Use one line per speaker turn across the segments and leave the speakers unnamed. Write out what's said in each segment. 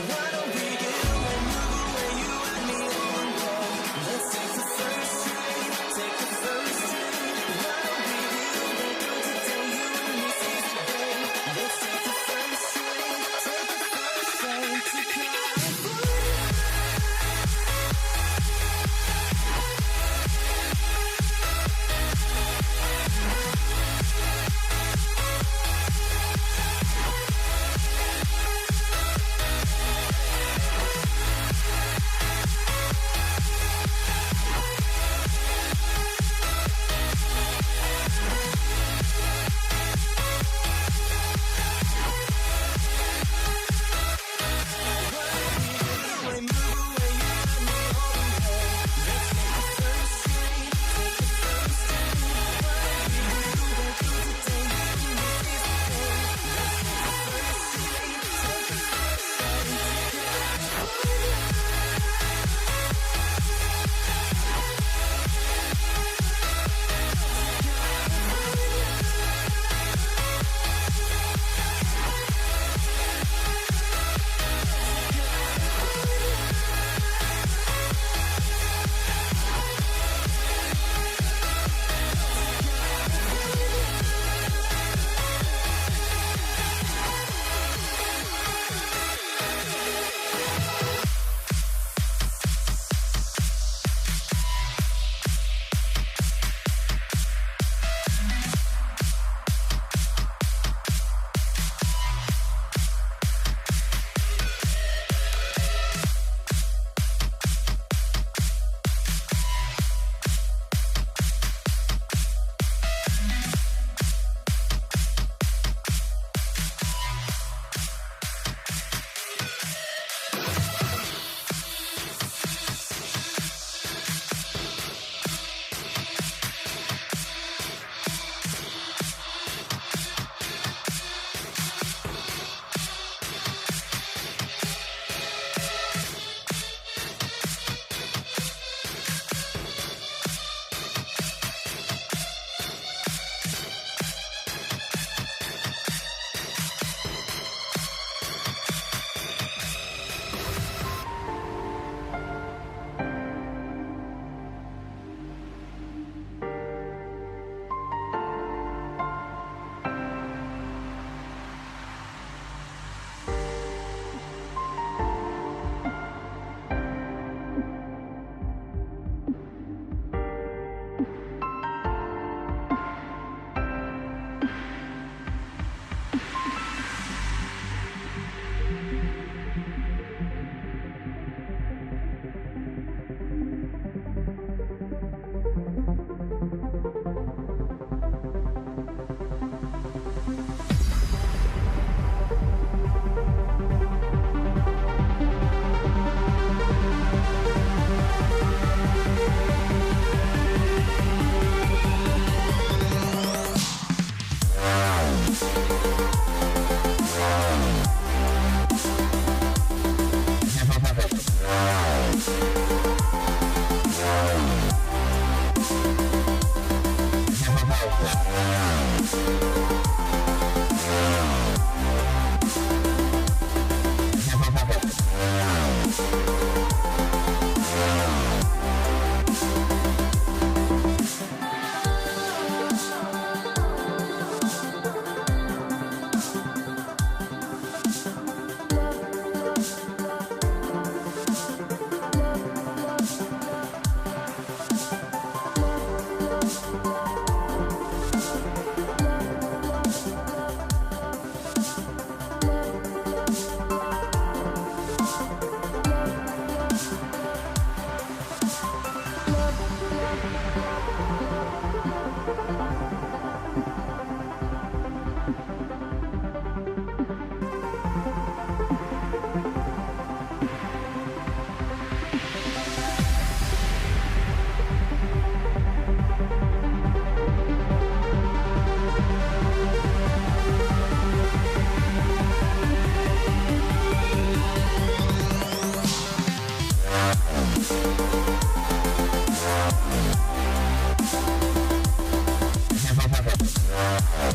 What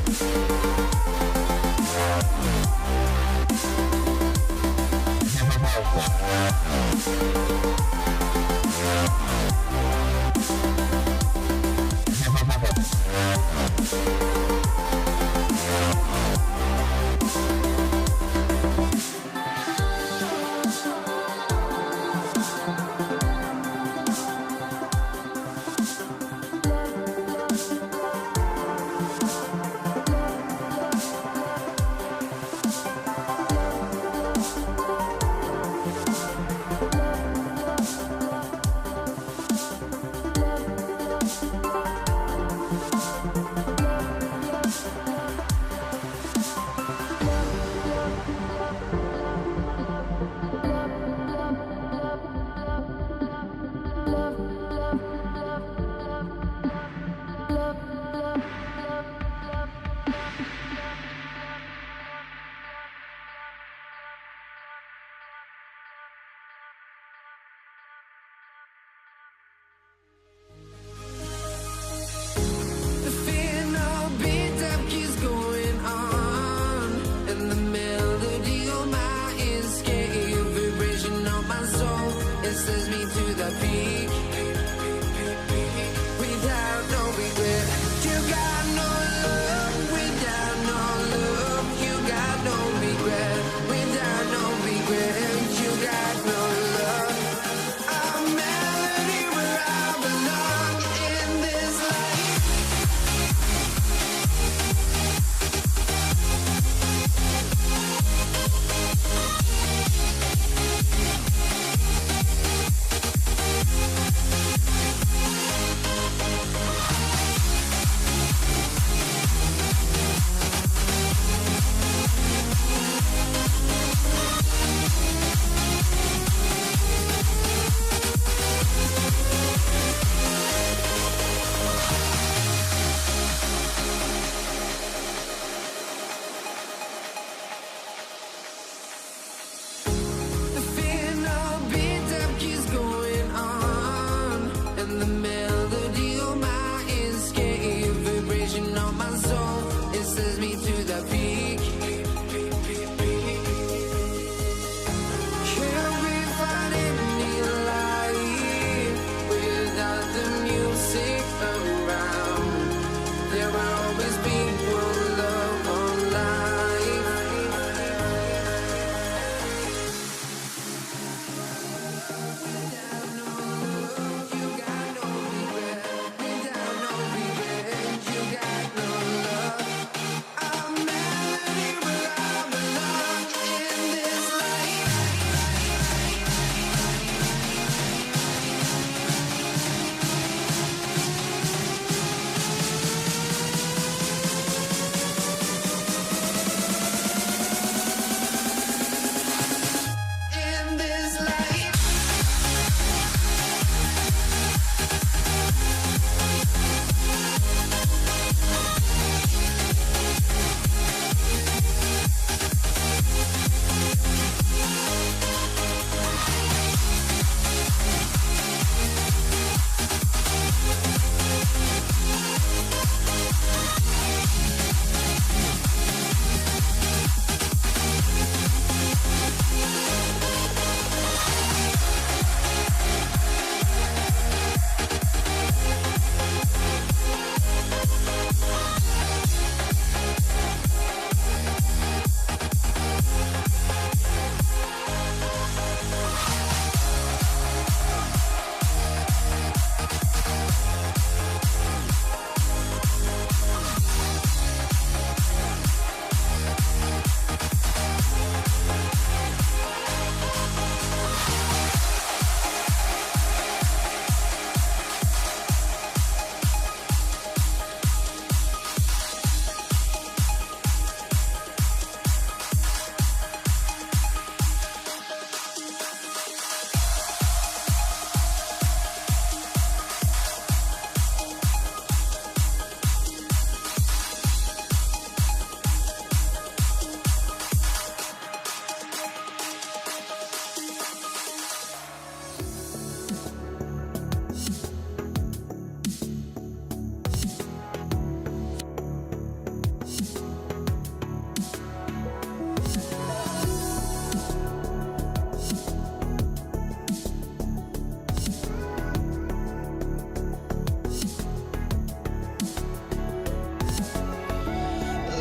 melody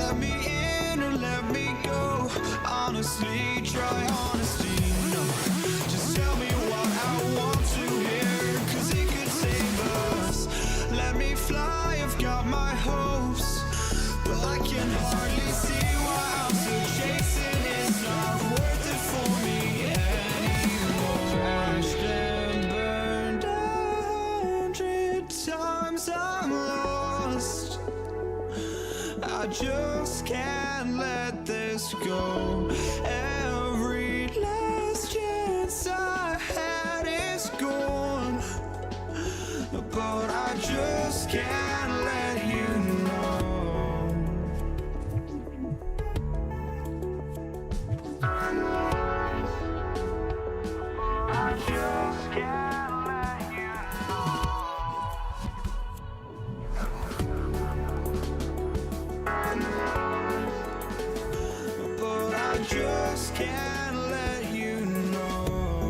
Let me in or let me go. Honestly, try honesty. No, just tell me what I want to hear, 'cause it could save us. Let me fly, I've got my hopes, but I can hardly see why I'm still chasing. It's not worth it for me anymore. Crashed and burned 100 times, I'm lost. I just can't let this go. Every last chance I had is gone, but I just can't let you know. I just can't let you know. But I just can't let you know.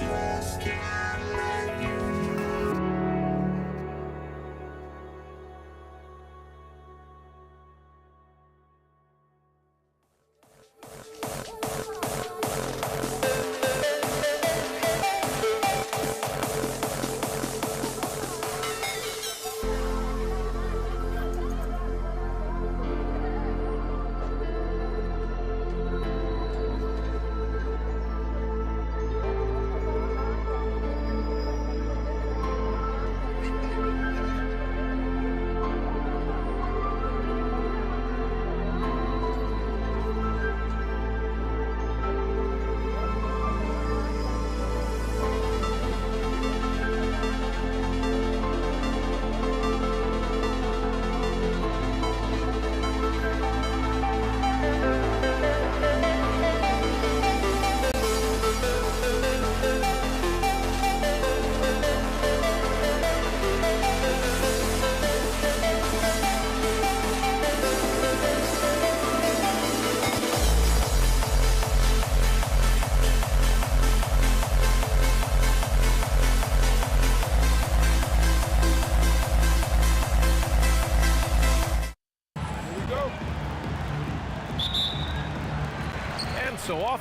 just can't let you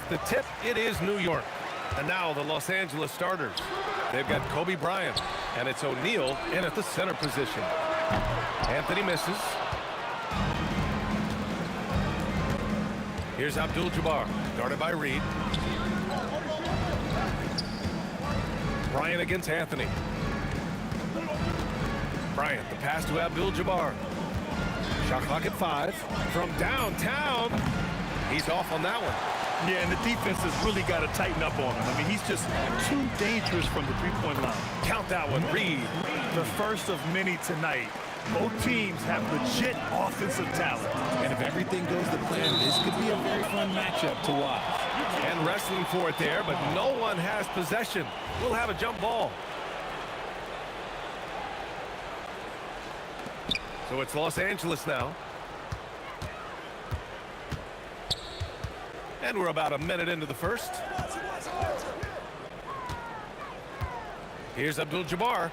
the tip, it is New York. And now the Los Angeles starters. They've got Kobe Bryant, and it's O'Neal in at the center position. Anthony misses. Here's Abdul-Jabbar, guarded by Reed. Bryant against Anthony. Bryant, the pass to Abdul-Jabbar. Shot clock at 5. From downtown, he's off on that one.
Yeah, and the defense has really got to tighten up on him. I mean, he's just too dangerous from the three-point line.
Count that one, Reed.
The first of many tonight. Both teams have legit offensive talent.
And if everything goes to plan, this could be a very fun matchup to watch.
And wrestling for it there, but no one has possession. We'll have a jump ball. So it's Los Angeles now. And we're about a minute into the first. Here's Abdul-Jabbar.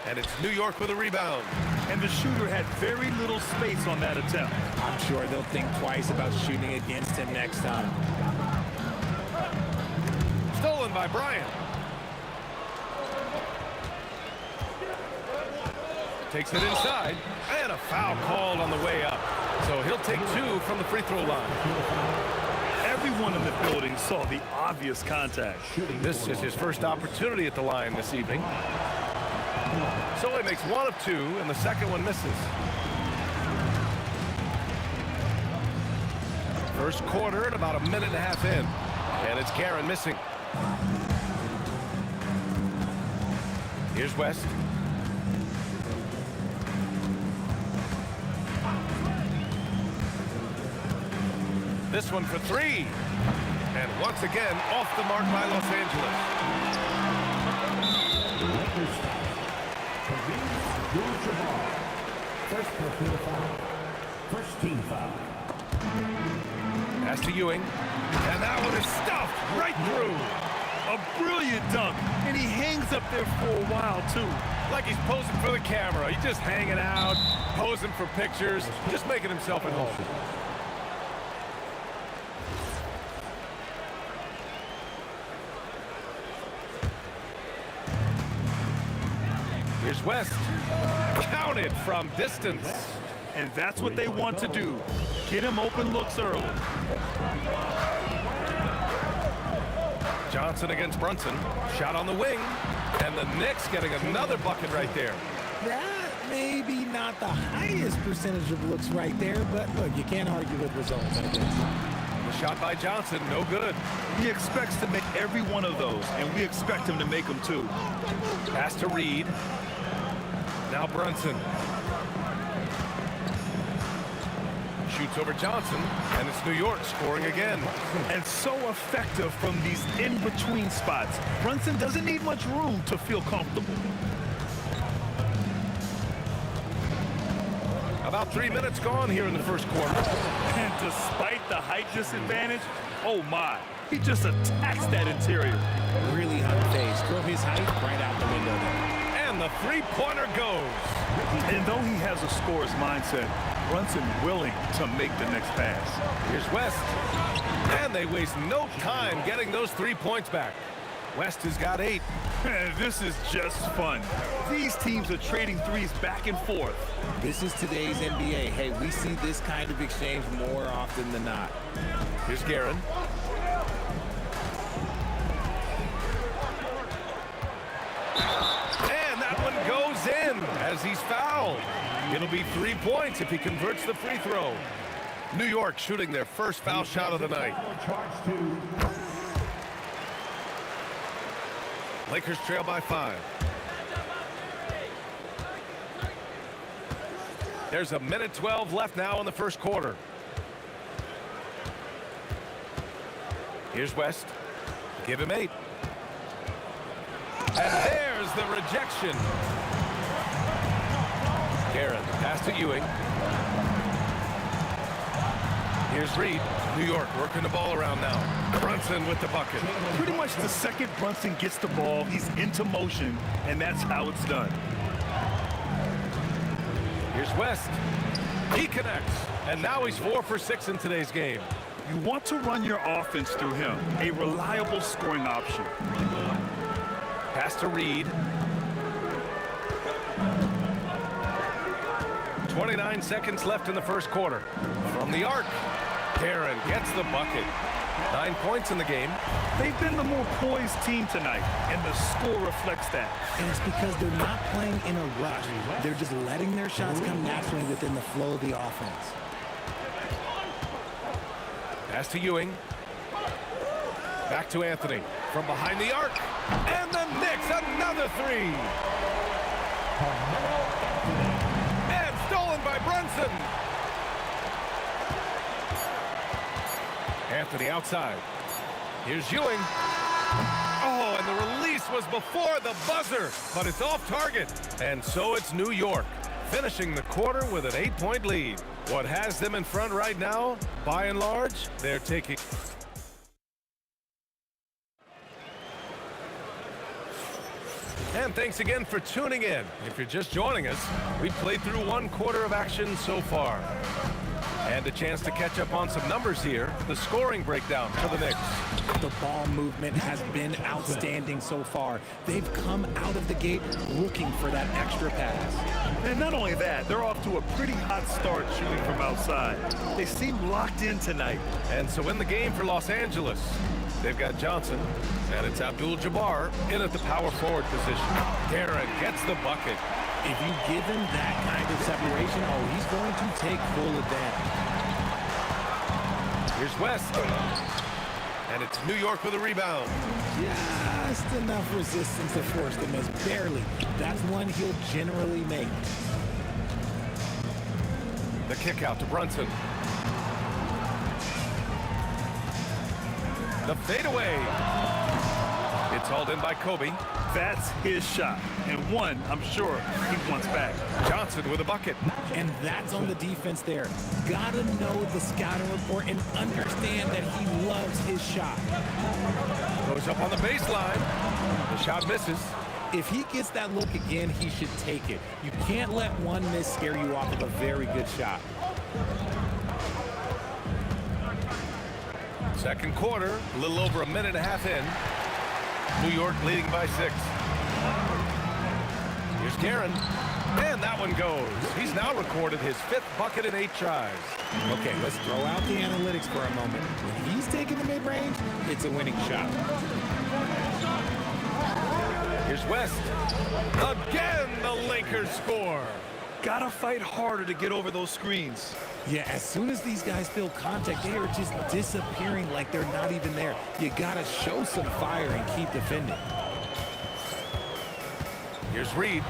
And it's New York with a rebound.
And the shooter had very little space on that attempt.
I'm sure they'll think twice about shooting against him next time.
Stolen by Bryant. Takes it inside. And a foul called on the way up. So he'll take 2 from the free throw line.
Everyone in the building saw the obvious contact.
This is his first opportunity at the line this evening. So he makes 1 of 2, and the second one misses. First quarter at about a minute and a half in. And it's Karen missing. Here's West. This one for 3. And once again, off the mark by Los Angeles.
First team foul.
Pass to Ewing. And that one is stuffed right through.
A brilliant dunk, and he hangs up there for a while, too.
Like he's posing for the camera. He's just hanging out, posing for pictures, just making himself at home. Here's West. Counted from distance.
And that's what they want to do. Get him open looks early.
Johnson against Brunson. Shot on the wing. And the Knicks getting another bucket right there.
That may be not the highest percentage of looks right there, but look, you can't argue with results, I guess.
The shot by Johnson, no good.
He expects to make every one of those, and we expect him to make them too.
Pass to Reed. Now Brunson. Shoots over Johnson, and it's New York scoring again.
And so effective from these in-between spots. Brunson doesn't need much room to feel comfortable.
About 3 minutes gone here in the first quarter.
And despite the height disadvantage, oh my, he just attacks that interior.
Really unfazed. Throw his height right out the window there.
And the three-pointer goes.
And though he has a scorer's mindset, Brunson willing to make the next pass.
Here's West. And they waste no time getting those 3 points back. West has got 8.
And this is just fun. These teams are trading threes back and forth.
This is today's NBA. Hey, we see this kind of exchange more often than not.
Here's Guerin. And that one goes in as he's fouled. It'll be 3 points if he converts the free throw. New York shooting their first foul shot of the night. Lakers trail by 5. There's a minute 12 left now in the first quarter. Here's West. Give him 8. And there's the rejection. Guerin, pass to Ewing. Here's Reed. New York working the ball around now. Brunson with the bucket.
Pretty much the second Brunson gets the ball, he's into motion, and that's how it's done.
Here's West. He connects. And now he's 4 for 6 in today's game.
You want to run your offense through him, a reliable scoring option.
Pass to Reed. 29 seconds left in the first quarter. From the arc, Darren gets the bucket. 9 points in the game.
They've been the more poised team tonight, and the score reflects that.
And it's because they're not playing in a rush. They're just letting their shots come naturally within the flow of the offense.
Pass to Ewing. Back to Anthony. From behind the arc. And the Knicks, another three. And stolen by Brunson. Anthony outside. Here's Ewing. Oh, and the release was before the buzzer, but it's off target. And so it's New York, finishing the quarter with an 8-point lead. What has them in front right now, by and large, they're taking... And thanks again for tuning in. If you're just joining us, we've played through 1 quarter of action so far. And a chance to catch up on some numbers here. The scoring breakdown for the Knicks.
The ball movement has been outstanding so far. They've come out of the gate looking for that extra pass.
And not only that, they're off to a pretty hot start shooting from outside. They seem locked in tonight.
And so in the game for Los Angeles, they've got Johnson, and it's Abdul-Jabbar in at the power forward position. Darren gets the bucket.
If you give him that kind of separation, oh, he's going to take full advantage.
Here's West. And it's New York with a rebound.
Just enough resistance to force the miss. Barely. That's one he'll generally make.
The kick out to Brunson. The fadeaway. It's hauled in by Kobe.
That's his shot, and one I'm sure he wants back.
Johnson with a bucket.
And that's on the defense there. Gotta know the scouting report and understand that he loves his shot.
Goes up on the baseline. The shot misses.
If he gets that look again, he should take it. You can't let one miss scare you off of a very good shot.
Second quarter, a little over a minute and a half in. New York leading by 6. Here's Karen. And that one goes. He's now recorded his 5th bucket in 8 tries.
Okay, let's throw out the analytics for a moment. When he's taking the mid-range, it's a winning shot.
Here's West. Again, the Lakers score.
Gotta fight harder to get over those screens.
Yeah, as soon as these guys feel contact, they are just disappearing like they're not even there. You gotta show some fire and keep defending.
Here's Reed.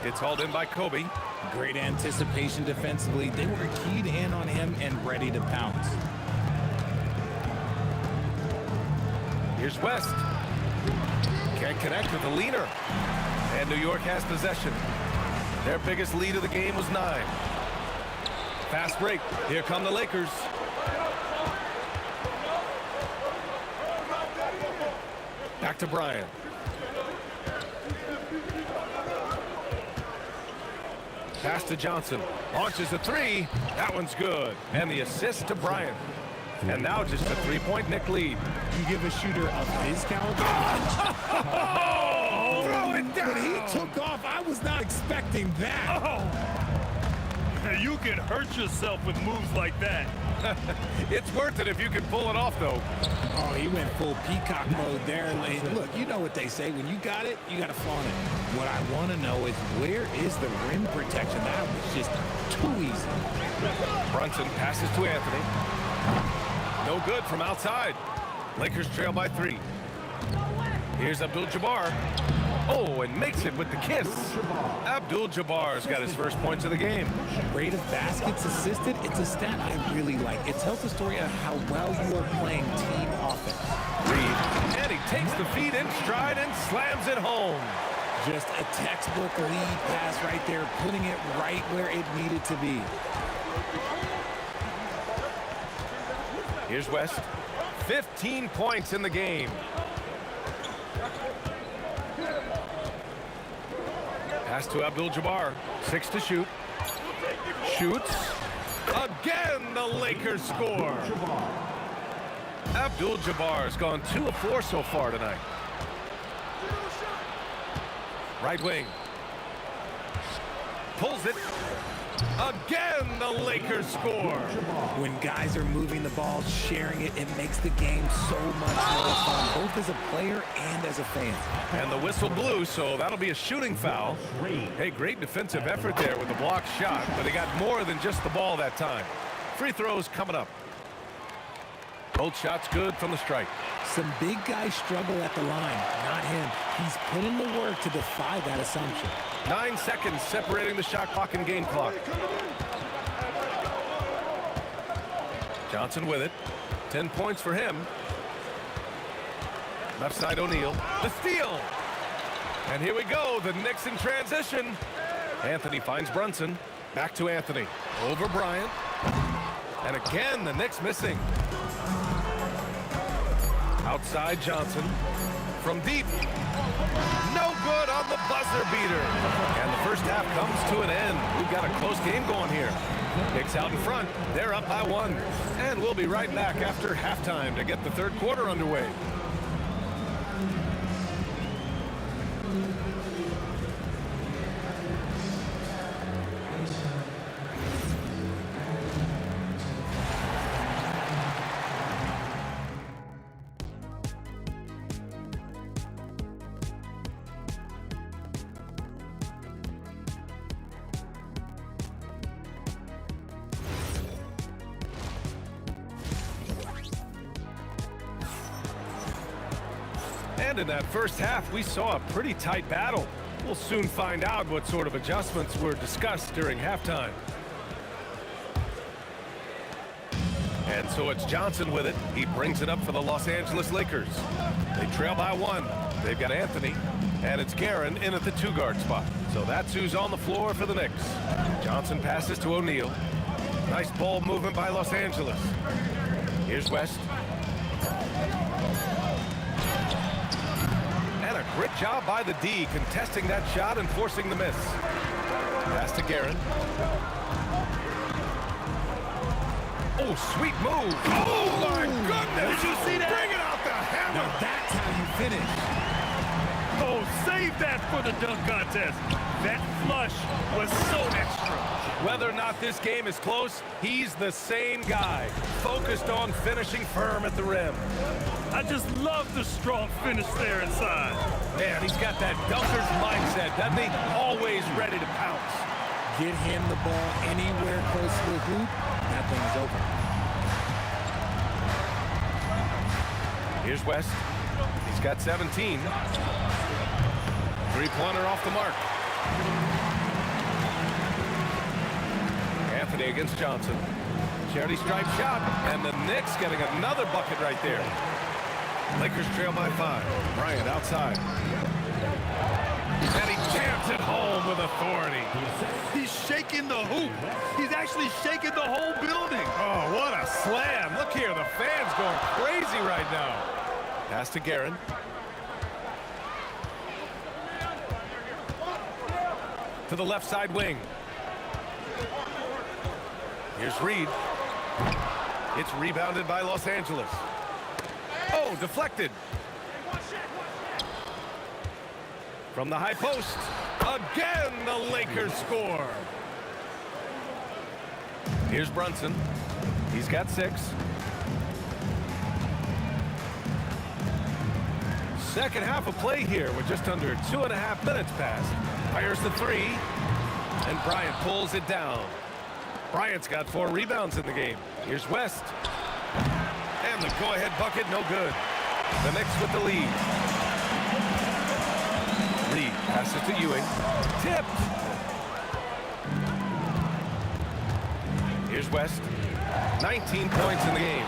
It's hauled in by Kobe.
Great anticipation defensively. They were keyed in on him and ready to pounce.
Here's West. Can't connect with the leaner. And New York has possession. Their biggest lead of the game was 9. Fast break. Here come the Lakers. Back to Bryant. Pass to Johnson. Launches a 3. That one's good. And the assist to Bryant. And now just a 3-point Knick lead.
You give a shooter of his caliber.
Throw it down.
When he took off, I was not expecting that.
You can hurt yourself with moves like that.
It's worth it if you can pull it off, though.
Oh, he went full peacock mode there. Look, you know what they say. When you got it, you got to flaunt it. What I want to know is where is the rim protection? That was just too easy.
Brunson passes to Anthony. No good from outside. Lakers trail by 3. Here's Abdul-Jabbar. Oh, and makes it with the kiss. Abdul-Jabbar's got his first points of the game.
Rate of baskets assisted, it's a stat I really like. It tells the story of how well you are playing team offense.
Reed, and he takes the feed in stride and slams it home.
Just a textbook lead pass right there, putting it right where it needed to be.
Here's West. 15 points in the game. Pass to Abdul-Jabbar. 6 to shoot. Shoots. Again, the Lakers score. Abdul-Jabbar's gone 2 of 4 so far tonight. Right wing. Pulls it. Again, the Lakers score.
When guys are moving the ball, sharing it, it makes the game so much more fun, both as a player and as a fan.
And the whistle blew, so that'll be a shooting foul. Hey, great defensive effort there with the blocked shot, but he got more than just the ball that time. Free throws coming up. Both shots good from the stripe.
Some big guys struggle at the line, not him. He's put in the work to defy that assumption.
9 seconds separating the shot clock and game clock. Johnson with it. 10 points for him. Left side O'Neal. The steal. And here we go. The Knicks in transition. Anthony finds Brunson. Back to Anthony. Over Bryant. And again, the Knicks missing. Outside Johnson. From deep. No good on the buzzer beater. And the first half comes to an end. We've got a close game going here. Knicks out in front. They're up by 1. And we'll be right back after halftime to get the third quarter underway. And in that first half, we saw a pretty tight battle. We'll soon find out what sort of adjustments were discussed during halftime. And so it's Johnson with it. He brings it up for the Los Angeles Lakers. They trail by 1. They've got Anthony, and it's Guerin in at the 2-guard spot. So that's who's on the floor for the Knicks. Johnson passes to O'Neal. Nice ball movement by Los Angeles. Here's West. And a great job by the D, contesting that shot and forcing the miss. Pass to Guerin. Oh, sweet move. Oh, my goodness.
Did you see that?
Bring it out the hammer.
Now that's how you finish.
Oh, save that for the dunk contest. That flush was so extra.
Whether or not this game is close, he's the same guy, focused on finishing firm at the rim.
I just love the strong finish there inside.
Man, he's got that dunker's mindset, doesn't he? Always ready to pounce.
Get him the ball anywhere close to the hoop, that thing is over.
Here's West. He's got 17. Three-pointer off the mark. Anthony against Johnson. Charity stripe shot, and the Knicks getting another bucket right there. Lakers trail by 5. Bryant outside. And he jams it home with authority.
He's shaking the hoop. He's actually shaking the whole building.
Oh, what a slam. Look here, the fans going crazy right now. Pass to Guerin. To the left side wing. Here's Reed. It's rebounded by Los Angeles. Oh, deflected. From the high post. Again, the Lakers score. Here's Brunson. He's got 6. Second half of play here with just under 2.5 minutes passed. Fires the 3. And Bryant pulls it down. Bryant's got 4 rebounds in the game. Here's West. And the go-ahead bucket, no good. The Knicks with the lead. Reed passes to Ewing. Tipped. Here's West. 19 points in the game.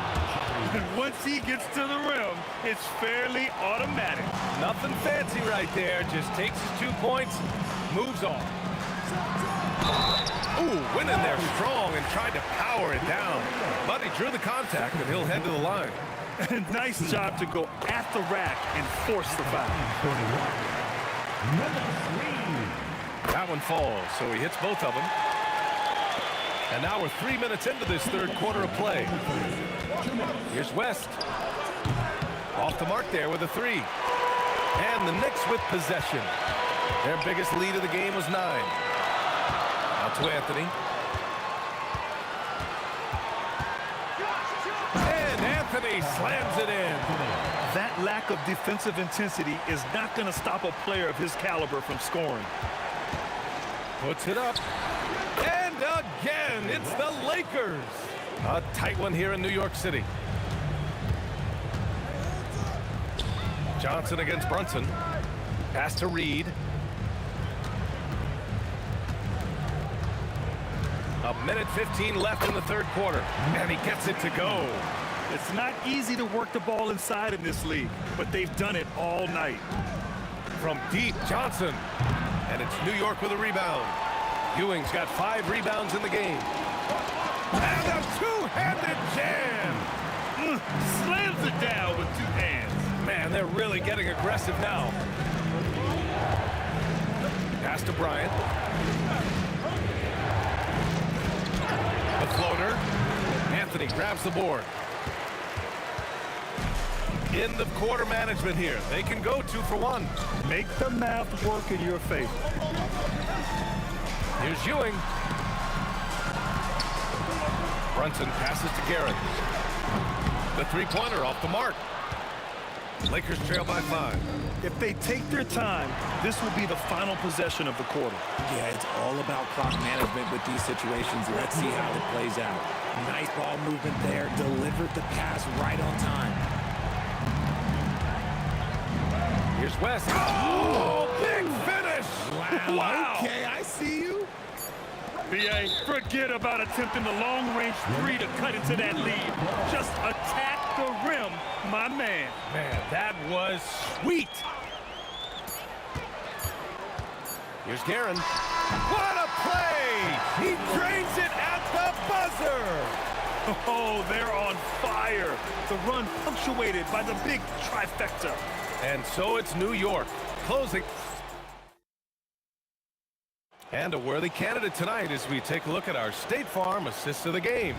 And once he gets to the rim, it's fairly automatic.
Nothing fancy right there. Just takes his 2 points, moves on. Ooh, went in there strong and tried to power it down. But he drew the contact, and he'll head to the line.
Nice job to go at the rack and force the foul.
That one falls, so he hits both of them. And now we're 3 minutes into this third quarter of play. Here's West. Off the mark there with a three. And the Knicks with possession. Their biggest lead of the game was 9. Out to Anthony. And Anthony slams it in.
That lack of defensive intensity is not going to stop a player of his caliber from scoring.
Puts it up. And again, it's the Lakers. A tight one here in New York City. Johnson against Brunson. Pass to Reed. A minute 15 left in the third quarter. And he gets it to go.
It's not easy to work the ball inside in this league, but they've done it all night.
From deep, Johnson. And it's New York with a rebound. Ewing's got 5 rebounds in the game. And a two-handed jam.
Slams it down with 2 hands.
Man, they're really getting aggressive now. Pass to Bryant. The floater. Anthony grabs the board. End of quarter management here. They can go 2 for 1.
Make the math work in your favor.
Here's Ewing. Brunson passes to Garrett. The three-pointer off the mark. Lakers trail by 5.
If they take their time, this will be the final possession of the quarter.
Yeah, it's all about clock management with these situations. Let's see how it plays out. Nice ball movement there. Delivered the pass right on time.
Here's West. Oh, big finish!
Wow. Okay, I see you.
B.A., forget about attempting the long-range 3 to cut into that lead. Just attack the rim, my man.
Man, that was sweet. Here's Guerin. What a play! He drains it at the buzzer!
Oh, they're on fire. The run punctuated by the big trifecta.
And so it's New York, closing. And a worthy candidate tonight as we take a look at our State Farm assists of the game.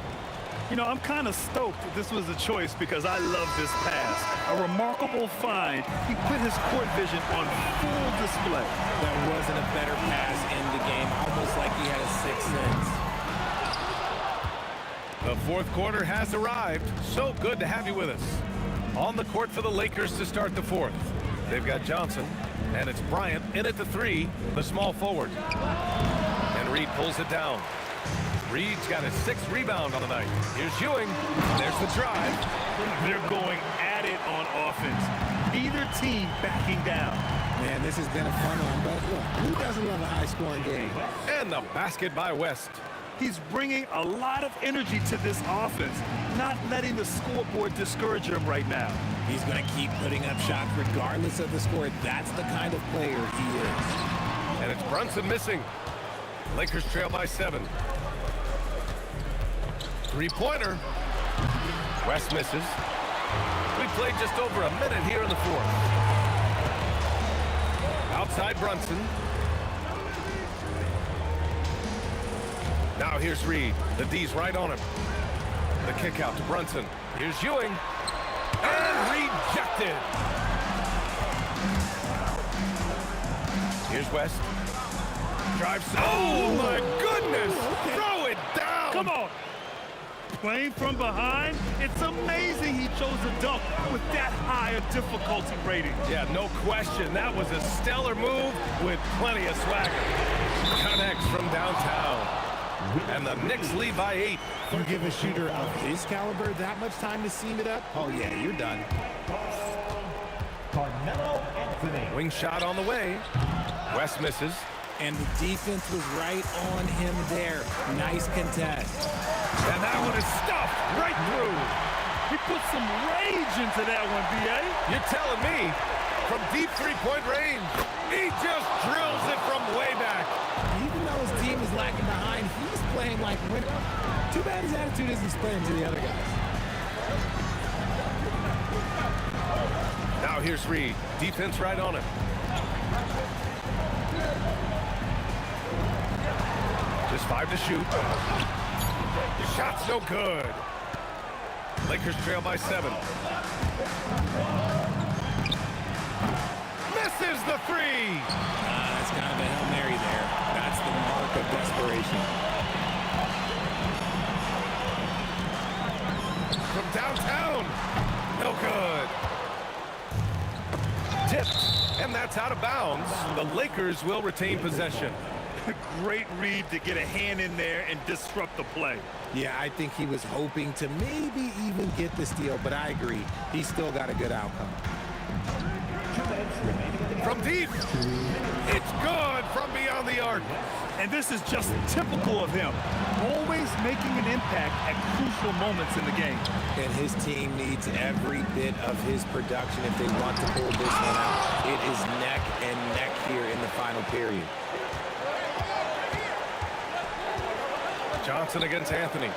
You know, I'm kind of stoked that this was a choice because I love this pass. A remarkable find. He put his court vision on full display.
There wasn't a better pass in the game, almost like he had a sixth sense.
The fourth quarter has arrived. So good to have you with us. On the court for the Lakers to start the fourth. They've got Johnson, and it's Bryant in at the 3, the small forward. And Reed pulls it down. Reed's got his 6th rebound on the night. Here's Ewing. There's the drive.
They're going at it on offense. Neither team backing down.
Man, this has been a fun one, but look, who doesn't love a high-scoring game?
And the basket by West.
He's bringing a lot of energy to this offense, not letting the scoreboard discourage him right now.
He's going to keep putting up shots regardless of the score. That's the kind of player he is.
And it's Brunson missing. Lakers trail by 7. Three-pointer. West misses. We played just over a minute here in the fourth. Outside Brunson. Now here's Reed. The D's right on him. The kick out to Brunson. Here's Ewing. And rejected. Here's West. Drives. Oh, my goodness. Throw it down.
Come on. Playing from behind, it's amazing he chose a dunk with that high a difficulty rating.
Yeah, no question. That was a stellar move with plenty of swagger. Connects from downtown. And the Knicks lead by 8.
You give a shooter of his caliber that much time to seam it up? Oh, yeah, you're done.
Wing shot on the way. West misses.
And the defense was right on him there. Nice contest.
And that one is stuffed right through.
He put some rage into that one, B.A.
You're telling me, from deep three-point range, he just drills it from way back.
Even though his team is lacking behind, he's playing like a winner. Too bad his attitude isn't playing to the other guys.
Now here's Reed. Defense right on him. Just 5 to shoot. Shot's no good. Lakers trail by 7. Misses the 3.
It's kind of a Hail Mary there. That's the mark of desperation.
From downtown. No good. Tipped, and that's out of bounds. The Lakers will retain possession.
Great read to get a hand in there and disrupt the play.
Yeah, I think he was hoping to maybe even get the steal, but I agree. He still got a good outcome.
From deep. It's good from beyond the arc.
And this is just typical of him, always making an impact at crucial moments in the game.
And his team needs every bit of his production if they want to pull this one out. It is neck and neck here in the final period.
Johnson against Anthony.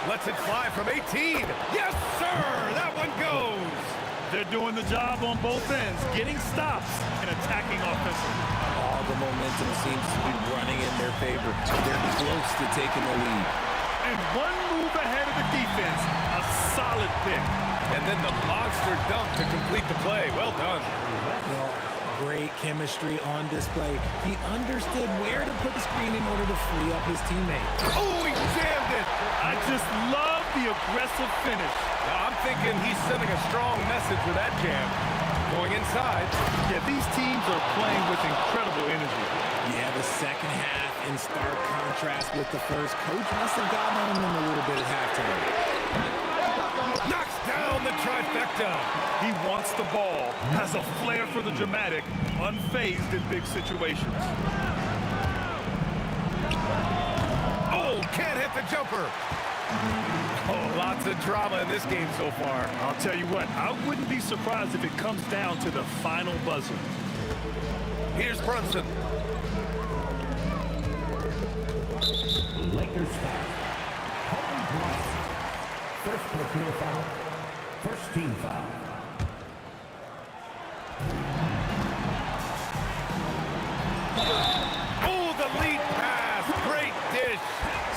Lets it fly from 18. Yes, sir! That one goes!
They're doing the job on both ends, getting stops and attacking offensively.
All the momentum seems to be running in their favor. They're close to taking the lead.
And one move ahead of the defense, a solid pick.
And then the monster dunk to complete the play. Well done.
Well, great chemistry on display. He understood where to put the screen in order to free up his teammate.
Oh, he jammed it!
I just love the aggressive finish.
Now, I'm thinking he's sending a strong message with that jam. Going inside.
Yeah, these teams are playing with incredible energy.
Yeah, the second half in stark contrast with the first. Coach must have gotten on him a little bit at halftime.
Knocks down the trifecta.
He wants the ball, has a flair for the dramatic, unfazed in big situations.
Oh, can't hit the jumper. Oh, lots of drama in this game so far.
I'll tell you what, I wouldn't be surprised if it comes down to the final buzzer.
Here's Brunson.
Lakers foul. Kobe Bryant. First personal foul. First team foul.
Oh, the lead pass. Great dish.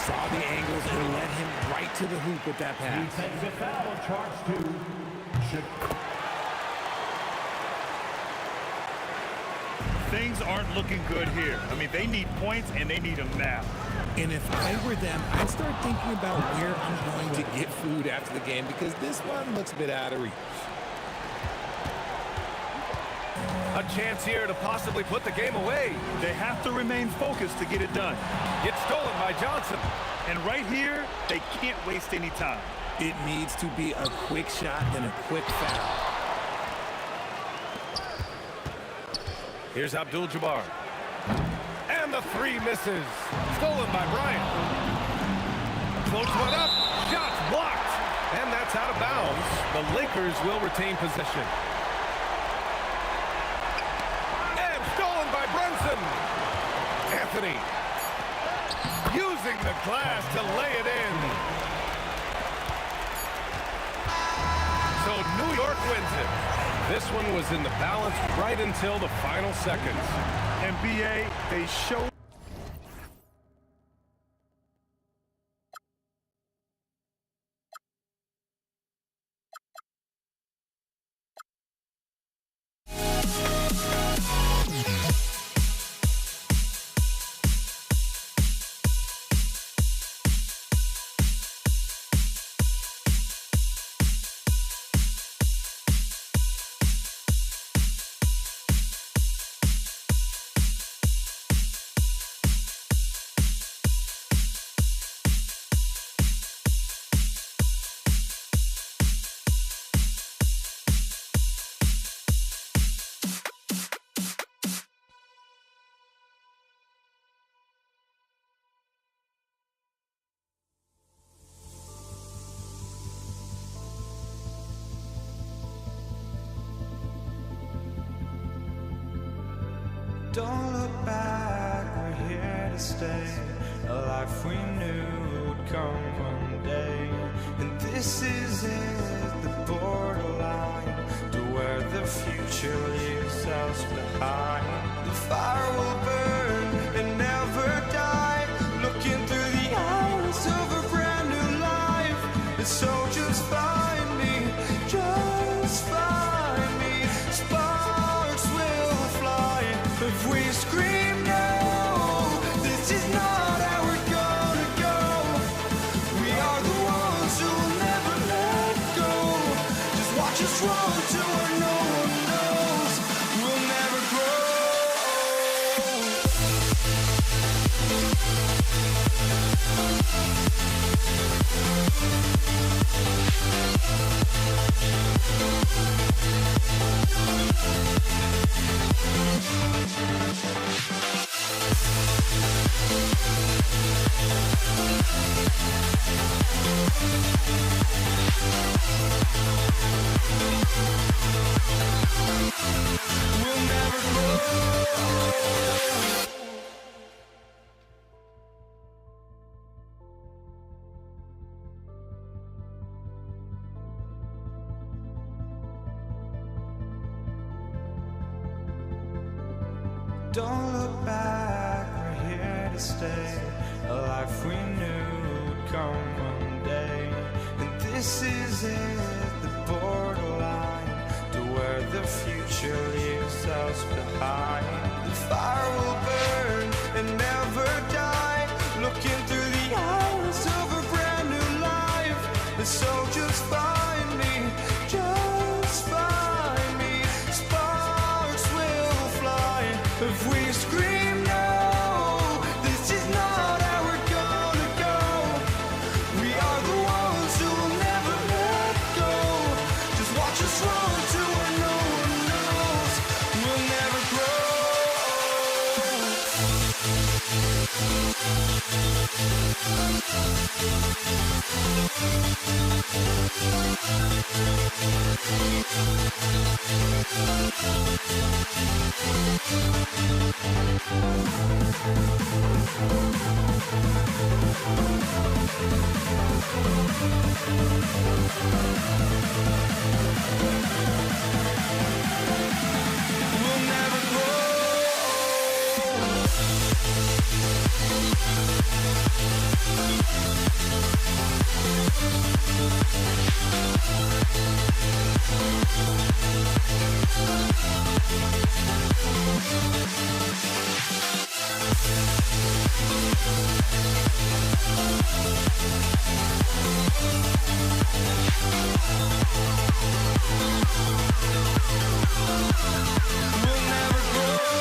Saw the angles and led him right to the hoop with that pass.
Defensive foul charged to Chicago.
Things aren't looking good here. I mean, they need points, and they need them now.
And if I were them, I'd start thinking about where I'm going to get food after the game because this one looks a bit out of reach.
A chance here to possibly put the game away.
They have to remain focused to get it done.
It's stolen by Johnson.
And right here, they can't waste any time.
It needs to be a quick shot and a quick foul.
Here's Abdul-Jabbar. And the 3 misses. Stolen by Bryant. Floats one up. Shots blocked. And that's out of bounds. The Lakers will retain possession. And stolen by Brunson. Anthony. Using the glass to lay it in. So New York wins it. This one was in the balance right until the final seconds.
NBA, they show.
Don't look back, we're here to stay. A life we knew would come one day. And this is it, the borderline to where the future leaves us behind. The fire will burn and never die. Looking through the eyes of a brand new scream no, this is not how we're gonna go. We are the ones who will never let go. Just watch us run to where no one knows. We'll never grow. We'll never grow. Don't look back, we're here to stay. A life we knew would come one day. And this is it, the borderline to where the future leaves us behind. The fire will burn and never die, looking through the eyes of a brand new life. And so just find me, just find me. Sparks will fly if we scream no, this is not how we're gonna go. We are the ones who will never let go. Just watch us run to where no one knows. We'll never grow. We'll never grow. We'll never grow.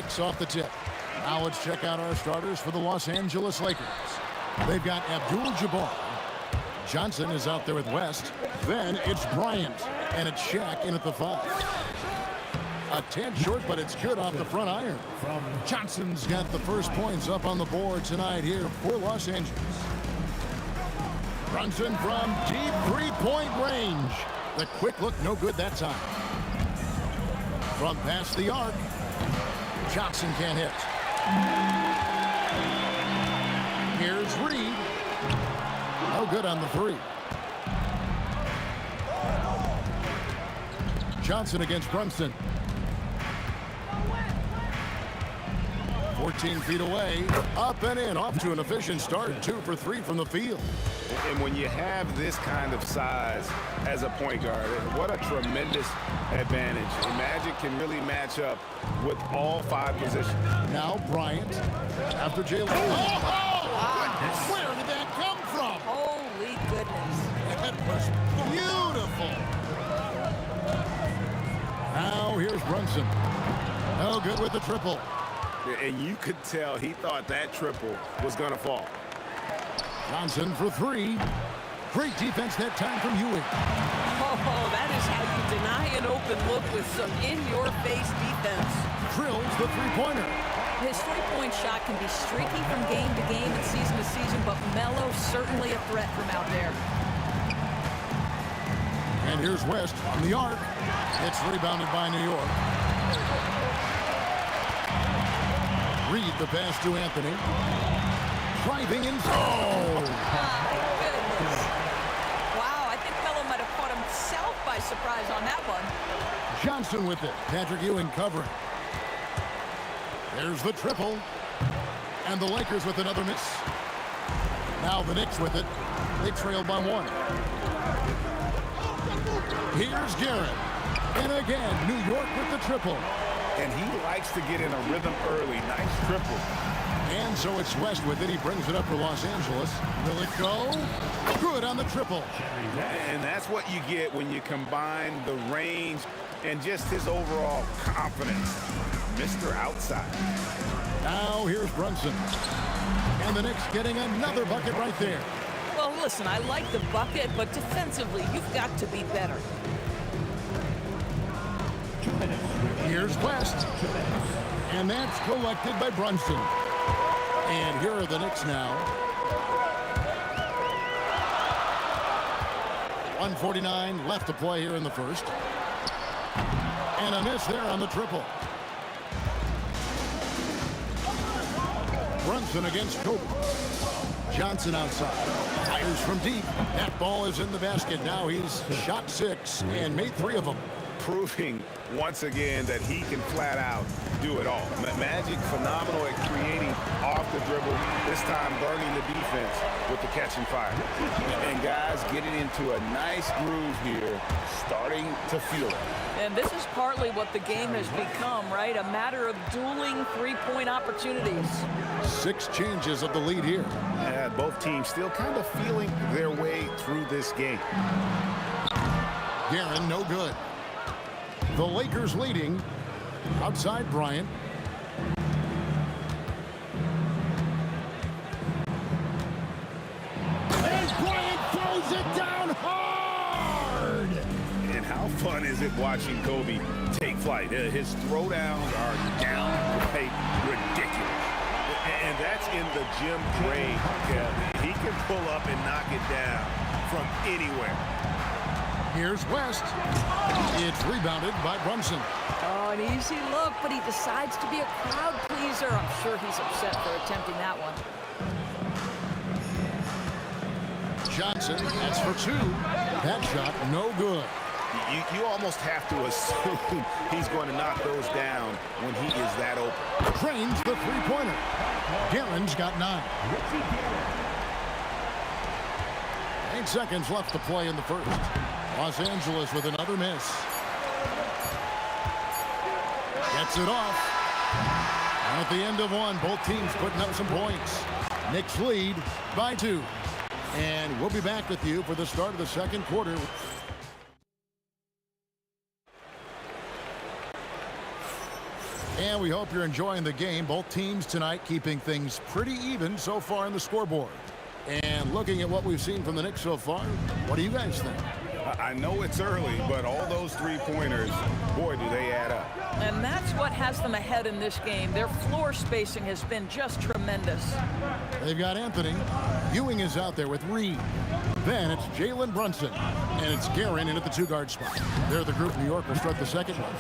Knicks off the tip. Now let's check out our starters for the Los Angeles Lakers. They've got Abdul-Jabbar. Johnson is out there with West. Then it's Bryant, and it's Shaq in at the 5. A tad short, but it's good off the front iron. Johnson's got the first points up on the board tonight here for Los Angeles. Brunson from deep three-point range. The quick look, no good that time. From past the arc, Johnson can't hit. Here's Reed. No good on the 3. Johnson against Brunson. 14 feet away, up and in, off to an efficient start, 2 for 3 from the field.
And when you have this kind of size as a point guard, what a tremendous advantage. And Magic can really match up with all 5 positions.
Now Bryant, after Jalen. Oh, where did that come from?
Holy goodness.
That was beautiful. Now here's Brunson. No good with the triple.
And you could tell he thought that triple was going to fall.
Johnson for 3. Great defense that time from Ewing.
Oh, that is how you deny an open look with some in-your-face defense.
Drills the three-pointer.
His three-point shot can be streaky from game to game and season to season, but Melo's certainly a threat from out there.
And here's West on the arc. It's rebounded by New York. Reed the pass to Anthony. Driving in. Oh!
My goodness. Wow, I think Melo might have caught himself by surprise on that one.
Johnson with it. Patrick Ewing covering. There's the triple. And the Lakers with another miss. Now the Knicks with it. They trail by 1. Here's Garrett. And again, New York with the triple.
And he likes to get in a rhythm early. Nice triple.
And so it's West with it. He brings it up for Los Angeles. Will it go? Good on the triple.
And that's what you get when you combine the range and just his overall confidence. Mr. Outside.
Now here's Brunson. And the Knicks getting another bucket right there.
Well, listen, I like the bucket, but defensively, you've got to be better.
Here's West. And that's collected by Brunson. And here are the Knicks now. 1:49 left to play here in the first. And a miss there on the triple. Brunson against Kobe. Johnson outside. Fires from deep. That ball is in the basket. Now he's shot 6 and made 3 of them.
Proving once again that he can flat out do it all. Magic phenomenal at creating off the dribble, this time burning the defense with the catch and fire. And guys getting into a nice groove here, starting to feel it.
And this is partly what the game has become, right? A matter of dueling three-point opportunities.
6 changes of the lead here.
Both teams still kind of feeling their way through this game.
Guerin, no good. The Lakers leading. Outside Bryant. And Bryant throws it down hard!
And how fun is it watching Kobe take flight? His throwdowns are downright ridiculous. And that's in the gym grade, Kevin. He can pull up and knock it down from anywhere.
Here's West. It's rebounded by Brunson.
Oh, an easy look, but he decides to be a crowd pleaser. I'm sure he's upset for attempting that one.
Johnson, that's for 2. That shot, no good.
You almost have to assume he's going to knock those down when he is that open.
Trains the three-pointer. Guerin's got 9. 8 seconds left to play in the first. Los Angeles with another miss. Gets it off. And at the end of 1, both teams putting up some points. Knicks lead by 2. And we'll be back with you for the start of the second quarter. And we hope you're enjoying the game. Both teams tonight keeping things pretty even so far in the scoreboard. And looking at what we've seen from the Knicks so far, what do you guys think?
I know it's early, but all those three-pointers, boy, do they add up.
And that's what has them ahead in this game. Their floor spacing has been just tremendous.
They've got Anthony. Ewing is out there with Reed. Then it's Jalen Brunson. And it's Guerin in at the two-guard spot. They're the group. New York will start the second one.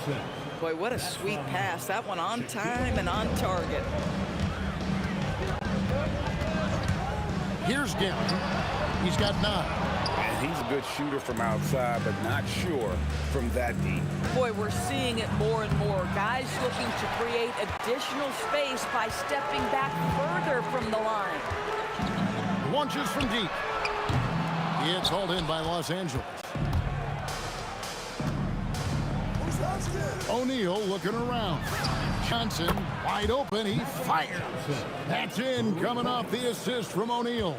Boy, what a sweet pass. That one on time and on target.
Here's Guerin. He's got 9.
And he's a good shooter from outside, but not sure from that deep.
Boy, we're seeing it more and more. Guys looking to create additional space by stepping back further from the line.
Launches from deep. It's hauled in by Los Angeles. O'Neal looking around. Johnson wide open. He fires. That's in, coming off the assist from O'Neal.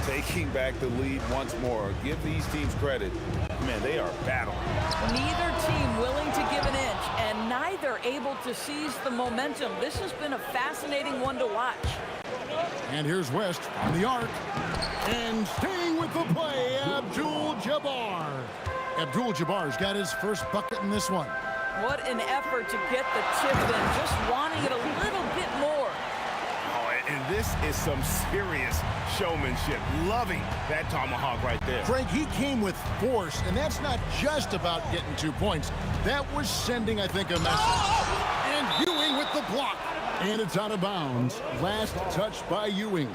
Taking back the lead once more. Give these teams credit. Man, they are battling.
Neither team willing to give an inch, and neither able to seize the momentum. This has been a fascinating one to watch.
And here's West on the arc. And staying with the play, Abdul-Jabbar. Abdul-Jabbar's got his first bucket in this one.
What an effort to get the tip in, just wanting it a little bit more.
Oh, and this is some serious showmanship. Loving that tomahawk right there.
Craig, he came with force, and that's not just about getting 2 points. That was sending, I think, a message. And Ewing with the block. And it's out of bounds. Last touch by Ewing.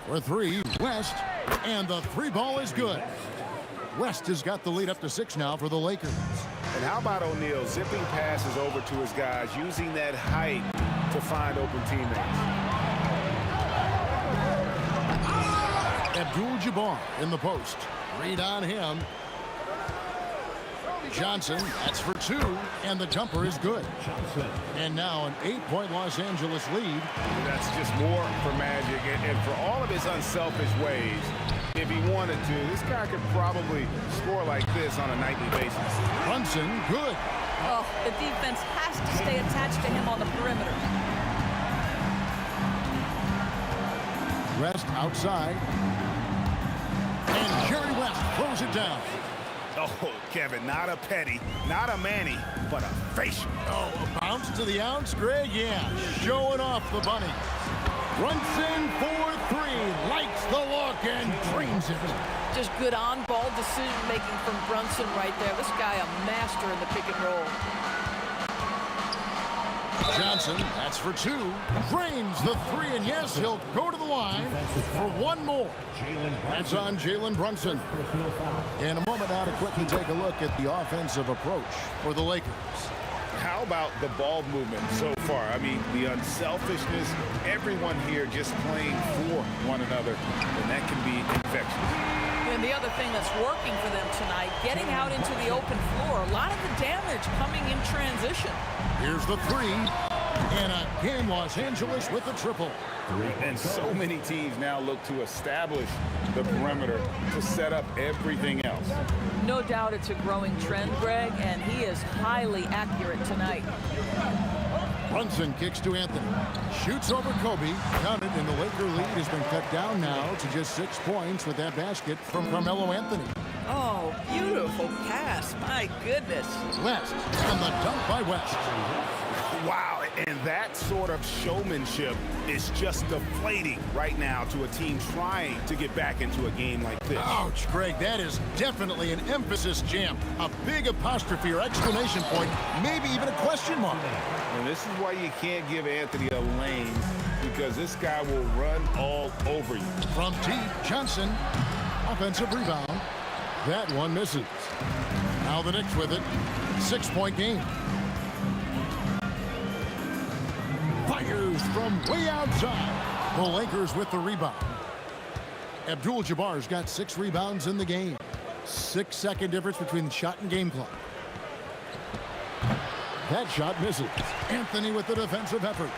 For 3, West. And the 3 ball is good. West has got the lead up to 6 now for the Lakers.
And how about O'Neal zipping passes over to his guys, using that height to find open teammates.
Abdul-Jabbar in the post. Read on him. Johnson, that's for 2, and the jumper is good. And now an 8-point Los Angeles lead.
That's just more for Magic, and for all of his unselfish ways, if he wanted to, this guy could probably score like this on a nightly basis.
Brunson, good.
Oh, the defense has to stay attached to him on the perimeter.
West outside. And Jerry West throws it down.
Oh, Kevin, not a petty, not a Manny, but a facial.
Oh, a bounce to the ounce, Greg? Yeah, showing off the bunny. Brunson for 3, likes the look and drains it.
Just good on-ball decision-making from Brunson right there. This guy a master in the pick and roll.
Johnson, that's for 2. Drains the 3, and yes, he'll go to the line for 1 more. That's on Jalen Brunson. In a moment now to quickly take a look at the offensive approach for the Lakers.
How about the ball movement so far? I mean, the unselfishness, everyone here just playing for one another, and that can be infectious.
And the other thing that's working for them tonight, getting out into the open floor. A lot of the damage coming in transition.
Here's the 3. And again, Los Angeles with the triple.
And so many teams now look to establish the perimeter to set up everything else.
No doubt it's a growing trend, Greg, and he is highly accurate tonight.
Brunson kicks to Anthony. Shoots over Kobe. Counted, and the Laker lead has been cut down now to just 6 points with that basket from Carmelo Anthony.
Oh, beautiful pass. My goodness.
West, and the dunk by West.
Wow, and that sort of showmanship is just deflating right now to a team trying to get back into a game like this.
Ouch, Greg, that is definitely an emphasis jam. A big apostrophe or exclamation point, maybe even a question mark.
And this is why you can't give Anthony a lane, because this guy will run all over you.
From deep, Johnson, offensive rebound. That one misses. Now the Knicks with it. 6-point game. Fires from way outside. The Lakers with the rebound. Abdul-Jabbar's got 6 rebounds in the game. 6-second difference between the shot and game clock. That shot misses. Anthony with the defensive effort.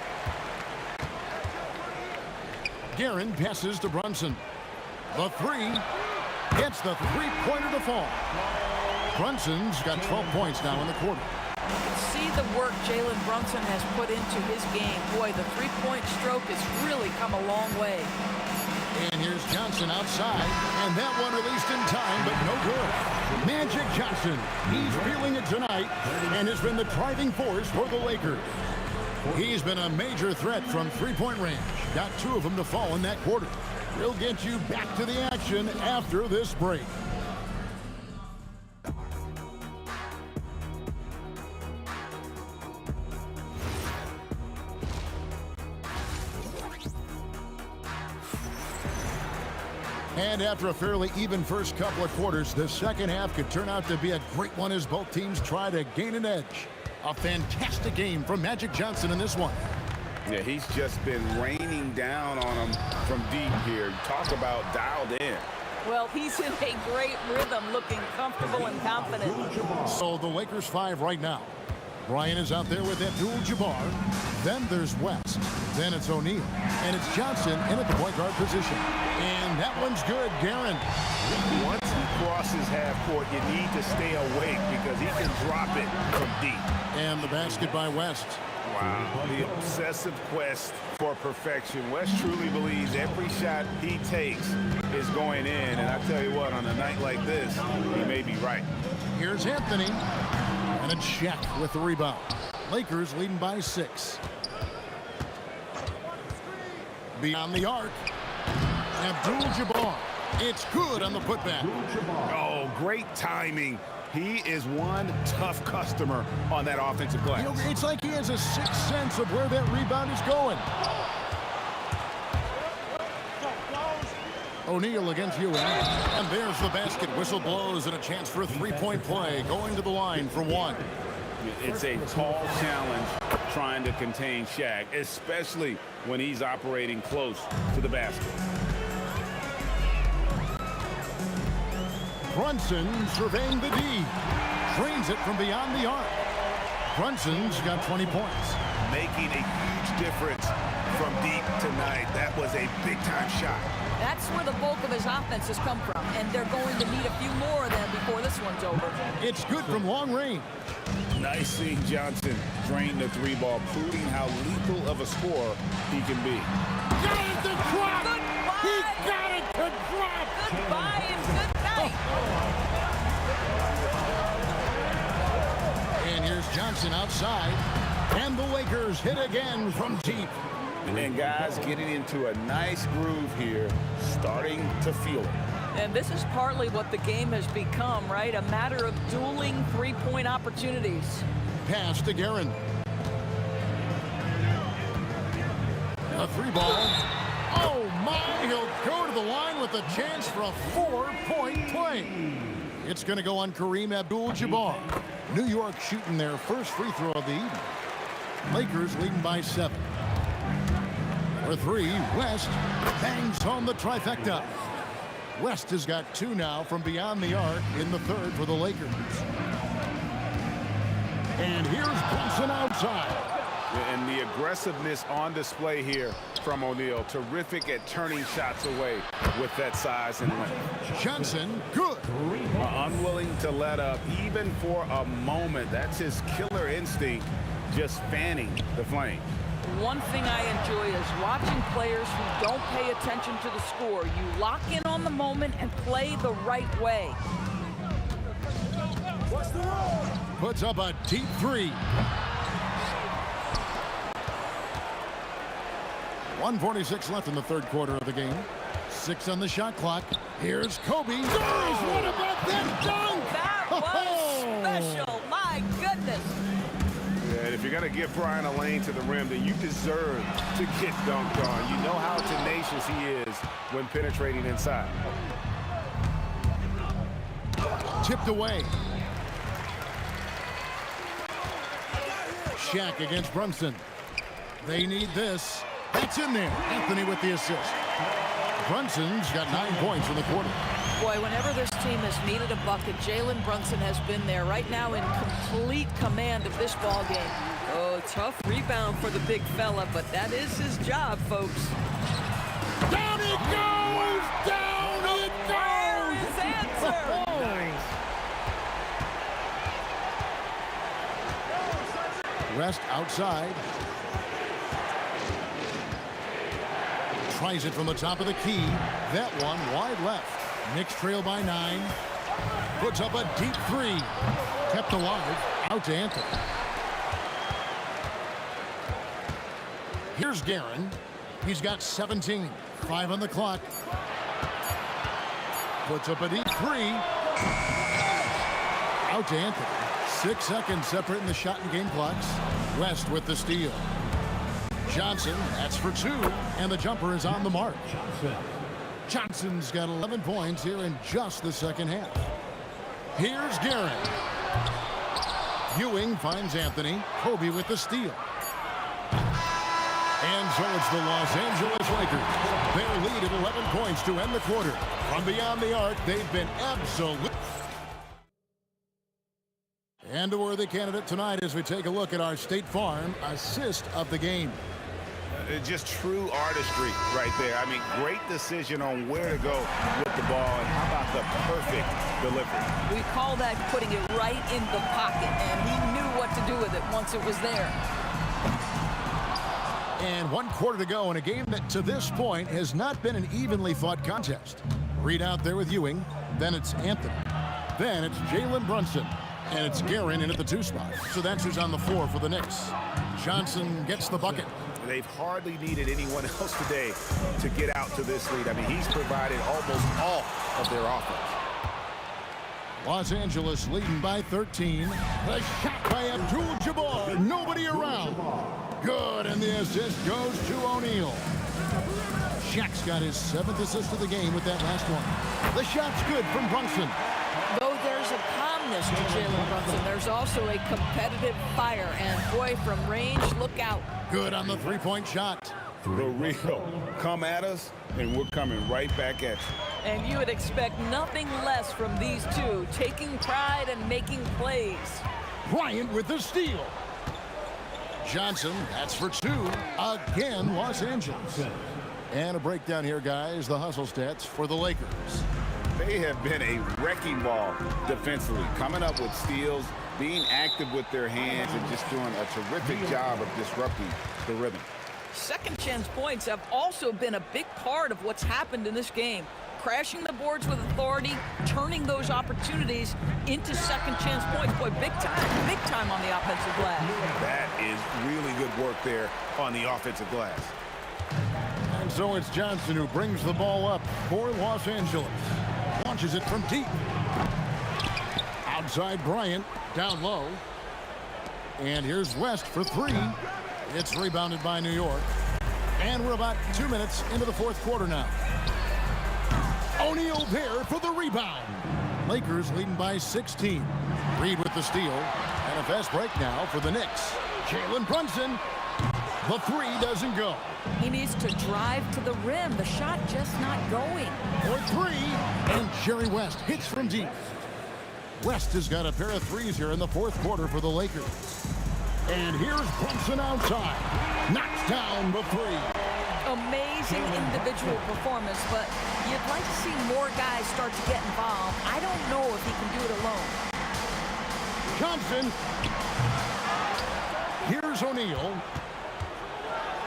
Guerin passes to Brunson. The 3 gets the 3-pointer to fall. Brunson's got 12 points now in the quarter.
You can see the work Jalen Brunson has put into his game. Boy, the three-point stroke has really come a long way.
And here's Johnson outside, and that one released in time, but no good. Magic Johnson, he's feeling it tonight and has been the driving force for the Lakers. He's been a major threat from three-point range. Got 2 of them to fall in that quarter. We'll get you back to the action after this break. And after a fairly even first couple of quarters, the second half could turn out to be a great one as both teams try to gain an edge. A fantastic game from Magic Johnson in this one.
Yeah, he's just been raining down on him from deep here. Talk about dialed in.
Well, he's in a great rhythm, looking comfortable and confident.
So the Lakers 5 right now. Bryant is out there with Abdul-Jabbar. Then there's West. Then it's O'Neal. And it's Johnson in at the point guard position. And that one's good, Guerin.
Once he crosses half court, you need to stay awake because he can drop it from deep.
And the basket by West.
Wow, the obsessive quest for perfection. West truly believes every shot he takes is going in. And I tell you what, on a night like this, he may be right.
Here's Anthony. And it's Shaq with the rebound. Lakers leading by 6. Beyond the arc. Abdul-Jabbar. It's good on the putback.
Oh, great timing. He is one tough customer on that offensive glass.
You know, it's like he has a sixth sense of where that rebound is going. O'Neal against Ewing. And there's the basket. Whistle blows and a chance for a three-point play. Going to the line for 1.
It's a tall challenge trying to contain Shaq, especially when he's operating close to the basket.
Brunson surveying the D. Drains it from beyond the arc. Brunson's got 20 points.
Making a huge difference from deep tonight. That was a big-time shot.
That's where the bulk of his offense has come from, and they're going to need a few more of them before this one's over.
It's good from long range.
Nice seeing Johnson drain the 3-ball, proving how lethal of a scorer he can be.
Got it to drop!
Goodbye!
He got it to drop!
Goodbye and good night!
And here's Johnson outside. And the Lakers hit again from deep.
And guys getting into a nice groove here, starting to feel it.
And this is partly what the game has become, right? A matter of dueling three-point opportunities.
Pass to Guerin. A 3-ball. Oh my, he'll go to the line with a chance for a 4-point play. It's going to go on Kareem Abdul-Jabbar. New York shooting their first free throw of the evening. Lakers leading by 7. For 3, West bangs home the trifecta. West has got 2 now from beyond the arc in the third for the Lakers. And here's Brunson outside.
And the aggressiveness on display here from O'Neal. Terrific at turning shots away with that size and length.
Johnson, good.
Unwilling to let up even for a moment. That's his killer instinct, just fanning the flame.
One thing I enjoy is watching players who don't pay attention to the score. You lock in on the moment and play the right way.
Puts up a deep 3. 1:46 left in the third quarter of the game. 6 on the shot clock. Here's Kobe. What about that dunk?
That was special. My goodness.
And if you're going to give Brian a lane to the rim, then you deserve to get dunked on. You know how tenacious he is when penetrating inside.
Tipped away. Shaq against Brunson. They need this. That's in there. Anthony with the assist. Brunson's got 9 points in the quarter.
Boy, whenever this team has needed a bucket, Jalen Brunson has been there right now in complete command of this ball game. Oh, tough rebound for the big fella, but that is his job, folks.
Down it goes! Down it goes!
There is answer!
West outside. Tries it from the top of the key. That one wide left. Knicks trail by 9. Puts up a deep 3. Kept alive. Out to Anthony. Here's Guerin. He's got 17. 5 on the clock. Puts up a deep 3. Out to Anthony. 6 seconds separating the shot and game clocks. West with the steal. Johnson, that's for 2, and the jumper is on the mark. Johnson's got 11 points here in just the second half. Here's Guerin. Ewing finds Anthony. Kobe with the steal. And so it's the Los Angeles Lakers. Their lead at 11 points to end the quarter. From beyond the arc, they've been absolute. And a worthy candidate tonight as we take a look at our State Farm assist of the game.
Just true artistry right there. I mean, great decision on where to go with the ball, and how about the perfect delivery?
We call that putting it right in the pocket, and he knew what to do with it once it was there.
And 1 quarter to go in a game that to this point has not been an evenly fought contest. Reed out there with Ewing. Then it's Anthony. Then it's Jalen Brunson. And it's Guerin in at the 2 spot. So that's who's on the floor for the Knicks. Johnson gets the bucket.
They've hardly needed anyone else today to get out to this lead. I mean, he's provided almost all of their offense.
Los Angeles leading by 13. The shot by Abdul-Jabbar. Nobody around. Good, and the assist goes to O'Neal. Shaq's got his 7th assist of the game with that last one. The shot's good from Brunson.
Though there's a calmness to Jalen Brunson, there's also a competitive fire. And boy, from range, look out.
Good on the 3-point shot.
The real come at us, and we're coming right back at you.
And you would expect nothing less from these two, taking pride and making plays.
Bryant with the steal. Johnson, that's for 2. Again, Los Angeles. And a breakdown here, guys. The hustle stats for the Lakers.
They have been a wrecking ball defensively, coming up with steals, being active with their hands, and just doing a terrific job of disrupting the rhythm.
Second chance points have also been a big part of what's happened in this game. Crashing the boards with authority, turning those opportunities into second chance points. Boy, big time on the offensive glass.
That is really good work there on the offensive glass.
And so it's Johnson who brings the ball up for Los Angeles. Launches it from deep. Outside Bryant, down low. And here's West for 3. It's rebounded by New York. And we're about 2 minutes into the 4th quarter now. O'Neal there for the rebound. Lakers leading by 16. Reed with the steal. And a fast break now for the Knicks. Jalen Brunson. The 3 doesn't go.
He needs to drive to the rim. The shot just not going.
For 3. And Jerry West hits from deep. West has got a pair of 3s here in the 4th quarter for the Lakers. And here's Brunson outside. Knocks down the 3.
Amazing individual performance, but you'd like to see more guys start to get involved. I don't know if he can do it alone.
Johnson. Here's O'Neal.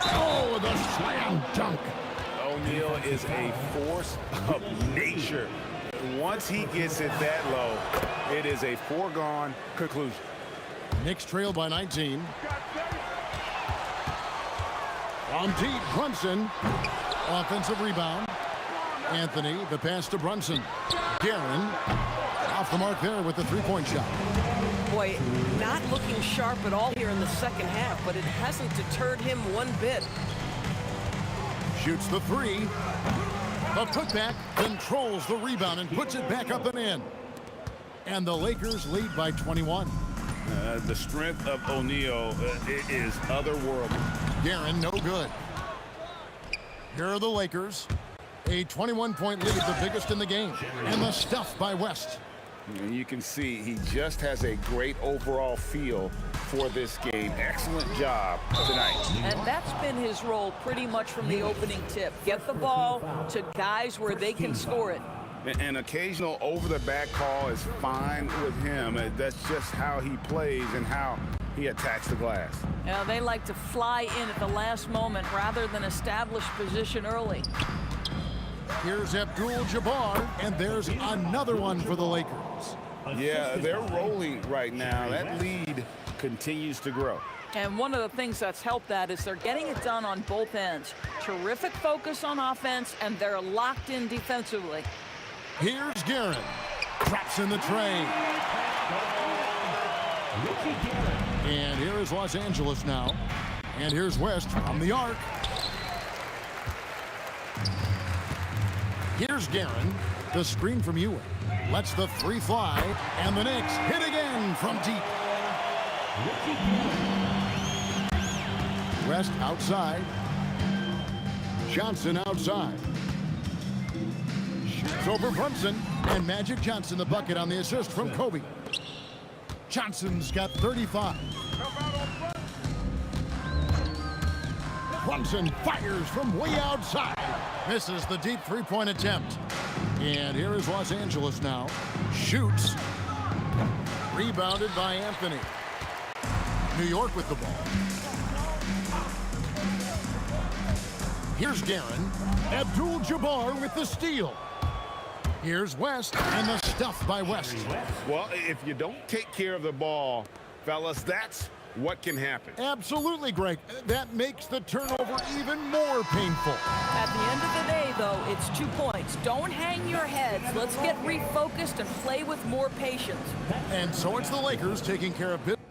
Oh, the slam dunk.
O'Neal is a force of nature. Once he gets it that low, it is a foregone conclusion.
Knicks trail by 19. On deep, Brunson. Offensive rebound. Anthony, the pass to Brunson. Guerin off the mark there with the 3-point shot.
Boy, not looking sharp at all here in the second half, but it hasn't deterred him one bit.
Shoots the 3. The putback, controls the rebound and puts it back up and in. And the Lakers lead by 21.
The strength of O'Neal is otherworldly.
Guerin, no good. Here are the Lakers. A 21-point lead, the biggest in the game. And the stuff by West.
And you can see he just has a great overall feel for this game. Excellent job tonight.
And that's been his role pretty much from the opening tip. Get the ball to guys where they can score it.
An occasional over-the-back call is fine with him. That's just how he plays and how he attacks the glass.
Now, they like to fly in at the last moment rather than establish position early.
Here's Abdul-Jabbar, and there's another one for the Lakers.
Yeah, they're rolling right now. That lead continues to grow.
And one of the things that's helped that is they're getting it done on both ends. Terrific focus on offense, and they're locked in defensively.
Here's Guerin. Drops in the tray. And here is Los Angeles now. And here's West from the arc. Here's Guerin. The screen from Ewing. Lets the three fly. And the Knicks hit again from deep. West outside. Johnson outside. Shoots over Brunson. And Magic Johnson the bucket on the assist from Kobe. Johnson's got 35. Brunson fires from way outside. Misses the deep three-point attempt. And here is Los Angeles now. Shoots. Rebounded by Anthony. New York with the ball. Here's Guerin. Abdul-Jabbar with the steal. Here's West, and the stuff by West.
Well, if you don't take care of the ball, fellas, that's what can happen.
Absolutely, Greg. That makes the turnover even more painful.
At the end of the day, though, it's 2 points. Don't hang your heads. Let's get refocused and play with more patience.
And so it's the Lakers taking care of business.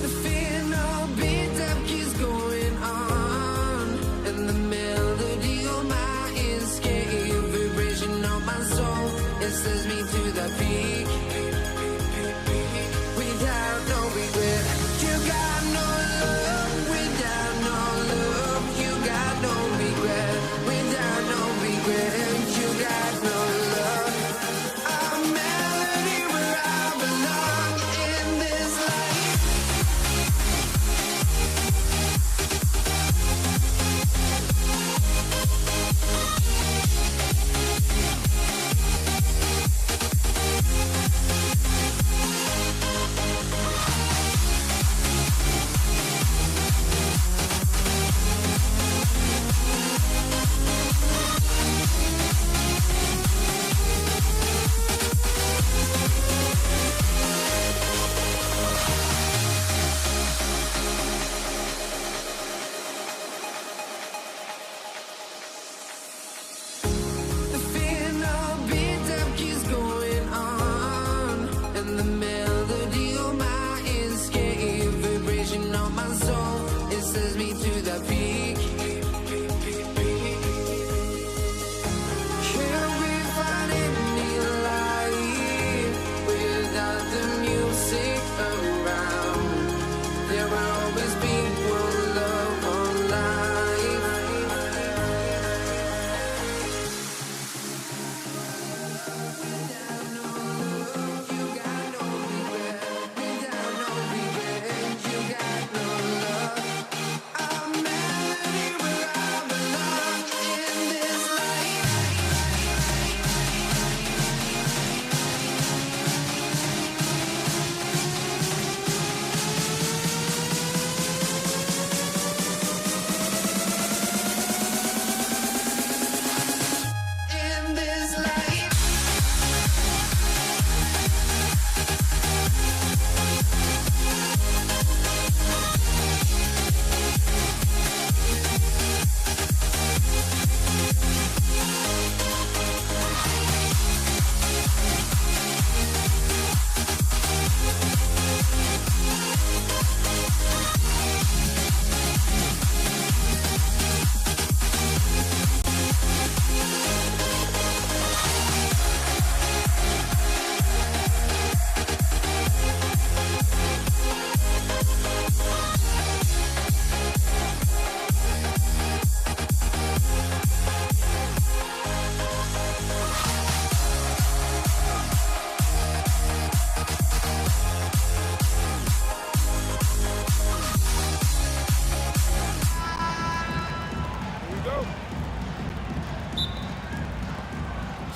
The fear no beat-up keeps going on, and the melody of my escape, vibration of my soul, it sends me to the peak. Without no regret, you got no love. Without no love, you got no regret. Without no regret, you got no love. A melody where I belong in this life. The fear no beat-up keeps going on, and the melody of my escape, vibration of my soul, it sends me to the peak. Can't we find any light without the music around? There will always be one love on life. In this life.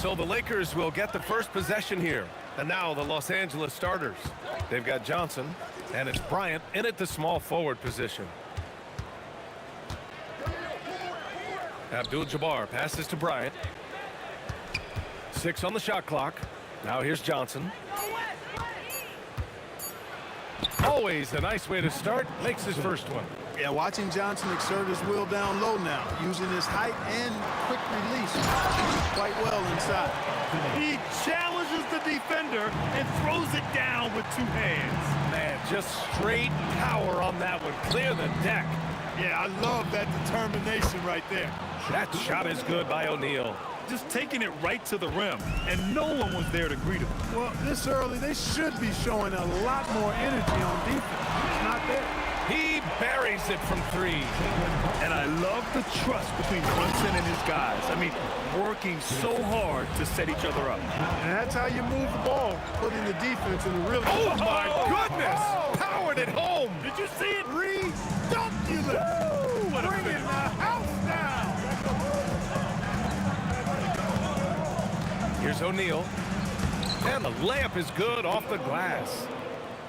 So the Lakers will get the first possession here. And now the Los Angeles starters. They've got Johnson, and it's Bryant in at the small forward position. Abdul-Jabbar passes to Bryant. 6 on the shot clock. Now here's Johnson. Always a nice way to start. Makes his first one.
Yeah, watching Johnson exert his will down low now, using his height and quick release quite well inside. He challenges the defender and throws it down with 2 hands.
Man, just straight power on that one. Clear the deck.
Yeah, I love that determination right there.
That shot is good by O'Neal.
just taking it right to the rim, and no one was there to greet him. Well, this early, they should be showing a lot more energy on defense. It's not there.
He buries it from three.
And I love the trust between Brunson and his guys. I mean, working so hard to set each other up. And that's how you move the ball, putting the defense in a really...
Oh, my goodness! Powered it home!
Did you see it? Redunculous! Bringing the house down!
Here's O'Neal. And the layup is good off the glass.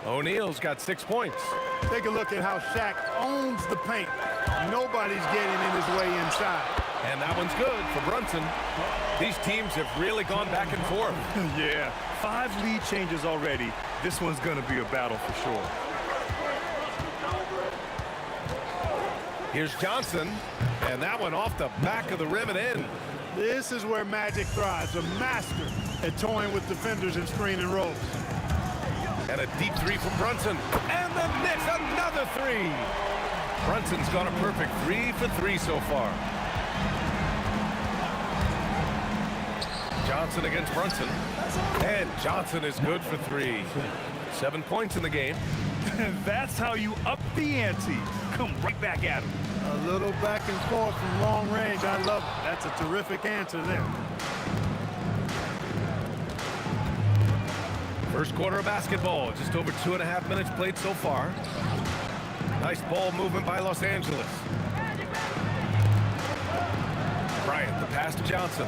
O'Neal's got 6 points.
Take a look at how Shaq owns the paint. Nobody's getting in his way inside.
And that one's good for Brunson. These teams have really gone back and forth.
Yeah, 5 lead changes already. This one's going to be a battle for sure.
Here's Johnson, and that one off the back of the rim and in.
This is where Magic thrives, a master at toying with defenders and screen and rolls.
And a deep three from Brunson. And the Knicks, another three. Brunson's got a perfect 3 for 3 so far. Johnson against Brunson. And Johnson is good for 3. 7 points in the game.
That's how you up the ante. Come right back at him. A little back and forth from long range. I love it. That's a terrific answer there.
First quarter of basketball, just over 2.5 minutes played so far. Nice ball movement by Los Angeles. Bryant, the pass to Johnson.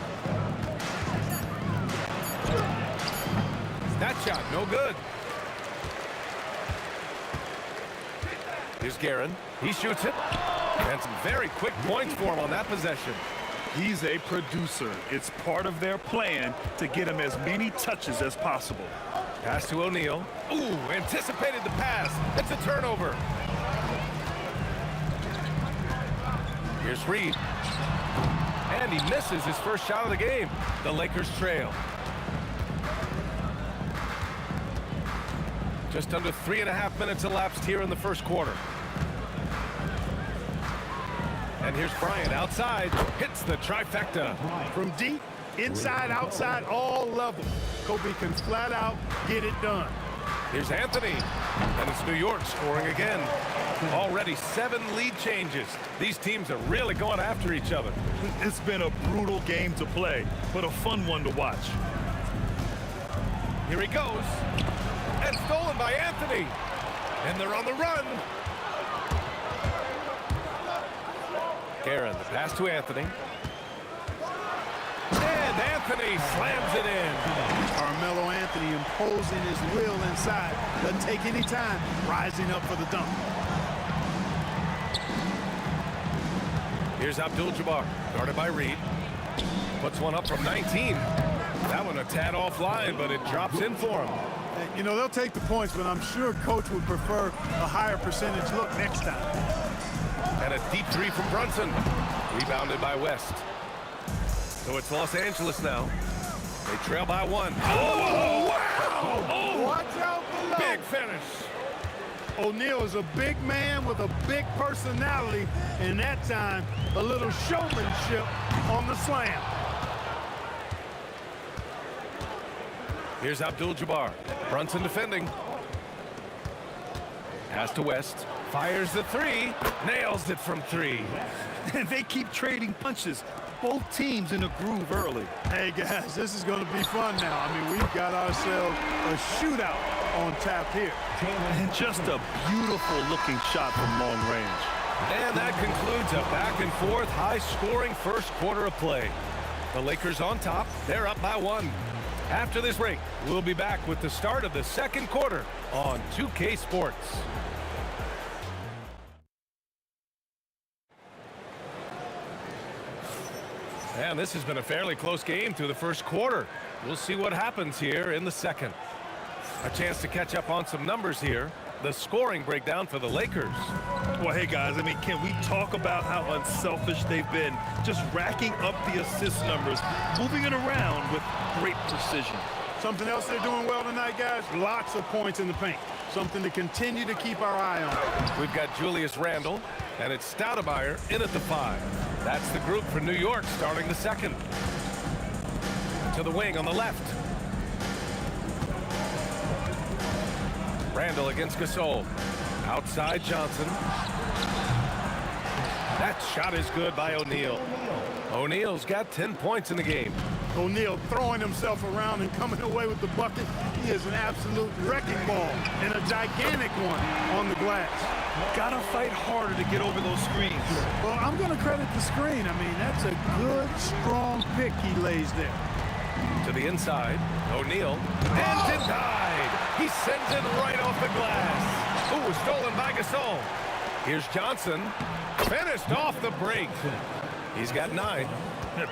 That shot, no good. Here's Guerin. He shoots it. And some very quick points for him on that possession.
He's a producer. It's part of their plan to get him as many touches as possible.
Pass to O'Neal. Ooh, anticipated the pass. It's a turnover. Here's Reed. And he misses his first shot of the game. The Lakers trail. Just under 3.5 minutes elapsed here in the first quarter. And here's Bryant outside. Hits the trifecta.
From deep, inside, outside, all levels. Kobe can flat out get it done.
Here's Anthony. And it's New York scoring again. Already 7 lead changes. These teams are really going after each other.
It's been a brutal game to play, but a fun one to watch.
Here he goes. And stolen by Anthony. And they're on the run. Guerin, the pass to Anthony. And Anthony slams it in.
Carmelo Anthony imposing his will inside. Doesn't take any time, rising up for the dunk.
Here's Abdul-Jabbar, guarded by Reed. Puts one up from 19. That one a tad offline, but it drops in for him.
You know, they'll take the points, but I'm sure coach would prefer a higher percentage look next time.
And a deep three from Brunson. Rebounded by West. So it's Los Angeles now. They trail by 1. Oh, wow! Oh,
watch out below.
Big finish.
O'Neal is a big man with a big personality, and that time, a little showmanship on the slam.
Here's Abdul-Jabbar. Brunson defending. Pass to West. Fires the 3. Nails it from 3.
And they keep trading punches. Both teams in a groove early. Hey, guys, this is going to be fun now. I mean, we've got ourselves a shootout on tap here. And just a beautiful-looking shot from long range.
And that concludes a back-and-forth, high-scoring first quarter of play. The Lakers on top. They're up by 1. After this break, we'll be back with the start of the second quarter on 2K Sports. And this has been a fairly close game through the first quarter. We'll see what happens here in the second. A chance to catch up on some numbers here. The scoring breakdown for the Lakers.
Well, hey, guys, I mean, can we talk about how unselfish they've been? Just racking up the assist numbers, moving it around with great precision. Something else they're doing well tonight, guys? Lots of points in the paint. Something to continue to keep our eye on.
We've got Julius Randle, and it's Stoudemire in at the 5. That's the group for New York starting the second. to the wing on the left. Randall against Gasol. Outside Johnson. That shot is good by O'Neal. O'Neal's got 10 points in the game.
O'Neal throwing himself around and coming away with the bucket. He is an absolute wrecking ball and a gigantic one on the glass.
Gotta fight harder to get over those screens.
Well, I'm going to credit the screen. I mean, that's a good, strong pick he lays there.
To the inside, O'Neal. And denied. He sends it right off the glass. Ooh, stolen by Gasol. Here's Johnson. Finished off the break. He's got 9.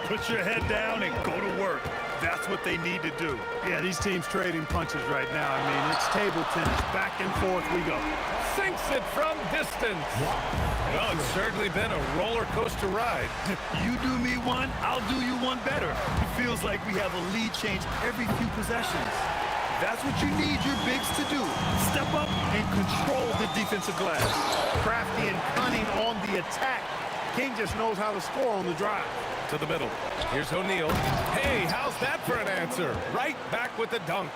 Put your head down and go to work. That's what they need to do.
Yeah, these teams trading punches right now. I mean, it's table tennis. Back and forth we go.
Sinks it from distance. Well, it's certainly been a roller coaster ride.
You do me one, I'll do you one better. It feels like we have a lead change every few possessions. That's what you need your bigs to do. Step up and control the defensive glass.
Crafty and cunning on the attack. King just knows how to score on the drive.
To the middle. Here's O'Neal. Hey, how's that for an answer? Right back with the dunk.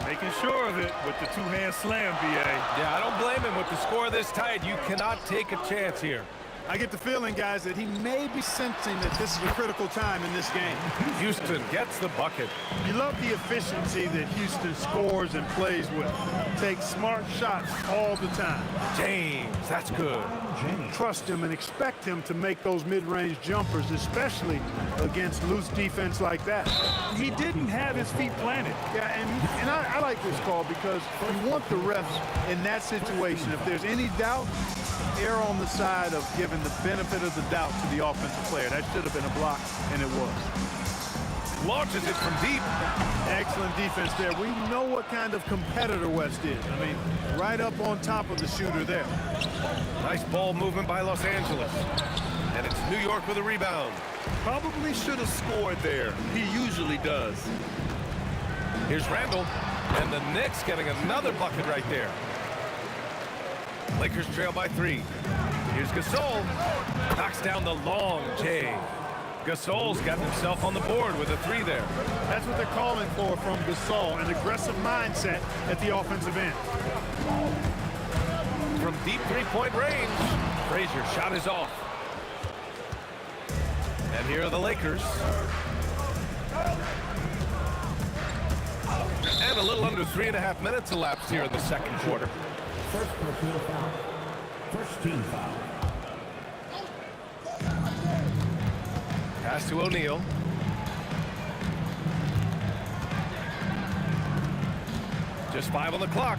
Making sure of it with the two-hand slam, B.A.
Yeah, I don't blame him. With the score this tight, you cannot take a chance here.
I get the feeling, guys, that he may be sensing that this is a critical time in this game.
Houston gets the bucket.
You love the efficiency that Houston scores and plays with. Takes smart shots all the time.
James, that's good.
Trust him and expect him to make those mid-range jumpers, especially against loose defense like that.
He didn't have his feet planted.
Yeah, and I like this call because you want the refs in that situation. If there's any doubt, err on the side of giving the benefit of the doubt to the offensive player. That should have been a block, and it was.
Launches it from deep.
Excellent defense there. We know what kind of competitor West is. I mean, right up on top of the shooter there.
Nice ball movement by Los Angeles. And it's New York with a rebound.
Probably should have scored there. He usually does.
Here's Randall. And the Knicks getting another bucket right there. Lakers trail by 3. Here's Gasol. Knocks down the long J. Gasol's got himself on the board with a 3 there.
That's what they're calling for from Gasol, an aggressive mindset at the offensive end.
From deep three-point range, Frazier's shot is off. And here are the Lakers. And a little under 3.5 minutes elapsed here in the second quarter.
First personal foul. First team foul.
Pass to O'Neal. Just 5 on the clock.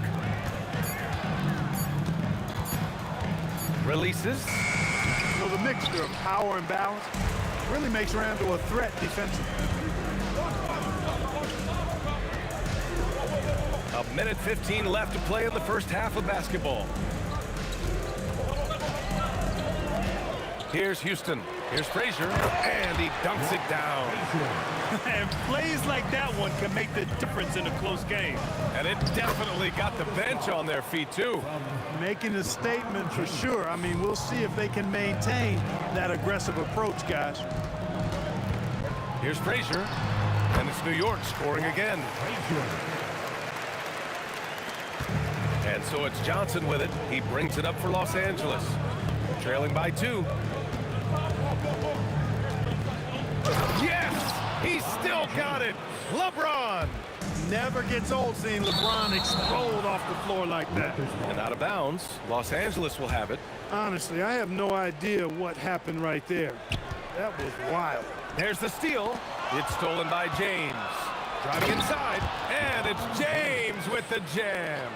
Releases.
So the mixture of power and balance really makes Randall a threat defensively.
A minute 15 left to play in the first half of basketball. Here's Houston. Here's Frazier, and he dunks it down.
And plays like that one can make the difference in a close game.
And it definitely got the bench on their feet, too.
Making a statement for sure. I mean, we'll see if they can maintain that aggressive approach, guys.
Here's Frazier, and it's New York scoring again. And so it's Johnson with it. He brings it up for Los Angeles. Trailing by 2. Yes! He still got it! LeBron!
Never gets old seeing LeBron explode off the floor like that.
And out of bounds, Los Angeles will have it.
Honestly, I have no idea what happened right there. That was wild.
There's the steal. It's stolen by James. Driving inside, and it's James with the jam.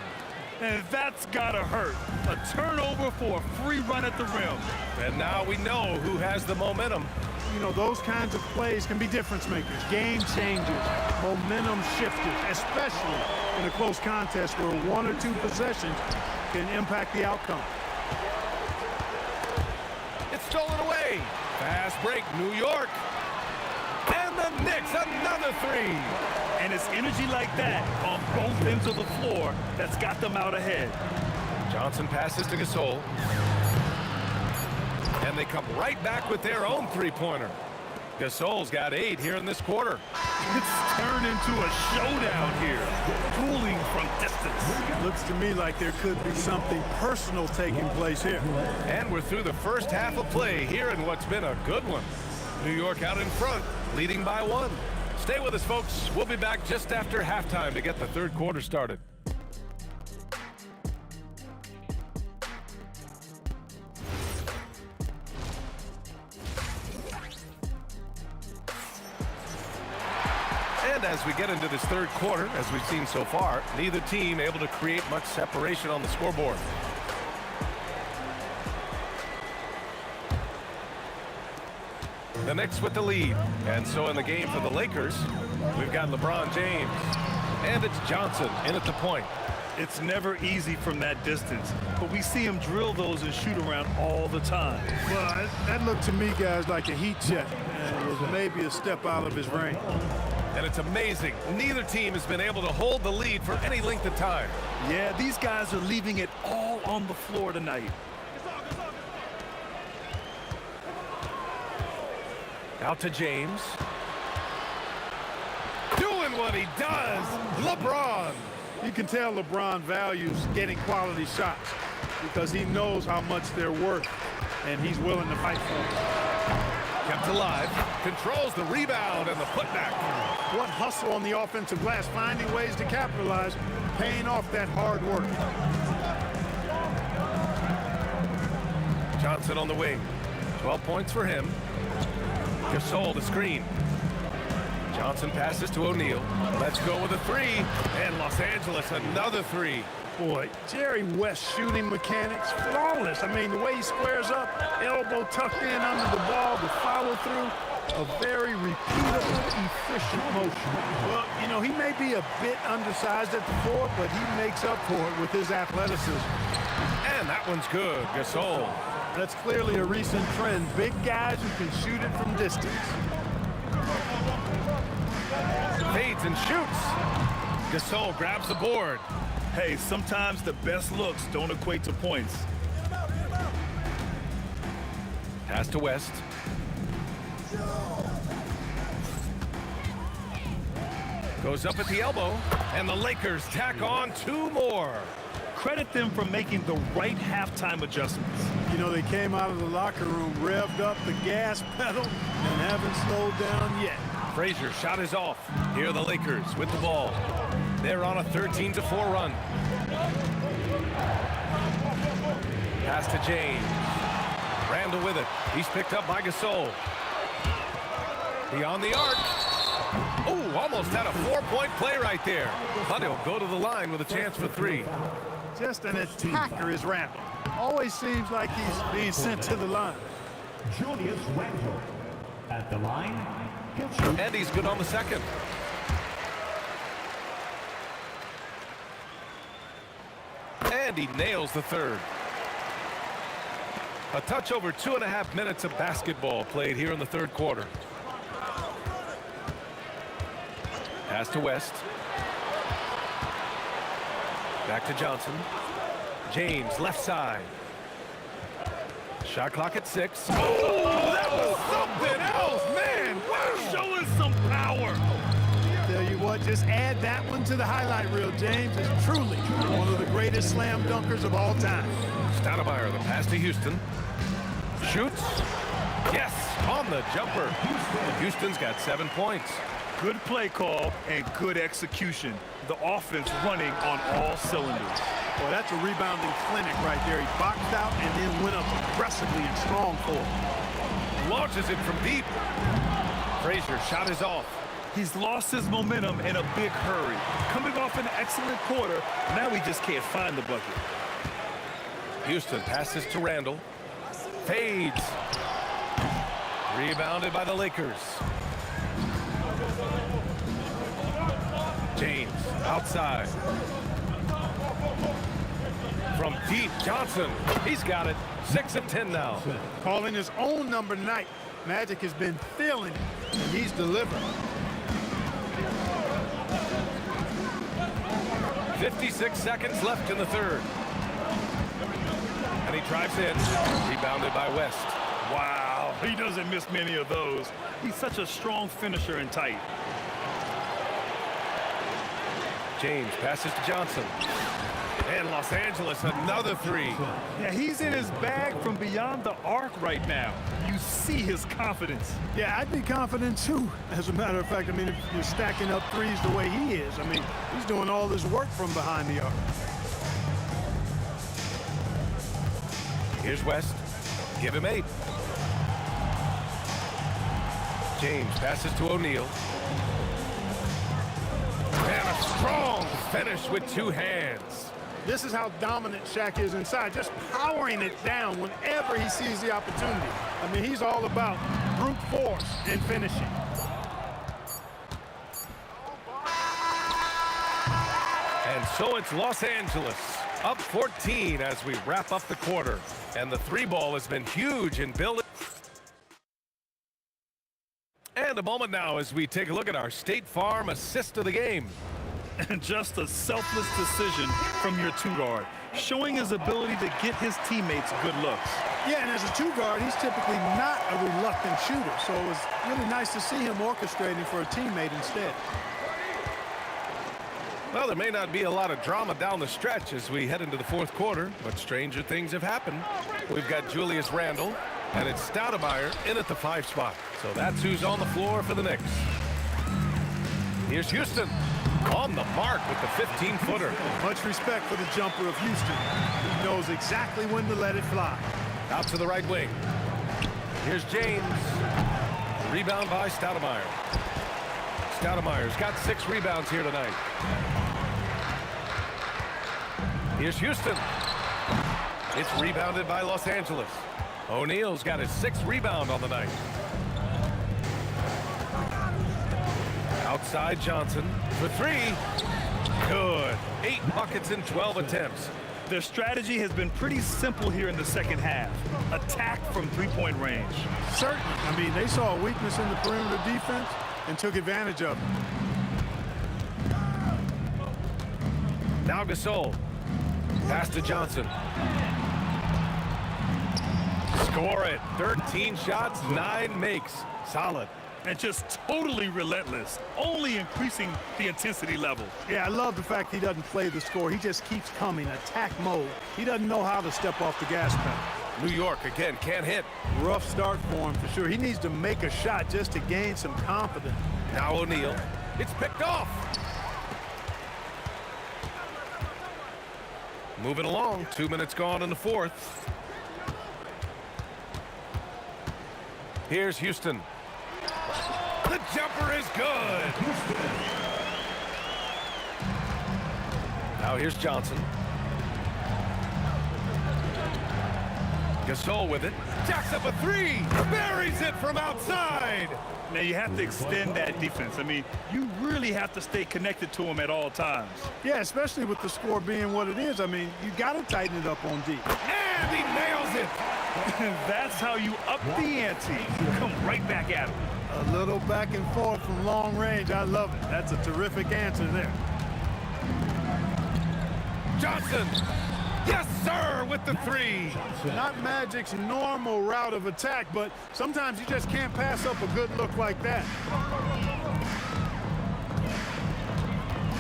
And that's gotta hurt. A turnover for a free run at the rim.
And now we know who has the momentum.
You know, those kinds of plays can be difference makers, game changers, momentum shifters, especially in a close contest where 1 or 2 possessions can impact the outcome.
It's stolen away. Fast break, New York. And the Knicks, another 3.
And it's energy like that on both ends of the floor that's got them out ahead.
Johnson passes to Gasol. And they come right back with their own 3-pointer. Gasol's got 8 here in this quarter.
It's turned into a showdown here. Dueling from distance.
Looks to me like there could be something personal taking place here.
And we're through the first half of play here in what's been a good one. New York out in front, leading by 1. Stay with us, folks. We'll be back just after halftime to get the third quarter started. And as we get into this third quarter, as we've seen so far, neither team able to create much separation on the scoreboard. The Knicks with the lead. And so in the game for the Lakers, we've got LeBron James. And it's Johnson in at the point.
It's never easy from that distance, but we see him drill those and shoot around all the time.
Well, that looked to me, guys, like a heat check. And it was maybe a step out of his range.
And it's amazing. Neither team has been able to hold the lead for any length of time.
Yeah, these guys are leaving it all on the floor tonight.
Out to James. Doing what he does. LeBron.
You can tell LeBron values getting quality shots because he knows how much they're worth, and he's willing to fight for them.
Kept alive. Controls the rebound and the putback.
What hustle on the offensive glass, finding ways to capitalize, paying off that hard work.
Johnson on the wing. 12 points for him. Gasol the screen. Johnson passes to O'Neal. Let's go with a 3. And Los Angeles another 3.
Boy, Jerry West's shooting mechanics, flawless. I mean, the way he squares up, elbow tucked in under the ball, the follow through, a very repeatable, efficient motion. Well, you know, he may be a bit undersized at the 4, but he makes up for it with his athleticism.
And that one's good. Gasol.
That's clearly a recent trend. Big guys who can shoot it from distance.
Fades and shoots. Gasol grabs the board.
Hey, sometimes the best looks don't equate to points.
Pass to West. Goes up at the elbow, and the Lakers tack on 2 more.
Credit them for making the right halftime adjustments.
You know, they came out of the locker room, revved up the gas pedal, and haven't slowed down yet.
Frazier shot is off. Here are the Lakers with the ball. They're on a 13-4 run. Pass to James. Randall with it. He's picked up by Gasol. Beyond the arc. Oh, almost had a 4-point play right there. But he'll go to the line with a chance for 3.
Just an attacker is Randall. Always seems like he's being sent to the line.
Julius Randle at the line.
And he's good on the second. And he nails the third. A touch over 2.5 minutes of basketball played here in the third quarter. Pass to West. Back to Johnson. James, left side. Shot clock at 6. Oh, that was something else, man. Wow.
Showing some power.
Tell you what, just add that one to the highlight reel. James is truly one of the greatest slam dunkers of all time.
Stoudemire, the pass to Houston. Shoots. Yes, on the jumper. Houston's got 7 points.
Good play call and good execution. The offense running on all cylinders.
Well, that's a rebounding clinic right there. He boxed out and then went up aggressively and strong for it.
Launches it from deep. Frazier shot is off.
He's lost his momentum in a big hurry. Coming off an excellent quarter, now he just can't find the bucket.
Houston passes to Randall. Fades. Rebounded by the Lakers. James outside. From deep, Johnson. He's got it. 6 of 10 now.
Calling his own number night. Magic has been feeling it, and he's delivered.
56 seconds left in the third. And he drives in. Rebounded by West.
Wow, He doesn't miss many of those. He's such a strong finisher and tight.
James passes to Johnson. And Los Angeles, another three.
Yeah, he's in his bag from beyond the arc right now. You see his confidence.
Yeah, I'd be confident too. As a matter of fact, I mean, if you're stacking up threes the way he is, I mean, he's doing all his work from behind the arc.
Here's West. Give him 8. James passes to O'Neal. And a strong finish with 2 hands.
This is how dominant Shaq is inside, just powering it down whenever he sees the opportunity. I mean, he's all about brute force and finishing.
And so it's Los Angeles, up 14 as we wrap up the quarter. And the 3 ball has been huge in building. And a moment now as we take a look at our State Farm assist of the game.
And just a selfless decision from your 2-guard, showing his ability to get his teammates good looks.
Yeah, and as a 2-guard, he's typically not a reluctant shooter, so it was really nice to see him orchestrating for a teammate instead.
Well, there may not be a lot of drama down the stretch as we head into the 4th quarter, but stranger things have happened. We've got Julius Randle, and it's Stoudemire in at the 5 spot. So that's who's on the floor for the Knicks. Here's Houston. On the mark with the 15-footer.
Much respect for the jumper of Houston. He knows exactly when to let it fly.
Out to the right wing. Here's James. Rebound by Stoudemire. Stoudemire's got 6 rebounds here tonight. Here's Houston. It's rebounded by Los Angeles. O'Neal's got his 6th rebound on the night. Outside Johnson for 3. Good. 8 buckets in 12 attempts.
Their strategy has been pretty simple here in the second half. Attack from 3-point range.
Certainly. I mean, they saw a weakness in the perimeter defense and took advantage of it.
Now Gasol. Pass to Johnson. Score it. 13 shots, 9 makes. Solid.
And just totally relentless, only increasing the intensity level.
Yeah, I love the fact he doesn't play the score. He just keeps coming, attack mode. He doesn't know how to step off the gas pedal.
New York, again, can't hit.
Rough start for him, for sure. He needs to make a shot just to gain some confidence.
Now O'Neal. It's picked off. Moving along. 2 minutes gone in the 4th. Here's Houston. The jumper is good. Now here's Johnson. Gasol with it. Jacks up a 3. Buries it from outside.
Now you have to extend that defense. I mean, you really have to stay connected to him at all times.
Yeah, especially with the score being what it is. I mean, you got to tighten it up on D.
And he nails it.
That's how you up the ante. Come right back at him.
A little back and forth from long range. I love it. That's a terrific answer there.
Johnson. Yes, sir, with the 3.
Not Magic's normal route of attack, but sometimes you just can't pass up a good look like that.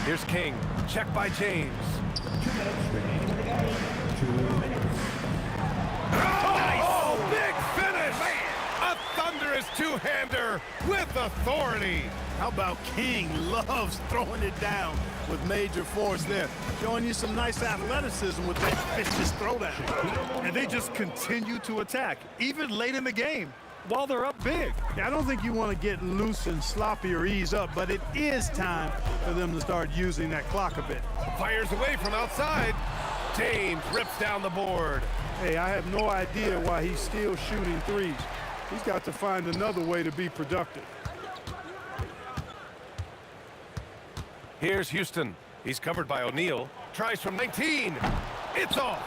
Here's King. Check by James.
2 minutes remaining in the game. 2 minutes.
Oh, big finish! A thunderous 2-hander with authority.
How about King loves throwing it down with major force there. Showing you some nice athleticism with that vicious throwdown.
And they just continue to attack, even late in the game, while they're up big.
I don't think you want to get loose and sloppy or ease up, but it is time for them to start using that clock a bit.
Fires away from outside. James rips down the board.
Hey, I have no idea why he's still shooting threes. He's got to find another way to be productive.
Here's Houston. He's covered by O'Neal. Tries from 19. It's off.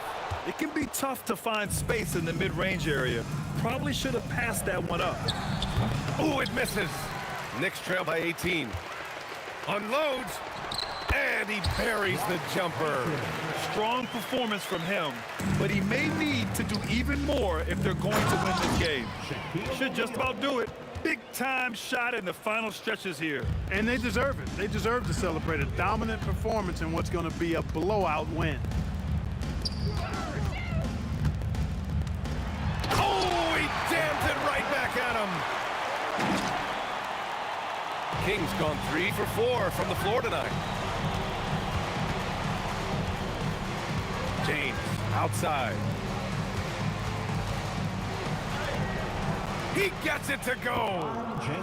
It can be tough to find space in the mid-range area. Probably should have passed that one up.
Ooh, it misses. Knicks trail by 18. Unloads. And he buries the jumper.
Strong performance from him, but he may need to do even more if they're going to win this game. Should just about do it. Big time shot in the final stretches here.
And they deserve it. They deserve to celebrate a dominant performance in what's going to be a blowout win.
Oh, he jams it right back at him. King's gone 3 for 4 from the floor tonight. James outside. He gets it to go.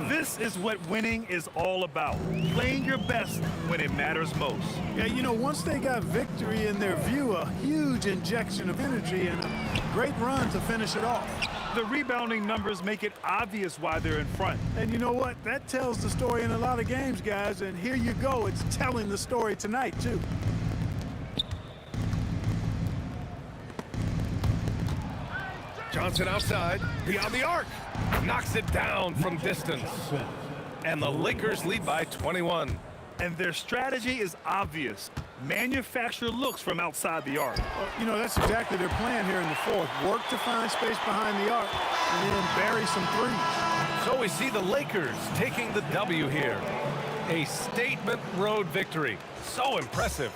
This is what winning is all about. Playing your best when it matters most.
Yeah, you know, once they got victory in their view, a huge injection of energy and a great run to finish it off.
The rebounding numbers make it obvious why they're in front.
And you know what? That tells the story in a lot of games, guys. And here you go. It's telling the story tonight, too.
Johnson outside, beyond the arc. Knocks it down from distance. And the Lakers lead by 21.
And their strategy is obvious. Manufacture looks from outside the arc.
You know, that's exactly their plan here in the fourth. Work to find space behind the arc and then bury some threes.
So we see the Lakers taking the W here. A statement road victory. So impressive.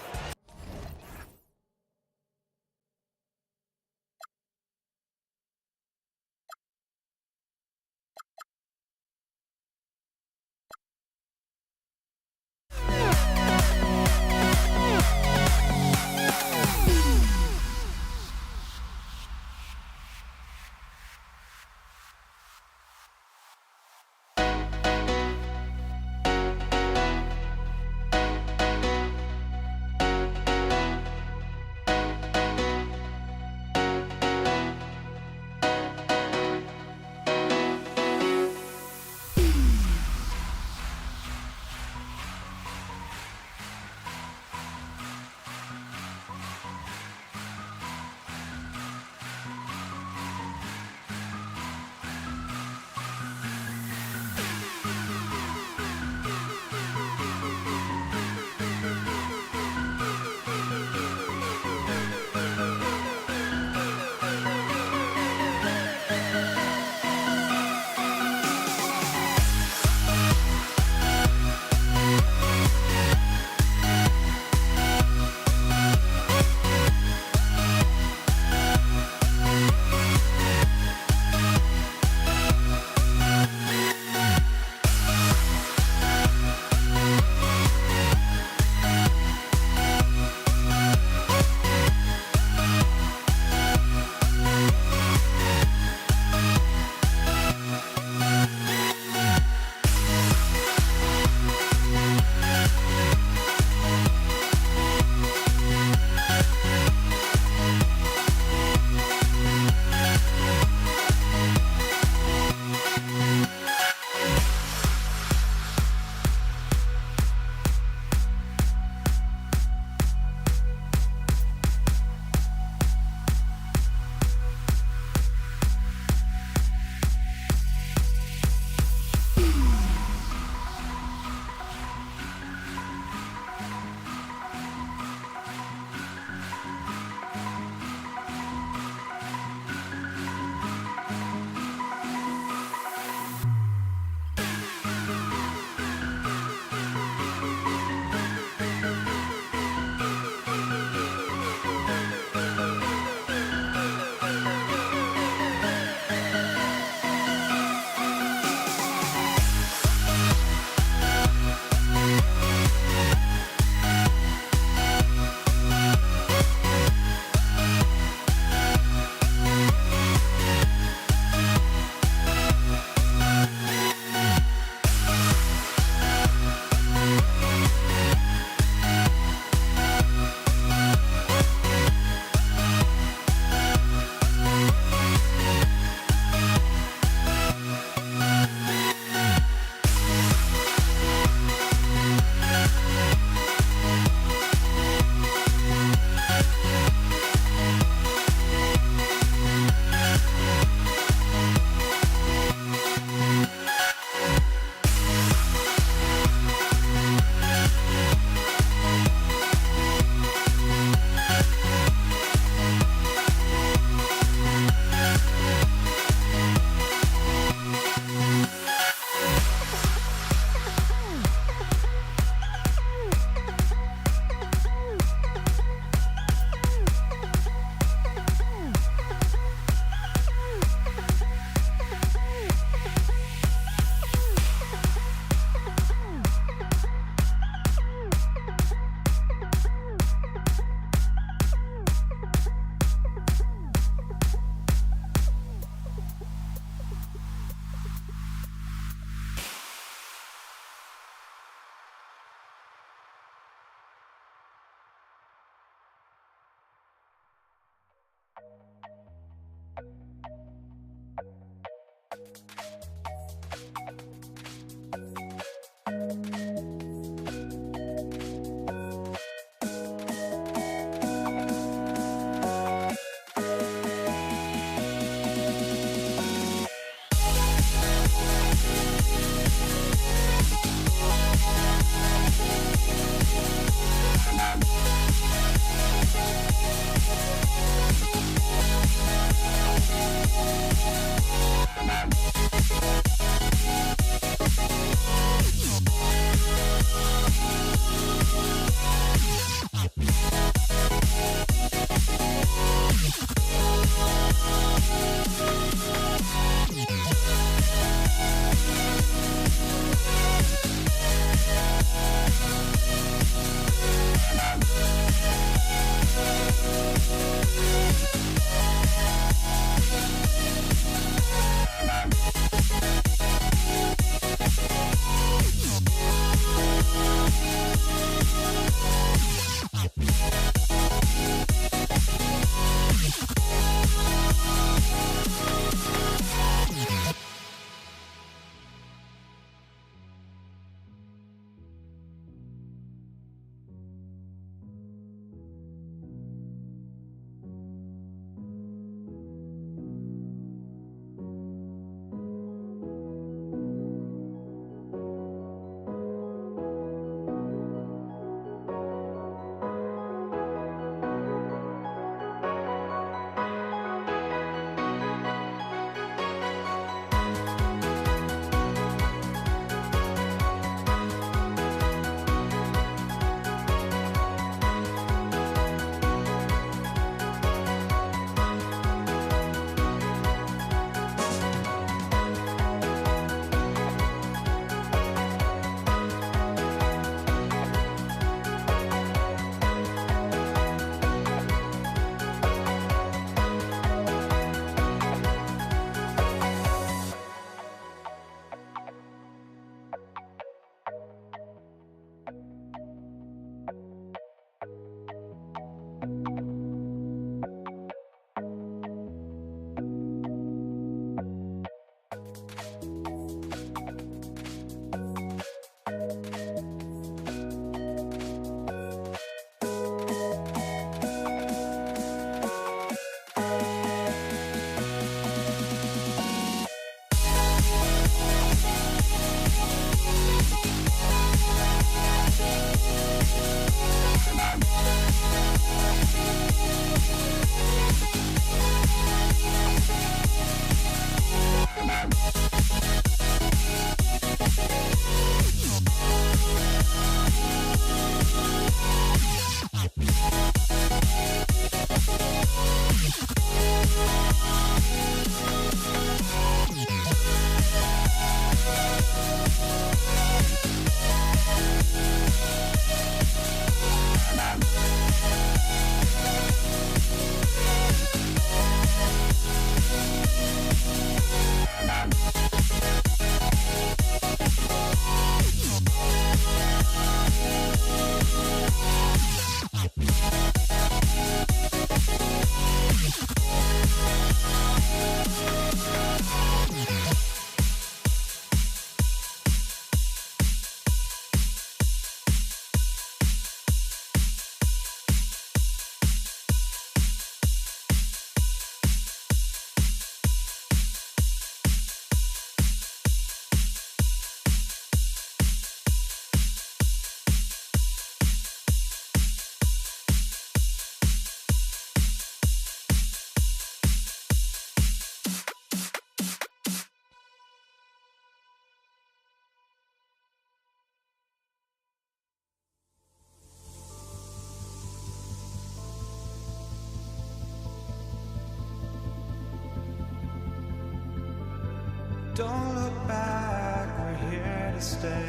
Don't look back, we're here to stay.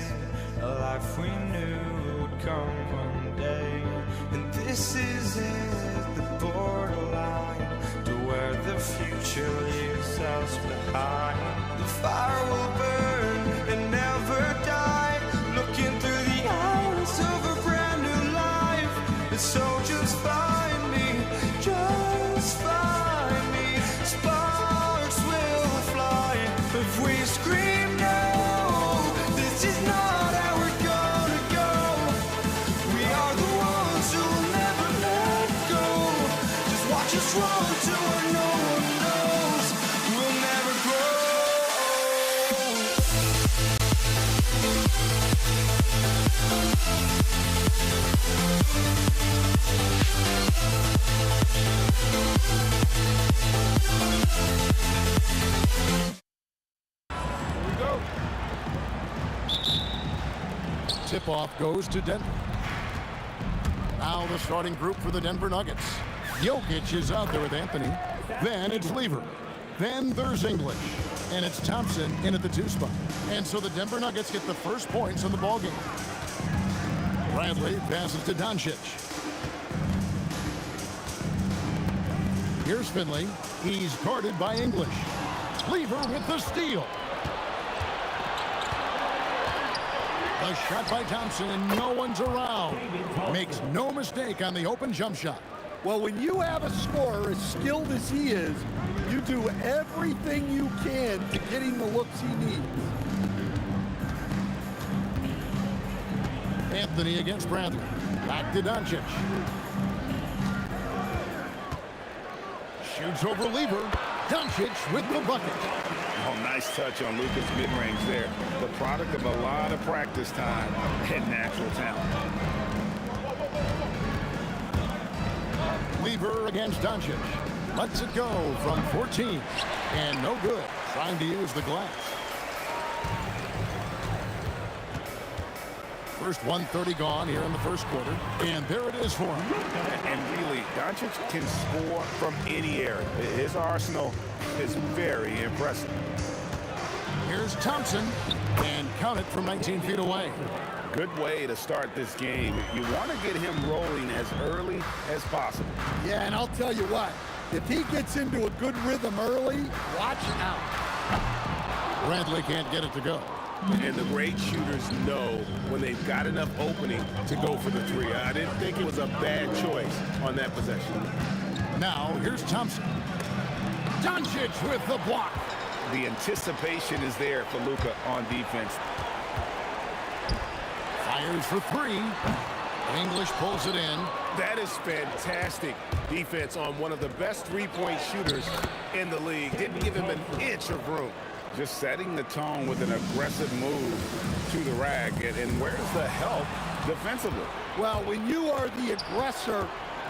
A life we knew would come one day. And this is it, the borderline to where the future leaves us behind. The fire will burn and never die, looking through the eyes of a brand new life. And so just find me, just find me. Sparks will fly if we scream no. This is not how we're gonna go. We are the ones who'll never let go. Just watch us run to where no one knows. We'll never grow.
Tip-off goes to Denver. Now the starting group for the Denver Nuggets. Jokic is out there with Anthony. Then it's Lever. Then there's English. And it's Thompson in at the 2 spot. And so the Denver Nuggets get the first points in the ballgame. Bradley passes to Doncic. Here's Finley. He's guarded by English. Lever with the steal. A shot by Thompson, and no one's around. Makes no mistake on the open jump shot.
Well, when you have a scorer as skilled as he is, you do everything you can to get him the looks he needs.
Anthony against Bradley. Back to Doncic. Shoots over Lever. Doncic with the bucket.
Oh, nice touch on Luka's mid-range there. The product of a lot of practice time and natural talent.
Lever against Doncic. Lets it go from 14. And no good. Trying to use the glass. First 1:30 gone here in the first quarter. And there it is for him.
And really, Doncic can score from any area. His arsenal is very impressive.
Here's Thompson. And count it from 19 feet away.
Good way to start this game. You want to get him rolling as early as possible.
Yeah, and I'll tell you what, if he gets into a good rhythm early, watch out.
Bradley can't get it to go.
And the great shooters know when they've got enough opening to go for the three. I didn't think it was a bad choice on that possession.
Now, here's Thompson. Doncic with the block.
The anticipation is there for Luka on defense.
Fires for three. English pulls it in.
That is fantastic defense on one of the best three-point shooters in the league. Didn't give him an inch of room. Just setting the tone with an aggressive move to the rack. And where's the help defensively?
Well, when you are the aggressor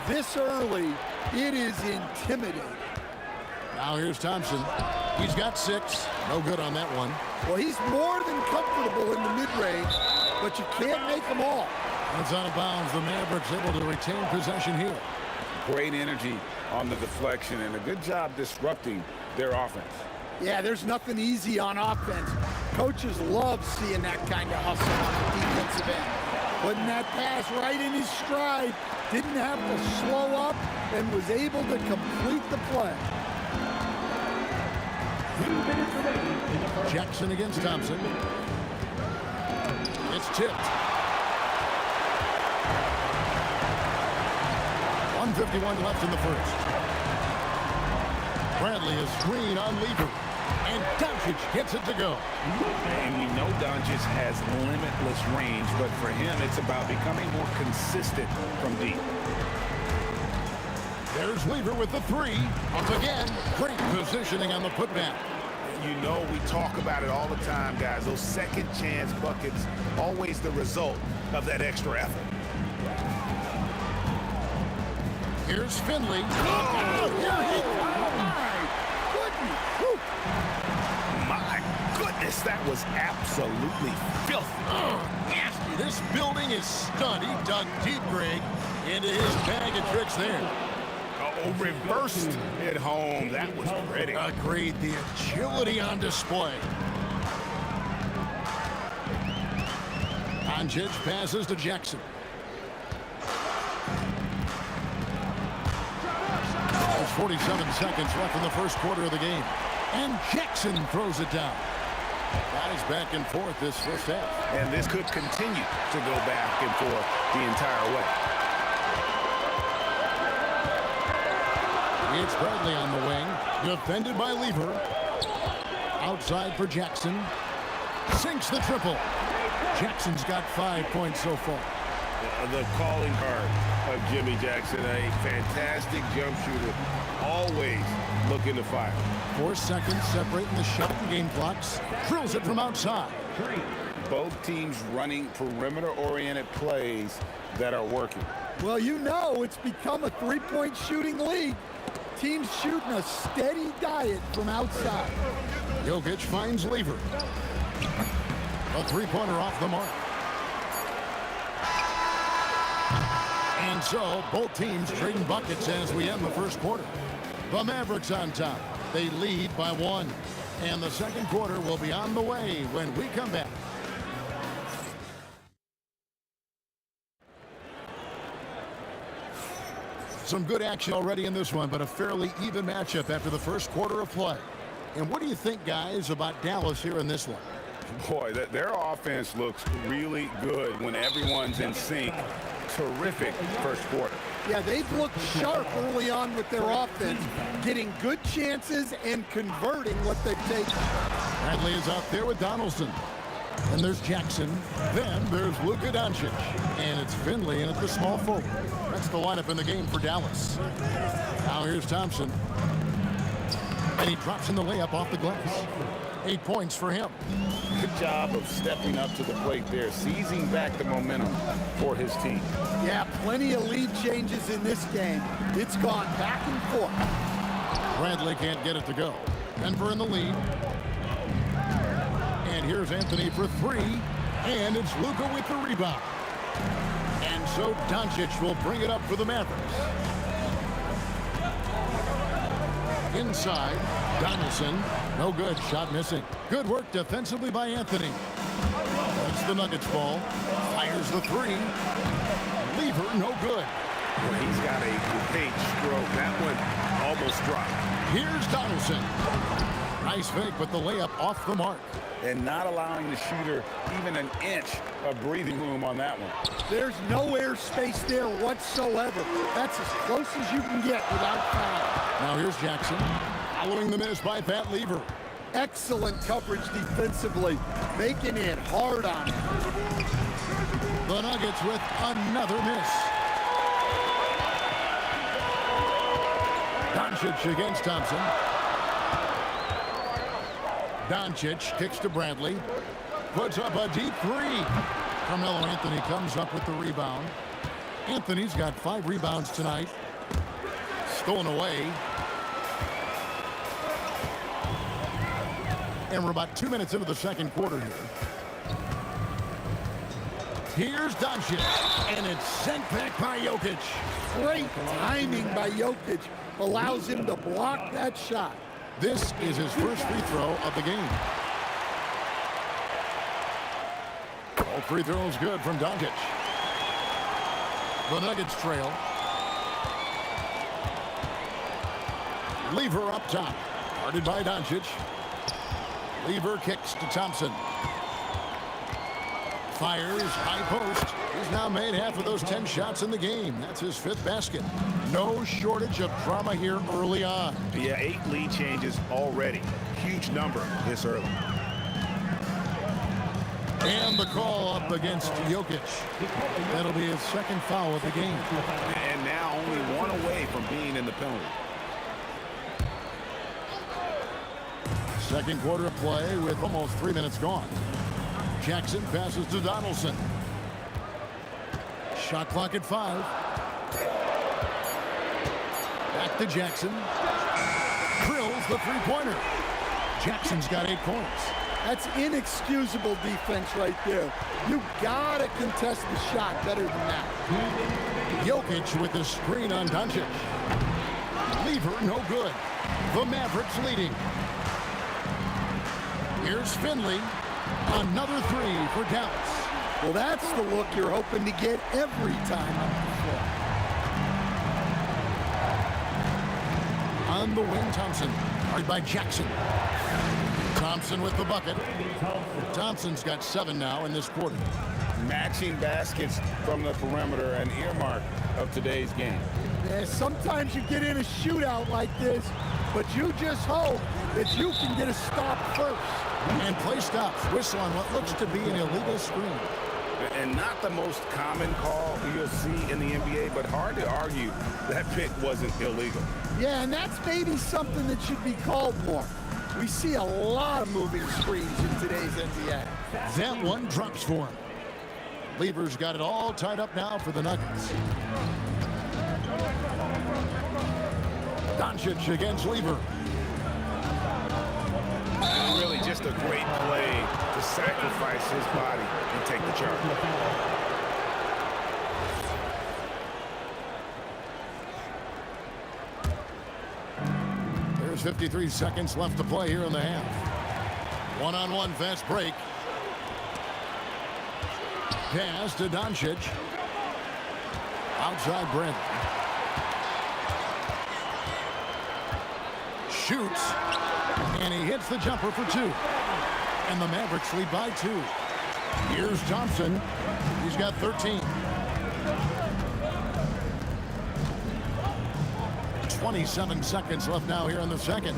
this early, it is intimidating.
Now here's Thompson. He's got 6. No good on that one.
Well, he's more than comfortable in the mid-range, but you can't make them all.
It's out of bounds. The Mavericks able to retain possession here.
Great energy on the deflection and a good job disrupting their offense.
Yeah, there's nothing easy on offense. Coaches love seeing that kind of hustle on the defensive end. Putting that pass right in his stride, didn't have to slow up, and was able to complete the play.
Jackson against Thompson. It's tipped. 1:51 left in the first. Bradley is screen on Lever. And Doncic gets it to go.
And we know Doncic has limitless range, but for him, it's about becoming more consistent from deep.
There's Lever with the 3. Once again, great positioning on the putback.
You know we talk about it all the time, guys. Those second chance buckets, always the result of that extra effort.
Here's Finley.
My goodness, that was absolutely filthy.
This building is stunned. He dug deep, Greg, into his bag of tricks there.
Oh, reversed at home. That was pretty.
Agreed. The agility on display. Doncic passes to Jackson. There's 47 seconds left in the first quarter of the game. And Jackson throws it down. Guys back and forth this first half.
And this could continue to go back and forth the entire way.
It's Bradley on the wing. Defended by Lever. Outside for Jackson. Sinks the triple. Jackson's got 5 points so far.
The calling card of Jimmy Jackson, a fantastic jump shooter, always looking to fire.
4 seconds separating the shot and game clocks. Drills it from outside.
Both teams running perimeter-oriented plays that are working.
Well, you know it's become a three-point shooting league. Teams shooting a steady diet from outside.
Jokic finds Lever. A three-pointer off the mark. And so, both teams trading buckets as we end the first quarter. The Mavericks on top. They lead by 1. And the second quarter will be on the way when we come back. Some good action already in this one, but a fairly even matchup after the first quarter of play. And what do you think, guys, about Dallas here in this one?
Boy, their offense looks really good when everyone's in sync. Terrific first quarter.
Yeah, they've looked sharp early on with their offense, getting good chances and converting what they've taken.
Bradley is out there with Donaldson. And there's Jackson. Then there's Luka Doncic. And it's Finley in at the small forward. That's the lineup in the game for Dallas. Now here's Thompson. And he drops in the layup off the glass. 8 points for him.
Good job of stepping up to the plate there, seizing back the momentum for his team.
Yeah, plenty of lead changes in this game. It's gone back and forth.
Bradley can't get it to go. Denver in the lead. And here's Anthony for 3. And it's Luka with the rebound. And so Doncic will bring it up for the Mavericks. Inside, Donaldson. No good. Shot missing. Good work defensively by Anthony. That's the Nuggets ball. Fires the 3. Lever, no good.
Well, he's got a great stroke. That one almost dropped.
Here's Donaldson. Nice fake, but the layup off the mark.
And not allowing the shooter even an inch of breathing room on that one.
There's no air space there whatsoever. That's as close as you can get without foul.
Now here's Jackson. Following the miss by Pat Lever.
Excellent coverage defensively, making it hard on him.
The Nuggets with another miss. Doncic against Thompson. Doncic kicks to Bradley. Puts up a deep three. Carmelo Anthony comes up with the rebound. Anthony's got 5 rebounds tonight. Stolen away. And we're about 2 minutes into the second quarter here. Here's Doncic, and it's sent back by Jokic.
Great timing by Jokic allows him to block that shot.
This is his first free throw of the game. All free throws good from Doncic. The Nuggets trail. Lever up top. Guarded by Doncic. Lever kicks to Thompson. Fires, high post. He's now made half of those 10 shots in the game. That's his 5th basket. No shortage of drama here early on.
Yeah, 8 lead changes already. Huge number this early.
And the call up against Jokic. That'll be his 2nd foul of the game.
And now only 1 away from being in the penalty.
Second quarter of play with almost 3 minutes gone. Jackson passes to Donaldson. Shot clock at 5. Back to Jackson. Drills the three-pointer. Jackson's got 8 points.
That's inexcusable defense right there. You gotta contest the shot better than that.
Jokic with the screen on Doncic. Lever no good. The Mavericks leading. Here's Finley. Another 3 for Dallas.
Well, that's the look you're hoping to get every time on the floor.
On the wing, Thompson. Guarded by Jackson. Thompson with the bucket. Thompson's got 7 now in this quarter.
Matching baskets from the perimeter, an earmark of today's game.
Yeah, sometimes you get in a shootout like this, but you just hope that you can get a stop first.
And play stops. Whistle on what looks to be an illegal screen.
And not the most common call you'll see in the NBA, but hard to argue that pick wasn't illegal.
Yeah, and that's maybe something that should be called more. We see a lot of moving screens in today's NBA.
That one drops for him. Lever's got it all tied up now for the Nuggets. Doncic against Lever.
Really just a great play to sacrifice his body and take the charge.
There's 53 seconds left to play here in the half. One-on-one fast break. Pass to Doncic. Outside Brent. Shoots. And he hits the jumper for 2. And the Mavericks lead by 2. Here's Thompson. He's got 13. 27 seconds left now here in the second.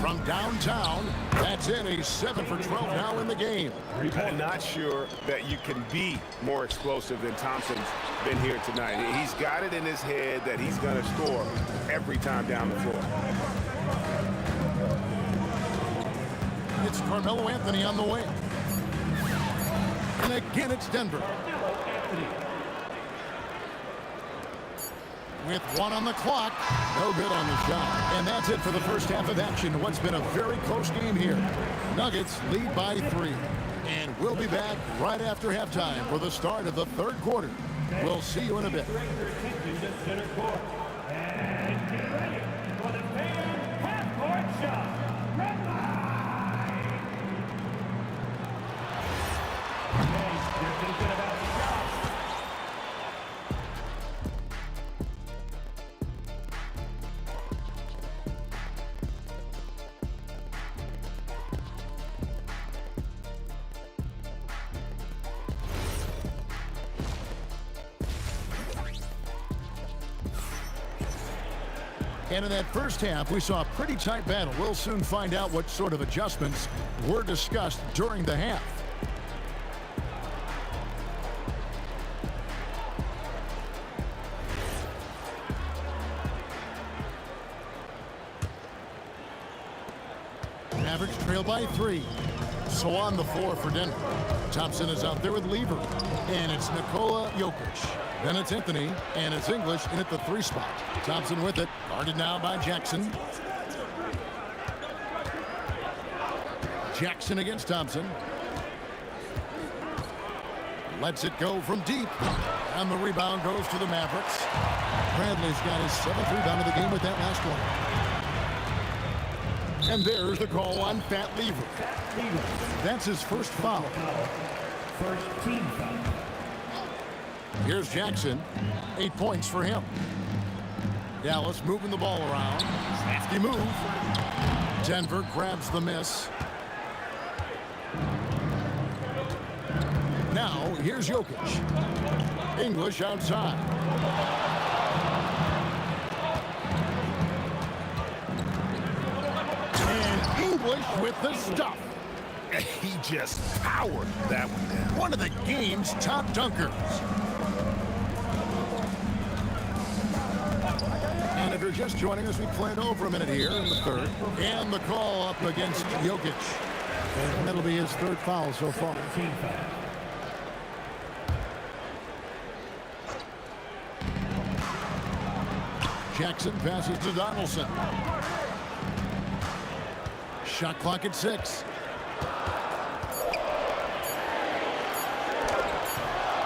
From downtown, that's in. He's 7 for 12 now in the game.
I'm not sure that you can be more explosive than Thompson's been here tonight. He's got it in his head that he's going to score every time down the floor.
It's Carmelo Anthony on the wing. And again, it's Denver. With 1 on the clock, no good on the shot. And that's it for the first half of action. What's been a very close game here. Nuggets lead by 3. And we'll be back right after halftime for the start of the third quarter. We'll see you in a bit. And in that first half, we saw a pretty tight battle. We'll soon find out what sort of adjustments were discussed during the half. Mavericks trail by 3. So on the floor for Denver. Thompson is out there with Lever. And it's Nikola Jokic. Then it's Anthony, and it's English in at the 3 spot. Thompson with it, guarded now by Jackson. Jackson against Thompson. Lets it go from deep. And the rebound goes to the Mavericks. Bradley's got his 7th rebound of the game with that last one. And there's the call on Pat Lever. That's his first foul.
First team foul.
Here's Jackson. 8 points for him. Dallas moving the ball around. Nasty move. Denver grabs the miss. Now, here's Jokic. English outside. And English with the stuff.
He just powered that one down.
One of the game's top dunkers. And if you're just joining us, we played over a minute here in the third. And the call up against Jokic. And that'll be his 3rd foul so far.
Team foul.
Jackson passes to Donaldson. Shot clock at 6.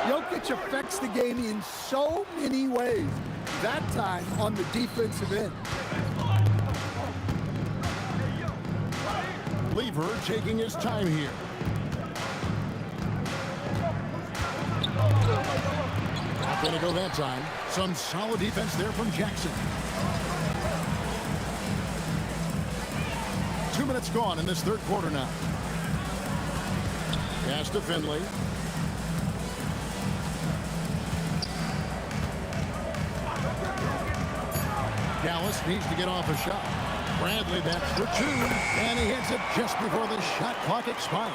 Jokic affects the game in so many ways. That time on the defensive end.
Lever taking his time here. Not going to go that time. Some solid defense there from Jackson. 2 minutes gone in this 3rd quarter now. Pass to Finley. Dallas needs to get off a shot. Bradley bats for 2, and he hits it just before the shot clock expires.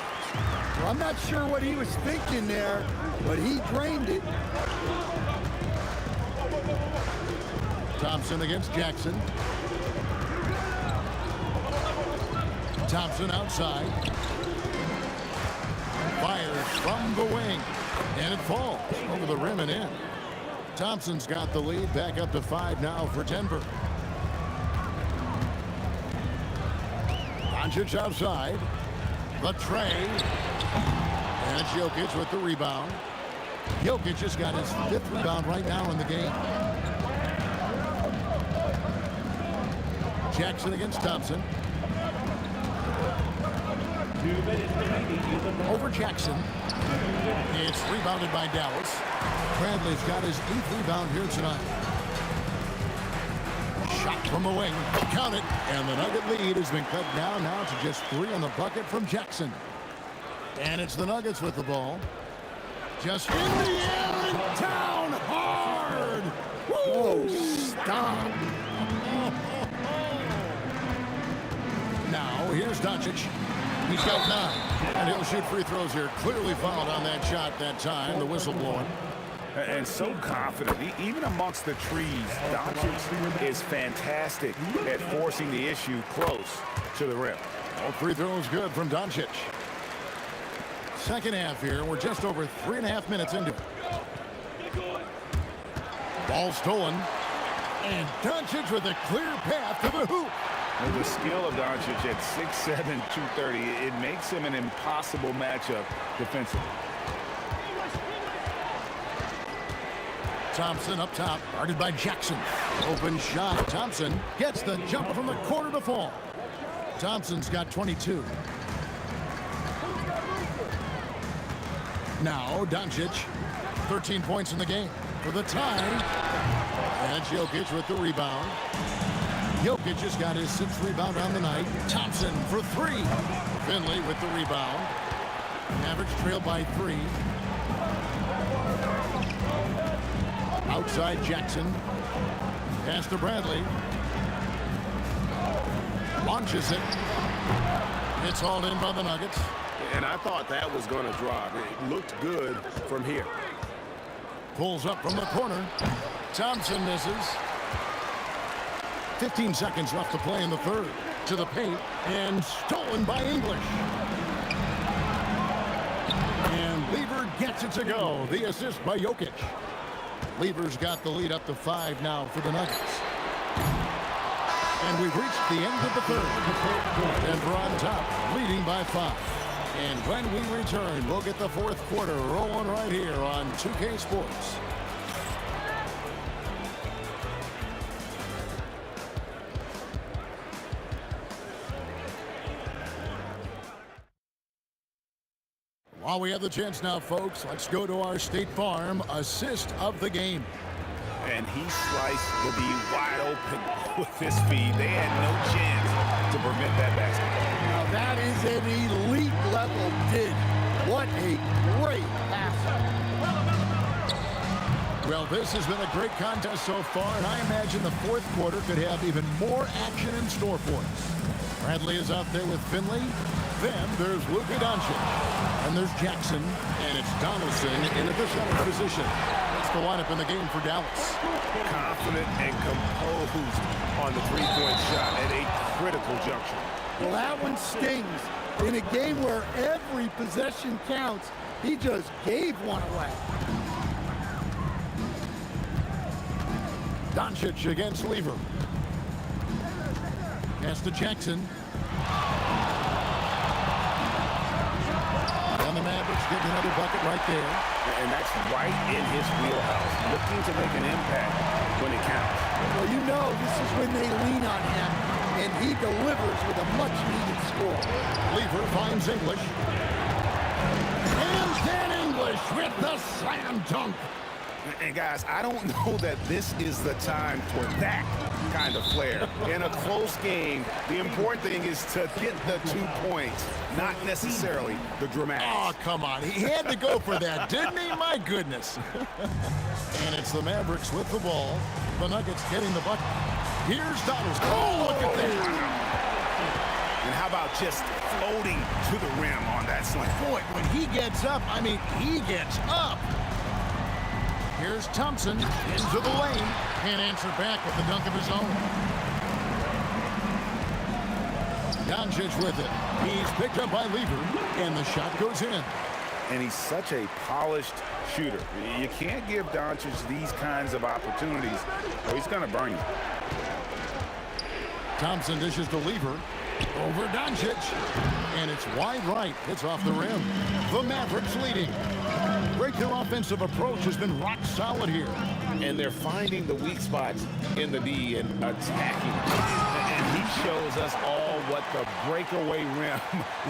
Well, I'm not sure what he was thinking there, but he drained it.
Thompson against Jackson. Thompson outside. Fires from the wing, and it falls over the rim and in. Thompson's got the lead, back up to 5 now for Denver. Doncic outside. The tray. And it's Jokic with the rebound. Jokic has got his 5th rebound right now in the game. Jackson against Thompson. Over Jackson. It's rebounded by Dallas. Bradley's got his 8th rebound here tonight. Shot from the wing. Count it. And the Nugget lead has been cut down now to just 3 on the bucket from Jackson. And it's the Nuggets with the ball. Just in the air and down hard. Whoa, stop. Now, here's Doncic. He's got 9. And he'll shoot free throws here. Clearly fouled on that shot that time. The whistle blowing.
And so confident, even amongst the trees, Doncic is fantastic at forcing the issue close to the rim.
All free throws good from Doncic. Second half here. We're just over 3.5 minutes into it. Ball stolen. And Doncic with a clear path to the hoop.
With the skill of Doncic at 6'7", 230, it makes him an impossible matchup defensively.
Thompson up top, guarded by Jackson. Open shot. Thompson gets the jumper from the corner to fall. Thompson's got 22. Now Doncic, 13 points in the game for the tie. And Jokic with the rebound. Jokic has got his 6th rebound on the night. Thompson for 3. Finley with the rebound. Mavericks trail by 3. Outside Jackson. Pass to Bradley. launches it. It's hauled in by the Nuggets.
And I thought that was going to drop. It looked good from here.
Pulls up from the corner. Thompson misses. 15 seconds left to play in the third. To the paint, and stolen by English. And Lever gets it to go. The assist by Jokic. Lever's got the lead up to 5 now for the Nuggets. And we've reached the end of the third. Denver on top, leading by 5. And when we return, we'll get the fourth quarter rolling right here on 2K Sports. While we have the chance now, folks, let's go to our State Farm assist of the game.
And he sliced the D wide open with his feed. They had no chance to prevent that basket.
Now that is an elite level dig. What a great pass.
Well, this has been a great contest so far, and I imagine the fourth quarter could have even more action in store for us. Bradley is out there with Finley. Then there's Luka Doncic. And there's Jackson. And it's Donaldson in at the center position. That's the lineup in the game for Dallas.
Confident and composed on the three-point shot at a critical juncture.
Well, that one stings. In a game where every possession counts, he just gave one away.
Doncic against Lever. Pass to Jackson. And the Mavericks get another bucket right there.
And that's right in his wheelhouse. Looking to make an impact when it counts.
Well, you know this is when they lean on him, and he delivers with a much-needed score.
Lever finds English. And then English with the slam dunk.
And guys, I don't know that this is the time for that kind of flair. In a close game, the important thing is to get the 2 points, not necessarily the dramatics.
Oh, come on. He had to go for that, didn't he? My goodness. And it's the Mavericks with the ball. The Nuggets getting the bucket. Here's Donaldson. Oh, look at that.
And how about just floating to the rim on that slam?
Boy, when he gets up, I mean, he gets up. Here's Thompson into the lane. Can't answer back with the dunk of his own. Doncic with it. He's picked up by Lever, and the shot goes in.
And he's such a polished shooter. You can't give Doncic these kinds of opportunities, or he's going to burn you.
Thompson dishes to Lever. Over Doncic. And it's wide right. It's off the rim. The Mavericks leading. Their offensive approach has been rock solid here.
And they're finding the weak spots in the D and attacking. And he shows us all what the breakaway rim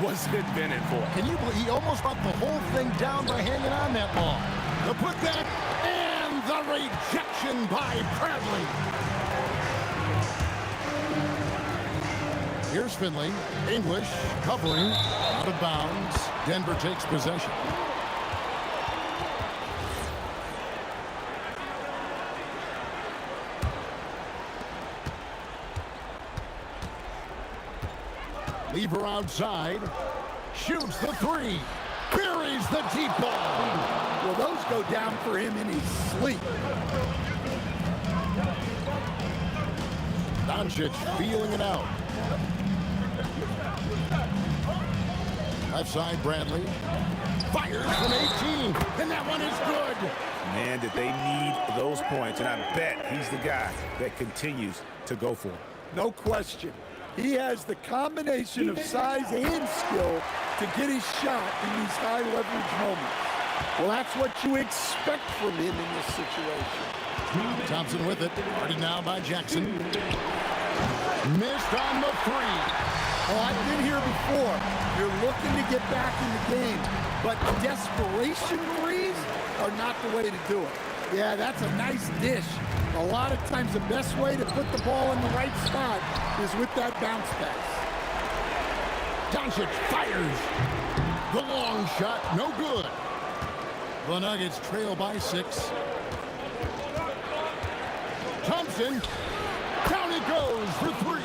was invented for.
Can you believe he almost brought the whole thing down by hanging on that ball? The putback and the rejection by Bradley. Here's Finley. English covering. Out of bounds. Denver takes possession. Lever outside. Shoots the three. Buries the deep ball.
Well, those go down for him in his sleep.
Doncic feeling it out. Left side, Bradley. Fires from 18, and that one is good.
Man, did they need those points, and I bet he's the guy that continues to go for it.
No question. He has the combination of size and skill to get his shot in these high-leverage moments. Well, that's what you expect from him in this situation.
Thompson with it. Guarded now by Jackson. Missed on the three.
Oh, I've been here before. You're looking to get back in the game, but desperation threes are not the way to do it. Yeah, that's a nice dish. A lot of times the best way to put the ball in the right spot is with that bounce pass.
Doncic fires. The long shot, no good. The Nuggets trail by 6. Thompson, down it goes for 3.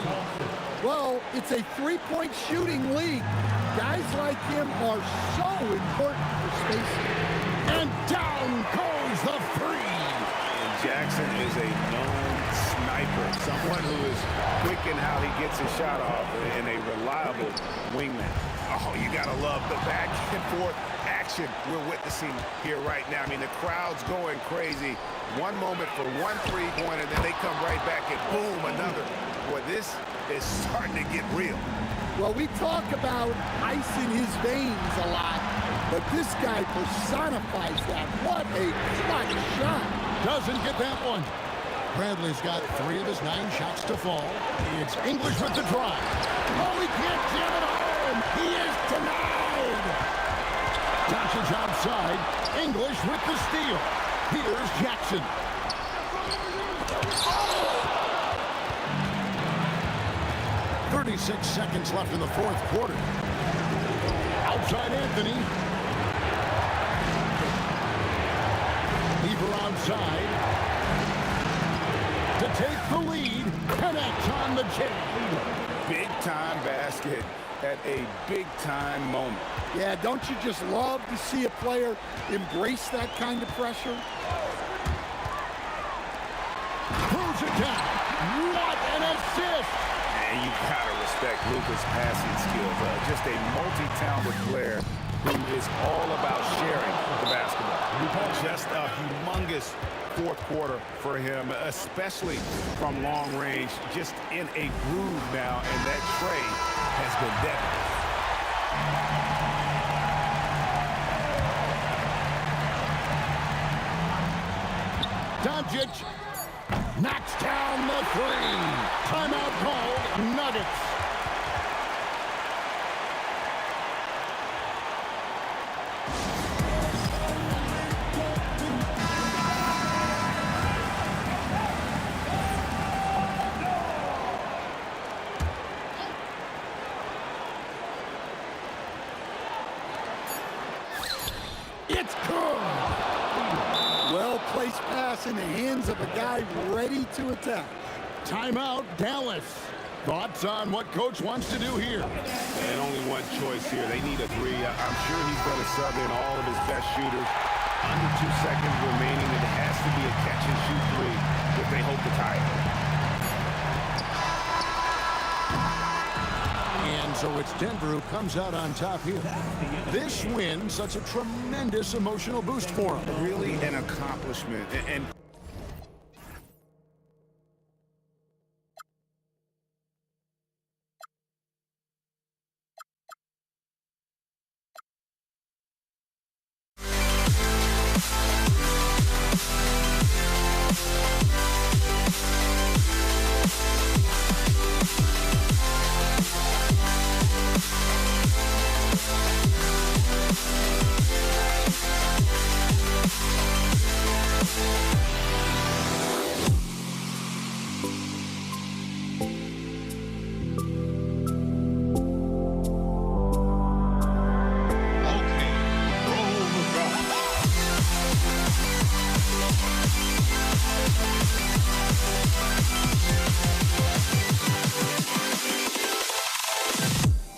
Well, It's a three-point shooting league. Guys like him are so important for spacing.
And down goes the three.
And Jackson is a known sniper, someone who is quick in how he gets his shot off, and a reliable wingman. Oh, you gotta love the back and forth action we're witnessing here right now. I mean, the crowd's going crazy. One moment for one three-pointer, then they come right back and boom, another. Boy, this is starting to get real.
Well, we talk about ice in his veins a lot, but this guy personifies that. What a clutch shot.
Doesn't get that one. Bradley's got 3 of his 9 shots to fall. It's English with the drive. Oh, he can't jam it home. He is denied. Doncic outside. English with the steal. Here's Jackson. 36 seconds left in the fourth quarter. Outside Anthony. Lever outside. To take the lead. Connects on the jam.
Big-time basket at a big-time moment.
Yeah, don't you just love to see a player embrace that kind of pressure?
Throws it down. What an assist!
And you gotta respect Luka's passing skills. Just a multi-talented player who is all about sharing the basketball. Just a humongous fourth quarter for him, especially from long range. Just in a groove now, and that trade has been deadly.
Doncic knocks down the 3. Timeout called, Nuggets. It's good.
Well-placed pass in the hands of a guy ready to attack.
Timeout, Dallas. Thoughts on what Coach wants to do here?
And only one choice here. They need a 3. I'm sure he's going to sub in all of his best shooters. Under 2 seconds remaining. It has to be a catch-and-shoot 3 if they hope to tie it.
And so it's Denver who comes out on top here. This win, such a tremendous emotional boost for them.
Really an accomplishment. And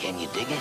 Can you dig it?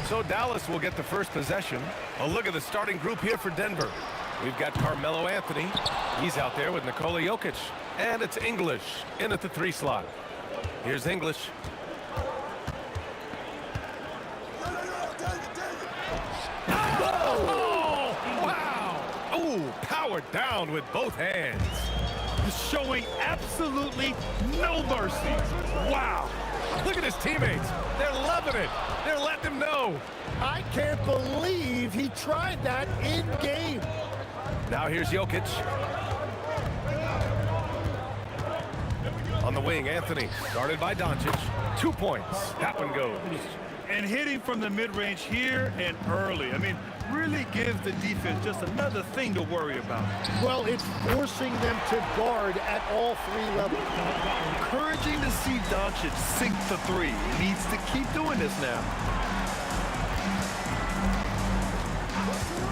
So Dallas will get the first possession. A look at the starting group here for Denver. We've got Carmelo Anthony. He's out there with Nikola Jokic. And it's English in at the 3 slot. Here's English. Oh, wow. Oh, powered down with both hands.
Showing absolutely no mercy. Wow.
Look at his teammates. They're loving it. They're letting him know.
I can't believe he tried that in game.
Now here's Jokic. On the wing, Anthony. Guarded by Doncic. 2 points. Tap and goes.
And hitting from the mid-range here and early. I mean, really gives the defense just another thing to worry about.
Well, it's forcing them to guard at all 3 levels.
Encouraging to see Doncic sink the 3. He needs to keep doing this now.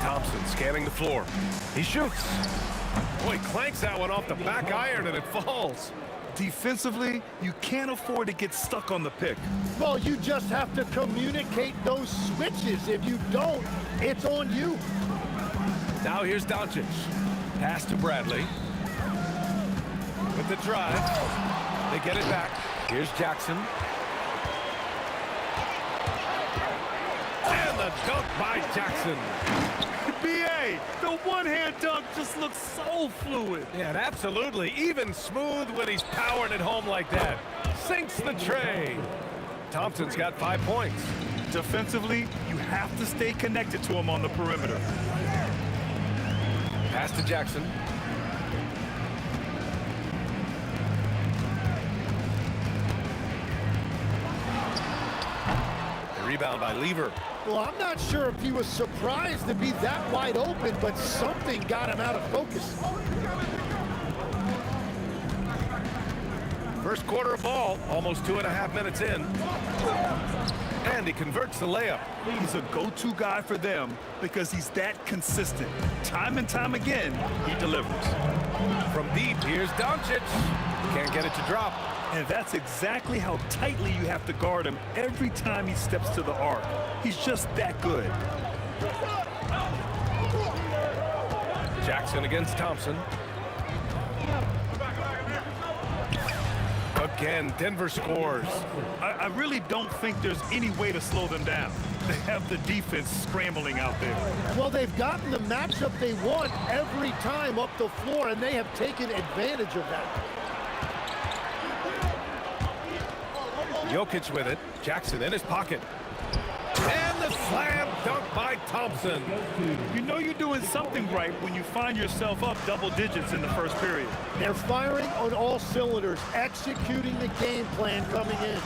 Thompson scanning the floor. He shoots. Boy, clanks that one off the back iron and it falls.
Defensively, you can't afford to get stuck on the pick.
Well, you just have to communicate those switches. If you don't, it's on you.
Now here's Doncic. Pass to Bradley. With the drive. They get it back. Here's Jackson. And the dunk by Jackson.
B.A., the one-hand dunk just looks so fluid.
Yeah, absolutely. Even smooth when he's powering it home like that. Sinks the tray. Thompson's got 5 points.
Defensively, you have to stay connected to him on the perimeter.
Pass to Jackson. The rebound by Lever.
Well, I'm not sure if he was surprised to be that wide open, but something got him out of focus.
First quarter of ball, almost 2.5 minutes in. And he converts the layup.
He's a go-to guy for them because he's that consistent. Time and time again, he delivers.
From deep, here's Doncic. Can't get it to drop.
And that's exactly how tightly you have to guard him every time he steps to the arc. He's just that good.
Jackson against Thompson. Again, Denver scores.
I really don't think there's any way to slow them down. They have the defense scrambling out there.
Well, they've gotten the matchup they want every time up the floor, and they have taken advantage of that.
Jokic with it. Jackson in his pocket. And the slam dunk by Thompson.
You know you're doing something right when you find yourself up double digits in the first period.
They're firing on all cylinders, executing the game plan coming in.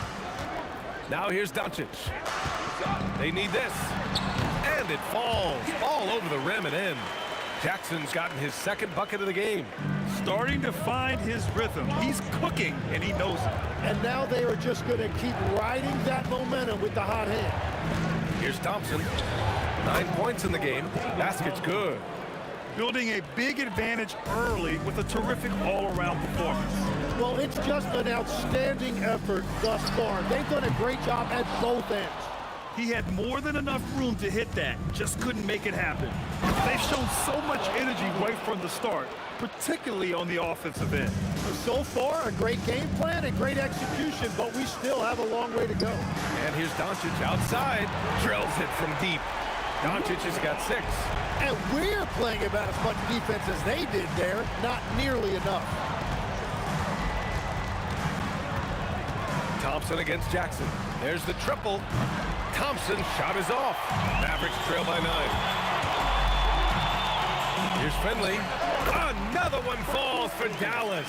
Now here's Doncic. They need this. And it falls all over the rim and in. Jackson's gotten his 2nd bucket of the game.
Starting to find his rhythm. He's cooking, and he knows it.
And now they are just going to keep riding that momentum with the hot hand.
Here's Thompson. 9 points in the game. Basket's good.
Building a big advantage early with a terrific all-around performance.
Well, it's just an outstanding effort thus far. They've done a great job at both ends.
He had more than enough room to hit that, just couldn't make it happen. They've shown so much energy right from the start, particularly on the offensive end.
So far, a great game plan and great execution, but we still have a long way to go.
And here's Doncic outside. Drills it from deep. Doncic has got 6.
And we're playing about as much defense as they did there, not nearly enough.
Thompson against Jackson. There's the triple. Thompson shot is off. Mavericks trail by 9. Here's Finley. Another one falls for Dallas.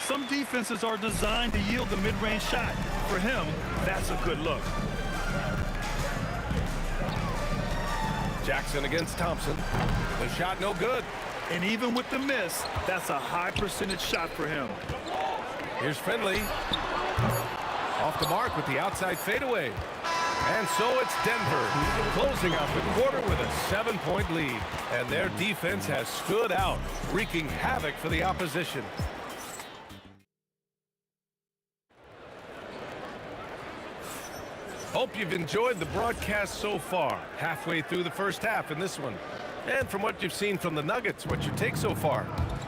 Some defenses are designed to yield the mid-range shot. For him, that's a good look.
Jackson against Thompson. The shot no good.
And even with the miss, that's a high percentage shot for him.
Here's Finley. Off the mark with the outside fadeaway. And so it's Denver closing out the quarter with a 7-point lead. And their defense has stood out, wreaking havoc for the opposition. Hope you've enjoyed the broadcast so far. Halfway through the first half in this one. And from what you've seen from the Nuggets, what's your take so far?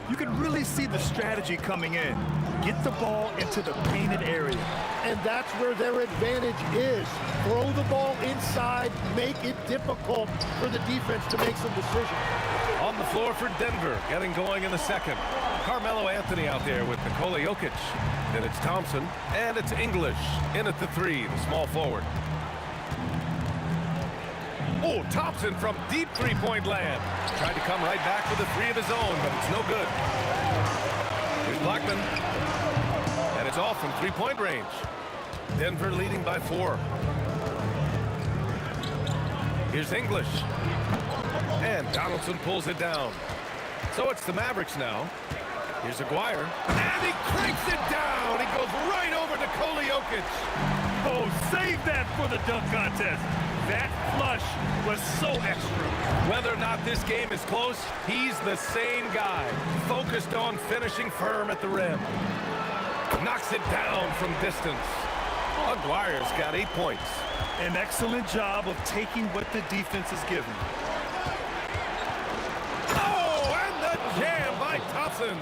You can really see the strategy coming in. Get the ball into the painted area.
And that's where their advantage is. Throw the ball inside, make it difficult for the defense to make some decisions.
On the floor for Denver, getting going in the second. Carmelo Anthony out there with Nikola Jokic. Then it's Thompson, and it's English in at the three, the small forward. Oh, Thompson from deep three-point land. Tried to come right back with a three of his own, but it's no good. Here's Blackman. And it's off from three-point range. Denver leading by 4. Here's English. And Donaldson pulls it down. So it's the Mavericks now. Here's Aguirre. And he cranks it down. He goes right over Nikola Jokic.
Oh, save that for the dunk contest. That flush was so extra.
Whether or not this game is close, he's the same guy. Focused on finishing firm at the rim. Knocks it down from distance. Aguirre's got 8 points.
An excellent job of taking what the defense is given.
Oh, and the jam by Thompson.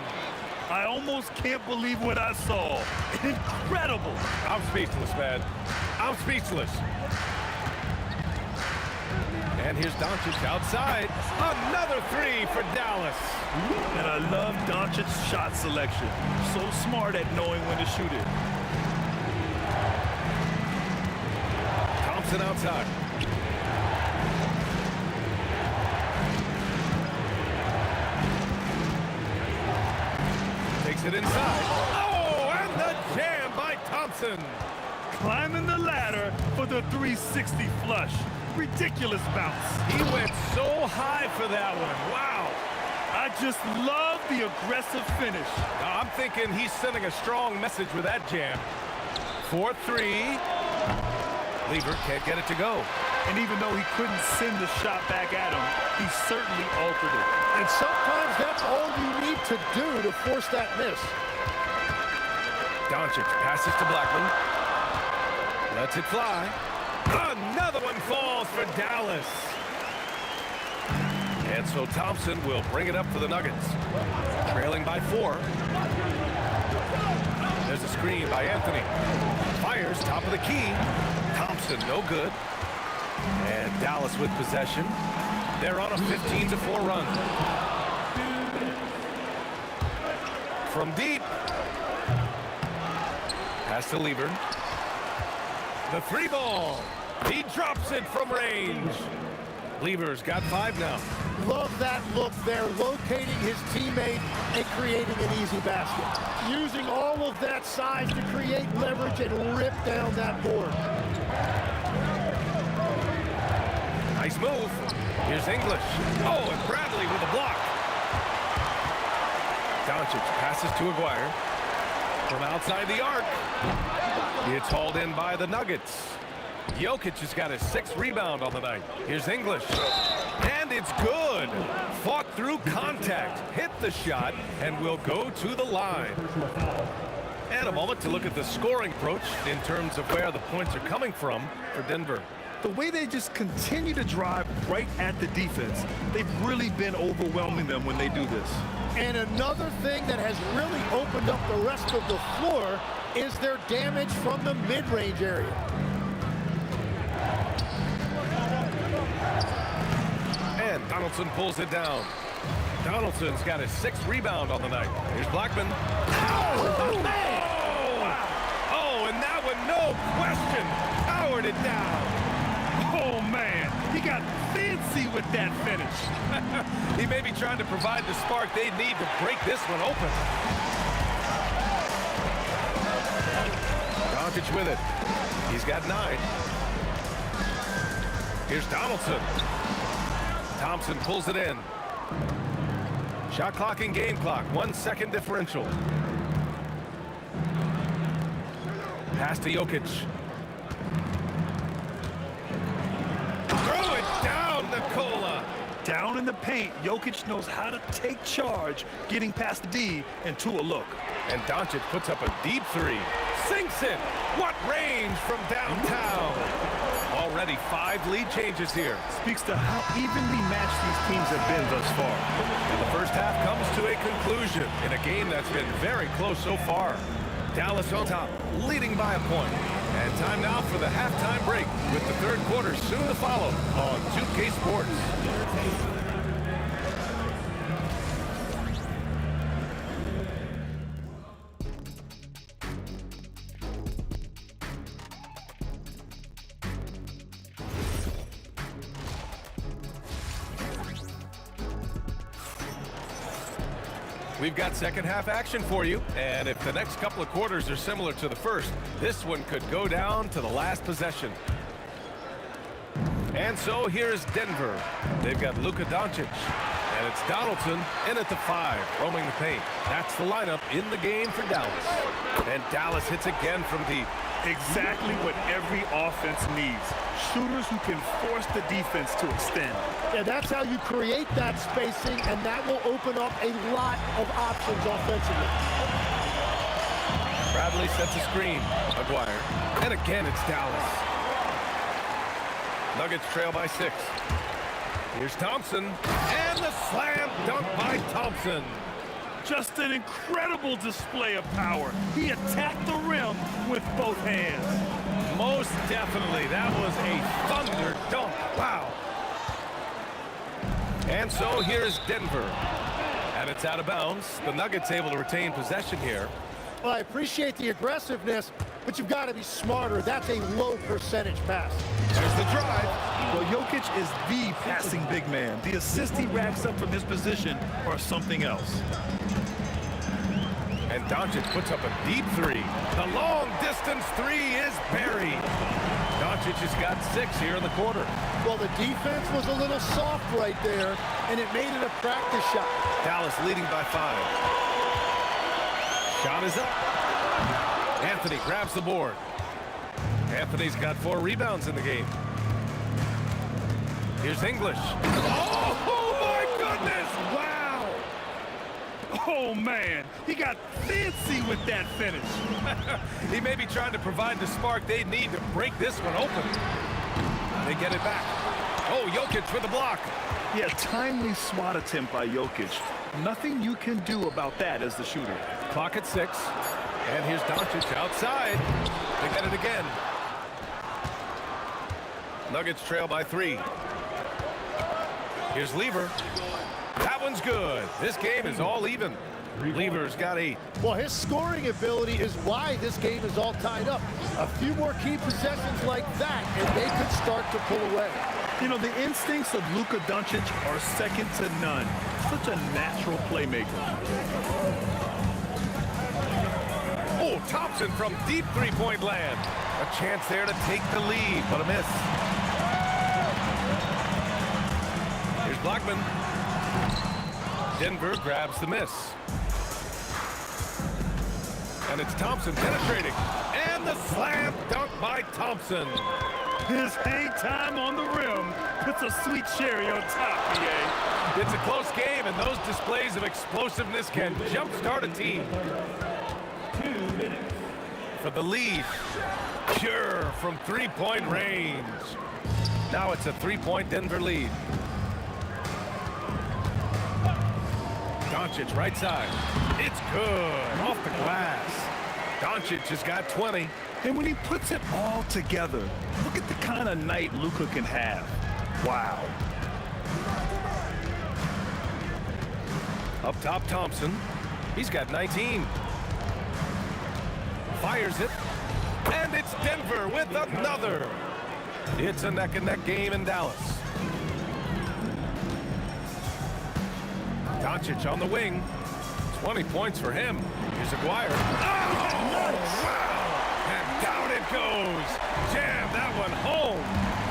I almost can't believe what I saw. Incredible.
I'm speechless, man. I'm speechless. And here's Doncic outside. Another three for Dallas.
And I love Doncic's shot selection. So smart at knowing when to shoot it.
Thompson outside. Takes it inside. Oh, and the jam by Thompson.
Climbing the ladder for the 360 flush. Ridiculous bounce.
He went so high for that one. Wow.
I just love the aggressive finish.
I'm thinking he's sending a strong message with that jam. 4-3. Lever can't get it to go.
And even though he couldn't send the shot back at him, he certainly altered it.
And sometimes that's all you need to do to force that miss.
Doncic passes to Blackman. Lets it fly. Another one falls for Dallas. And so Thompson will bring it up for the Nuggets. Trailing by 4. There's a screen by Anthony. Fires top of the key. Thompson no good. And Dallas with possession. They're on a 15-4 run. From deep. Pass to Lever. The 3 ball. He drops it from range. Lever's got 5 now.
Love that look there, locating his teammate and creating an easy basket. Using all of that size to create leverage and rip down that board.
Nice move. Here's English. Oh, and Bradley with a block. Doncic passes to Aguirre. From outside the arc. It's hauled in by the Nuggets. Jokic has got his 6th rebound on the night. Here's English. And it's good. Fought through contact. Hit the shot and will go to the line. And a moment to look at the scoring approach in terms of where the points are coming from for Denver.
The way they just continue to drive right at the defense, they've really been overwhelming them when they do this.
And another thing that has really opened up the rest of the floor is their damage from the mid-range area.
And Donaldson pulls it down. Donaldson's got his 6th rebound on the night. Here's Blackman. Oh, man! Oh, and that one, no question, powered it down.
Oh, man, he got fancy with that finish.
He may be trying to provide the spark they need to break this one open. Doncic with it. He's got 9. Here's Donaldson. Thompson pulls it in. Shot clock and game clock. 1 second differential. Pass to Jokic. Throw it down, Nikola.
Down in the paint, Jokic knows how to take charge, getting past the D and to a look.
And Doncic puts up a deep 3. Sinks it. What range from downtown. Already 5 lead changes here.
Speaks to how evenly matched these teams have been thus far.
And the first half comes to a conclusion in a game that's been very close so far. Dallas on top, leading by a point. And time now for the halftime break with the third quarter soon to follow on 2K Sports. We've got second half action for you, and if the next couple of quarters are similar to the first, this one could go down to the last possession. And so here's Denver. They've got Luka Doncic, and it's Donaldson in at the 5, roaming the paint. That's the lineup in the game for Dallas. And Dallas hits again from deep.
Exactly what every offense needs. Shooters who can force the defense to extend.
Yeah, that's how you create that spacing, and that will open up a lot of options offensively.
Bradley sets a screen. Aguirre. And again, it's Dallas. Nuggets trail by 6. Here's Thompson. And the slam dunk by Thompson.
Just an incredible display of power. He attacked the rim with both hands.
Most definitely. That was a thunder dunk. Wow. And so here's Denver. And it's out of bounds. The Nuggets able to retain possession here.
Well, I appreciate the aggressiveness, but you've got to be smarter. That's a low percentage pass.
There's the drive.
Well, Jokic is the passing big man. The assists he racks up from his position are something else.
And Doncic puts up a deep 3. The long distance 3 is buried. Doncic has got 6 here in the quarter.
Well, the defense was a little soft right there, and it made it a practice shot.
Dallas leading by 5. Shot is up. Anthony grabs the board. Anthony's got 4 rebounds in the game. Here's English. Oh my goodness!
Wow! Oh, man. He got fancy with that finish.
He may be trying to provide the spark they need to break this one open. They get it back. Oh, Jokic with the block.
Yeah, timely swat attempt by Jokic. Nothing you can do about that as the shooter.
Clock at 6. And here's Doncic outside. They get it again. Nuggets trail by 3. Here's Lever. That one's good. This game is all even. Lever's got 8.
Well, his scoring ability is why this game is all tied up. A few more key possessions like that, and they could start to pull away.
You know, the instincts of Luka Doncic are second to none. Such a natural playmaker.
Oh, Thompson from deep 3-point land. A chance there to take the lead, but a miss. Here's Blackman. Denver grabs the miss. And it's Thompson penetrating. And the slam dunk by Thompson.
His hang time on the rim puts a sweet cherry on top, PA.
It's a close game, and those displays of explosiveness can jumpstart a team.
2 minutes.
For the lead. Pure from 3-point range. Now it's a 3-point Denver lead. Doncic right side. It's good. Off the glass. Doncic has got 20.
And when he puts it all together, look at the kind of night Luka can have. Wow.
Up top, Thompson. He's got 19. Fires it. And it's Denver with another. It's a neck-and-neck game in Dallas. Doncic on the wing. 20 points for him. Here's Aguirre. Oh, wow! And down it goes. Jam that one home.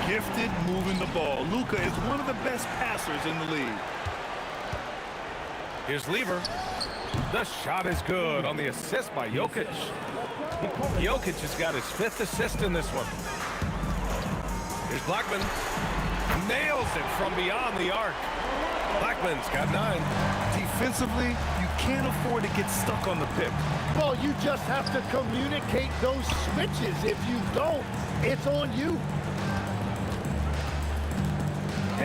Gifted moving the ball. Luka is one of the best passers in the league.
Here's Lever. The shot is good on the assist by Jokic. Jokic has got his 5th assist in this one. Here's Blackman. Nails it from beyond the arc. Blackman's got 9.
Defensively, you can't afford to get stuck on the pick.
Well, you just have to communicate those switches. If you don't, it's on you.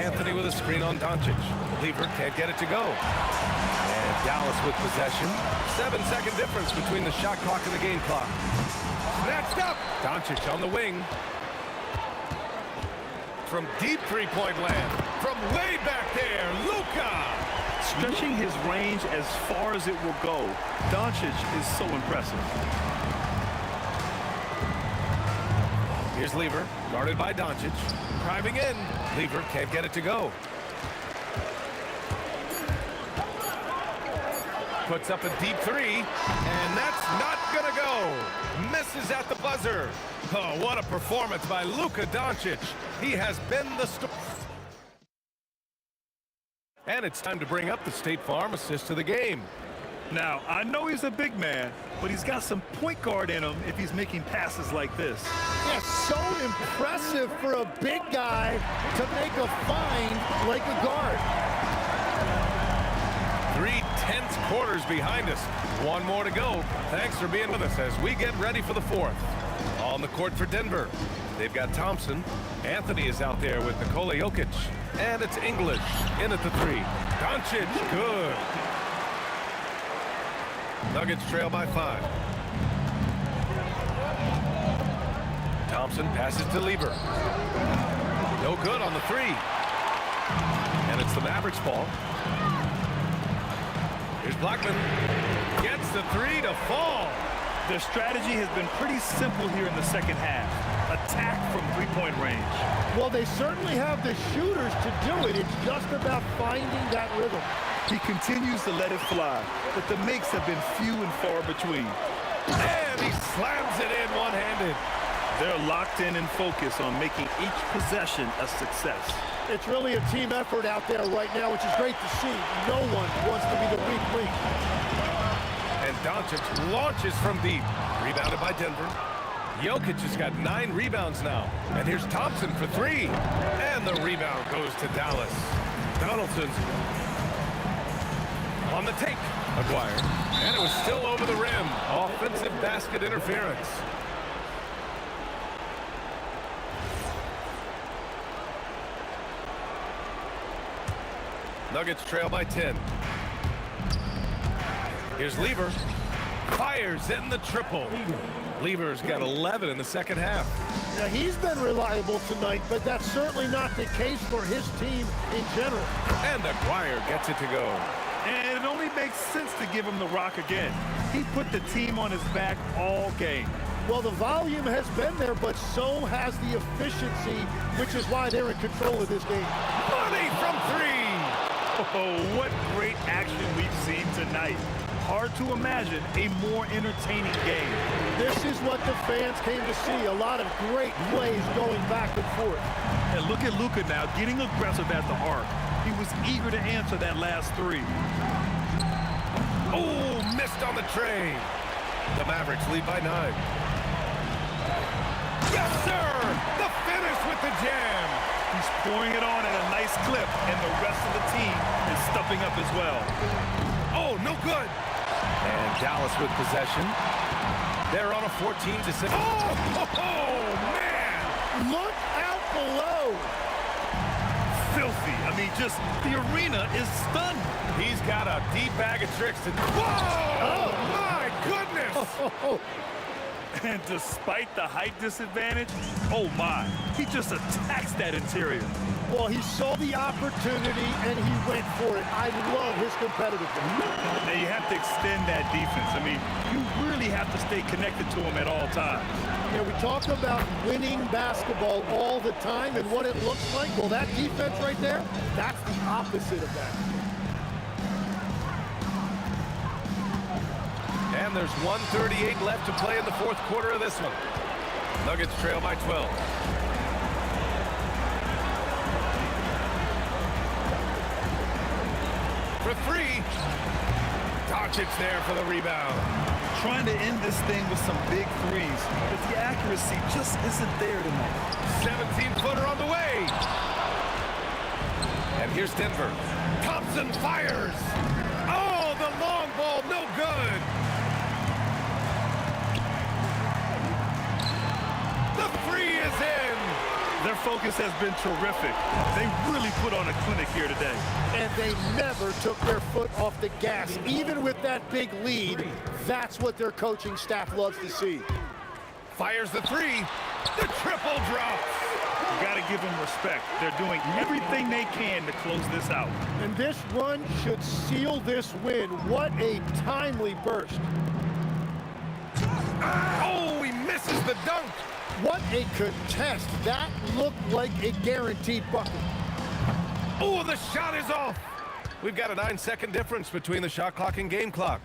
Anthony with a screen on Doncic. Lever can't get it to go. And Dallas with possession. 7-second difference between the shot clock and the game clock. Snatched up. Doncic on the wing. From deep three-point land. From way back there, Luka.
Stretching his range as far as it will go. Doncic is so impressive.
Here's Lever, guarded by Doncic. Driving in. Lever can't get it to go. Puts up a deep three, and that's not gonna go. Misses at the buzzer. Oh, what a performance by Luka Doncic. He has been the star. And it's time to bring up the State Farm assist to the game.
Now, I know he's a big man, but he's got some point guard in him if he's making passes like this.
Yeah, so impressive for a big guy to make a find like a guard.
3 tense quarters behind us. One more to go. Thanks for being with us as we get ready for the fourth. On the court for Denver. They've got Thompson. Anthony is out there with Nikola Jokic. And it's English in at the 3. Doncic, good. Nuggets trail by 5. Thompson passes to Lever. No good on the 3. And it's the Mavericks ball. Here's Blackman. Gets the 3 to fall.
Their strategy has been pretty simple here in the second half. Attack from three-point range.
Well, they certainly have the shooters to do it. It's just about finding that rhythm.
He continues to let it fly, but the makes have been few and far between.
And he slams it in one-handed.
They're locked in and focused on making each possession a success.
It's really a team effort out there right now, which is great to see. No one wants to be the weak link.
And Doncic launches from deep. Rebounded by Denver. Jokic has got 9 rebounds now. And here's Thompson for 3. And the rebound goes to Dallas. Donaldson's on the take. Aguirre. And it was still over the rim. Offensive basket interference. Nuggets trail by 10. Here's Lever. Fires in the triple. Lever's got 11 in the second half.
Now, he's been reliable tonight, but that's certainly not the case for his team in general.
And Aguirre gets it to go.
And it only makes sense to give him the rock again. He put the team on his back all game.
Well, the volume has been there, but so has the efficiency, which is why they're in control of this game.
Money from 3.
Oh, what great action we've seen tonight. Hard to imagine a more entertaining game.
This is what the fans came to see. A lot of great plays going back and forth.
And look at Luka now getting aggressive at the arc. He was eager to answer that last 3.
Oh, missed on the tray. The Mavericks lead by 9. Yes, sir! The finish with the jam.
He's pouring it on at a nice clip, and the rest of the team is stepping up as well.
Oh, no good. And Dallas with possession. They're on a 14-6. Oh, man!
Look out below.
Filthy. I mean, just the arena is stunned.
He's got a deep bag of tricks. Whoa! Oh, my goodness!
And despite the height disadvantage, oh my, he just attacks that interior.
Well, he saw the opportunity and he went for it. I love his competitiveness.
Now you have to extend that defense. I mean, you really have to stay connected to him at all times.
Yeah, we talk about winning basketball all the time and what it looks like. Well, that defense right there, that's the opposite of that.
And there's 1:38 left to play in the fourth quarter of this one. Nuggets trail by 12. For 3. Doncic there for the rebound.
Trying to end this thing with some big threes, but the accuracy just isn't there tonight.
17-footer on the way. And here's Denver. Thompson fires. Oh, the long ball, no good. The 3 is in.
Their focus has been terrific. They really put on a clinic here today.
And they never took their foot off the gas. Even with that big lead, that's what their coaching staff loves to see.
Fires the three. The triple drops.
You got to give them respect. They're doing everything they can to close this out.
And this run should seal this win. What a timely burst.
Oh, he misses the dunk.
What a contest. That looked like a guaranteed bucket.
Oh, the shot is off. We've got a 9-second difference between the shot clock and game clock.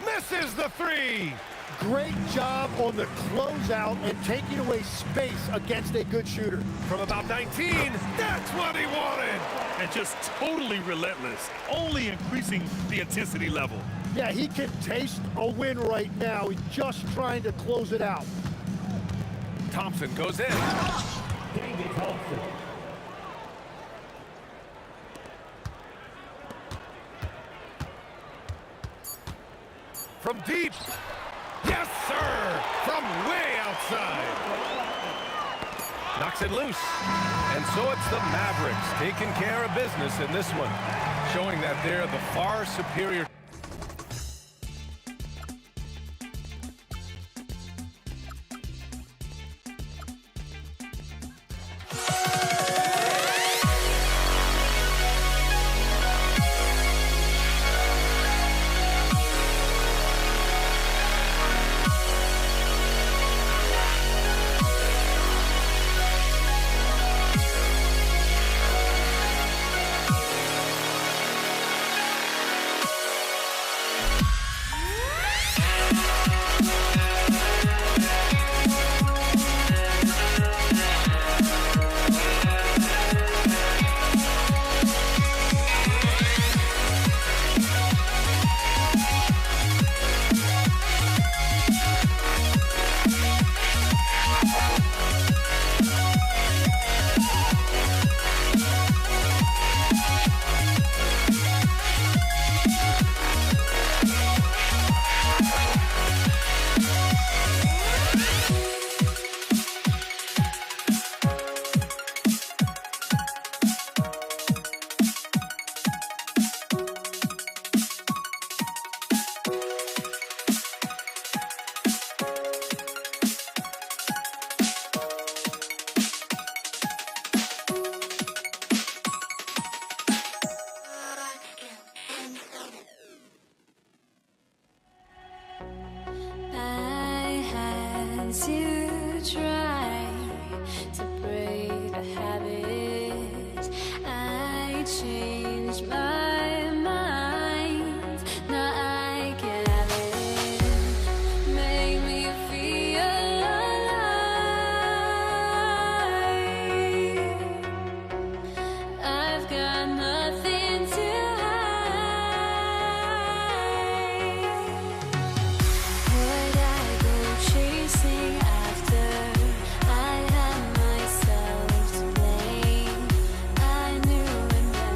Misses the three.
Great job on the closeout and taking away space against a good shooter.
From about 19, that's what he wanted.
And just totally relentless, only increasing the intensity level.
Yeah, he can taste a win right now. He's just trying to close it out.
Thompson goes in.
David Thompson.
From deep. Yes, sir! From way outside. Knocks it loose. And so it's the Mavericks taking care of business in this one, showing that they're the far superior.
To try to break the habit, I changed my mind. Now I can have it. Make me feel alive. I've got nothing to hide. Would I go chasing after? I had myself to blame. I knew and then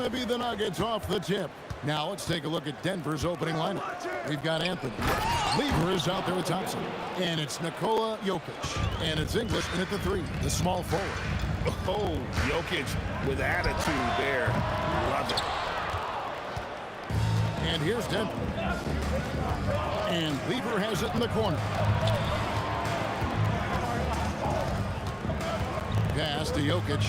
going to be the Nuggets off the tip. Now let's take a look at Denver's opening lineup. We've got Anthony. Lever is out there with Thompson. And it's Nikola Jokic. And it's English in at the 3, the small forward.
Oh, Jokic with attitude there. Love it.
And here's Denver. And Lever has it in the corner. Pass to Jokic.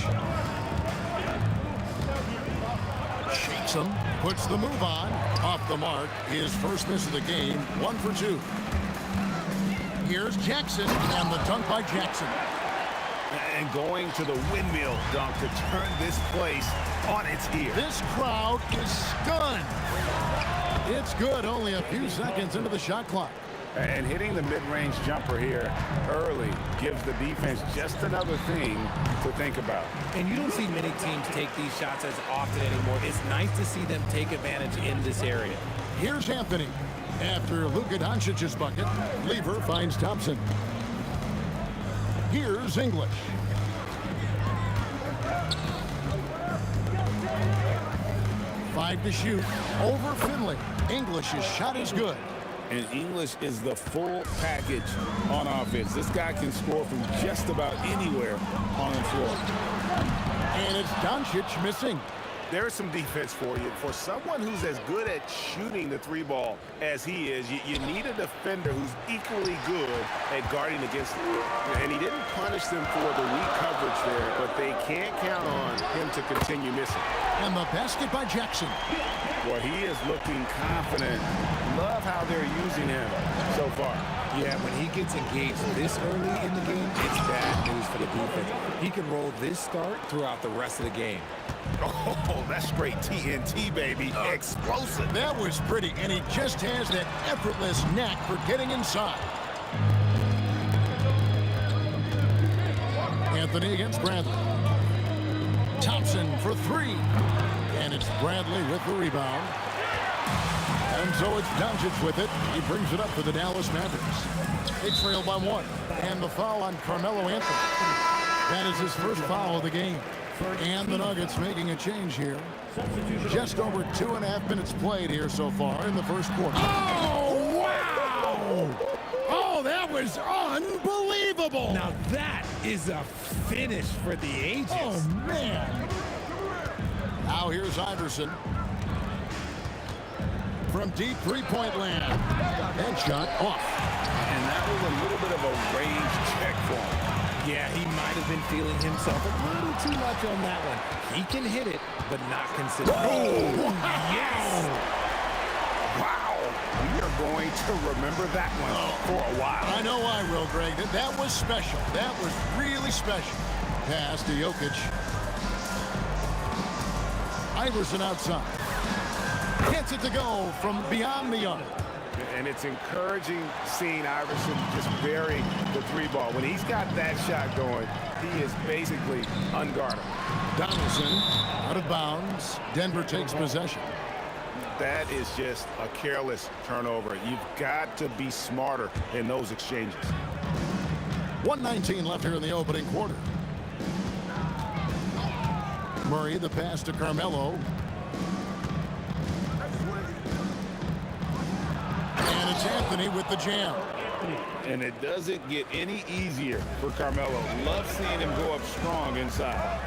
Shakes him. Puts the move on. Off the mark. His first miss of the game. 1 for 2. Here's Jackson. And the dunk by Jackson.
And going to the windmill dunk to turn this place on its ear.
This crowd is stunned. It's good. Only a few seconds into the shot clock.
And hitting the mid-range jumper here early gives the defense just another thing to think about.
And you don't see many teams take these shots as often anymore. It's nice to see them take advantage in this area.
Here's Anthony. After Luka Doncic's bucket, Lever finds Thompson. Here's English. Five to shoot. Over Finley. English's shot is good.
And English is the full package on offense. This guy can score from just about anywhere on the floor.
And it's Doncic missing.
There's some defense for you. For someone who's as good at shooting the 3-ball as he is, you need a defender who's equally good at guarding against him. And he didn't punish them for the weak coverage there, but they can't count on him to continue missing.
And the basket by Jackson.
Well, he is looking confident. Love how they're using him so far.
Yeah, when he gets engaged this early in the game, it's bad news for the defense. He can roll this start throughout the rest of the game.
Oh, that's straight TNT, baby. Explosive.
That was pretty, and he just has that effortless knack for getting inside. Anthony against Bradley. Thompson for 3. And it's Bradley with the rebound. And so it's Doncic with it. He brings it up for the Dallas Mavericks. They trail by 1. And the foul on Carmelo Anthony. That is his first foul of the game. And the Nuggets making a change here. Just over 2.5 minutes played here so far in the first quarter. Oh, wow! Oh, that was unbelievable!
Now that is a finish for the ages.
Oh, man! Now here's Iverson. From deep three-point land. And shot off.
And that was a little bit of a range check for him.
Yeah, he might have been feeling himself a little too much on that one. He can hit it, but not consistently.
Oh, wow.
Yes!
Wow. We are going to remember that one for a while.
I know I will, Greg. That was special. That was really special. Pass to Jokic. Iverson outside. Gets it to go from beyond the arc.
And it's encouraging seeing Iverson just bury the 3-ball. When he's got that shot going, he is basically unguardable.
Donaldson out of bounds. Denver takes possession.
That is just a careless turnover. You've got to be smarter in those exchanges.
1:19 left here in the opening quarter. Murray, the pass to Carmelo. And it's Anthony with the jam.
And it doesn't get any easier for Carmelo. Love seeing him go up strong inside.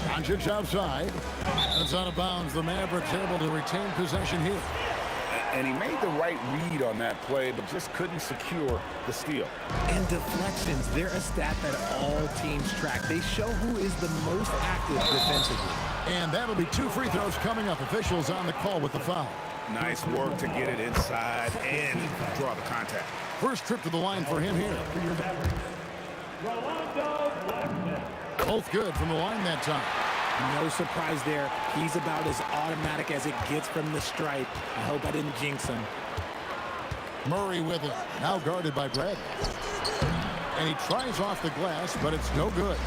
Doncic outside. That's out of bounds. The Mavericks able to retain possession here.
And he made the right read on that play, but just couldn't secure the steal.
And deflections, they're a stat that all teams track. They show who is the most active defensively.
And that'll be 2 free throws coming up. Officials on the call with the foul.
Nice work to get it inside and draw the contact.
First trip to the line for him here. Both good from the line that time.
No surprise there. He's about as automatic as it gets from the stripe. I hope I didn't jinx him.
Murray with it. Now guarded by Bradley. And he tries off the glass, but it's no good.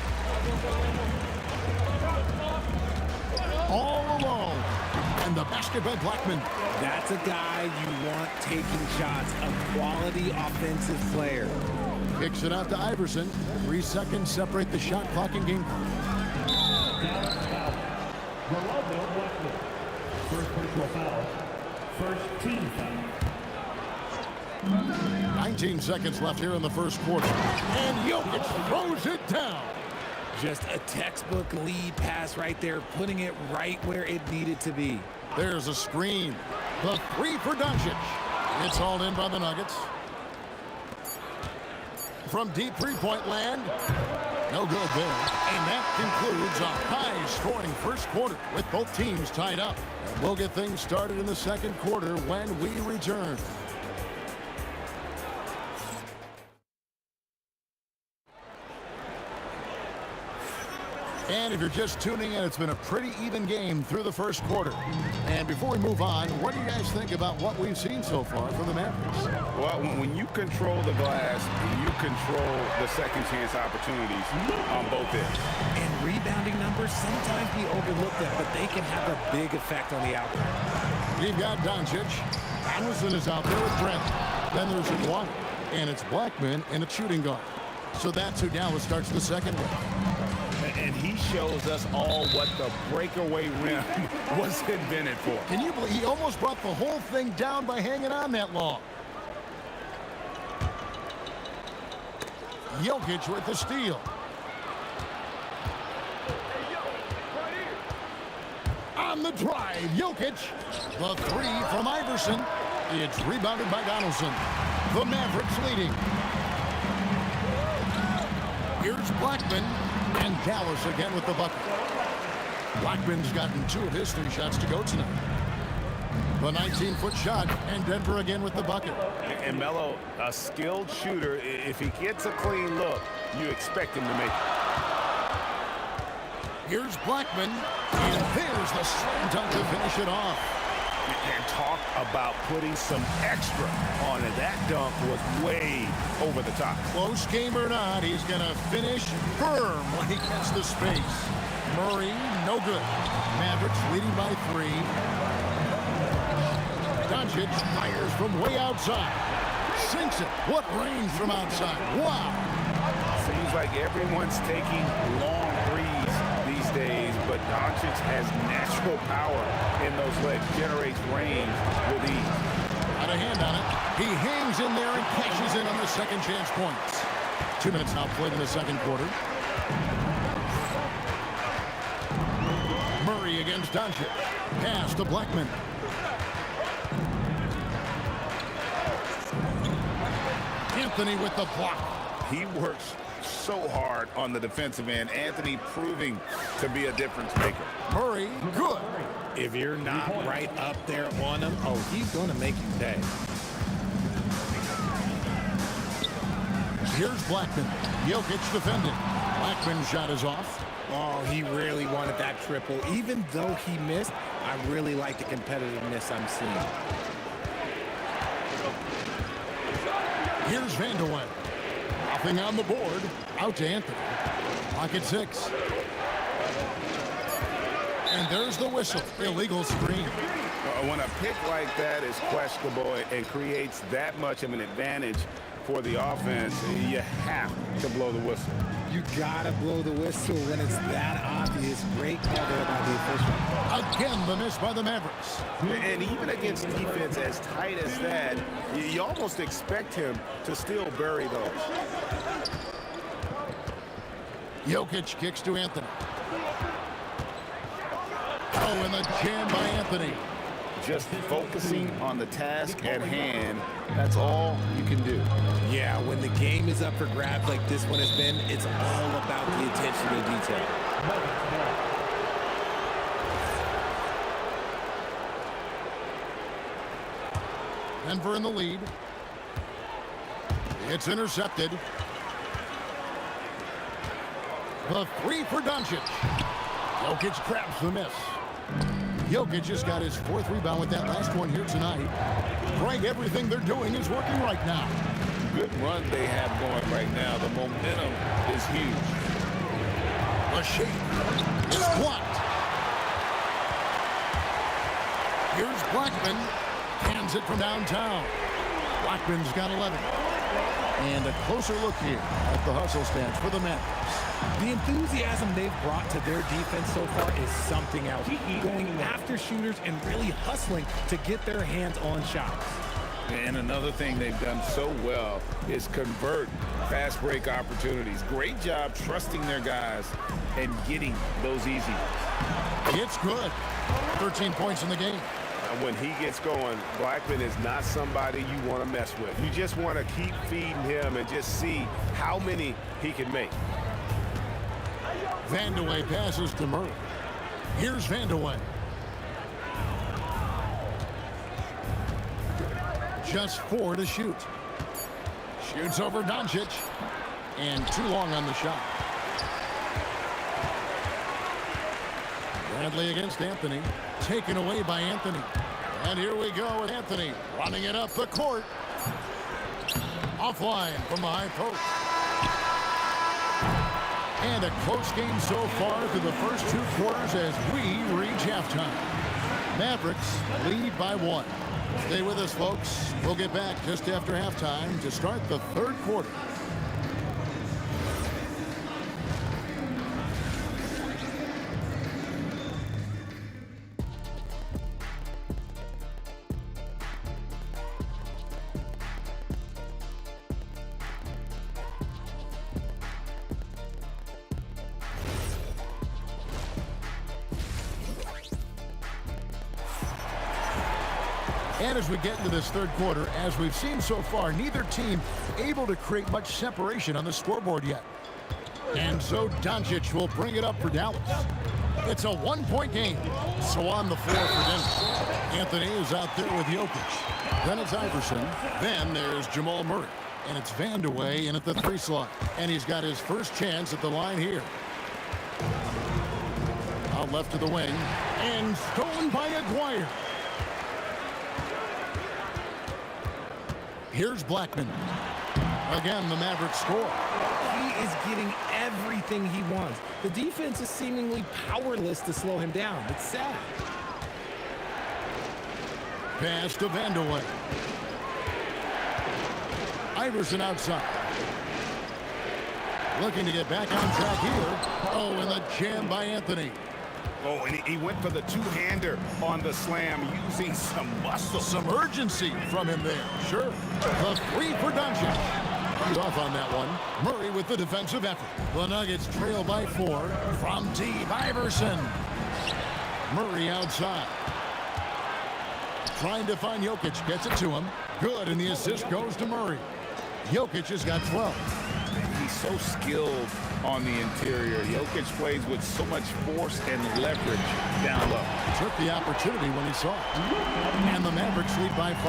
All alone. And the basket by Blackman.
That's a guy you want taking shots. A quality offensive player.
Kicks it out to Iverson. 3 seconds separate the shot clock and game clock.
Dallas foul. Rolando Blackman. First personal foul. First team foul.
19 seconds left here in the first quarter. And Jokic throws it down.
Just a textbook lead pass right there, putting it right where it needed to be.
There's a screen. The three for Doncic. It's hauled in by the Nuggets. From deep three-point land. No good there. And that concludes a high-scoring first quarter with both teams tied up. And we'll get things started in the second quarter when we return. And if you're just tuning in, it's been a pretty even game through the first quarter. And before we move on, what do you guys think about what we've seen so far from the Mavericks?
Well, when you control the glass, you control the second chance opportunities on both ends.
And rebounding numbers, sometimes we overlook them, but they can have a big effect on the outcome.
You've got Doncic. Anderson is out there with Brent. Then there's Kawhi. And it's Blackman and a shooting guard. So that's who Dallas starts the second with.
And he shows us all what the breakaway rim was invented for.
Can you believe he almost brought the whole thing down by hanging on that long? Jokic with the steal. On the drive, Jokic. The three from Iverson. It's rebounded by Donaldson. The Mavericks leading. Here's Blackman. And Dallas again with the bucket. Blackman's gotten 2 of his 3 shots to go tonight. The 19-foot shot, and Denver again with the bucket.
And Melo, a skilled shooter, if he gets a clean look, you expect him to make it.
Here's Blackman, and there's the slam dunk to finish it off.
And talk about putting some extra on it. That dunk was way over the top.
Close game or not, he's going to finish firm when he gets the space. Murray, no good. Mavericks leading by 3. Doncic fires from way outside. Sinks it. What range from outside. Wow.
Seems like everyone's taking long threes these days, but Doncic has natural power in those legs, generates range with ease.
Got a hand on it. He hangs in there and cashes in on the second chance points. 2 minutes now played in the second quarter. Murray against Doncic. Pass to Blackman. Anthony with the block.
He works so hard on the defensive end. Anthony proving to be a difference maker.
Murray, good.
If you're not right up there on him, oh, he's going to make you pay.
Here's Blackman. Jokic defending. Blackman's shot is off.
Oh, he really wanted that triple. Even though he missed, I really like the competitiveness I'm seeing.
Here's Vanderwen. Nothing on the board. Out to Anthony. Pocket 6. And there's the whistle. Illegal screen.
When a pick like that is questionable and creates that much of an advantage for the offense, you have to blow the whistle.
You gotta blow the whistle when it's that obvious. Great call there by the official.
Again, the miss by the Mavericks.
And even against defense as tight as that, you almost expect him to still bury those.
Jokic kicks to Anthony. Oh, and the jam by Anthony.
Just focusing on the task at hand, that's all you can do.
Yeah, when the game is up for grabs like this one has been, it's all about the attention to detail.
Denver in the lead. It's intercepted. The three for Doncic. Jokic grabs the miss. Jokic just got his 4th rebound with that last one here tonight. Frank, everything they're doing is working right now.
Good run they have going right now. The momentum is huge.
A shake. It's blocked. Here's Blackman. Hands it from downtown. Blackman's got 11. And a closer look here at the hustle stats for the Mavericks.
The enthusiasm they've brought to their defense so far is something else. Going after shooters and really hustling to get their hands on shots.
And another thing they've done so well is convert fast break opportunities. Great job trusting their guys and getting those easy.
It's good. 13 points in the game.
When he gets going, Blackman is not somebody you want to mess with. You just want to keep feeding him and just see how many he can make.
Vandeweghe passes to Murray. Here's Vandeweghe. Just 4 to shoot. Shoots over Doncic. And too long on the shot. Bradley against Anthony. Taken away by Anthony. And here we go with Anthony running it up the court. Offline from the high post. And a close game so far through the first 2 quarters as we reach halftime. Mavericks lead by 1. Stay with us, folks. We'll get back just after halftime to start the 3rd quarter. And as we get into this 3rd quarter, as we've seen so far, neither team able to create much separation on the scoreboard yet. And so Doncic will bring it up for Dallas. It's a 1-point game. So on the floor for Denver. Anthony is out there with Jokic. Then it's Iverson. Then there's Jamal Murray. And it's Vandeweghe in at the 3 slot. And he's got his first chance at the line here. Out left to the wing. And stolen by Aguirre. Here's Blackman. Again, the Mavericks score.
He is getting everything he wants. The defense is seemingly powerless to slow him down. It's sad.
Pass to Vandeweghe. Iverson outside. Looking to get back on track here. Oh, and the jam by Anthony.
Oh, and he went for the 2-hander on the slam, using some muscle.
Some urgency from him there. Sure. The 3 for Doncic. He's off on that one. Murray with the defensive effort. The Nuggets trail by 4 from deep. Iverson. Murray outside. Trying to find Jokic. Gets it to him. Good, and the assist goes to Murray. Jokic has got 12.
He's so skilled on the interior. Jokic plays with so much force and leverage down low.
Took the opportunity when he saw it. And the Mavericks lead by 5.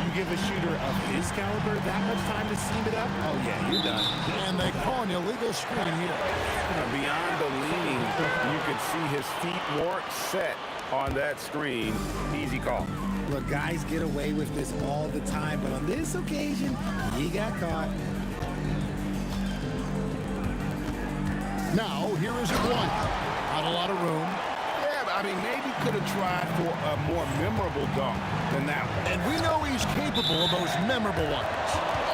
You give a shooter of his caliber that much time to seam it up, oh yeah, you're done.
And they call an illegal screen here.
Beyond the leaning, you could see his feet weren't set on that screen. Easy call.
Look, guys get away with this all the time, but on this occasion, he got caught.
Now, here is a one. Not a lot of room.
Yeah, but I mean, maybe could have tried for a more memorable dunk than that one.
And we know he's capable of those memorable ones.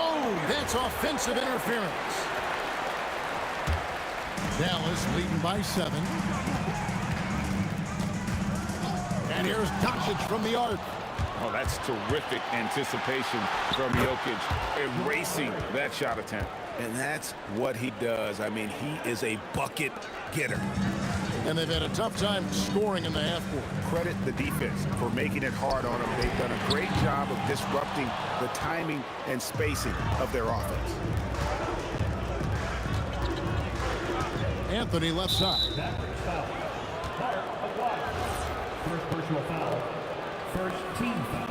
Oh, that's offensive interference. Dallas leading by 7. And here's Doncic from the arc.
Oh, that's terrific anticipation from Jokic, erasing that shot attempt. And that's what he does. I mean, he is a bucket getter.
And they've had a tough time scoring in the half court.
Credit the defense for making it hard on them. They've done a great job of disrupting the timing and spacing of their offense.
Anthony left side.
Mavericks foul. Mark Aguirre. First personal foul. First team foul.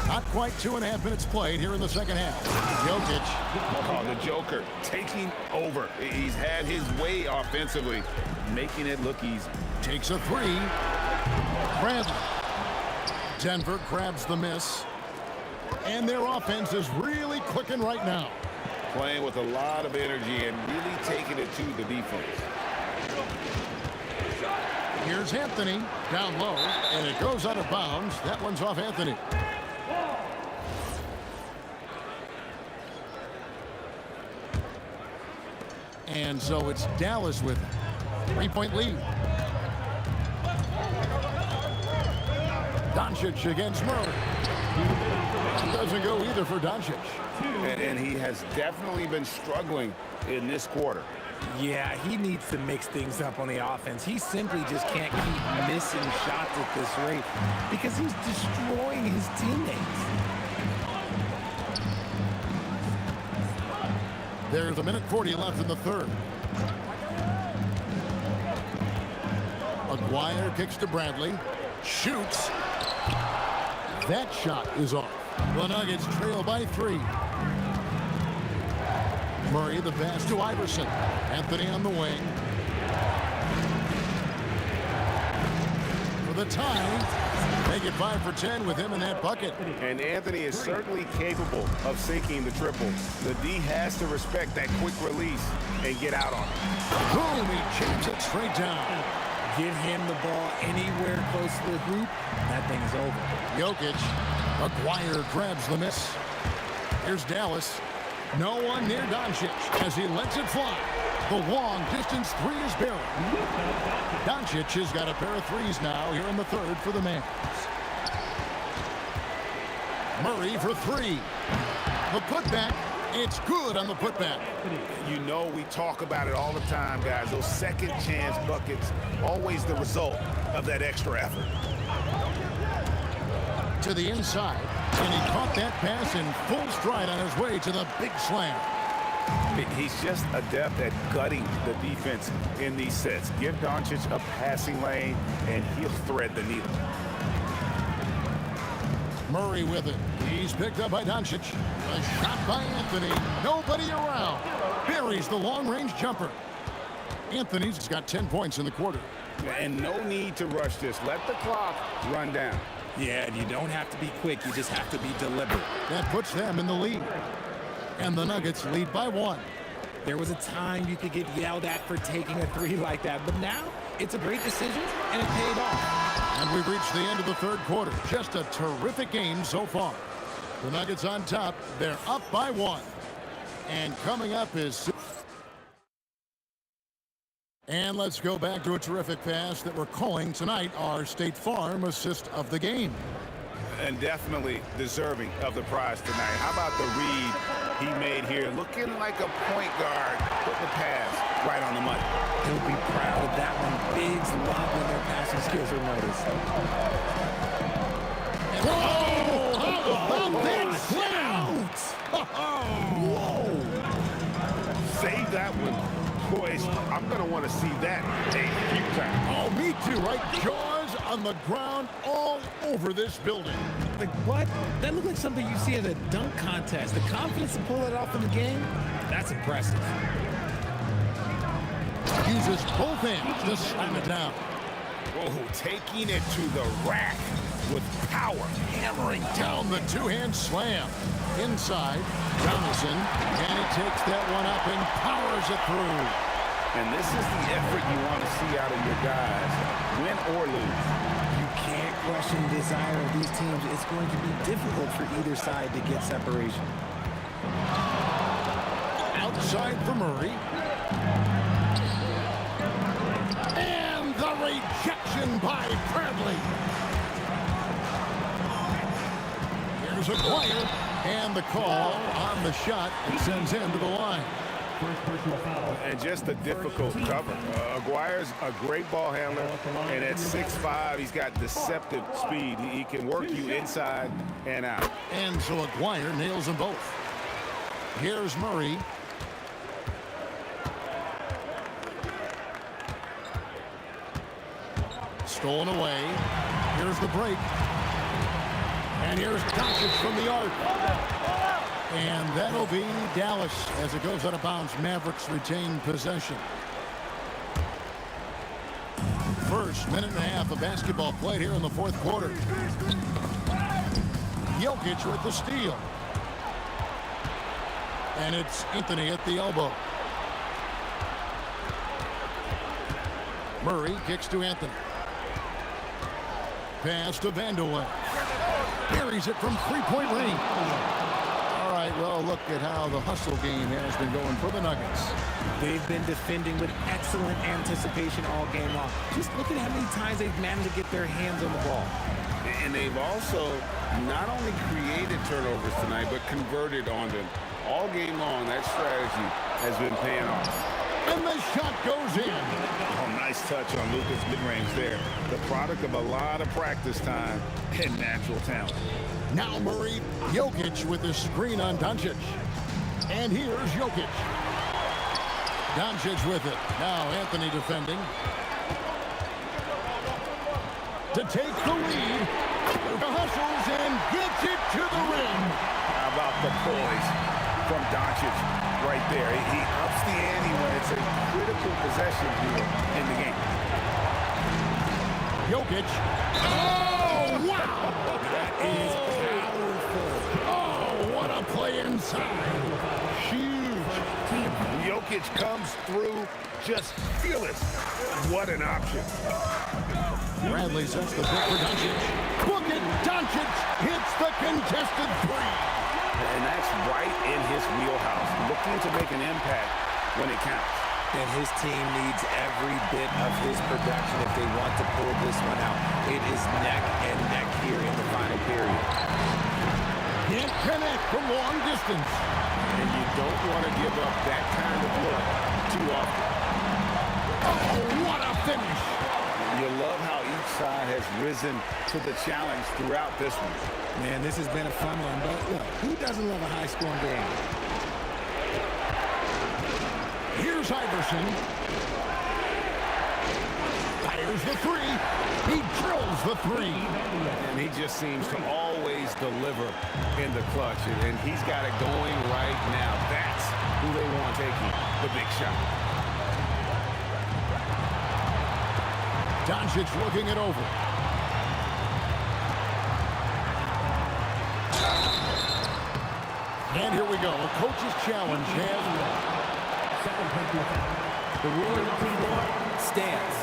Not quite 2.5 minutes played here in the second half. Jokic.
Oh, the Joker taking over. He's had his way offensively, making it look easy.
Takes a 3. Bradley. Denver grabs the miss. And their offense is really clicking right now.
Playing with a lot of energy and really taking it to the defense.
Here's Anthony down low, and it goes out of bounds. That one's off Anthony. And so it's Dallas with it. 3-point lead. Doncic against Murray. Doesn't go either for Doncic.
And he has definitely been struggling in this quarter.
Yeah, he needs to mix things up on the offense. He simply just can't keep missing shots at this rate because he's destroying his teammates.
There's 1:40 left in the third. Aguirre kicks to Bradley. Shoots. That shot is off. The Nuggets trail by 3. Murray the pass to Iverson. Anthony on the wing. For the tie. Make it 5 for 10 with him in that bucket.
And Anthony is certainly capable of sinking the triple. The D has to respect that quick release and get out on it.
Boom, he chips it straight down.
Give him the ball anywhere close to the hoop, that thing is over.
Jokic. Aguirre grabs the miss. Here's Dallas. No one near Doncic as he lets it fly. The long distance 3 is buried. Doncic has got a pair of threes now here in the third for the Mavs. Murray for 3. The putback. It's good on the putback.
You know we talk about it all the time, guys. Those second chance buckets, always the result of that extra effort.
To the inside, and he caught that pass in full stride on his way to the big slam.
He's just adept at gutting the defense in these sets. Give Doncic a passing lane, and he'll thread the needle.
Murray with it. He's picked up by Doncic. A shot by Anthony. Nobody around. Buries the long-range jumper. Anthony's got 10 points in the quarter.
And no need to rush this. Let the clock run down.
Yeah, and you don't have to be quick. You just have to be deliberate.
That puts them in the lead. And the Nuggets lead by 1.
There was a time you could get yelled at for taking a 3 like that, but now it's a great decision, and it paid off.
And we've reached the end of the third quarter. Just a terrific game so far. The Nuggets on top. They're up by 1. And coming up is... And let's go back to a terrific pass that we're calling tonight our State Farm assist of the game.
And definitely deserving of the prize tonight. How about the read he made here? Looking like a point guard. Put the pass right on the money.
He'll be proud of that one. Bigs love when their passing skills are noticed.
Whoa! How about that slam?
Whoa! Save that one. Boys, I'm going to want to see that a few times.
Oh, me too, right? Jaws on the ground all over this building.
Like, what? That looked like something you see at a dunk contest. The confidence to pull it off in the game, that's impressive.
Uses both hands to slam it down.
Whoa, taking it to the rack with power.
Hammering down the two-hand slam. Inside, Jonathan, and he takes that one up and powers it through.
And this is the effort you want to see out of your guys, win or lose.
You can't question the desire of these teams. It's going to be difficult for either side to get separation.
Outside for Murray. And the rejection by Bradley. Here's Aguirre. And the call on the shot, it sends him to the line.
First personal foul.
And just a difficult cover. Aguirre's a great ball handler, and at 6'5", he's got deceptive speed. He can work you inside and out.
And so Aguirre nails them both. Here's Murray. Stolen away. Here's the break. And here's Doncic from the arc. And that'll be Dallas as it goes out of bounds. Mavericks retain possession. First minute and a half of basketball played here in the fourth quarter. Jokic with the steal. And it's Anthony at the elbow. Murray kicks to Anthony. Pass to Vanderway. Buries it from three-point range. All right, well, look at how the hustle game has been going for the Nuggets.
They've been defending with excellent anticipation all game long. Just look at how many times they've managed to get their hands on the ball.
And they've also not only created turnovers tonight, but converted on them. All game long, that strategy has been paying off.
And the shot goes in.
Oh, nice touch on Luka's mid-range there. The product of a lot of practice time and natural talent.
Now Murray, Jokic with the screen on Doncic. And here's Jokic. Doncic with it. Now Anthony defending. To take the lead. Luka hustles and gets it to the rim.
How about the poise from Doncic right there? He ups the ante when it's a critical possession here in the game.
Jokic. Oh, wow!
That is powerful.
Oh, what a play inside. Huge.
Jokic comes through just fearless. What an option.
Bradley sets the pick for Doncic. Look at Doncic hits the contested three.
And that's right in his wheelhouse. Looking to make an impact when it counts.
And his team needs every bit of his production if they want to pull this one out. It is neck and neck here in the final period.
Can't connect from long distance.
And you don't want to give up that kind of look too often.
Oh, what a finish.
You love how each side has risen to the challenge throughout this one.
Man, this has been a fun one, but look, who doesn't love a high-scoring game?
Here's Iverson. Fires the three. He drills the three.
And he just seems to always deliver in the clutch. And he's got it going right now. That's who they want taking the big shot.
Doncic looking it over. And here we go. A coach's challenge has
The ruling
Stands.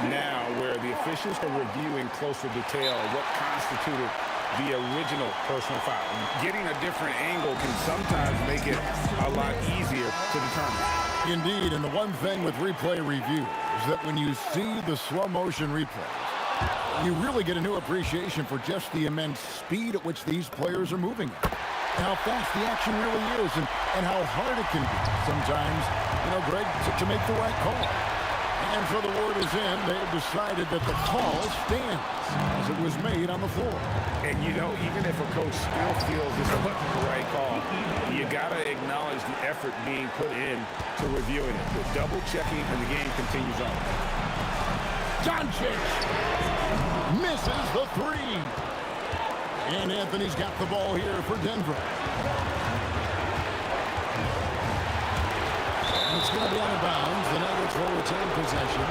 Now, where the officials are reviewing closer detail of what constituted the original personal foul. Getting a different angle can sometimes make it a lot easier to determine.
Indeed, and the one thing with replay review is that when you see the slow motion replays, you really get a new appreciation for just the immense speed at which these players are moving. And how fast the action really is and how hard it can be sometimes, Greg, to make the right call. And so the word is in, they've decided that the call stands as it was made on the floor.
And even if a coach still feels this wasn't the right call, you got to acknowledge the effort being put in to reviewing it. The double checking and the game continues on.
Doncic misses the three. And Anthony's got the ball here for Denver. It's going to be out of bounds. The Nuggets will retain possession.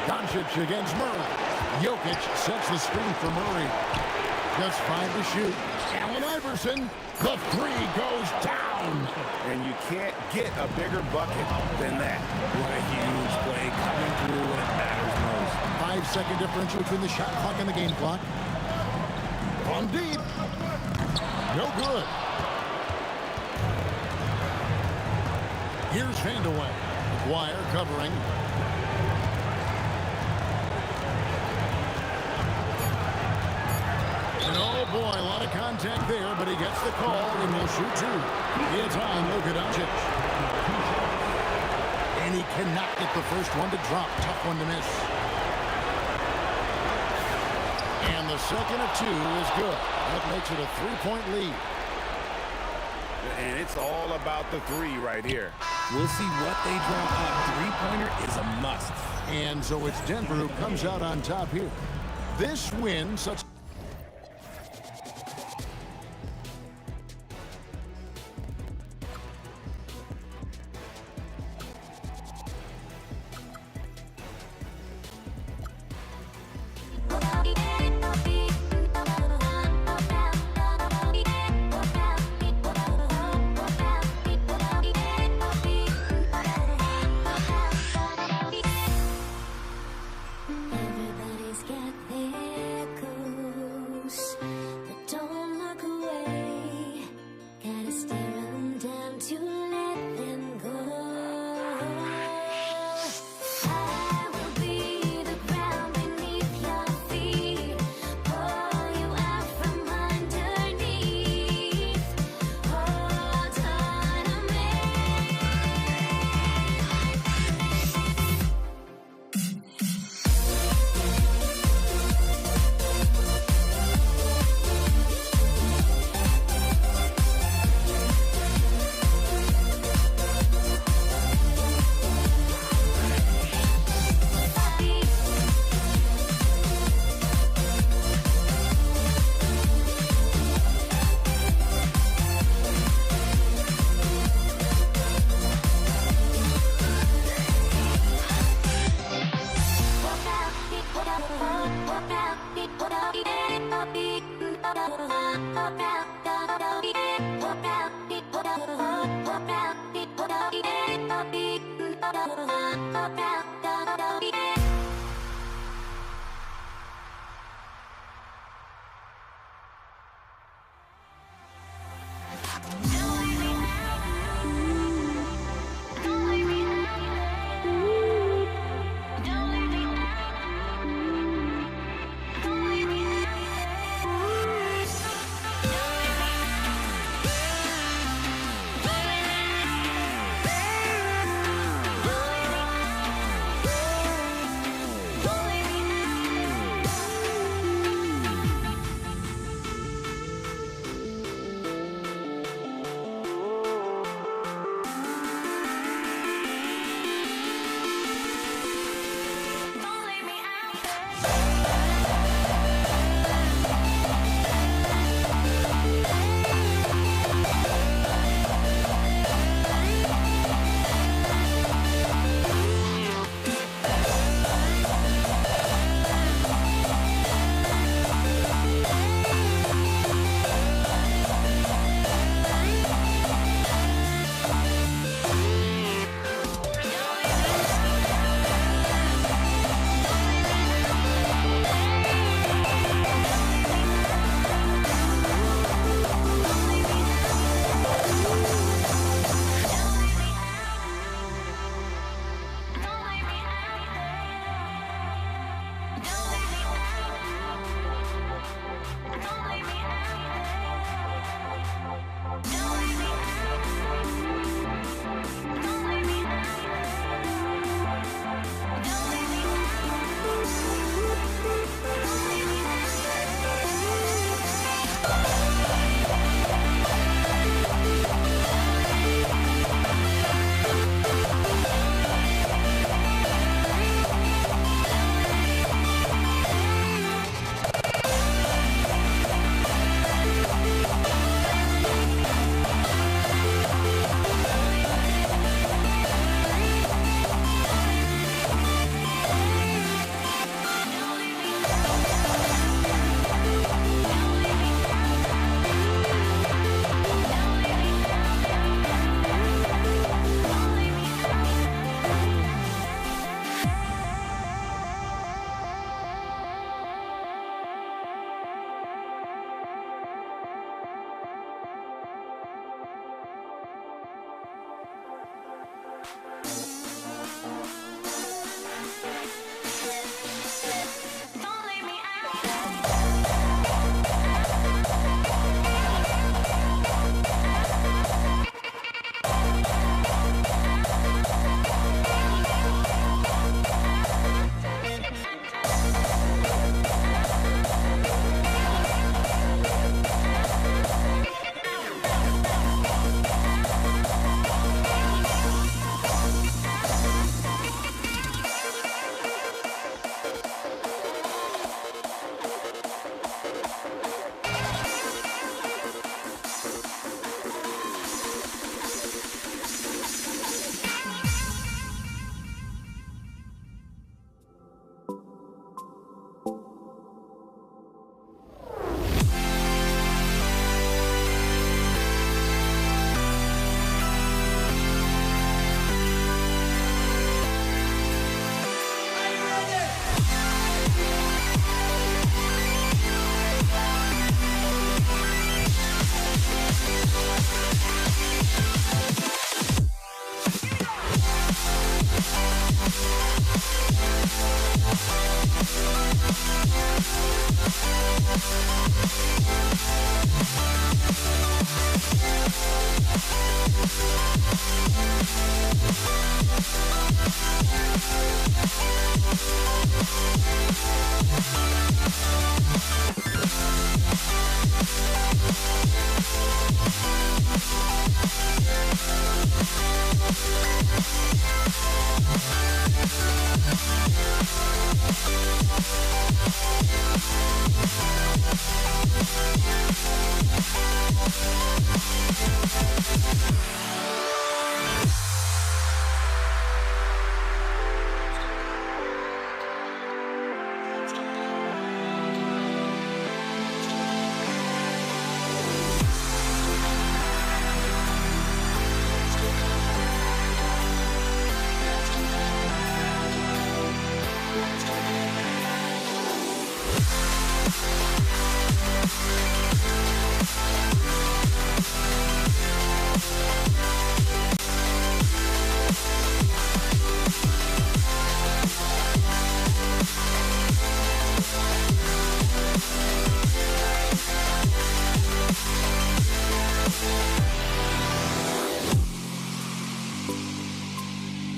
Doncic against Murray. Jokic sets the screen for Murray. Just 5 to shoot. Allen Iverson. The three goes down.
And you can't get a bigger bucket than that.
What a huge play coming through when it matters most.
5-second differential between the shot clock and the game clock. From deep. No good. Here's Vandeweghe. McGuire covering. And oh boy, a lot of contact there, but he gets the call and will shoot two. It's on Luka Doncic. And he cannot get the first one to drop. Tough one to miss. And the second of two is good. That makes it a 3-point lead.
And it's all about the three right here.
We'll see what they draw up. Three-pointer is a must.
And so it's Denver who comes out on top here. This win, such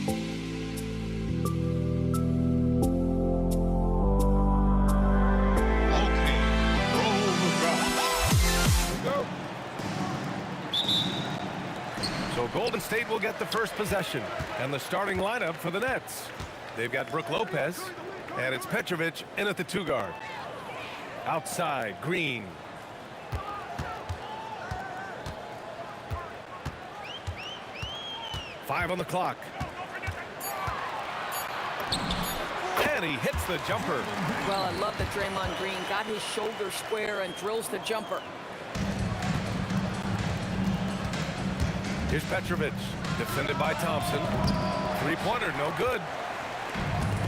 So Golden State will get the first possession. And the starting lineup for the Nets. They've got Brook Lopez. And it's Petrovic in at the 2 guard. Outside, Green. Five on the clock. And he hits the jumper.
Well, I love that Draymond Green got his shoulder square and drills the jumper.
Here's Petrovic, defended by Thompson. Three-pointer, no good.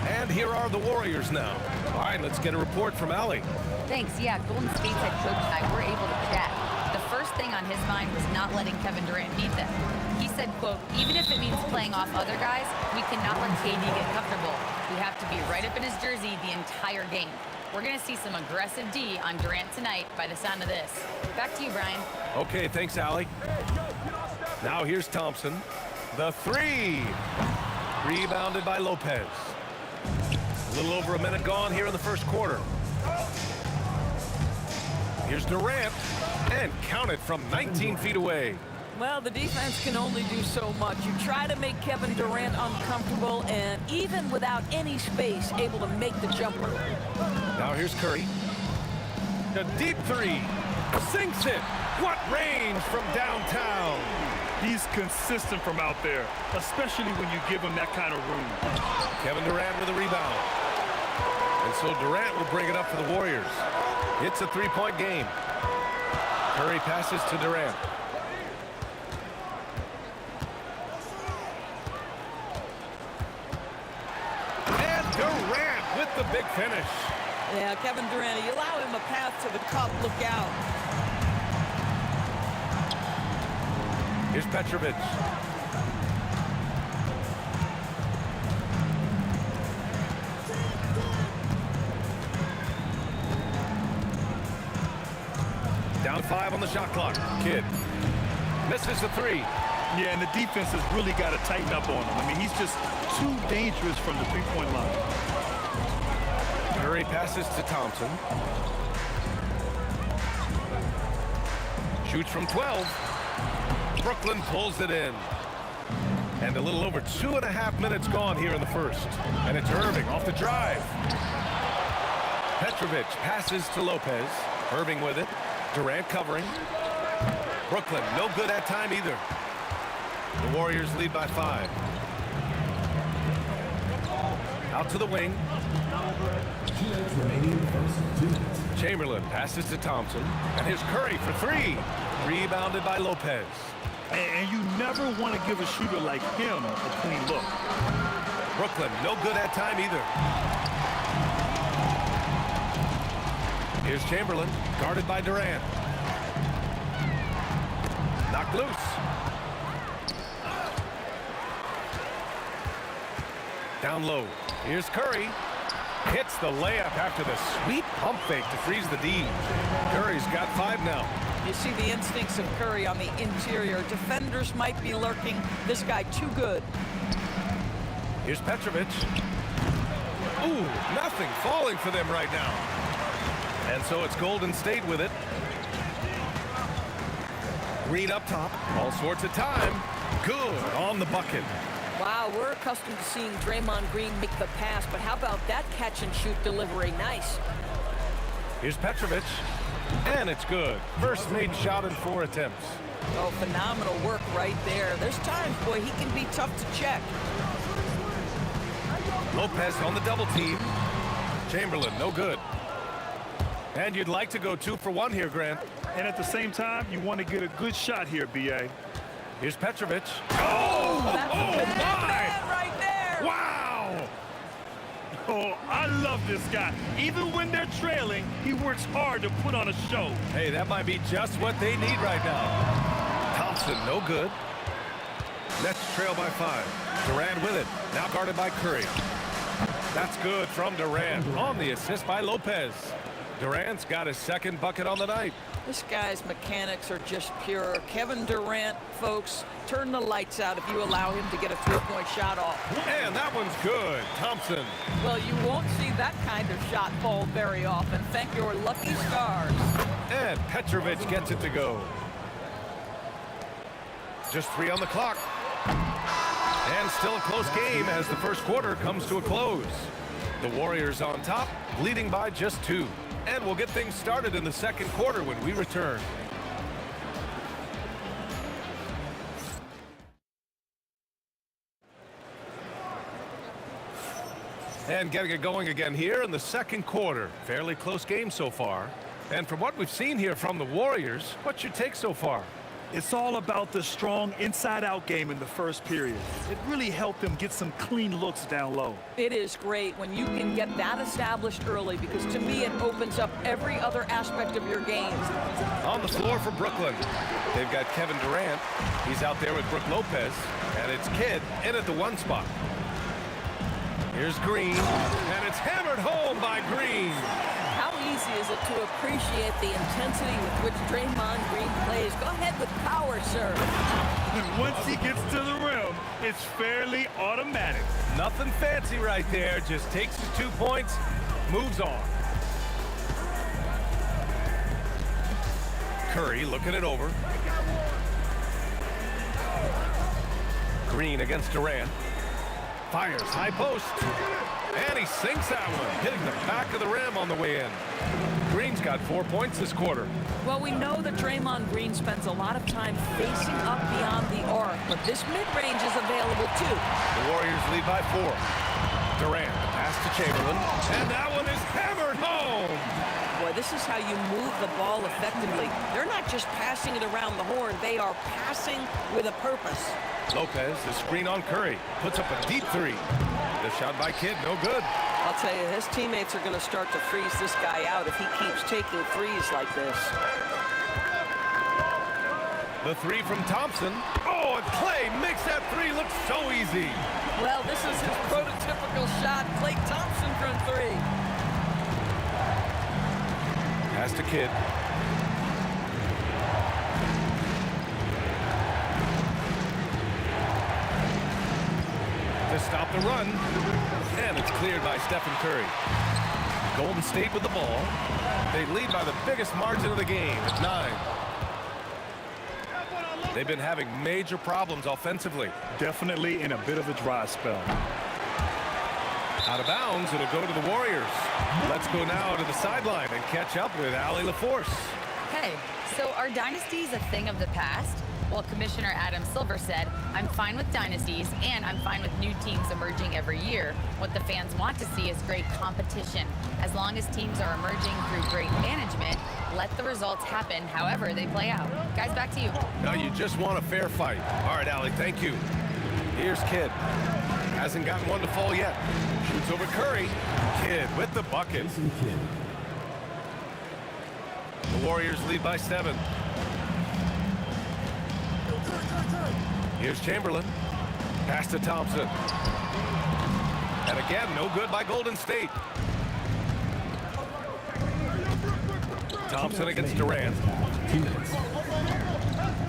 And here are the Warriors now. All right, let's get a report from Allie.
Thanks. Yeah, Golden State's head coach and I were able to chat. The first thing on his mind was not letting Kevin Durant beat them. He said, quote, even if it means playing off other guys, we cannot let KD get comfortable. We have to be right up in his jersey the entire game. We're going to see some aggressive D on Durant tonight by the sound of this. Back to you, Brian.
Okay, thanks, Allie. Now here's Thompson. The 3. Rebounded by Lopez. A little over a minute gone here in the first quarter. Here's Durant. And counted from 19 feet away.
Well, the defense can only do so much. You try to make Kevin Durant uncomfortable, and even without any space, able to make the jumper.
Now here's Curry. A deep 3. Sinks it. What range from downtown.
He's consistent from out there, especially when you give him that kind of room.
Kevin Durant with a rebound. And so Durant will bring it up for the Warriors. It's a 3-point game. Curry passes to Durant. And Durant with the big finish.
Yeah, Kevin Durant, you allow him a path to the cup. Look out.
Here's Petrovic. Down 5 on the shot clock. Kidd misses the 3.
Yeah, and the defense has really got to tighten up on him. I mean, he's just too dangerous from the 3-point line.
Curry passes to Thompson. Shoots from 12. Brooklyn pulls it in. And a little over 2.5 minutes gone here in the first. And it's Irving off the drive. Petrovic passes to Lopez. Irving with it. Durant covering. Brooklyn no good that time either. The Warriors lead by 5. Out to the wing. Chamberlain passes to Thompson. And here's Curry for 3. Rebounded by Lopez.
And you never want to give a shooter like him a clean look.
Brooklyn no good that time either. Here's Chamberlain, guarded by Durant. Knocked loose. Down low. Here's Curry. Hits the layup after the sweet pump fake to freeze the D. Curry's got 5 now.
You see the instincts of Curry on the interior. Defenders might be lurking. This guy too good.
Here's Petrovic. Ooh, nothing falling for them right now. And so it's Golden State with it. Green up top. All sorts of time. Good on the bucket.
Wow, we're accustomed to seeing Draymond Green make the pass, but how about that catch-and-shoot delivery? Nice.
Here's Petrovic. And it's good. First made shot in 4 attempts.
Oh, phenomenal work right there. There's times, boy, he can be tough to check.
Lopez on the double team. Chamberlain, no good. And you'd like to go 2 for 1 here, Grant.
And at the same time, you want to get a good shot here, B.A.
Here's Petrovic.
Oh, that's my! Right there.
Wow!
Oh, I love this guy. Even when they're trailing, he works hard to put on a show.
Hey, that might be just what they need right now. Thompson, no good. Nets trail by 5. Durant with it. Now guarded by Curry. That's good from Durant on the assist by Lopez. Durant's got his second bucket on the night.
This guy's mechanics are just pure. Kevin Durant, folks, turn the lights out if you allow him to get a three-point shot off.
And that one's good. Thompson.
Well, you won't see that kind of shot fall very often. Thank your lucky stars.
And Petrovic gets it to go. Just 3 on the clock. And still a close game as the first quarter comes to a close. The Warriors on top, leading by just 2. And we'll get things started in the second quarter when we return. And getting it going again here in the second quarter. Fairly close game so far. And from what we've seen here from the Warriors, what's your take so far?
It's all about the strong inside-out game in the first period. It really helped them get some clean looks down low.
It is great when you can get that established early because to me it opens up every other aspect of your game.
On the floor for Brooklyn, they've got Kevin Durant. He's out there with Brook Lopez, and it's Kidd in at the 1 spot. Here's Green, and it's hammered home by Green.
How easy is it to appreciate the intensity with which Draymond Green plays? Go ahead with power, sir.
And once he gets to the rim, it's fairly automatic.
Nothing fancy right there. Just takes his 2 points, moves on. Curry looking it over. Green against Durant. Fires high post. And he sinks that one, hitting the back of the rim on the way in. Green's got 4 points this quarter.
Well, we know that Draymond Green spends a lot of time facing up beyond the arc, but this mid-range is available too.
The Warriors lead by 4. Durant, pass to Chamberlain, and that one is hammered home.
Boy, this is how you move the ball effectively. They're not just passing it around the horn, they are passing with a purpose.
Lopez, the screen on Curry, puts up a deep 3. The shot by Kidd, no good.
I'll tell you, his teammates are going to start to freeze this guy out if he keeps taking threes like this.
The 3 from Thompson. Oh, and Clay makes that 3 look so easy.
Well, this is his prototypical shot. Clay Thompson from 3.
Pass to Kidd. To stop the run. And it's cleared by Stephen Curry. Golden State with the ball. They lead by the biggest margin of the game at 9. They've been having major problems offensively.
Definitely in a bit of a dry spell.
Out of bounds, it'll go to the Warriors. Let's go now to the sideline and catch up with Allie LaForce.
Hey, so are dynasties a thing of the past? Well, Commissioner Adam Silver said, I'm fine with dynasties and I'm fine with new teams emerging every year. What the fans want to see is great competition. As long as teams are emerging through great management, let the results happen however they play out. Guys, back to you.
No, you just want a fair fight. All right, Allie, thank you. Here's Kidd. Hasn't gotten one to fall yet. Shoots over Curry. Kidd with the bucket. The Warriors lead by 7. Here's Chamberlain. Pass to Thompson. And again, no good by Golden State. Thompson against Durant.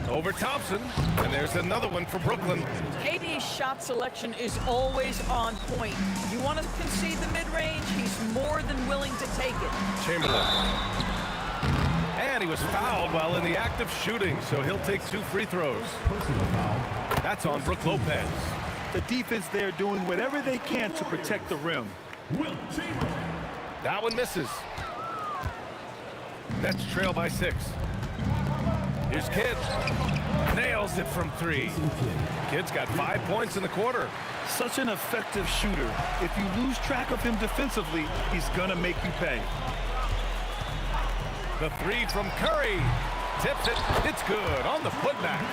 Over Thompson. And there's another one for Brooklyn.
KD's shot selection is always on point. You want to concede the mid-range, he's more than willing to take it.
Chamberlain. And he was fouled while in the act of shooting, so he'll take 2 free throws. That's on Brook Lopez.
The defense there doing whatever they can to protect the rim.
That one misses. Nets trail by 6. Here's Kidd. Nails it from 3. Kidd's got 5 points in the quarter.
Such an effective shooter. If you lose track of him defensively, he's gonna make you pay.
The 3 from Curry. Tips it. It's good on the putback.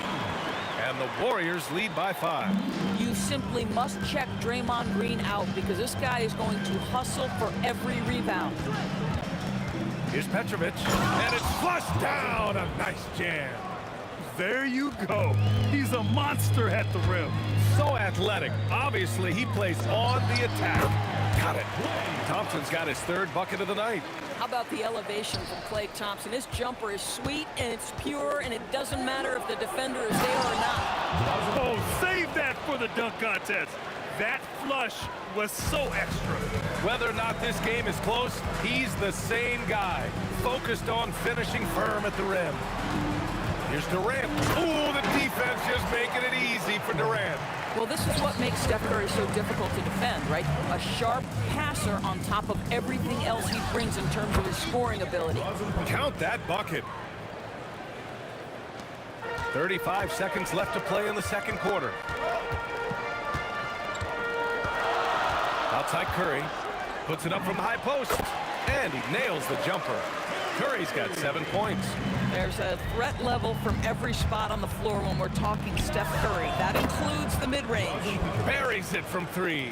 And the Warriors lead by 5.
You simply must check Draymond Green out because this guy is going to hustle for every rebound.
Here's Petrovic. And it's flushed down. A nice jam.
There you go. He's a monster at the rim.
So athletic. Obviously, he plays on the attack. Got it. Thompson's got his third bucket of the night.
How about the elevation from Klay Thompson? His jumper is sweet and it's pure, and it doesn't matter if the defender is there or not.
Oh, save that for the dunk contest. That flush was so extra.
Whether or not this game is close, he's the same guy, focused on finishing firm at the rim. Here's Durant. Ooh, the defense just making it easy for Durant.
Well, this is what makes Steph Curry so difficult to defend, right? A sharp passer on top of everything else he brings in terms of his scoring ability.
Count that bucket. 35 seconds left to play in the second quarter. Outside Curry. Puts it up from the high post. And he nails the jumper. Curry's got 7 points.
There's a threat level from every spot on the floor when we're talking Steph Curry. That includes the mid-range.
Buries it from 3.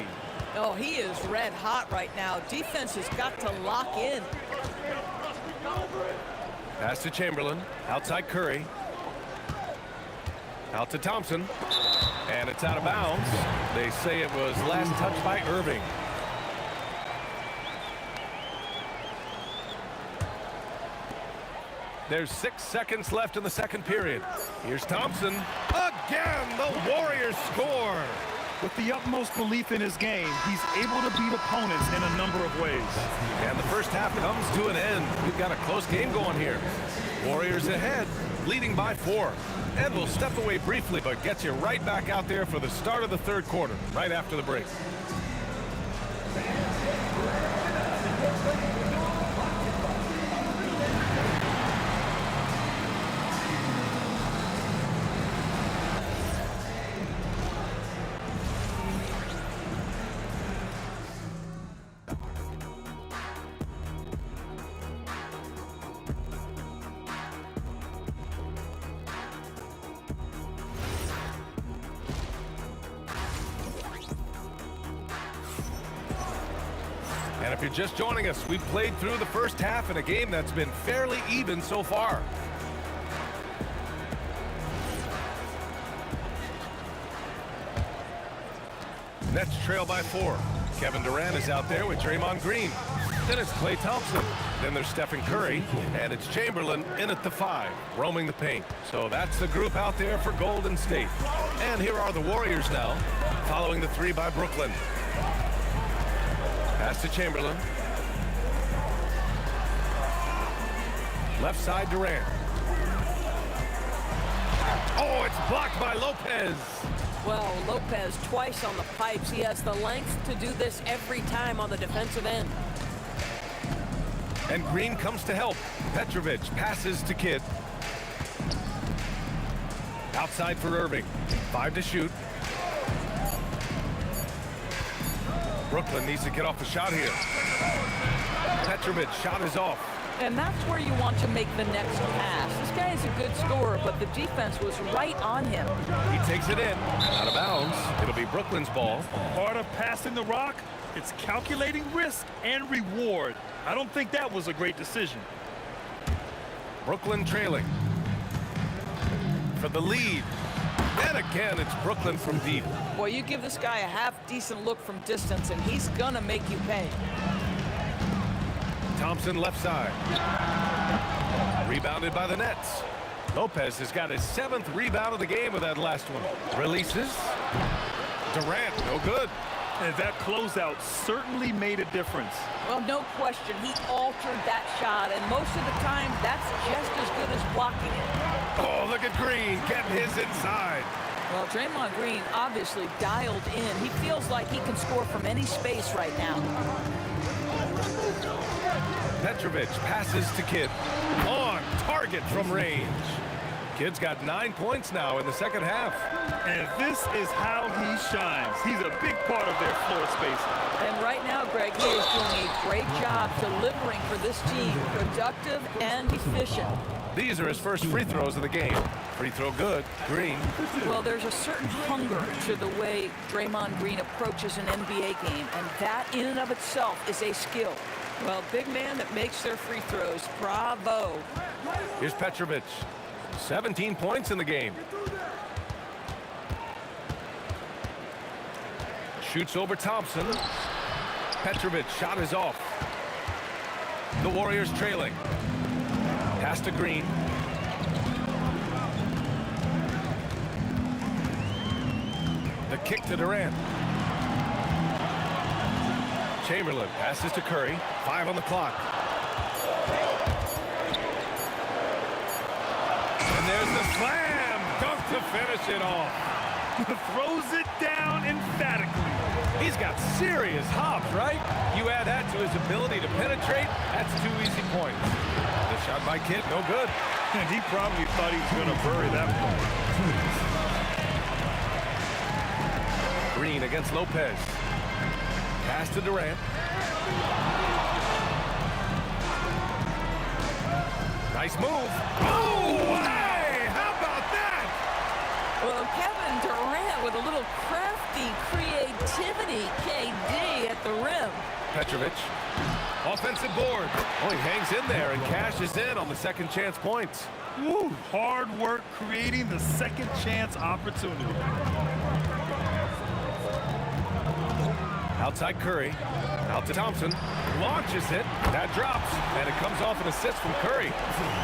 Oh, he is red hot right now. Defense has got to lock in.
Pass to Chamberlain. Outside Curry. Out to Thompson. And it's out of bounds. They say it was last touched by Irving. There's 6 seconds left in the second period. Here's Thompson. Again, the Warriors score.
With the utmost belief in his game, he's able to beat opponents in a number of ways.
And the first half comes to an end. We've got a close game going here. Warriors ahead, leading by 4. And we'll step away briefly, but get you right back out there for the start of the third quarter, right after the break. And if you're just joining us, we've played through the first half in a game that's been fairly even so far. Nets trail by 4. Kevin Durant is out there with Draymond Green. Then it's Klay Thompson. Then there's Stephen Curry. And it's Chamberlain in at the 5, roaming the paint. So that's the group out there for Golden State. And here are the Warriors now, following the 3 by Brooklyn. Pass to Chamberlain. Left side Durant. Oh, it's blocked by Lopez.
Well, Lopez twice on the pipes. He has the length to do this every time on the defensive end.
And Green comes to help. Petrovic passes to Kidd. Outside for Irving. 5 to shoot. Brooklyn needs to get off the shot here. Petrovic, shot is off.
And that's where you want to make the next pass. This guy is a good scorer, but the defense was right on him.
He takes it in. Out of bounds. It'll be Brooklyn's ball.
Part of passing the rock, it's calculating risk and reward. I don't think that was a great decision.
Brooklyn trailing. For the lead. And again, it's Brooklyn from deep.
Boy, you give this guy a half-decent look from distance, and he's gonna make you pay.
Thompson left side. Rebounded by the Nets. Lopez has got his 7th rebound of the game with that last one. Releases. Durant, no good.
And that closeout certainly made a difference.
Well, no question, he altered that shot, and most of the time, that's just as good as blocking it.
Oh, look at Green getting his inside.
Well, Draymond Green obviously dialed in. He feels like he can score from any space right now.
Petrovic passes to Kidd. On target from range. Kidd's got 9 points now in the second half.
And this is how he shines. He's a big part of their floor space.
And right now, Greg, he is doing a great job delivering for this team. Productive and efficient.
These are his first free throws of the game. Free throw good. Green.
Well, there's a certain hunger to the way Draymond Green approaches an NBA game, and that in and of itself is a skill. Well, big man that makes their free throws. Bravo.
Here's Petrovic. 17 points in the game. Shoots over Thompson. Petrovic shot is off. The Warriors trailing. Pass to Green. The kick to Durant. Chamberlain passes to Curry. 5 on the clock. And there's the slam. Dunk to finish it off.
Throws it down emphatically.
He's got serious hops, right? You add that to his ability to penetrate, that's 2 easy points. The shot by Kidd, no good.
And he probably thought he was going to bury that one.
Green against Lopez. Pass to Durant. Nice move. Oh, hey, how about that?
Well, Kevin Durant with a little crafty creativity, KD at the rim.
Petrovic, offensive board. Oh, he hangs in there and cashes in on the second chance points.
Woo, hard work creating the second chance opportunity.
Outside Curry, out to Thompson, launches it, that drops, and it comes off an assist from Curry.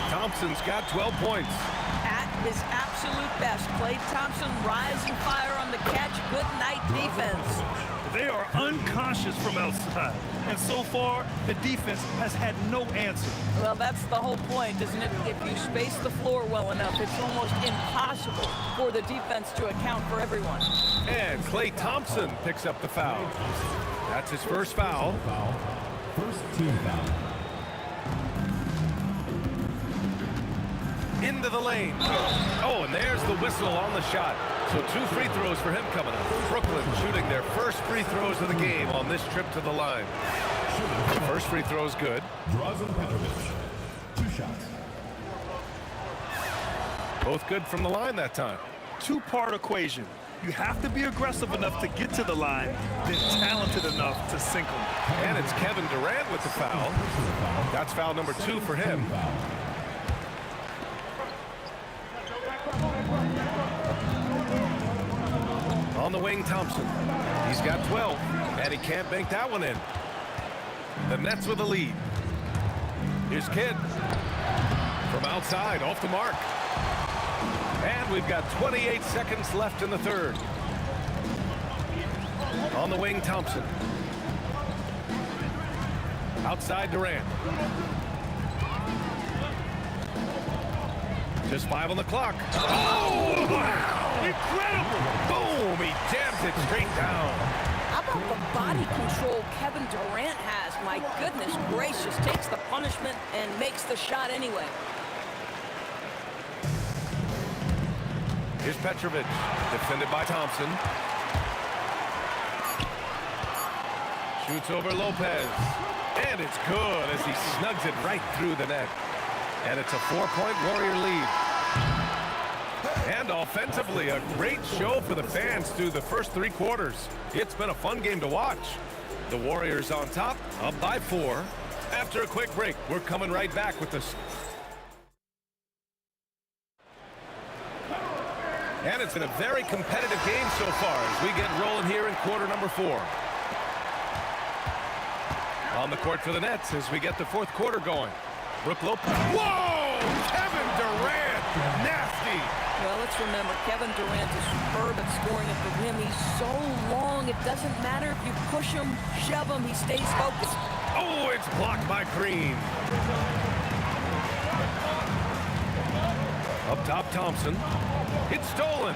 Thompson's got 12 points.
At his absolute best, Klay Thompson rising fire on the catch, good night defense.
They are unconscious from outside, and so far, the defense has had no answer.
Well, that's the whole point, isn't it? If you space the floor well enough, it's almost impossible for the defense to account for everyone.
And Klay Thompson picks up the foul. That's his first foul.
First team foul.
Into the lane. Oh, and there's the whistle on the shot. So 2 free throws for him coming up. Brooklyn shooting their first free throws of the game on this trip to the line. First free throw is good.
Drazen Petrovic. 2 shots.
Both good from the line that time.
2-part equation. You have to be aggressive enough to get to the line, then talented enough to sink them.
And it's Kevin Durant with the foul. That's foul number 2 for him. On the wing, Thompson. He's got 12, and he can't bank that one in. The Nets with the lead. Here's Kidd. From outside, off the mark. And we've got 28 seconds left in the third. On the wing, Thompson. Outside, Durant. Just 5 on the clock. Oh, wow! Incredible! Boom! He jams it straight down.
How about the body control Kevin Durant has? My goodness gracious, takes the punishment and makes the shot anyway.
Here's Petrovic, defended by Thompson. Shoots over Lopez. And it's good as he snugs it right through the net. And it's a 4-point Warrior lead. And offensively, a great show for the fans through the first 3 quarters. It's been a fun game to watch. The Warriors on top, up by 4. After a quick break, we're coming right back with this. And it's been a very competitive game so far as we get rolling here in quarter number 4. On the court for the Nets as we get the 4th quarter going. Brook Lopez. Whoa! Kevin Durant! Nasty!
Well, let's remember, Kevin Durant is superb at scoring at the rim. He's so long, it doesn't matter if you push him, shove him, he stays focused.
Oh, it's blocked by Green. Up top, Thompson. It's stolen.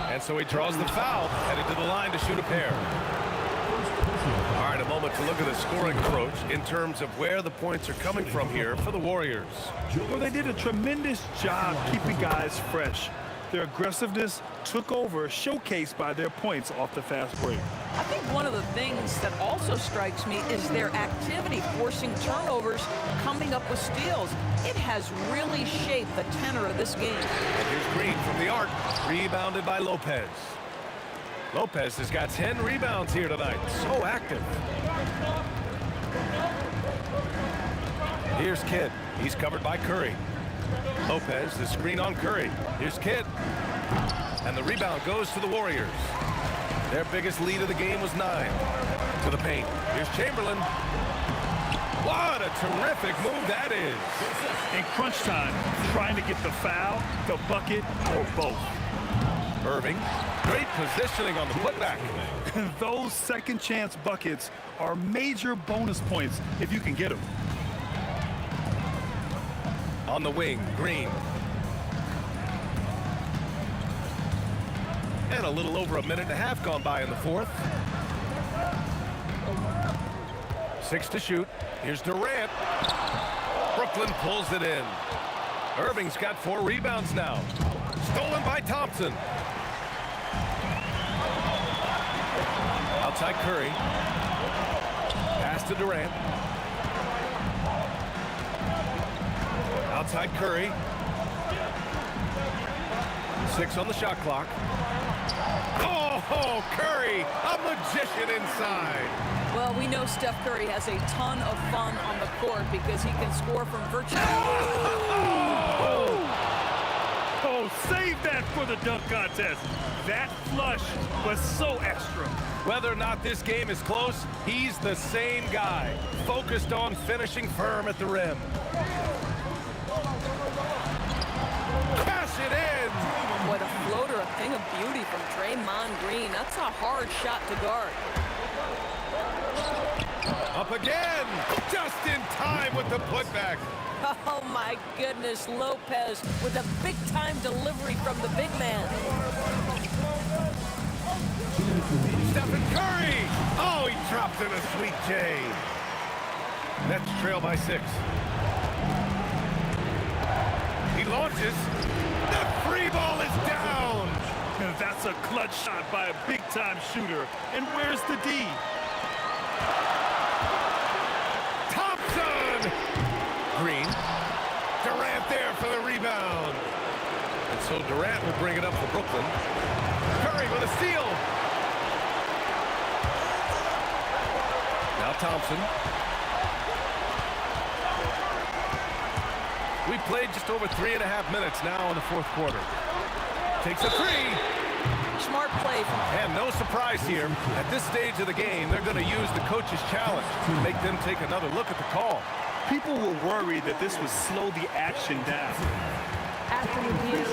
And so he draws the foul, headed to the line to shoot a pair. All right, a moment to look at the scoring approach in terms of where the points are coming from here for the Warriors.
Well, they did a tremendous job keeping guys fresh. Their aggressiveness took over, showcased by their points off the fast break.
I think one of the things that also strikes me is their activity, forcing turnovers, coming up with steals. It has really shaped the tenor of this game.
And here's Green from the arc, rebounded by Lopez. Lopez has got 10 rebounds here tonight. So active. Here's Kidd. He's covered by Curry. Lopez, the screen on Curry. Here's Kidd. And the rebound goes to the Warriors. Their biggest lead of the game was 9. To the paint. Here's Chamberlain. What a terrific move that is.
In crunch time, trying to get the foul, the bucket, or both.
Irving, great positioning on the putback.
Those second chance buckets are major bonus points if you can get them.
On the wing, Green. And a little over a minute and a half gone by in the fourth. 6 to shoot. Here's Durant. Brooklyn pulls it in. Irving's got 4 rebounds now. Stolen by Thompson. Outside Curry. Pass to Durant. Outside Curry. 6 on the shot clock. Oh, Curry, a magician inside.
Well, we know Steph Curry has a ton of fun on the court because he can score from virtually...
Oh, save that for the dunk contest. That flush was so extra.
Whether or not this game is close, he's the same guy, focused on finishing firm at the rim. Cash it in!
What a floater, a thing of beauty from Draymond Green. That's a hard shot to guard.
Up again! Just in time with the putback.
Oh, my goodness. Lopez with a big-time delivery from the big man.
Stephen Curry! Oh, he dropped in a sweet J. Nets trail by 6. He launches. The free ball is down.
And that's a clutch shot by a big-time shooter. And where's the D?
Thompson! Green. Durant there for the rebound. And so Durant will bring it up for Brooklyn. Curry with a steal. Now Thompson. We played just over 3.5 minutes now in the fourth quarter. Takes a 3.
Smart play.
And no surprise here. At this stage of the game, they're going to use the coach's challenge to make them take another look at the call.
People were worried that this would slow the action down.
After review,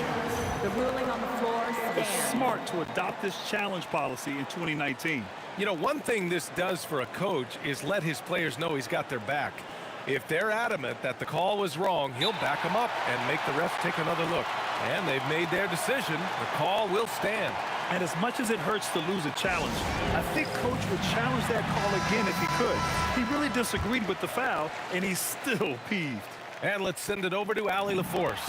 the ruling on the floor
It's
stands.
smart to adopt this challenge policy in 2019.
You know, one thing this does for a coach is let his players know he's got their back. If they're adamant that the call was wrong, he'll back them up and make the refs take another look. And they've made their decision. The call will stand.
And as much as it hurts to lose a challenge, I think Coach would challenge that call again if he could. He really disagreed with the foul, and he's still peeved.
And let's send it over to Allie LaForce.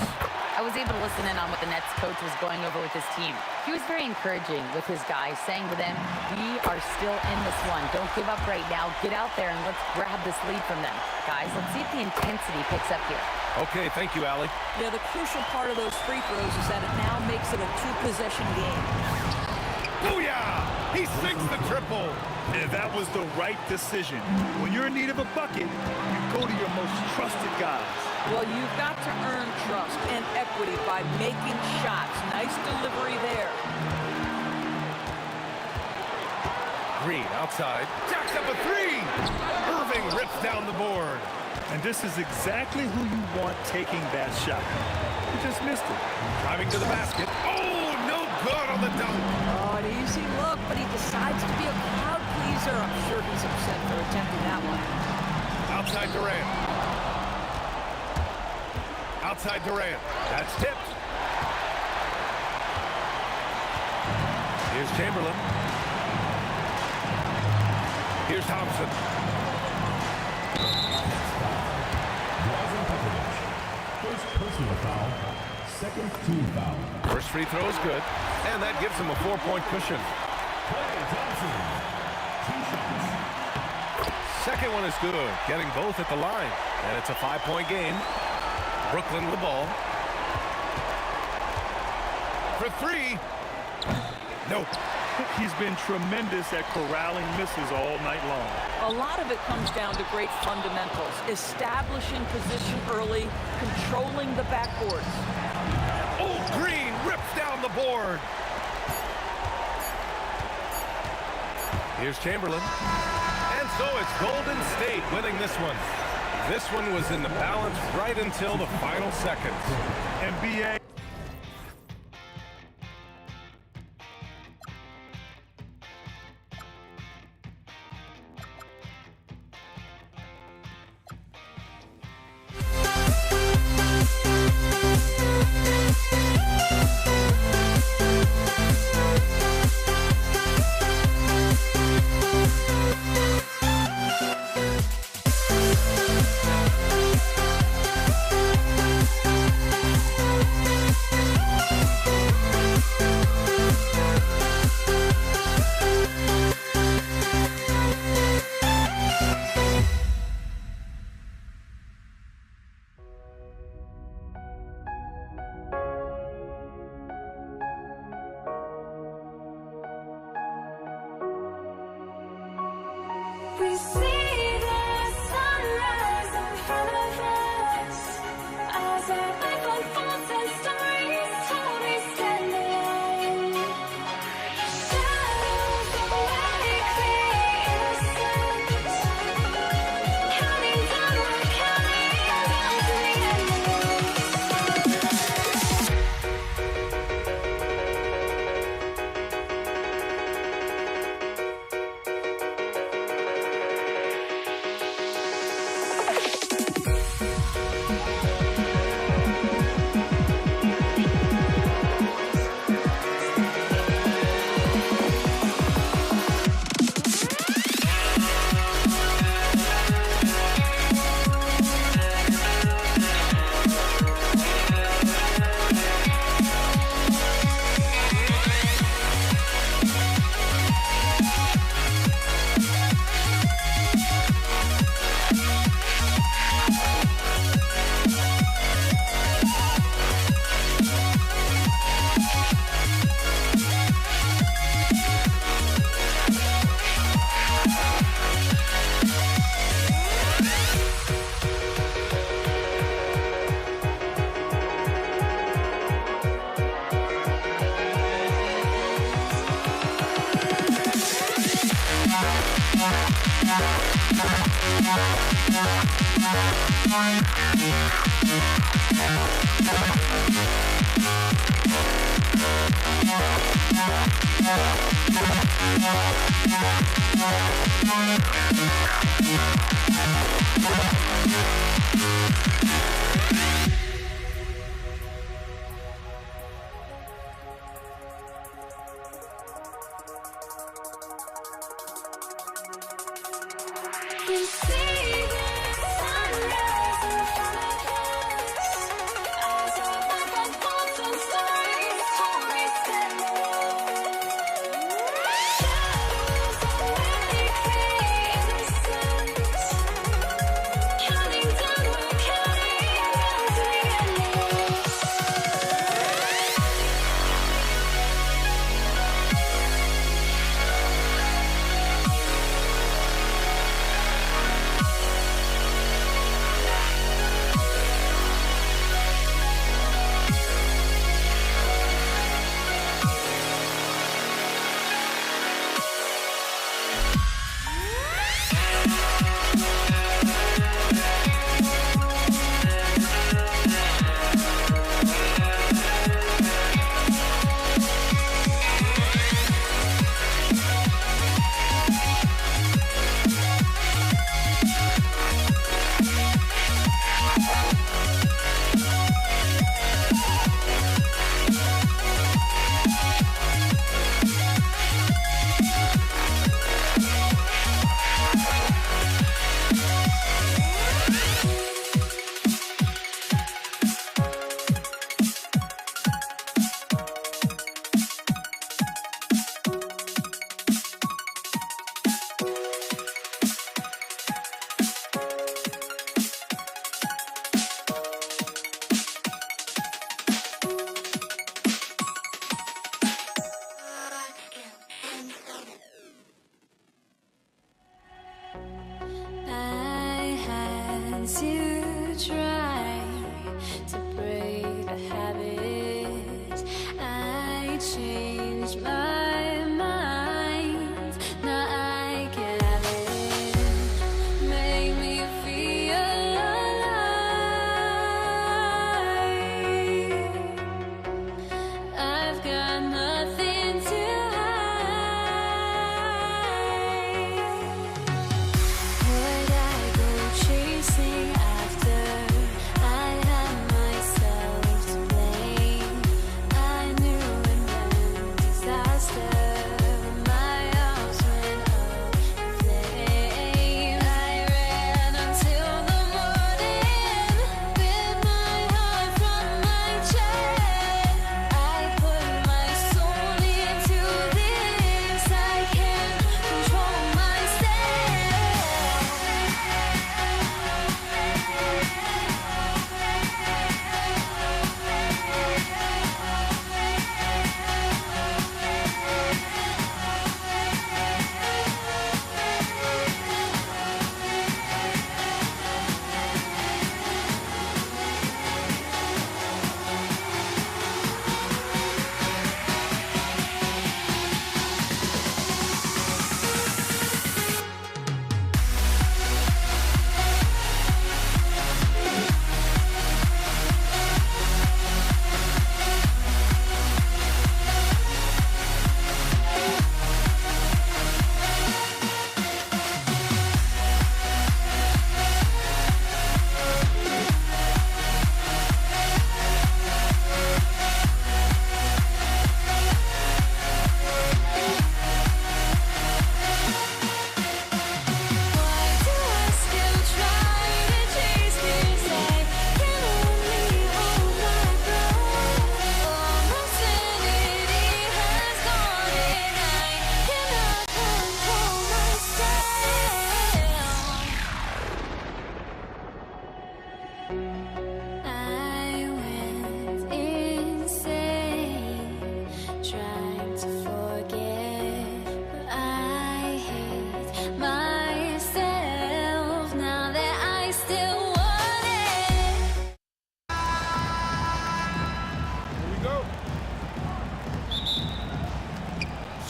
I was able to listen in on what the Nets coach was going over with his team. He was very encouraging with his guys, saying to them, we are still in this one. Don't give up right now. Get out there and let's grab this lead from them. Guys, let's see if the intensity picks up here.
Okay, thank you, Allie.
Yeah, the crucial part of those free throws is that it now makes it a 2-possession game.
Booyah! He sinks the triple.
And that was the right decision. When you're in need of a bucket, you go to your most trusted guys.
Well, you've got to earn trust and equity by making shots. Nice delivery there.
Green outside. Jacks up a 3. Irving rips down the board.
And this is exactly who you want taking that shot. He just missed it.
Driving to the basket. Oh, no good on the dunk.
Oh, an easy look, but he decides to be a crowd pleaser. I'm sure he's upset for attempting that one.
Outside Durant. Outside Durant. That's tipped. Here's Chamberlain. Here's Thompson.
First personal foul, second team foul.
First free throw is good, and that gives him a 4-point cushion. Second one is good, getting both at the line, and it's a 5-point game. Brooklyn with the ball. For 3. Nope.
He's been tremendous at corralling misses all night long.
A lot of it comes down to great fundamentals. Establishing position early, controlling the backboards.
Oh, Green rips down the board. Here's Chamberlain. And so it's Golden State winning this one. This one was in the balance right until the final seconds.
NBA.
We see the sunrise in front of us as our life unfolds and stories told. We stand alone. Shadows awake the innocence, counting down, we're counting down to the We see the sunrise in front of us as our life unfolds and stories told. We stand alone. Shadows awake the innocence, counting down, we're counting down to the endless. I had to try to break the habit. I changed my mind. Now I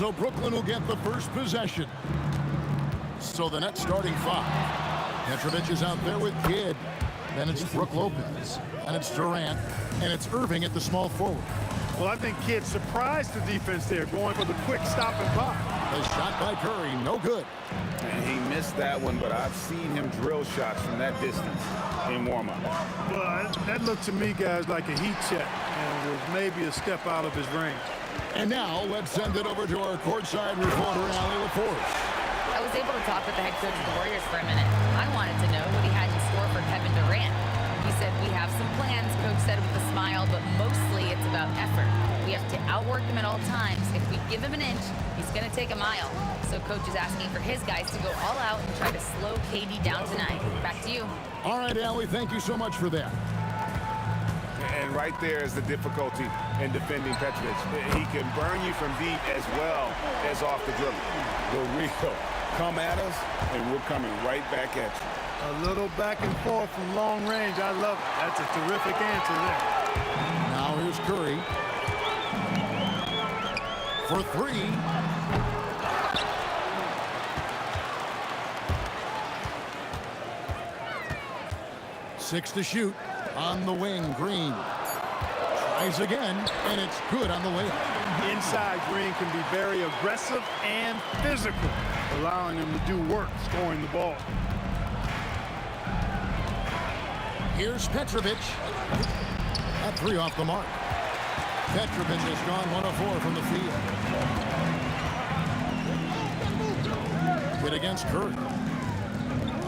So Brooklyn will get the first possession. So the Nets starting five. Petrovic is out there with Kidd. Then it's Brook Lopez. And it's Durant. And it's Irving at the small forward.
Well, I think Kidd surprised the defense there, going for the quick stop and pop.
A shot by Curry, no good.
And he missed that one, but I've seen him drill shots from that distance in warm-up.
Well, that looked to me, guys, like a heat check, and was maybe a step out of his range.
And now let's send it over to our courtside reporter, Allie LaForce.
I was able to talk with the head coach of the Warriors for a minute. I wanted to know what he had in store for Kevin Durant. He said, "We have some plans," Coach said with a smile, "but mostly it's about effort. We have to outwork him at all times. If we give him an inch, he's going to take a mile." So Coach is asking for his guys to go all out and try to slow KD down tonight. Back to you.
All right, Allie, thank you so much for that.
And right there is the difficulty in defending Petrovic. He can burn you from deep as well as off the dribble. The real come at us, and we're coming right back at you.
A little back and forth from long range. I love it. That's a terrific answer there.
Now here's Curry. For three. Six to shoot. On the wing, Green. Tries again, and it's good on the layup.
Inside, Green can be very aggressive and physical, allowing him to do work scoring the ball.
Here's Petrovic. That three off the mark. Petrovic has gone 1 of 4 from the field. Hit against Curry.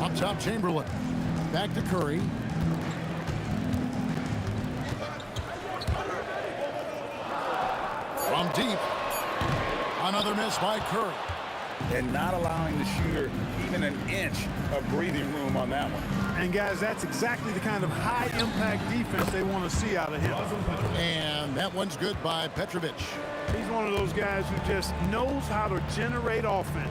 Up top, Chamberlain. Back to Curry. From deep. Another miss by Curry.
And not allowing the shooter even an inch of breathing room on that one.
And guys, that's exactly the kind of high-impact defense they want to see out of him.
And that one's good by Petrovic.
He's one of those guys who just knows how to generate offense.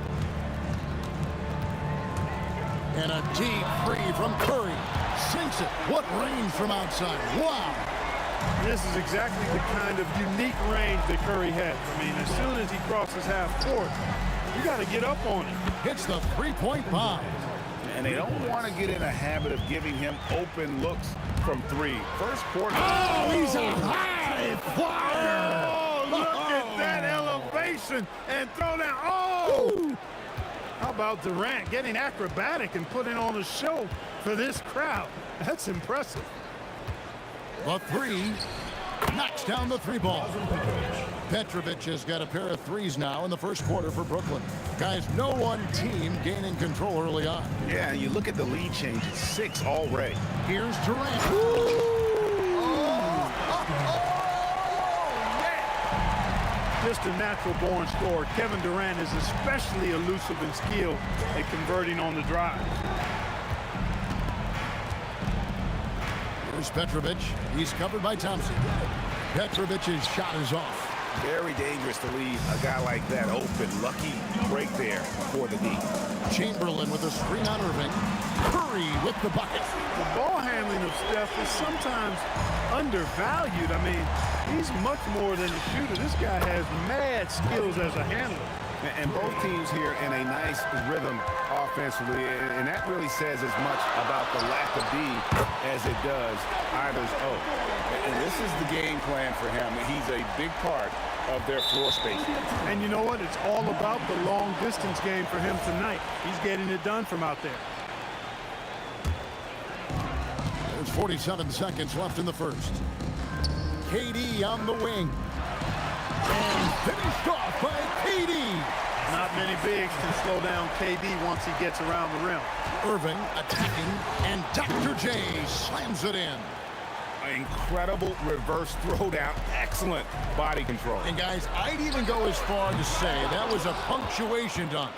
And a deep three from Curry. Sinks it. What range from outside. Wow.
This is exactly the kind of unique range that Curry has. I mean, as soon as he crosses half court, you got to get up on him.
Hits the three-point bomb.
And they don't want to get in a habit of giving him open looks from three. First quarter.
Oh, he's a high flyer.
Oh, look at that elevation and throw down. Oh! How about Durant getting acrobatic and putting on a show for this crowd? That's impressive.
The three knocks down the three ball. Petrovic has got a pair of threes now in the first quarter for Brooklyn. Guys, no one team gaining control early on.
Yeah, you look at the lead change. It's 6 already.
Here's Durant.
Just a natural-born scorer. Kevin Durant is especially elusive and skilled at converting on the drive.
Here's Petrovic. He's covered by Thompson. Petrovic's shot is off.
Very dangerous to leave a guy like that open. Lucky break there for the D.
Chamberlain with a screen on Irving. Curry with the bucket.
The ball handling of Steph is sometimes undervalued. I mean, he's much more than a shooter. This guy has mad skills as a handler.
And both teams here in a nice rhythm offensively, and that really says as much about the lack of D as it does either's O. And this is the game plan for him. He's a big part of their floor space.
And you know what? It's all about the long-distance game for him tonight. He's getting it done from out there.
There's 47 seconds left in the first. KD on the wing. And finished off by KD.
Not many bigs can slow down KD once he gets around the rim.
Irving attacking, and Dr. J slams it in.
Incredible reverse throwdown. Excellent body control.
And guys, I'd even go as far to say that was a punctuation dunk.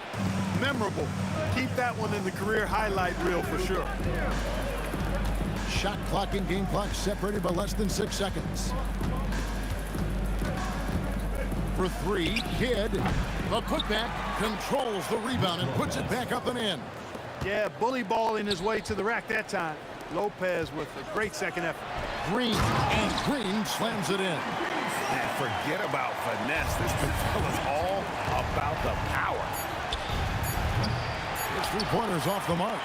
Memorable. Keep that one in the career highlight reel for sure.
Shot clock and game clock separated by less than 6 seconds. For three, Kidd. The putback controls the rebound and puts it back up and in.
Yeah, bully balling his way to the rack that time. Lopez with a great second effort.
Green, and Green slams it in.
And forget about finesse. This fella's all about the power.
His three-pointers off the mark.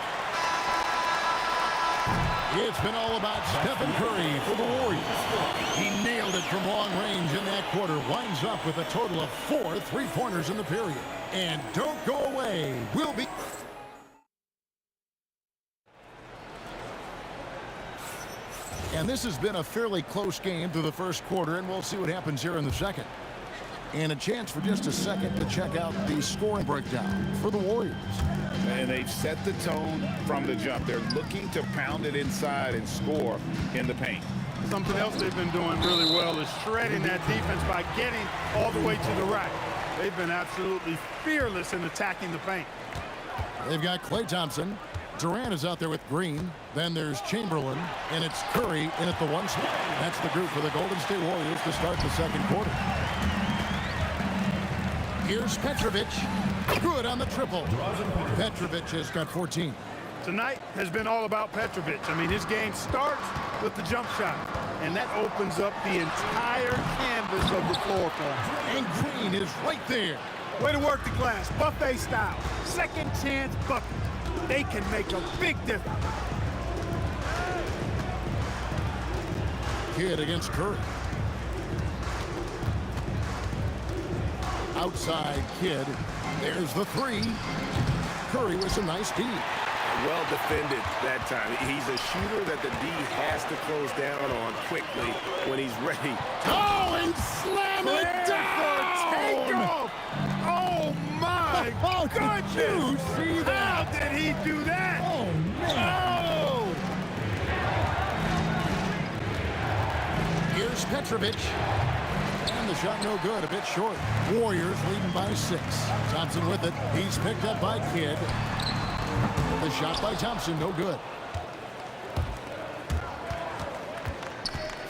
It's been all about Stephen Curry for the Warriors. He nailed it from long range in that quarter. Winds up with a total of 4 three-pointers in the period. And don't go away. We'll be... And this has been a fairly close game through the first quarter, and we'll see what happens here in the second. And a chance for just a second to check out the scoring breakdown for the Warriors.
And they've set the tone from the jump. They're looking to pound it inside and score in the paint.
Something else they've been doing really well is shredding that defense by getting all the way to the rack. They've been absolutely fearless in attacking the paint.
They've got Klay Thompson. Durant is out there with Green. Then there's Chamberlain, and it's Curry in at the 1 spot. That's the group for the Golden State Warriors to start the second quarter. Here's Petrovic. Good on the triple. Petrovic has got 14.
Tonight has been all about Petrovic. I mean, his game starts with the jump shot, and that opens up the entire canvas of the floor for him.
And Green is right there.
Way to work the glass, buffet style. Second chance bucket. They can make a big difference.
Kidd against Curry. Outside Kidd. There's the 3. Curry with some nice D.
Well defended that time. He's a shooter that the D has to close down on quickly when he's ready.
Oh, and slam it down!
Takeoff! Oh, my goodness!
Did you see that?
How did he do that?
Oh, man.
Oh!
Here's Petrovic. And the shot no good, a bit short. Warriors leading by 6. Thompson with it. He's picked up by Kidd. The shot by Thompson, no good.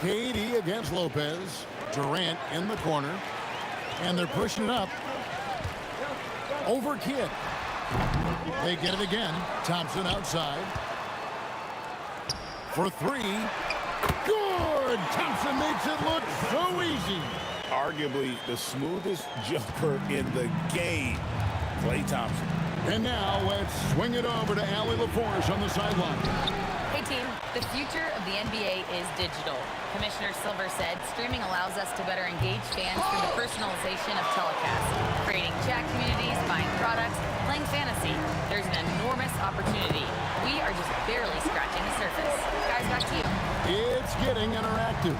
KD against Lopez. Durant in the corner. And they're pushing it up. Over Kidd. They get it again. Thompson outside. For 3. Good! Thompson makes it look so easy.
Arguably the smoothest jumper in the game. Klay Thompson.
And now let's swing it over to Allie LaForce on the sideline.
Hey team, the future of the NBA is digital. Commissioner Silver said streaming allows us to better engage fans through the personalization of telecasts, creating chat communities, buying products, playing fantasy. There's an enormous opportunity. We are just barely scratching the surface. Guys, back to you.
It's getting interactive.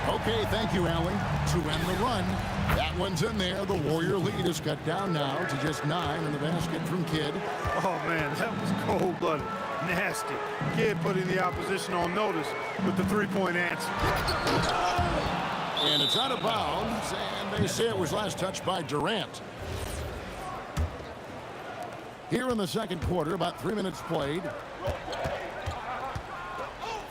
Okay, thank you, Allie. To end the run, that one's in there. The Warrior lead is cut down now to just 9 in the basket from Kidd.
Oh, man, that was cold-blooded. Nasty. Kidd putting the opposition on notice with the three-point answer.
And it's out of bounds, and they say it was last touched by Durant. Here in the second quarter, about 3 minutes played.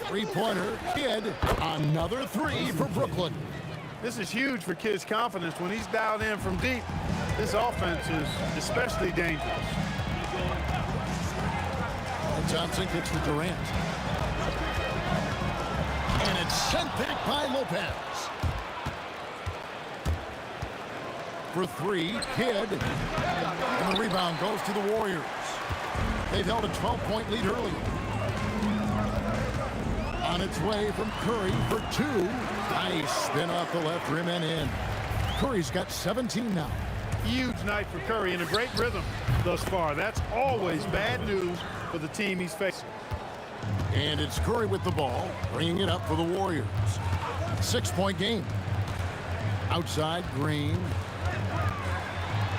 Three-pointer, Kidd, another 3 for Brooklyn.
This is huge for Kidd's confidence. When he's dialed in from deep, this offense is especially dangerous.
And Thompson kicks to Durant. And it's sent back by Lopez. For 3, Kidd. And the rebound goes to the Warriors. They've held a 12-point lead early. On its way from Curry for 2. Nice spin off the left rim and in. Curry's got 17 now.
Huge night for Curry and a great rhythm thus far. That's always bad news for the team he's facing.
And it's Curry with the ball, bringing it up for the Warriors. 6-point game. Outside, Green.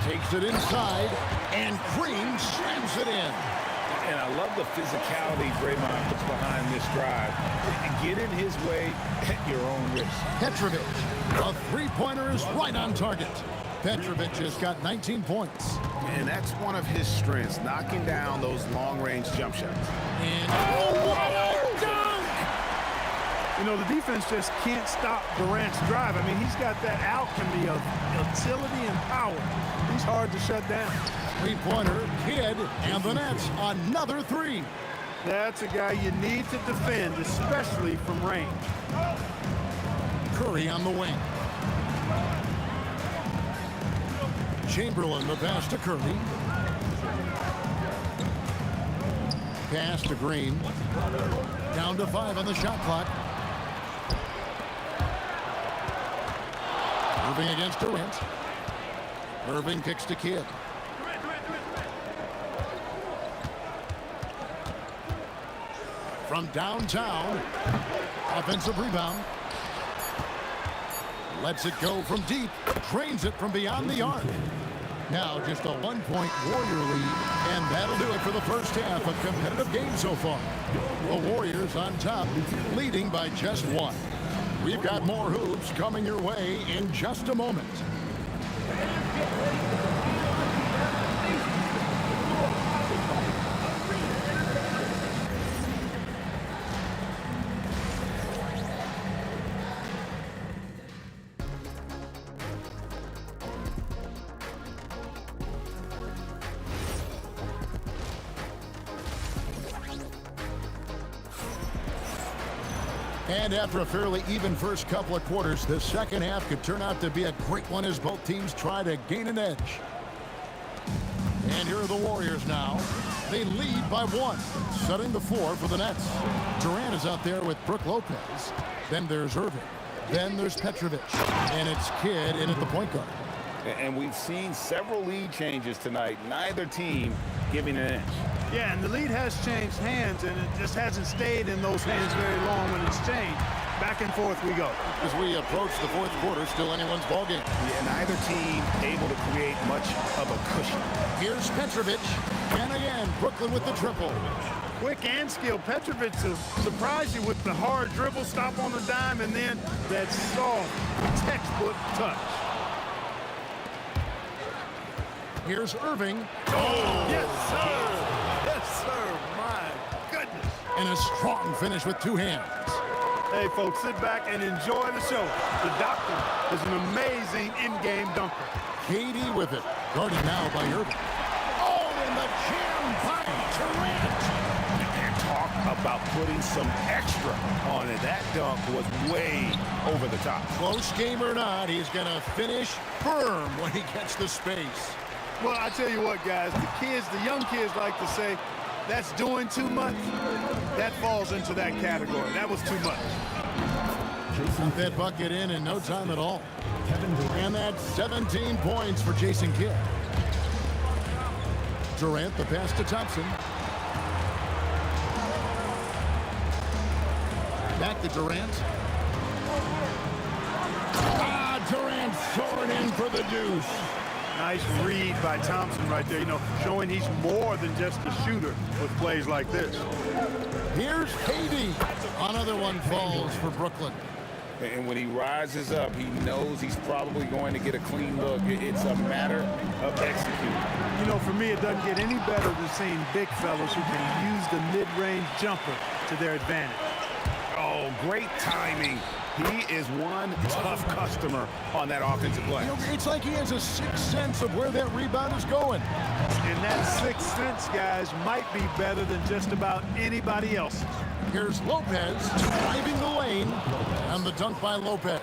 Takes it inside, and Green slams it in.
And I love the physicality Draymond puts behind this drive. Get in his way at your own risk.
Petrovic, a three-pointer is right on target. Petrovic has got 19 points.
And that's one of his strengths, knocking down those long-range jump shots.
And oh, what a dunk!
You know, the defense just can't stop Durant's drive. I mean, he's got that alchemy of utility and power. He's hard to shut down.
Three-pointer, Kidd, and the Nets, another 3.
That's a guy you need to defend, especially from range.
Curry on the wing. Chamberlain, the pass to Curry. Pass to Green. Down to 5 on the shot clock. Moving against Durant. Irving kicks to Kidd. From downtown. Offensive rebound. Lets it go from deep. Drains it from beyond the arc. Now just a 1-point Warrior lead. And that'll do it for the first half. A competitive game so far. The Warriors on top, leading by just 1. We've got more hoops coming your way in just a moment. And after a fairly even first couple of quarters, the second half could turn out to be a great one as both teams try to gain an edge. And here are the Warriors now. They lead by 1, setting the floor for the Nets. Durant is out there with Brook Lopez. Then there's Irving. Then there's Petrovic. And it's Kidd in at the point guard.
And we've seen several lead changes tonight. Neither team giving an inch.
Yeah, and the lead has changed hands, and it just hasn't stayed in those hands very long when it's changed. Back and forth we go.
As we approach the fourth quarter, still anyone's ballgame.
Yeah, neither team able to create much of a cushion.
Here's Petrovic. And again, Brooklyn with the triple.
Quick and skilled. Petrovic will surprise you with the hard dribble, stop on the dime, and then that soft, textbook touch.
Here's Irving.
Oh, yes, sir. Yes, sir. My goodness.
And a strong finish with 2 hands.
Hey, folks, sit back and enjoy the show. The doctor is an amazing in-game dunker.
KD with it. Guarded now by Irving. Oh, and the jam by Durant.
And talk about putting some extra on it. That dunk was way over the top.
Close game or not, he's going to finish firm when he gets the space.
Well, I tell you what, guys, the young kids like to say, that's doing too much. That falls into that category. That was too much.
Got that bucket in no time at all. And that's 17 points for Jason Kidd. Durant, the pass to Thompson. Back to Durant. Durant soaring in for the deuce.
Nice read by Thompson right there, showing he's more than just a shooter with plays like this.
Here's KD. Another one falls for Brooklyn.
And when he rises up, he knows he's probably going to get a clean look. It's a matter of executing.
For me, it doesn't get any better than seeing big fellas who can use the mid-range jumper to their advantage.
Oh, great timing. He is one tough customer on that offensive play.
It's like he has a sixth sense of where that rebound is going.
And that sixth sense, guys, might be better than just about anybody else.
Here's Lopez driving the lane, and the dunk by Lopez.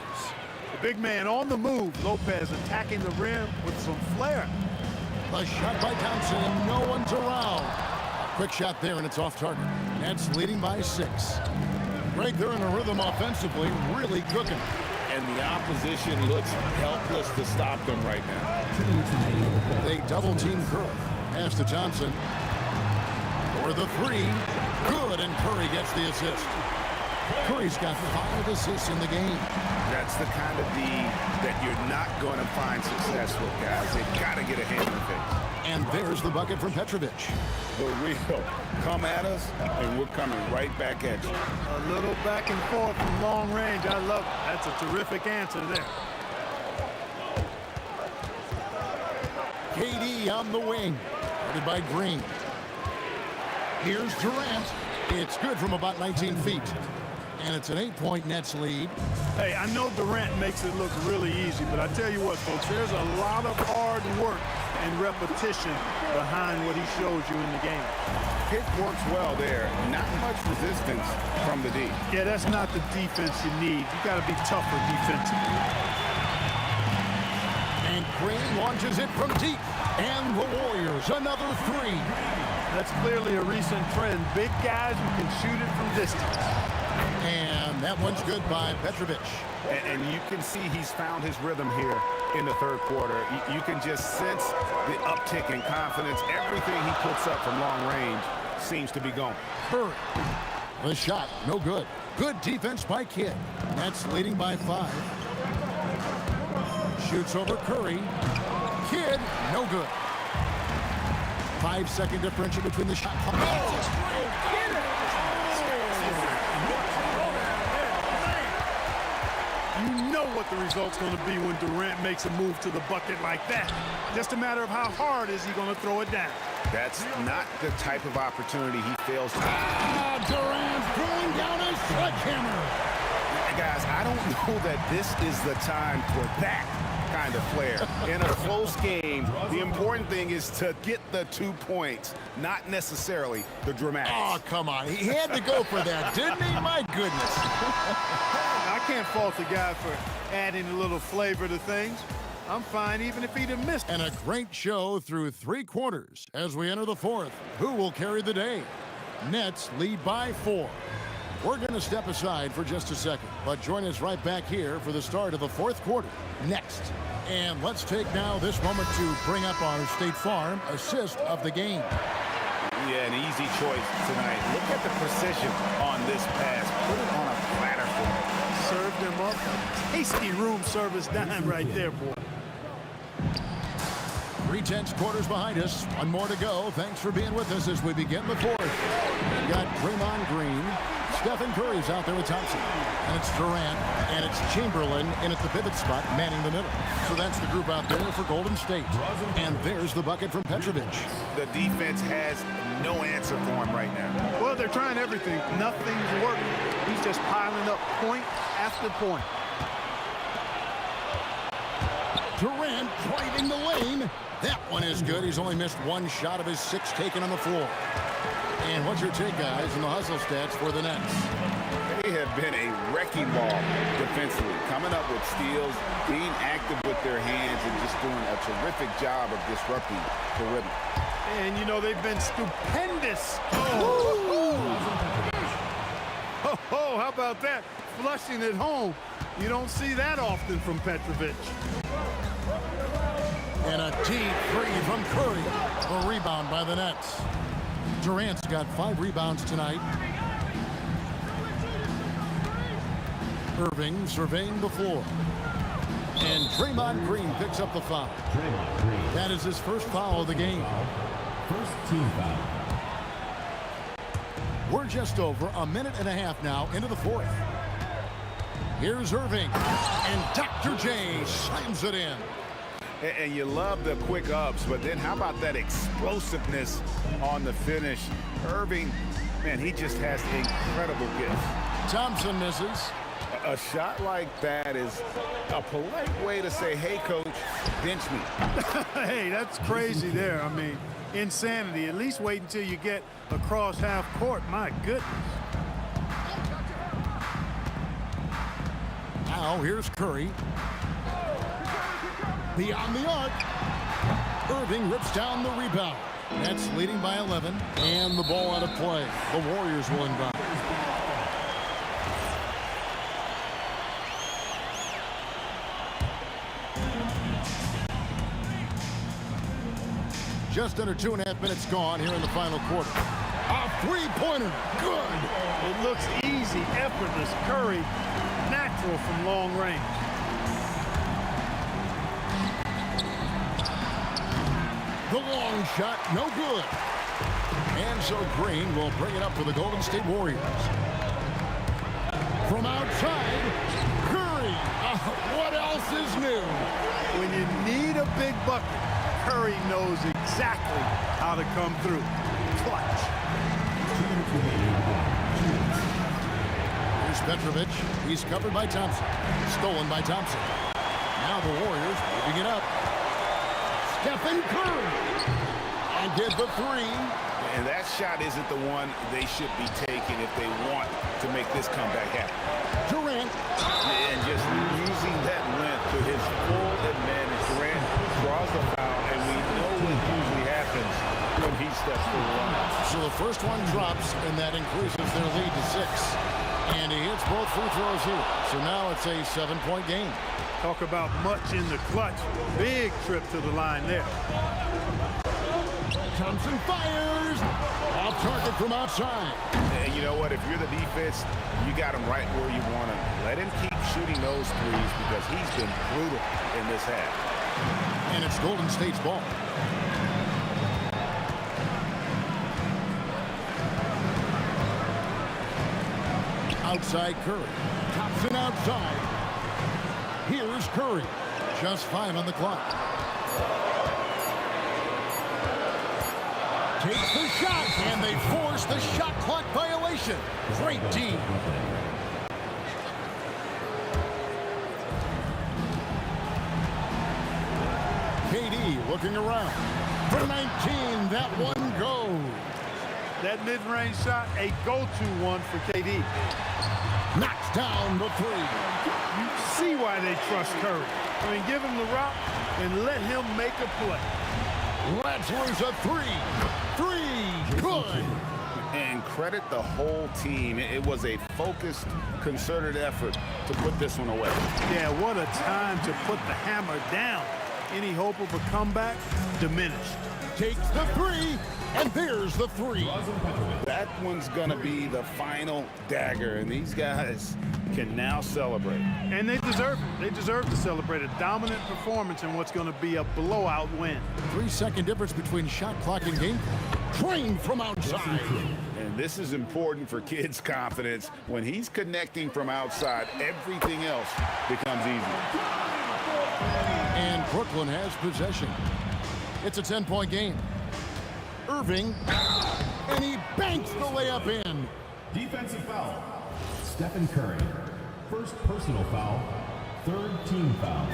The big man on the move. Lopez attacking the rim with some flair.
A shot by Thompson, and no one's around. A quick shot there, and it's off target. Nets leading by 6. Greg, they're in a rhythm offensively, really cooking.
And the opposition looks helpless to stop them right now.
They double-team Curry. Pass to Thompson. For the 3. Good, and Curry gets the assist. Curry's got 5 assists in the game.
That's the kind of D that you're not going to find success with, guys. They've got to get a hand in the face.
And there's the bucket from Petrovic.
The real come at us, and we're coming right back at you.
A little back and forth from long range. I love it. That's a terrific answer there.
KD on the wing. Guarded by Green. Here's Durant. It's good from about 19 feet. And it's an 8-point Nets lead.
Hey, I know Durant makes it look really easy, but I tell you what, folks, there's a lot of hard work and repetition behind what he shows you in the game.
Pick works well there. Not much resistance from the D.
Yeah, that's not the defense you need. You got to be tougher defensively.
And Green launches it from deep. And the Warriors, another three.
That's clearly a recent trend. Big guys who can shoot it from distance.
And that one's good by Petrovic.
And you can see he's found his rhythm here in the third quarter. You can just sense the uptick in confidence. Everything he puts up from long range seems to be going.
Curry. The shot, no good. Good defense by Kidd. Nets leading by 5. Shoots over Curry. Kidd, no good. 5-second differential between the shot clock.
You know what the result's going to be when Durant makes a move to the bucket like that. Just a matter of how hard is he going to throw it down.
That's not the type of opportunity he fails to.
Durant throwing down a sledgehammer.
Guys, I don't know that this is the time for that kind of flair. In a close game, the important thing is to get the 2 points, not necessarily the dramatics.
Oh, come on. He had to go for that, didn't he? My goodness.
I can't fault the guy for adding a little flavor to things. I'm fine even if he'd have missed.
And a great show through 3 quarters as we enter the 4th. Who will carry the day? Nets lead by 4. We're going to step aside for just a second, but join us right back here for the start of the 4th quarter next. And let's take now this moment to bring up our State Farm assist of the game.
Yeah, an easy choice tonight. Look at the precision on this pass. Put it on a platter for him.
Served him up. Tasty room service dime right there, boy.
3/10 quarters behind us. One more to go. Thanks for being with us as we begin the 4th. We got Draymond Green. Stephen Curry's out there with Thompson. And it's Durant. And it's Chamberlain in at the pivot spot, manning the middle. So that's the group out there for Golden State. And there's the bucket from Petrovic.
The defense has no answer for him right now.
Well, they're trying everything. Nothing's working. He's just piling up point after point.
Durant driving the lane. That one is good. He's only missed 1 shot of his 6 taken on the floor. And what's your take, guys, in the hustle stats for the Nets?
They have been a wrecking ball defensively, coming up with steals, being active with their hands, and just doing a terrific job of disrupting the rhythm.
And, you know, they've been stupendous. How about that? Flushing it home. You don't see that often from Petrovic.
And a deep 3 from Curry. A rebound by the Nets. Durant's got 5 rebounds tonight. Irving surveying the floor. And Draymond Green picks up the foul. That is his first foul of the game.
First team foul.
We're just over a minute and a half now into the 4th. Here's Irving. And Dr. J slams it in.
And you love the quick ups, but then how about that explosiveness on the finish? Irving, man, he just has incredible gifts.
Thompson misses.
A shot like that is a polite way to say, hey, coach, bench me.
Hey, that's crazy there. I mean, insanity. At least wait until you get across half court. My goodness.
Now here's Curry. Beyond the arc. Irving rips down the rebound. Nets leading by 11. And the ball out of play. The Warriors will inbound. Just under 2.5 minutes gone here in the final quarter. A 3-pointer. Good.
It looks easy, effortless. Curry, natural from long range.
The long shot, no good. And so Green will bring it up for the Golden State Warriors. From outside, Curry. What else is new?
When you need a big bucket, Curry knows exactly how to come through. Clutch.
Here's Petrovic. He's covered by Thompson. Stolen by Thompson. Now the Warriors moving it up. Stephen Curry. And did the 3.
And that shot isn't the one they should be taking if they want to make this comeback happen.
Durant.
And just using that length to his full advantage. Durant draws the foul, and we know what usually happens when he steps to the line.
So the first one drops, and that increases their lead to 6. And he hits both free throws here. So now it's a 7-point game.
Talk about much in the clutch. Big trip to the line there.
Thompson fires. Off target from outside.
And you know what? If you're the defense, you got him right where you want him. Let him keep shooting those threes because he's been brutal in this half.
And it's Golden State's ball. Outside Curry. Thompson outside. Here's Curry. Just 5 on the clock. Takes the shot, and they force the shot clock violation. Great team. KD looking around. For 19, that one goes.
That mid-range shot, a go-to one for KD.
Knocks down the 3.
You see why they trust Curry. I mean, give him the rock and let him make a play.
Let's lose a 3. 3, good.
And credit the whole team. It was a focused, concerted effort to put this one away.
Yeah, what a time to put the hammer down. Any hope of a comeback diminished.
Takes the 3, and there's the 3.
That one's going to be the final dagger, and these guys can now celebrate.
And they deserve it. They deserve to celebrate a dominant performance in what's going to be a blowout win.
3-second difference between shot clock and game clock. Trained from outside.
And this is important for kids' confidence. When he's connecting from outside, everything else becomes easier.
And Brooklyn has possession. It's a 10-point game. Irving, and he banks the layup in.
Defensive foul. Stephen Curry. First personal foul. Third team foul.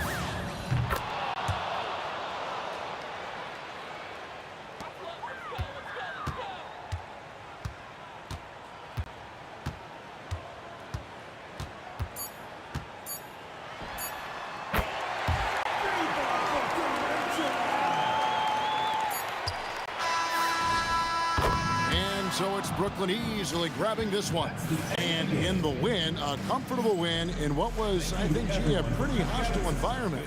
So it's Brooklyn easily grabbing this one. And in the win, a comfortable win in what was, I think, a pretty hostile environment.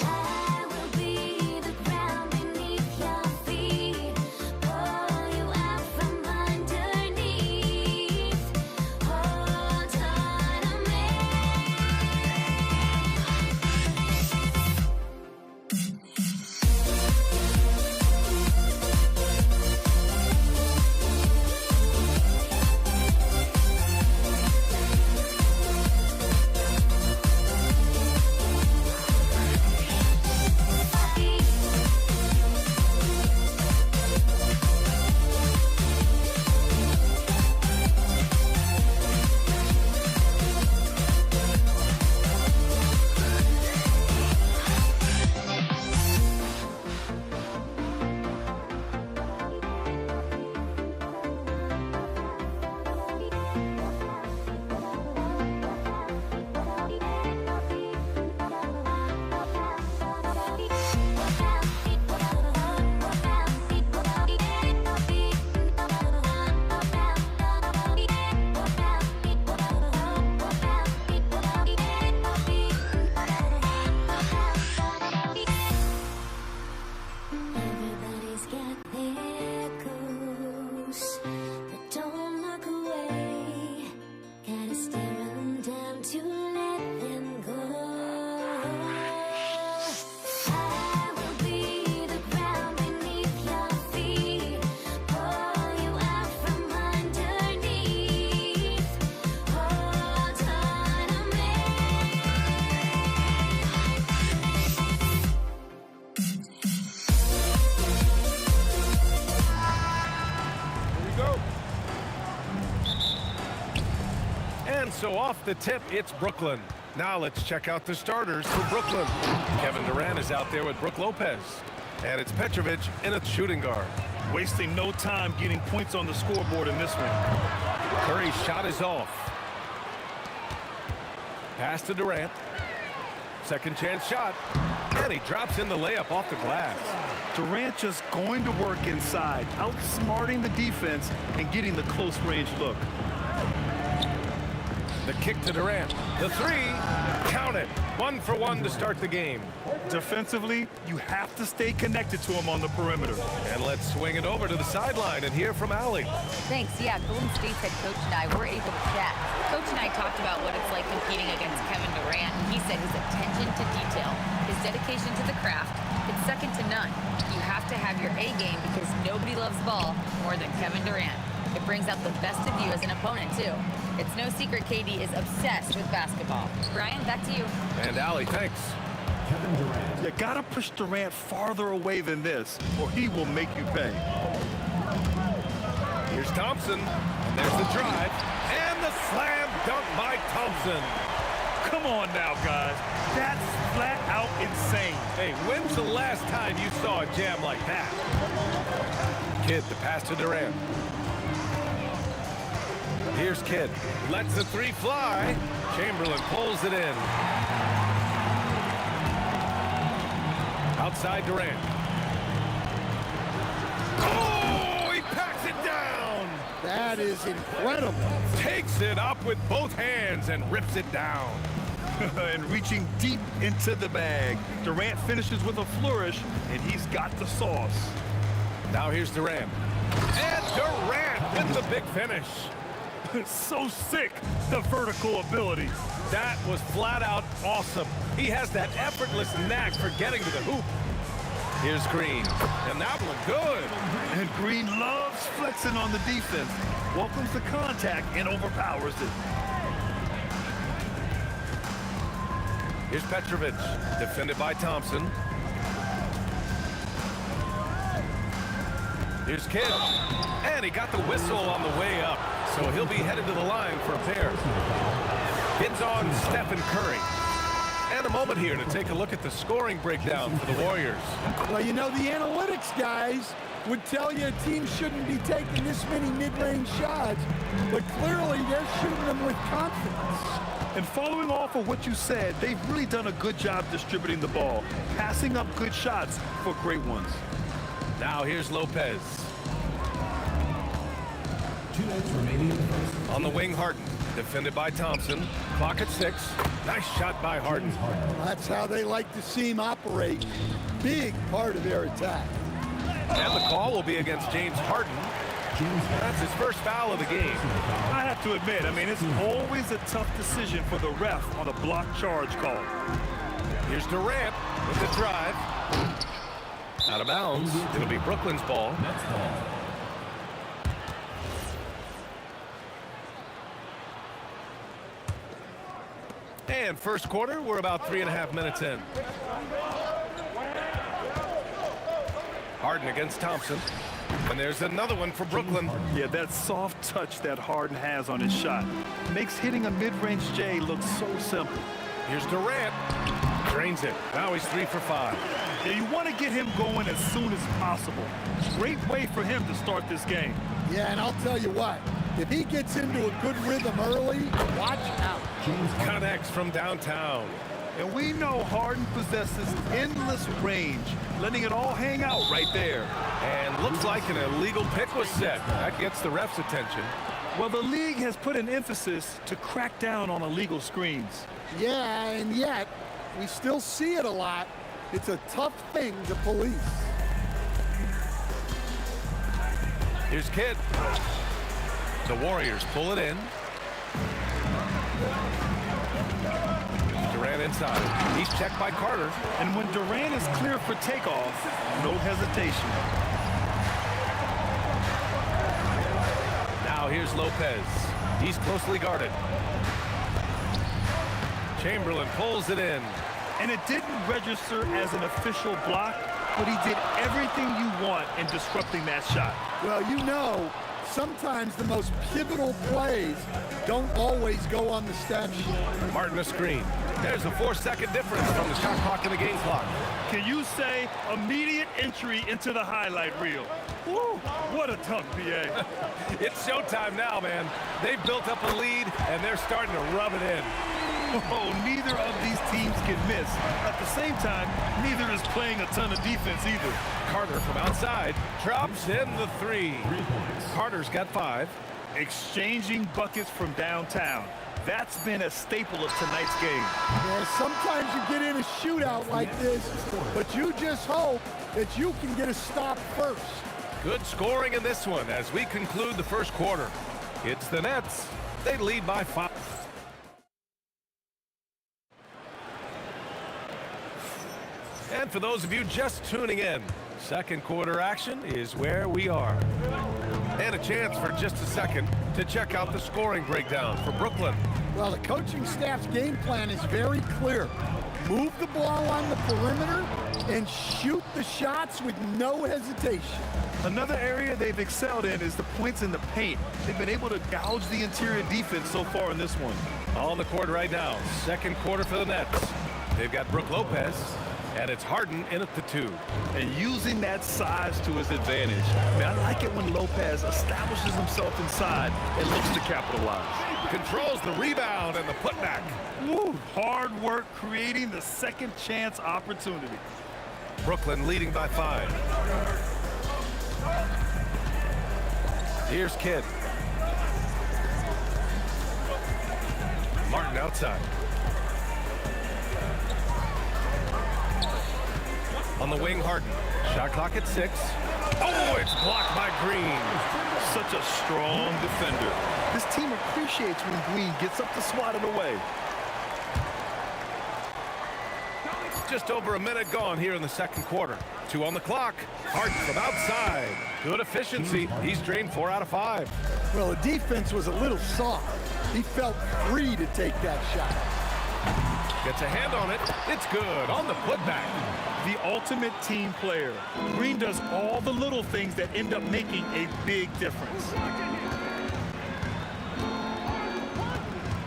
I will be
So off the tip, it's Brooklyn. Now let's check out the starters for Brooklyn. Kevin Durant is out there with Brook Lopez. And it's Petrovic in a shooting guard.
Wasting no time getting points on the scoreboard in this one.
Curry's shot is off. Pass to Durant. Second chance shot. And he drops in the layup off the glass.
Durant just going to work inside, outsmarting the defense and getting the close range look.
The kick to Durant. The three. Count it. 1 for 1 to start the game.
Defensively, you have to stay connected to him on the perimeter.
And let's swing it over to the sideline and hear from Allie.
Thanks. Yeah, Golden State's head coach and I were able to chat. Coach and I talked about what it's like competing against Kevin Durant. He said his attention to detail, his dedication to the craft, it's second to none. You have to have your A game because nobody loves ball more than Kevin Durant. It brings out the best of you as an opponent, too. It's no secret KD is obsessed with basketball. Brian, back to you.
And Allie, thanks.
You gotta push Durant farther away than this, or he will make you pay.
Here's Thompson. There's the drive. And the slam dunk by Thompson.
Come on now, guys. That's flat out insane.
Hey, when's the last time you saw a jam like that? Kidd, the pass to Durant. Here's Kidd. Lets the three fly. Chamberlain pulls it in. Outside Durant. Oh, he packs it down.
That is incredible.
Takes it up with both hands and rips it down.
And reaching deep into the bag. Durant finishes with a flourish, and he's got the sauce.
Now here's Durant. And Durant with the big finish.
So sick, the vertical ability.
That was flat out awesome. He has that effortless knack for getting to the hoop. Here's Green, and that one good.
And Green loves flexing on the defense. Welcomes the contact and overpowers it.
Here's Petrovic, defended by Thompson. Here's Kidd, and he got the whistle on the way up, so he'll be headed to the line for a pair. Kidd's on Stephen Curry. And a moment here to take a look at the scoring breakdown for the Warriors.
Well, you know, the analytics guys would tell you a team shouldn't be taking this many mid-range shots, but clearly they're shooting them with confidence.
And following off of what you said, they've really done a good job distributing the ball, passing up good shots for great ones.
Now here's Lopez.
2 minutes remaining in the first.
On the wing, Harden, defended by Thompson. Clock at 6. Nice shot by Harden.
That's how they like to see him operate. Big part of their attack.
And the call will be against James Harden. That's his first foul of the game.
I have to admit, I mean, it's always a tough decision for the ref on a block charge call.
Here's Durant with the drive. Out of bounds. It'll be Brooklyn's ball.
Next ball.
And first quarter, we're about 3.5 minutes in. Harden against Thompson. And there's another one for Brooklyn.
Yeah, that soft touch that Harden has on his shot makes hitting a mid-range J look so simple.
Here's Durant. Drains it. Now he's 3 for 5.
Yeah, you want to get him going as soon as possible. Great way for him to start this game.
Yeah, and I'll tell you what, if he gets into a good rhythm early, watch out.
Connects from downtown.
And we know Harden possesses endless range, letting it all hang out right there.
And looks like an illegal pick was set. That gets the ref's attention.
Well, the league has put an emphasis to crack down on illegal screens.
Yeah, and yet, we still see it a lot. It's a tough thing to police.
Here's Kidd. The Warriors pull it in. Durant inside. He's checked by Carter.
And when Durant is clear for takeoff, no hesitation.
Now here's Lopez. He's closely guarded. Chamberlain pulls it in.
And it didn't register as an official block, but he did everything you want in disrupting that shot.
Well, you know, sometimes the most pivotal plays don't always go on the stat sheet.
Martin a screen. There's a 4-second difference from the shot clock to the game clock.
Can you say immediate entry into the highlight reel? Woo, what a tough PA.
It's showtime now, man. They've built up a lead, and they're starting to rub it in.
Oh, neither of these teams can miss. At the same time, neither is playing a ton of defense either.
Carter from outside drops in the 3. Carter's got 5.
Exchanging buckets from downtown. That's been a staple of tonight's game.
Yeah, sometimes you get in a shootout like this, but you just hope that you can get a stop first.
Good scoring in this one as we conclude the first quarter. It's the Nets. They lead by 5. And for those of you just tuning in, second quarter action is where we are. And a chance for just a second to check out the scoring breakdown for Brooklyn.
Well, the coaching staff's game plan is very clear. Move the ball on the perimeter and shoot the shots with no hesitation.
Another area they've excelled in is the points in the paint. They've been able to gouge the interior defense so far in this one.
On the court right now, second quarter for the Nets. They've got Brook Lopez, and it's Harden in at the 2.
And using that size to his advantage. I like it when Lopez establishes himself inside and looks to capitalize.
Controls the rebound and the putback.
Woo, hard work creating the second chance opportunity.
Brooklyn leading by 5. Here's Kidd. Martin outside. On the wing, Harden. Shot clock at 6. Oh, it's blocked by Green.
Such a strong defender. This team appreciates when Green gets up to swat it away.
Just over a minute gone here in the second quarter. 2 on the clock. Harden from outside. Good efficiency. He's drained 4 out of 5.
Well, the defense was a little soft. He felt free to take that shot.
Gets a hand on it. It's good on the putback.
The ultimate team player. Green does all the little things that end up making a big difference.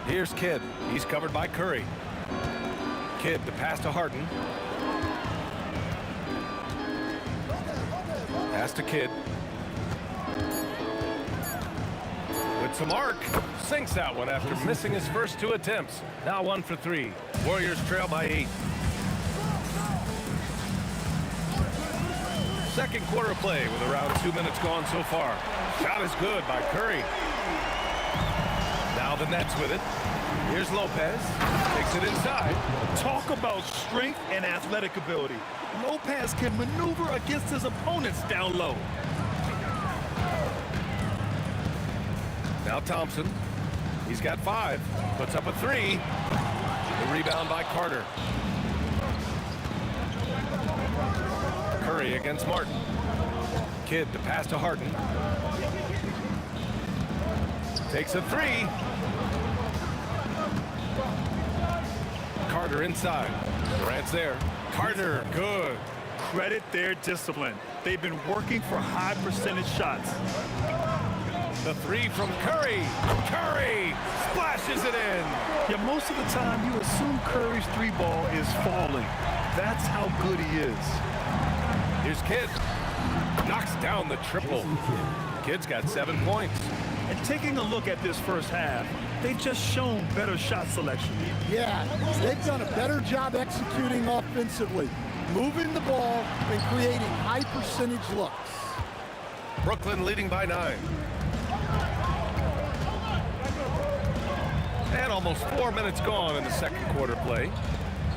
Here's Kidd. He's covered by Curry. Kidd to pass to Harden. Pass to Kidd. With some arc. Sinks that one after missing his first 2 attempts. Now 1 for 3. Warriors trail by 8. Second quarter play with around 2 minutes gone so far. Shot is good by Curry. Now the Nets with it. Here's Lopez. Takes it inside.
Talk about strength and athletic ability. Lopez can maneuver against his opponents down low.
Now Thompson. He's got 5. Puts up a 3. The rebound by Carter. Curry against Martin. Kidd to pass to Harden. Takes a 3. Carter inside. Durant's there. Carter, good.
Credit their discipline. They've been working for high percentage shots.
The 3 from Curry. Curry splashes it in.
Yeah, most of the time you assume Curry's 3 ball is falling. That's how good he is.
Here's Kidd. Knocks down the triple. Kidd's got 7 points.
And taking a look at this first half, they've just shown better shot selection.
Yeah, they've done a better job executing offensively, moving the ball and creating high percentage looks.
Brooklyn leading by 9. And almost 4 minutes gone in the second quarter play.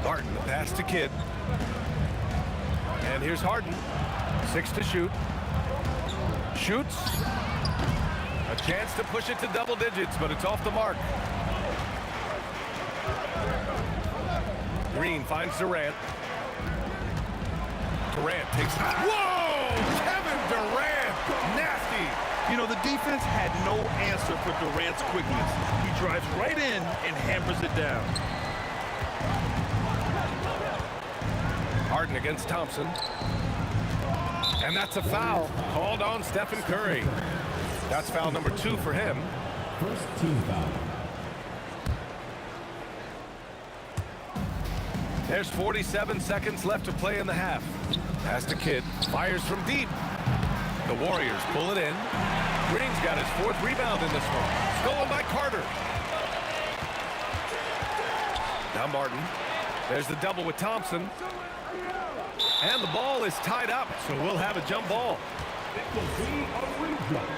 Martin, the pass to Kidd. And here's Harden. 6 to shoot. Shoots. A chance to push it to double digits, but it's off the mark. Green finds Durant. Durant takes... Whoa! Kevin Durant! Nasty!
You know, the defense had no answer for Durant's quickness. He drives right in and hammers it down.
Harden against Thompson. And that's a foul called on Stephen Curry. That's foul number 2 for him.
First team foul.
There's 47 seconds left to play in the half. Pass to Kidd. Fires from deep. The Warriors pull it in. Green's got his 4th rebound in this one. Stolen by Carter. Now Martin. There's the double with Thompson. And the ball is tied up, so we'll have a jump ball.
It will be a rejump.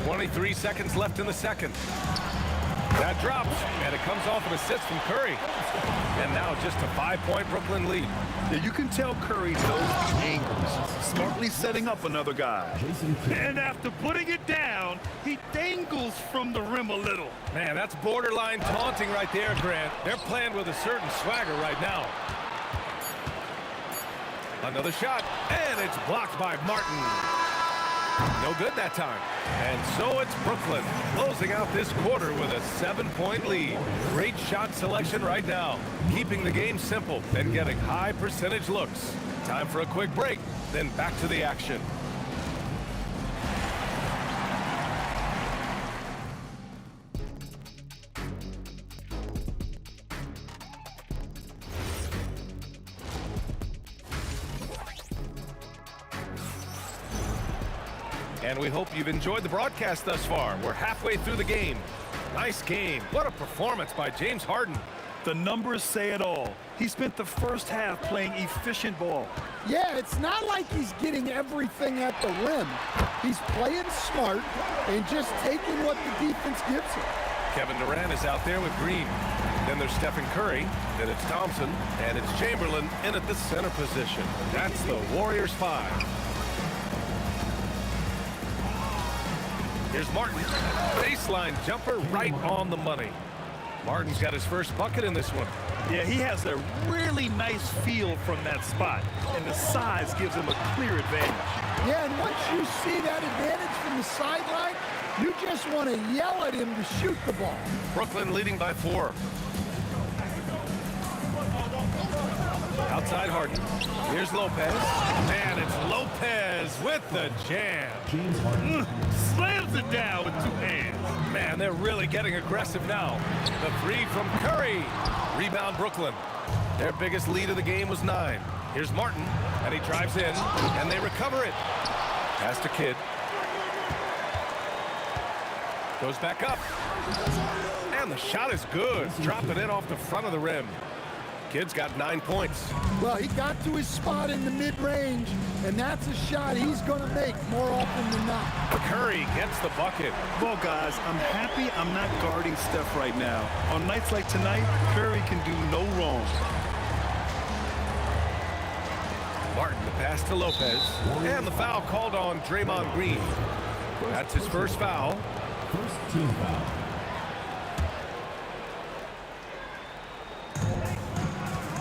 23 seconds left in the second. That drops, and it comes off an assist from Curry. And now just a 5-point Brooklyn lead.
Yeah, you can tell Curry knows the angles, smartly setting up another guy. And after putting it down, he dangles from the rim a little.
Man, that's borderline taunting right there, Grant. They're playing with a certain swagger right now. Another shot, and it's blocked by Martin. No good that time. And so it's Brooklyn closing out this quarter with a 7-point lead. Great shot selection right now, keeping the game simple and getting high percentage looks. Time for a quick break, then back to the action. And we hope you've enjoyed the broadcast thus far. We're halfway through the game. Nice game. What a performance by James Harden.
The numbers say it all. He spent the first half playing efficient ball.
Yeah, it's not like he's getting everything at the rim. He's playing smart and just taking what the defense gives him.
Kevin Durant is out there with Green. Then there's Stephen Curry. Then it's Thompson. And it's Chamberlain in at the center position. That's the Warriors 5. Here's Martin. Baseline jumper right on the money. Martin's got his first bucket in this one.
Yeah, he has a really nice feel from that spot, and the size gives him a clear advantage.
Yeah, and once you see that advantage from the sideline, you just want to yell at him to shoot the ball.
Brooklyn leading by 4. Outside Harden. Here's Lopez. And it's Lopez with the jam.
Slams it down with 2 hands.
Man, they're really getting aggressive now. The 3 from Curry. Rebound Brooklyn. Their biggest lead of the game was 9. Here's Martin, and he drives in, and they recover it. Pass to Kidd. Goes back up. And the shot is good. Dropping it off the front of the rim. Kidd's got 9 points.
Well, he got to his spot in the mid-range, and that's a shot he's going to make more often than not.
Curry gets the bucket.
Well, guys, I'm happy I'm not guarding Steph right now. On nights like tonight, Curry can do no wrong.
Martin, the pass to Lopez. And the foul called on Draymond Green. That's his first foul.
First team foul.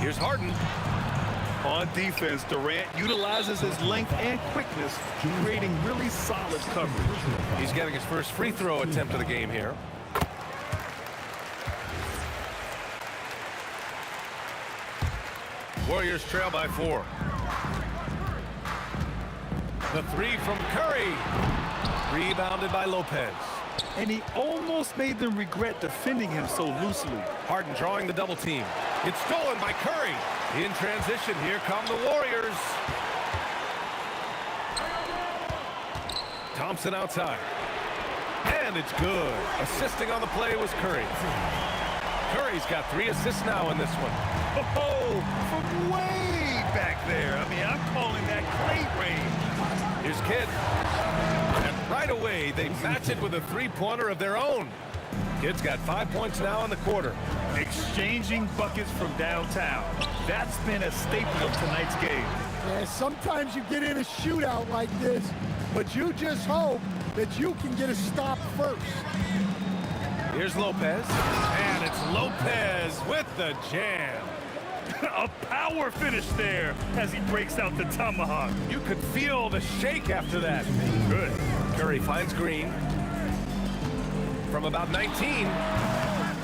Here's Harden.
On defense, Durant utilizes his length and quickness, creating really solid coverage.
He's getting his first free throw attempt of the game here. Warriors trail by 4. The 3 from Curry. Rebounded by Lopez.
And he almost made them regret defending him so loosely.
Harden drawing the double team. It's stolen by Curry. In transition, here come the Warriors. Thompson outside. And it's good. Assisting on the play was Curry. Curry's got 3 assists now in this one.
Oh, from way back there. I mean, I'm calling that great range.
Here's Kidd. And right away, they match it with a 3-pointer of their own. Kidd's got 5 points now in the quarter.
Exchanging buckets from downtown. That's been a staple of tonight's game.
Yeah, sometimes you get in a shootout like this, but you just hope that you can get a stop first.
Here's Lopez. And it's Lopez with the jam.
A power finish there as he breaks out the tomahawk.
You could feel the shake after that. Good. Curry finds Green. From about 19.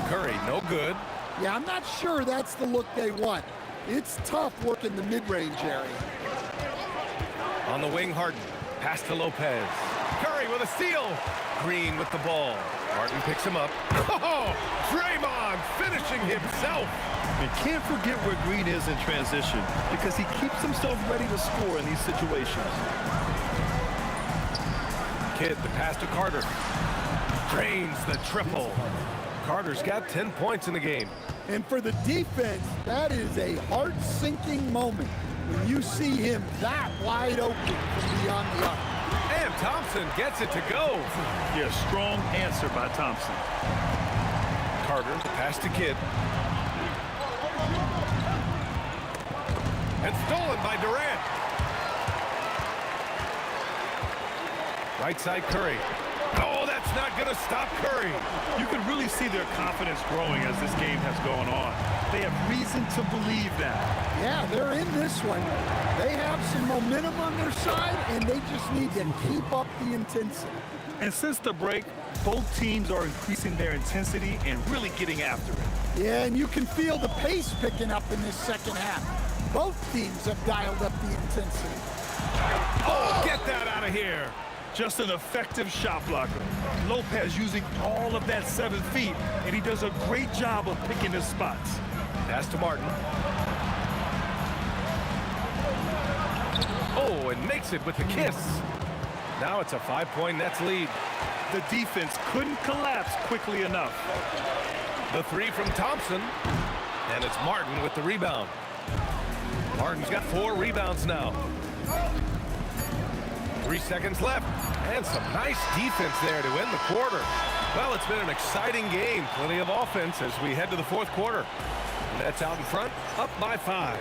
Curry, no good.
Yeah, I'm not sure that's the look they want. It's tough working the mid-range area.
On the wing, Harden. Pass to Lopez. Curry with a steal. Green with the ball. Martin picks him up. Oh, Draymond finishing himself.
And can't forget where Green is in transition because he keeps himself ready to score in these situations.
Kidd, the pass to Carter. Drains the triple. Carter's got 10 points in the game.
And for the defense, that is a heart-sinking moment when you see him that wide open from beyond the arc.
And Thompson gets it to go.
Yeah, strong answer by Thompson.
Carter, the pass to Kidd. And stolen by Durant. Right side Curry. Oh, that's not going to stop Curry.
You can really see their confidence growing as this game has gone on. They have reason to believe that.
Yeah, they're in this one. They have some momentum on their side, and they just need to keep up the intensity.
And since the break, both teams are increasing their intensity and really getting after it.
Yeah, and you can feel the pace picking up in this second half. Both teams have dialed up the intensity.
Oh, get that out of here.
Just an effective shot blocker. Lopez using all of that 7 feet, and he does a great job of picking his spots.
Pass to Martin. Oh, and makes it with the kiss. Now it's a 5-point Nets lead.
The defense couldn't collapse quickly enough.
The three from Thompson, and it's Martin with the rebound. Martin's got 4 rebounds now. 3 seconds left, and some nice defense there to end the quarter. Well, it's been an exciting game. Plenty of offense as we head to the fourth quarter. Nets out in front, up by 5.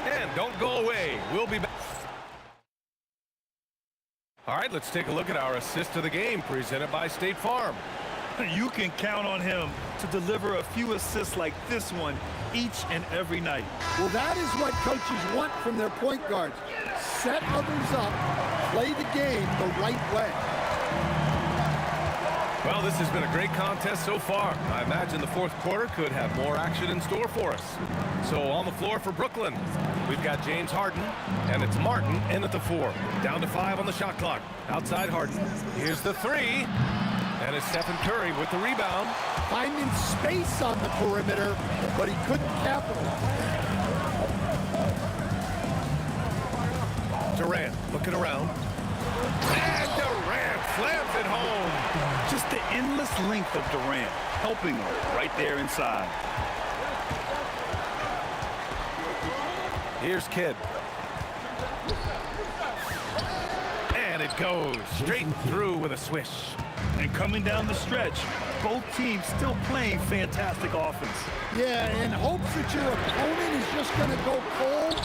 And don't go away. We'll be back. All right, let's take a look at our assist of the game presented by State Farm.
You can count on him to deliver a few assists like this one each and every night.
Well, that is what coaches want from their point guards. Set others up, play the game the right way.
Well, this has been a great contest so far. I imagine the fourth quarter could have more action in store for us. So on the floor for Brooklyn, we've got James Harden, and it's Martin in at the 4. Down to 5 on the shot clock. Outside Harden. Here's the 3. And it's Stephen Curry with the rebound.
Finding space on the perimeter, but he couldn't capitalize.
Durant looking around. And Durant slams it home.
Just the endless length of Durant helping him right there inside.
Here's Kidd. And it goes straight through with a swish.
And coming down the stretch, both teams still playing fantastic offense.
Yeah, in hopes that your opponent is just going to go cold.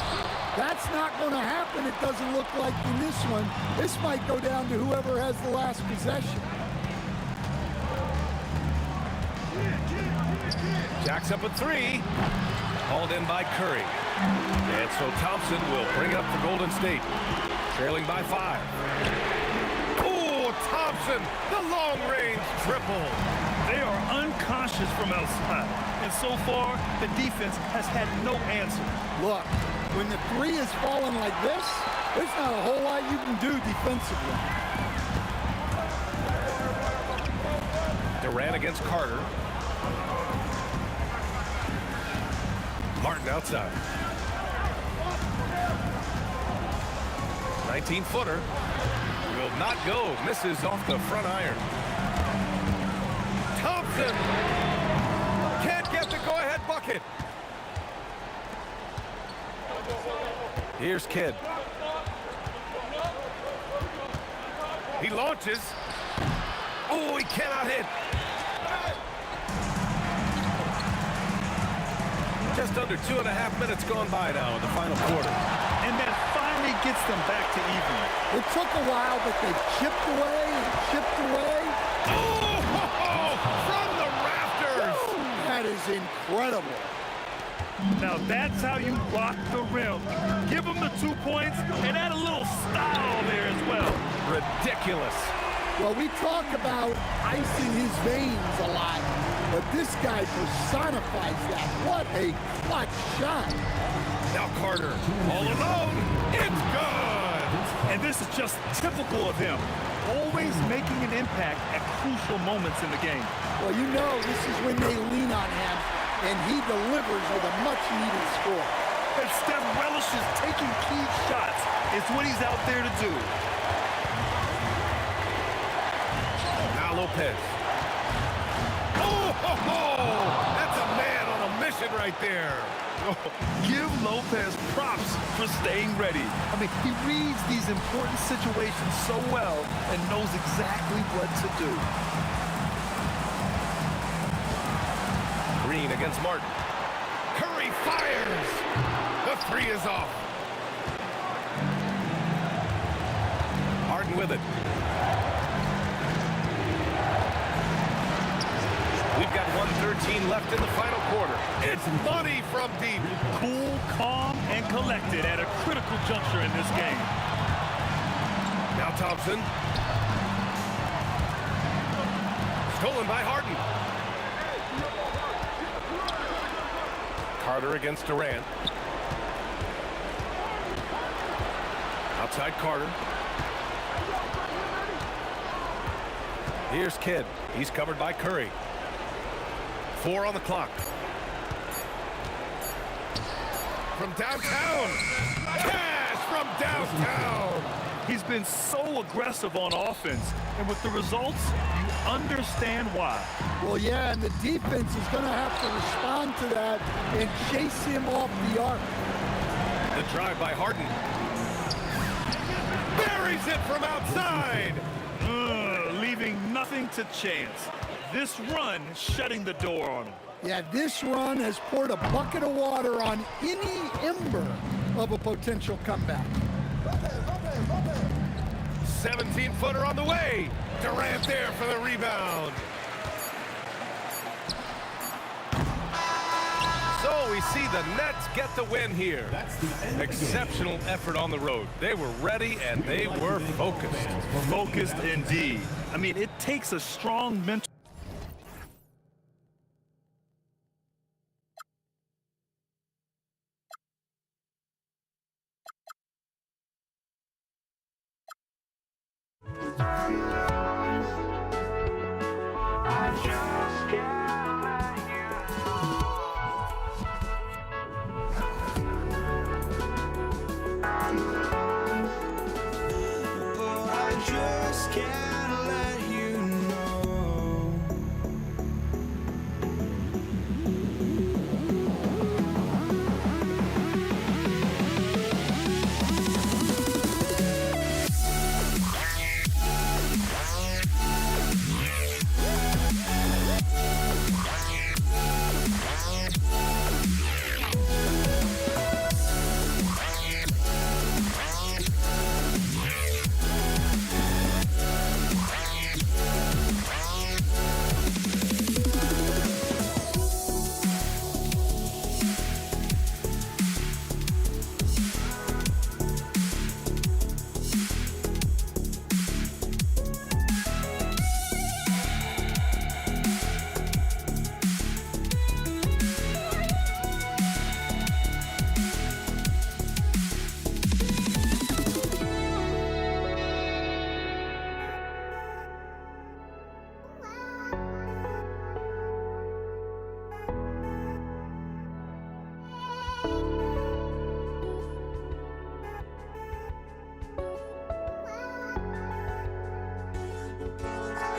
That's not going to happen, it doesn't look like in this one. This might go down to whoever has the last possession.
Jacks up at 3. Hauled in by Curry. And so Thompson will bring it up for Golden State. Trailing by 5. Oh, Thompson, the long-range triple.
They are unconscious from outside. And so far, the defense has had no answer.
Look, when the 3 is falling like this, there's not a whole lot you can do defensively.
Durant against Carter. Martin outside. 19-footer. Will not go. Misses off the front iron. Thompson can't get the go-ahead bucket. Here's Kidd. He launches. Oh, he cannot hit. Just under 2.5 minutes gone by now in the final quarter.
And that finally gets them back to even.
It took a while, but they chipped away and chipped away.
Oh, from the rafters.
That is incredible.
Now that's how you block the rim. Give them the 2 points and add a little style there as well.
Ridiculous.
Well, we talk about ice in his veins a lot, but this guy personifies that. What a clutch shot.
Now Carter, all alone. It's good.
And this is just typical of him. Always making an impact at crucial moments in the game.
Well, you know this is when they lean on him, and he delivers with a much-needed score.
And Steph relishes taking key shots. It's what he's out there to do.
Now Lopez. Oh, ho, ho! That's a man on a mission right there.
Oh, give Lopez props for staying ready. I mean, he reads these important situations so well and knows exactly what to do.
Green against Martin. Curry fires. The three is off. Harden with it. We've got 1:13 left in the final quarter. It's money from deep.
Cool, calm, and collected at a critical juncture in this game.
Now Thompson. Stolen by Harden. Carter against Durant. Outside Carter. Here's Kidd. He's covered by Curry. 4 on the clock. From downtown. Cash from downtown.
He's been so aggressive on offense, and with the results, you understand why.
Well, yeah, and the defense is going to have to respond to that and chase him off the arc.
The drive by Harden. Buries it from outside.
Leaving nothing to chance. This run shutting the door on him.
Yeah, this run has poured a bucket of water on any ember of a potential comeback.
17-footer on the way. Durant there for the rebound. So we see the Nets get the win here. Exceptional effort on the road. They were ready and they were focused.
Focused indeed. I mean, it takes a strong mental.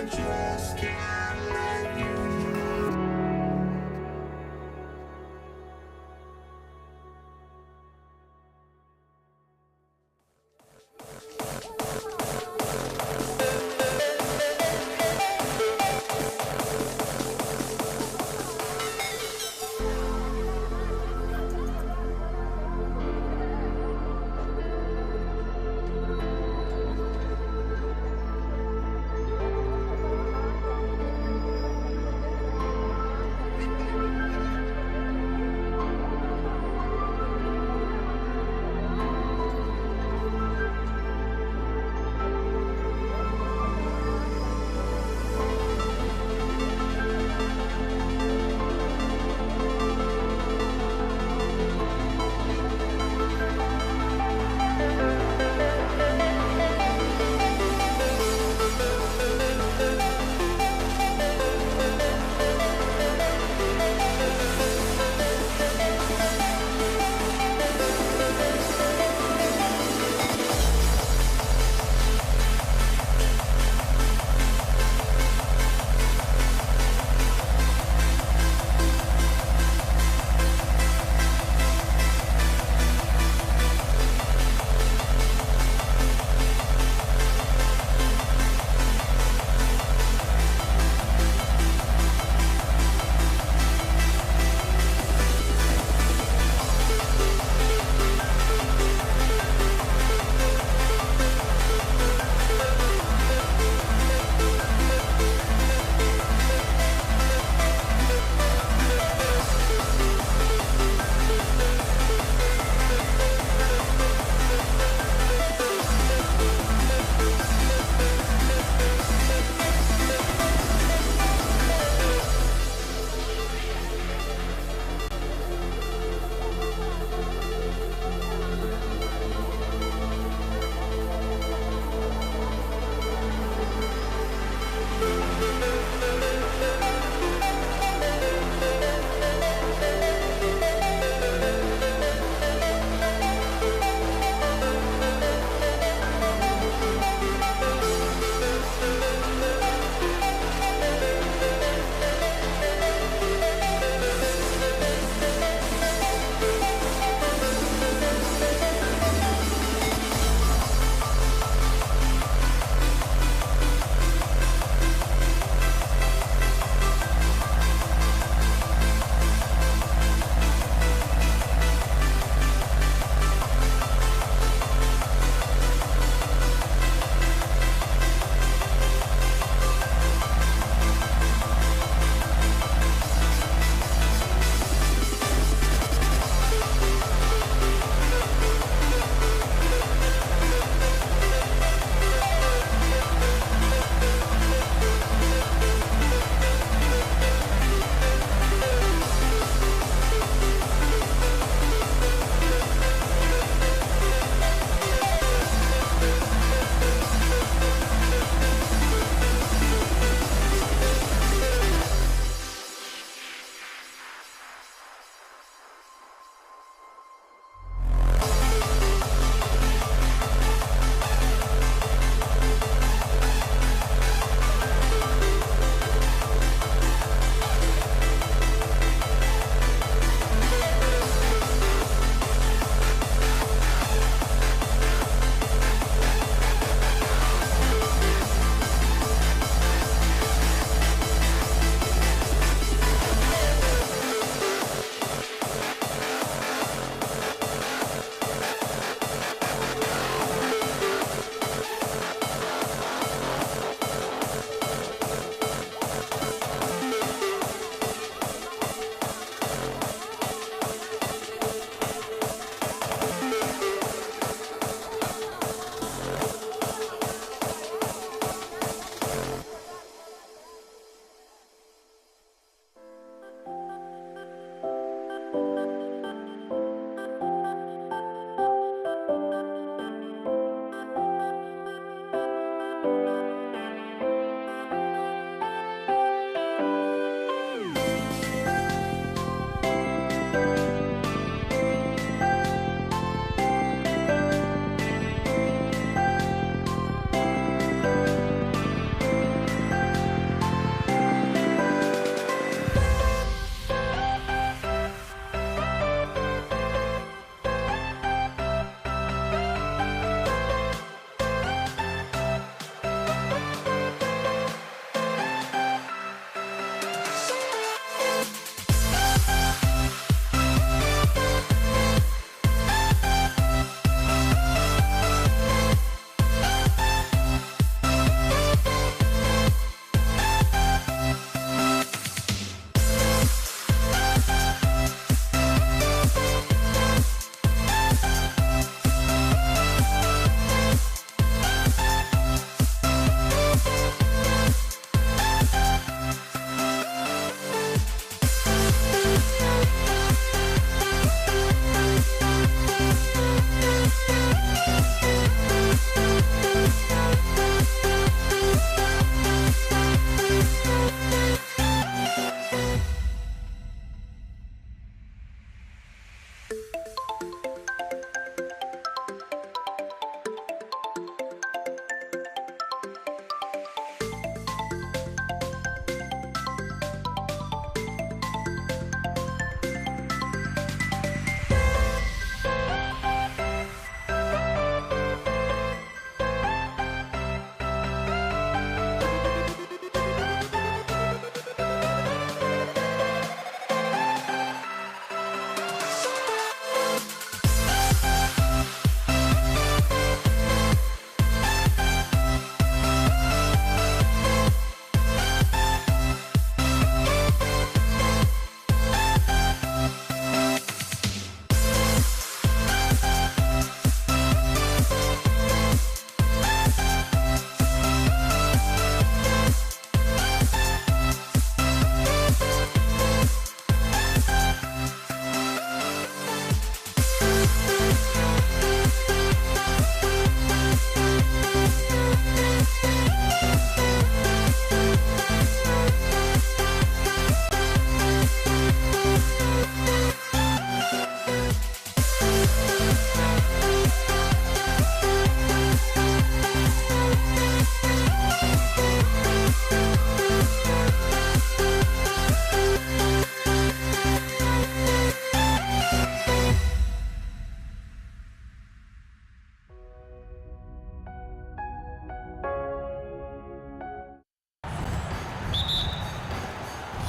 Just can't let you know.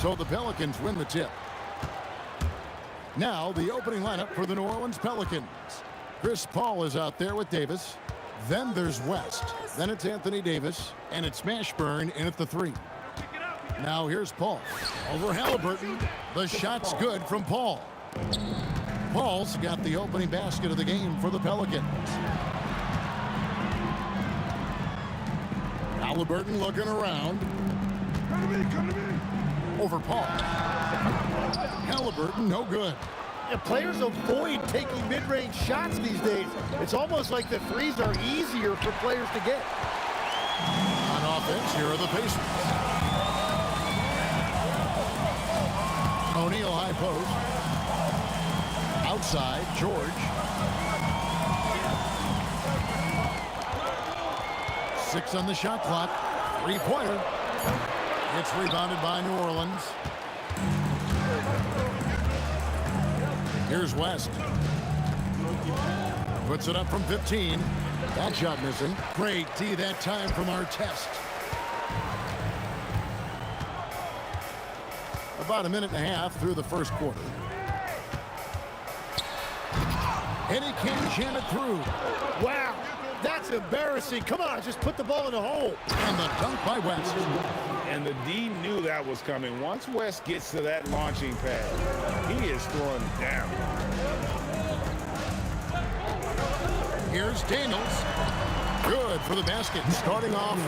So the Pelicans win the tip. Now the opening lineup for the New Orleans Pelicans. Chris Paul is out there with Davis. Then there's West. Then it's Anthony Davis. And it's Mashburn in at the 3. Now here's Paul. Over Halliburton. The shot's good from Paul. Paul's got the opening basket of the game for the Pelicans. Halliburton looking around.
Come to me.
Over Paul. Halliburton, no good.
Yeah, players avoid taking mid-range shots these days. It's almost like the threes are easier for players to get.
On offense, here are the Pacers. O'Neal high post. Outside, George. 6 on the shot clock. 3-pointer. It's rebounded by New Orleans. Here's West. Puts it up from 15. That shot missing. Great D that time from Artest. About a minute and a half through the first quarter. And he can't jam it through.
Wow, that's embarrassing. Come on, just put the ball in the hole.
And the dunk by West.
And the D knew that was coming. Once West gets to that launching pad, he is throwing down.
Here's Daniels. Good for the basket. Starting off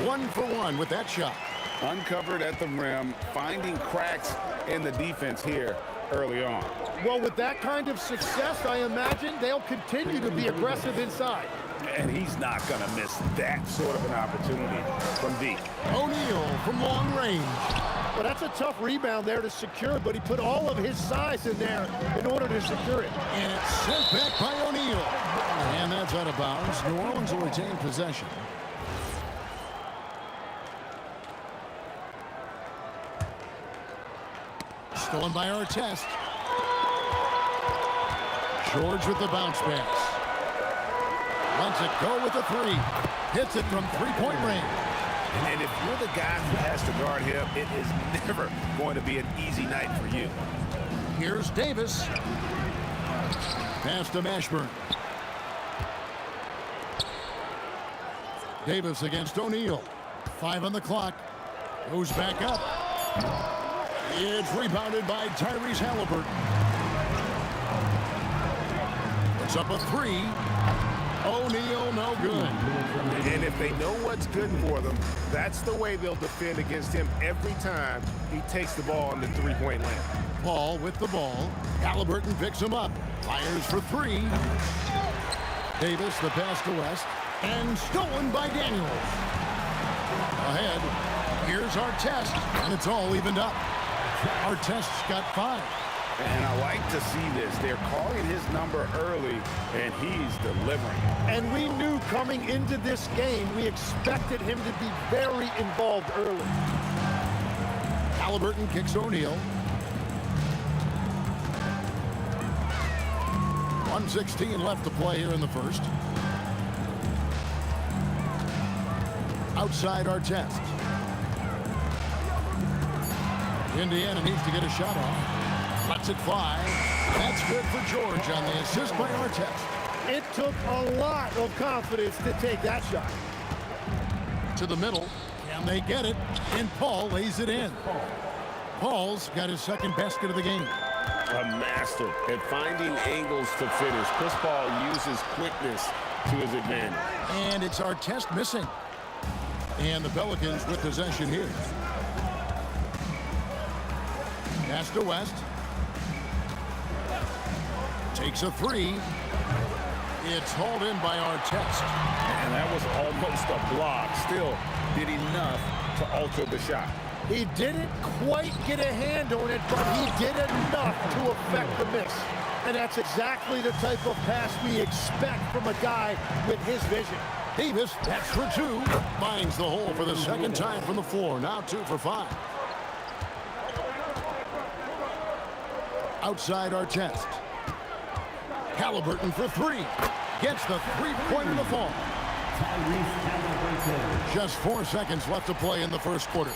1 for 1 with that shot.
Uncovered at the rim, finding cracks in the defense here early on.
Well, with that kind of success, I imagine they'll continue to be aggressive inside.
And he's not going to miss that sort of an opportunity from deep.
O'Neal from long range.
Well, that's a tough rebound there to secure, but he put all of his size in there in order to secure it.
And it's sent back by O'Neal. And that's out of bounds. New Orleans will retain possession. Stolen by Artest. George with the bounce pass. Lets it go with the 3. Hits it from 3-point range.
And if you're the guy who has to guard him, it is never going to be an easy night for you.
Here's Davis. Pass to Mashburn. Davis against O'Neal. 5 on the clock. Goes back up. It's rebounded by Tyrese Halliburton. It's up a 3. O'Neal, no good.
And if they know what's good for them, that's the way they'll defend against him every time he takes the ball in the 3-point lane.
Paul with the ball. Halliburton picks him up. Fires for 3. Davis, the pass to West. And stolen by Daniels. Ahead. Here's Artest. And it's all evened up. Artest's got 5.
And I like to see this. They're calling his number early, and he's delivering.
And we knew coming into this game, we expected him to be very involved early.
Halliburton kicks O'Neal. 1:16 left to play here in the first. Outside Artest. Indiana needs to get a shot off. Lets it fly. That's good for George on the assist by Artest.
It took a lot of confidence to take that shot.
To the middle. Can they get it? And Paul lays it in. Paul's got his second basket of the game.
A master at finding angles to finish. Chris Paul uses quickness to his advantage.
And it's Artest missing. And the Pelicans with possession here. Pass to West. Takes a 3. It's hauled in by Artest.
And that was almost a block. Still did enough to alter the shot.
He didn't quite get a hand on it, but he did enough to affect the miss. And that's exactly the type of pass we expect from a guy with his vision.
Davis, that's for 2. Finds the hole for the second time from the floor. Now 2 for 5. Outside Artest. Halliburton for 3. Gets the 3-pointer to fall. Just 4 seconds left to play in the first quarter.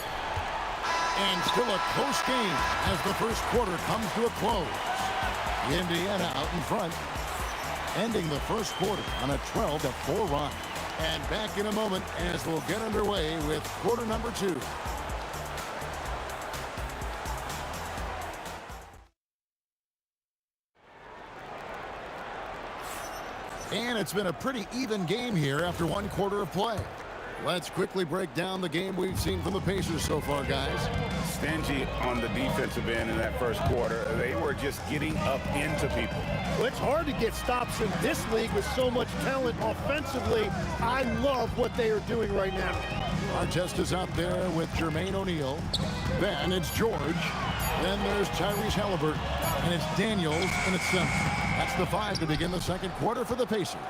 And still a close game as the first quarter comes to a close. Indiana out in front, ending the first quarter on a 12-4 run. And back in a moment as we'll get underway with quarter number 2. And it's been a pretty even game here after one quarter of play. Let's quickly break down the game we've seen from the Pacers so far, guys.
Stingy on the defensive end in that first quarter. They were just getting up into people.
Well, it's hard to get stops in this league with so much talent offensively. I love what they are doing right now.
Artest is out there with Jermaine O'Neal. Then it's George. Then there's Tyrese Halliburton. And it's Daniels in its center. That's the 5 to begin the second quarter for the Pacers.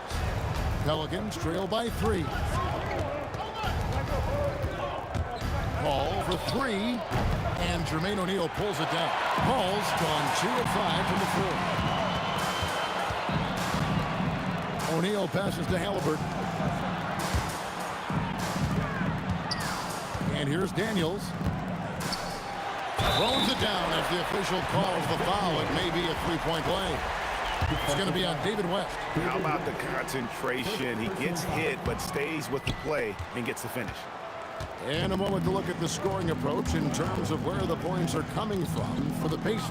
Pelicans trail by 3. Paul for 3. And Jermaine O'Neal pulls it down. Paul's gone 2 of 5 from the floor. O'Neal passes to Halliburton. And here's Daniels. Throws it down as the official calls the foul. It may be a three-point play. It's going to be on David West.
How about the concentration? He gets hit but stays with the play and gets the finish.
And a moment to look at the scoring approach in terms of where the points are coming from for the Pacers.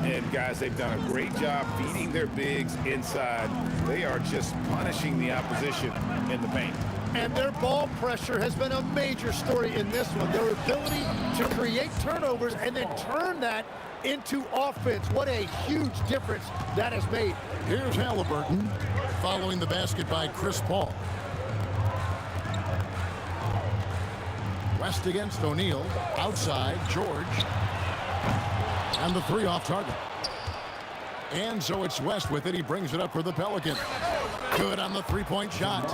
And guys, they've done a great job feeding their bigs inside. They are just punishing the opposition in the paint.
And their ball pressure has been a major story in this one. Their ability to create turnovers and then turn that into offense. What a huge difference that has made.
Here's Halliburton following the basket by Chris Paul. West against O'Neal. Outside, George. And the 3 off target. And so it's West with it. He brings it up for the Pelicans. Good on the three-point shot.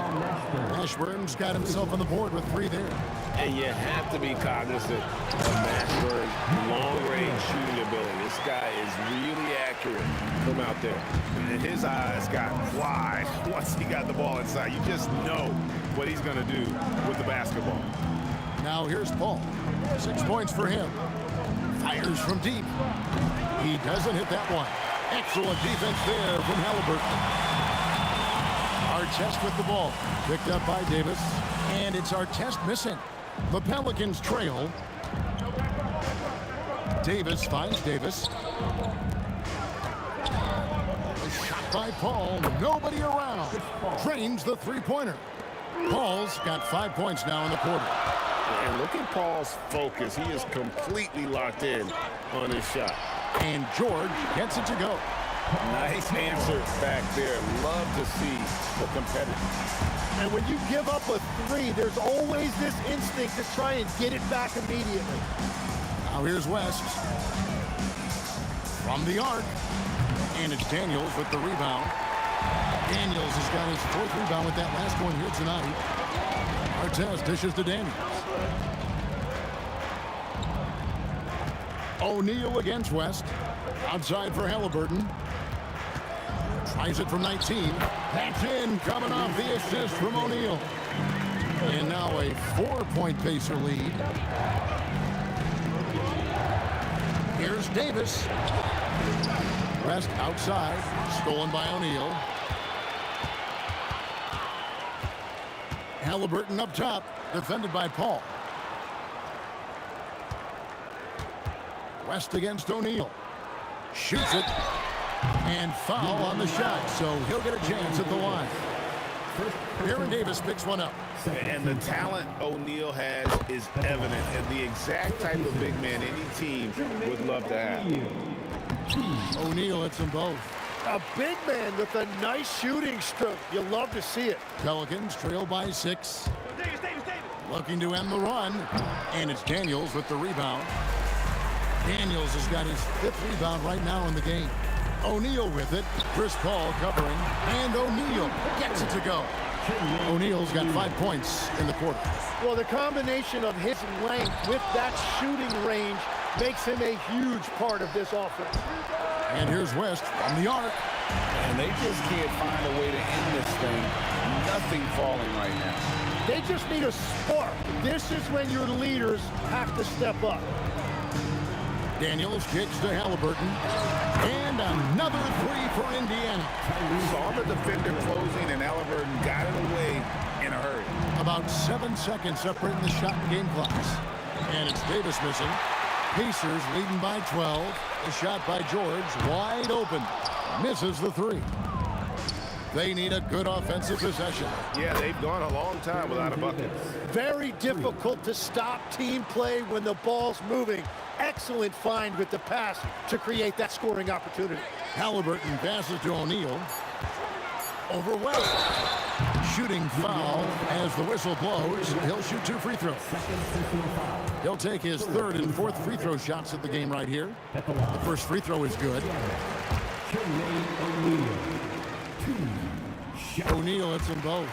Ashburn's got himself on the board with 3 there.
And you have to be cognizant of Mashburn's long-range shooting ability. This guy is really accurate from out there. And his eyes got wide once he got the ball inside. You just know what he's going to do with the basketball.
Now here's Paul. 6 points for him. Fires from deep. He doesn't hit that one. Excellent defense there from Halliburton. Artest with the ball. Picked up by Davis. And it's Artest missing. The Pelicans trail. Davis finds Davis. A shot by Paul. Nobody around. Drains the three-pointer. Paul's got 5 points now in the quarter.
And look at Paul's focus. He is completely locked in on his shot.
And George gets it to go.
Nice answer back there. Love to see the competitor.
And when you give up a 3, there's always this instinct to try and get it back immediately.
Now here's West. From the arc. And it's Daniels with the rebound. Daniels has got his 4th rebound with that last one here tonight. Artest dishes to Daniels. O'Neal against West. Outside for Halliburton. Tries it from 19. That's in. Coming off the assist from O'Neal. And now a 4-point Pacer lead. Here's Davis. West outside. Stolen by O'Neal. Halliburton up top. Defended by Paul. West against O'Neal. Shoots it. And foul on the shot, so he'll get a chance at the line. Aaron Davis picks one up.
And the talent O'Neal has is evident, and the exact type of big man any team would love to have.
O'Neal hits them both.
A big man with a nice shooting stroke. You love to see it.
Pelicans trail by 6. Looking to end the run. And it's Daniels with the rebound. Daniels has got his 5th rebound right now in the game. O'Neal with it. Chris Paul covering. And O'Neal gets it to go. O'Neal's got 5 points in the quarter.
Well, the combination of his length with that shooting range makes him a huge part of this offense.
And here's West from the arc.
And they just can't find a way to end this thing. Nothing falling right now.
They just need a spark. This is when your leaders have to step up.
Daniels kicks to Halliburton. And another three for Indiana.
Saw the defender closing, and Halliburton got it away in a hurry.
About 7 seconds separating the shot and game clocks. And it's Davis missing. Pacers leading by 12. The shot by George, wide open. Misses the three. They need a good offensive possession.
Yeah, they've gone a long time without a bucket.
Very difficult to stop team play when the ball's moving. Excellent find with the pass to create that scoring opportunity.
Halliburton passes to O'Neal. Over West. Shooting foul as the whistle blows. He'll shoot 2 free throws. He'll take his 3rd and 4th free throw shots at the game right here. The first free throw is good. O'Neal hits them both.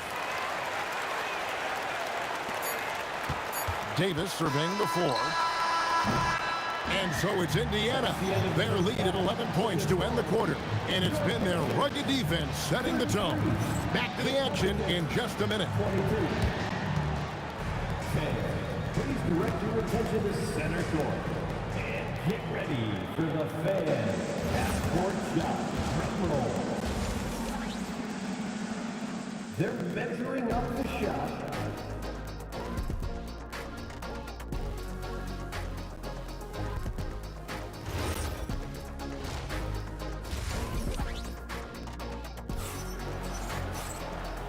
Davis surveying the floor. And so it's Indiana. Their lead at 11 points to end the quarter. And it's been their rugged defense setting the tone. Back to the action in just a minute.
Please direct your attention to center court. And get ready for the fan half-court shot drum roll. They're measuring up the shot.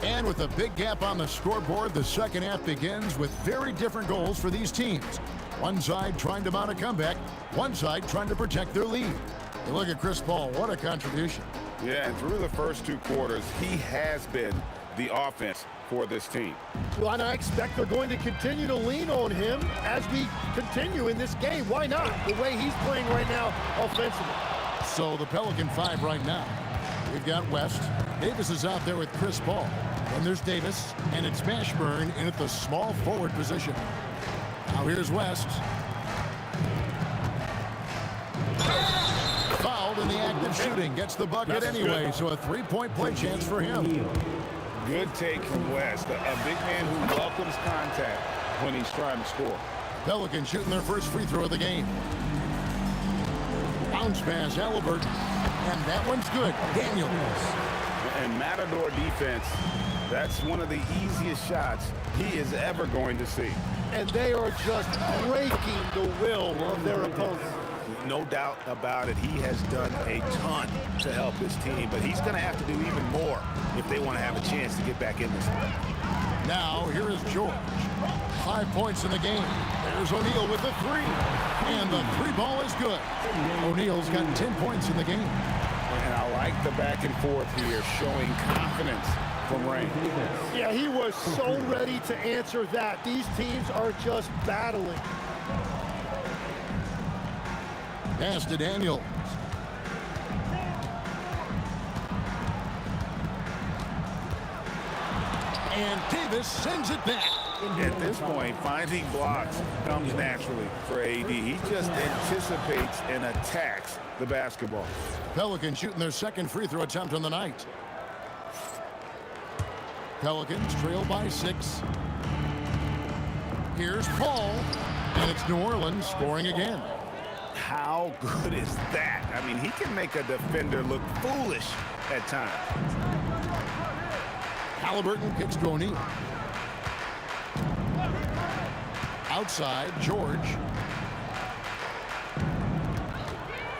And with a big gap on the scoreboard, the second half begins with very different goals for these teams. One side trying to mount a comeback, one side trying to protect their lead. You look at Chris Paul, what a contribution.
Yeah, and through the first 2 quarters, he has been the offense for this team.
Well, and I expect they're going to continue to lean on him as we continue in this game. Why not? The way he's playing right now offensively.
So the Pelican 5 right now. We've got West. Davis is out there with Chris Paul. And there's Davis, and it's Mashburn in at the small forward position. Now here's West. Fouled in the act of shooting. Gets the bucket anyway, so a 3-point play chance for him.
Good take from West. A big man who welcomes contact when he's trying to score.
Pelicans shooting their first free throw of the game. Bounce pass, Halliburton. And that one's good. Daniels.
And Matador defense, that's one of the easiest shots he is ever going to see.
And they are just breaking the will of their opponents.
No doubt about it, he has done a ton to help his team, but he's going to have to do even more if they want to have a chance to get back in this one.
Now, here is George. 5 points in the game. There's O'Neal with the 3. And the 3 ball is good. O'Neal's got 10 points in the game.
And I like the back and forth here, showing confidence from Rain.
Yeah, he was so ready to answer that. These teams are just battling.
Pass to Daniels. And Davis sends it back.
At this point, finding blocks comes naturally for AD. He just anticipates and attacks the basketball.
Pelicans shooting their second free throw attempt on the night. Pelicans trail by 6. Here's Paul, and it's New Orleans scoring again.
How good is that? I mean, he can make a defender look foolish at times.
Halliburton kicks to O'Neal. Outside, George.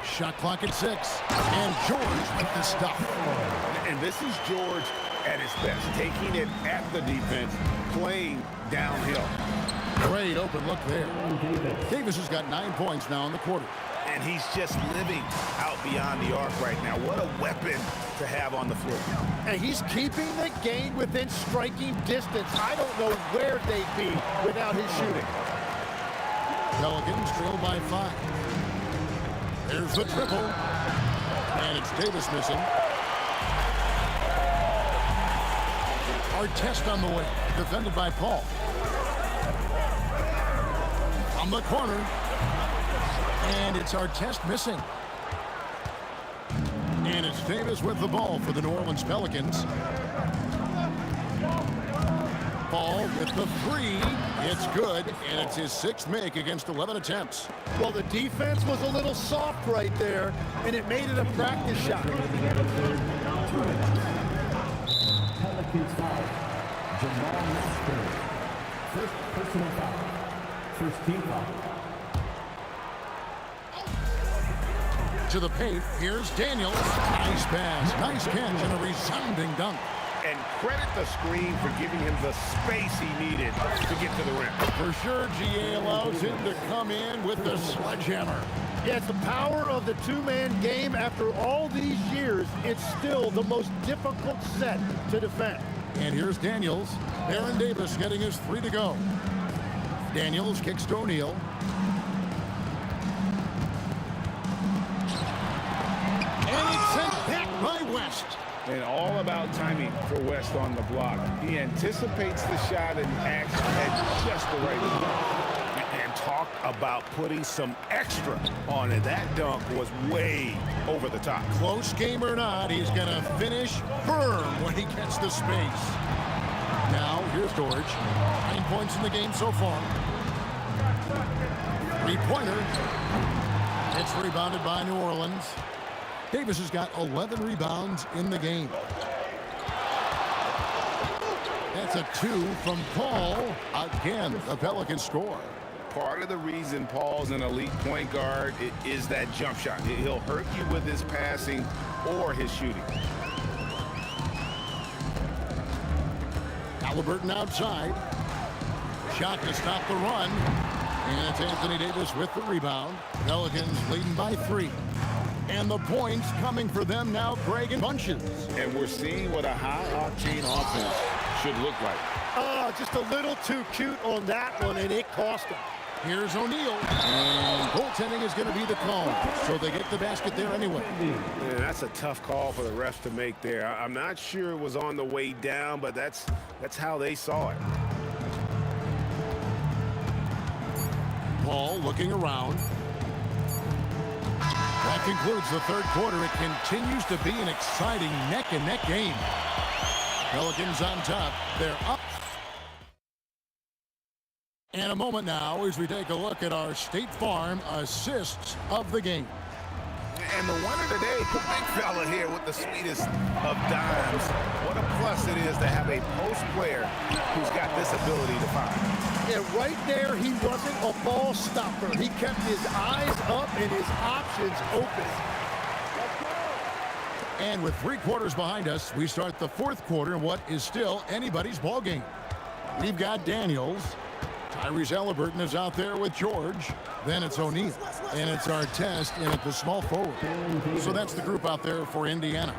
Shot clock at 6. And George with the stuff.
And this is George at his best, taking it at the defense, playing downhill.
Great open look there. Davis has got 9 points now in the quarter.
And he's just living out beyond the arc right now. What a weapon to have on the floor.
And he's keeping the game within striking distance. I don't know where they'd be without his shooting.
Pelicans trail by 5. There's the triple. And it's Davis missing. Artest on the way. Defended by Paul. From the corner. And it's Artest missing. And it's Davis with the ball for the New Orleans Pelicans. Paul with the three. It's good, and it's his 6th make against 11 attempts.
Well, the defense was a little soft right there, and it made it a practice shot.
Pelicans foul. Jamal Mashburn. First personal foul. First team foul.
To the paint, here's Daniels. Nice pass, nice catch, and a resounding dunk.
And credit the screen for giving him the space he needed to get to the rim.
For sure, GA allows him to come in with the sledgehammer.
Yeah, it's the power of the two-man game. After all these years, it's still the most difficult set to defend.
And here's Daniels. Aaron Davis getting his 3 to go. Daniels kicks to O'Neal. And it's sent back by West.
And all about timing for West on the block. He anticipates the shot and acts at just the right time. And talk about putting some extra on it. That dunk was way over the top.
Close game or not, he's going to finish firm when he gets the space. Now, here's George. 9 points in the game so far. 3-pointer. It's rebounded by New Orleans. Davis has got 11 rebounds in the game. That's a 2 from Paul. Again, the Pelicans score.
Part of the reason Paul's an elite point guard is that jump shot. He'll hurt you with his passing or his shooting.
Halliburton outside. Shot to stop the run. And it's Anthony Davis with the rebound. Pelicans leading by 3. And the points coming for them now, Greg, in bunches.
And we're seeing what a high-octane offense should look like.
Oh, just a little too cute on that one, and it cost him.
Here's O'Neal. And goaltending is going to be the call. So they get the basket there anyway.
Yeah, that's a tough call for the refs to make there. I'm not sure it was on the way down, but that's how they saw it.
Paul looking around. That concludes the third quarter. It continues to be an exciting neck-and-neck game. Pelicans on top. They're up. And a moment now as we take a look at our State Farm assists of the game.
And the winner today, the big fella here with the sweetest of dimes. What a plus it is to have a post player who's got this ability to find.
Yeah, right there, he wasn't a ball stopper. He kept his eyes up and his options open.
And with 3 quarters behind us, we start the fourth quarter in what is still anybody's ball game. We've got Daniels. Tyrese Halliburton is out there with George. Then it's O'Neal. And it's Artest in at the small forward. So that's the group out there for Indiana.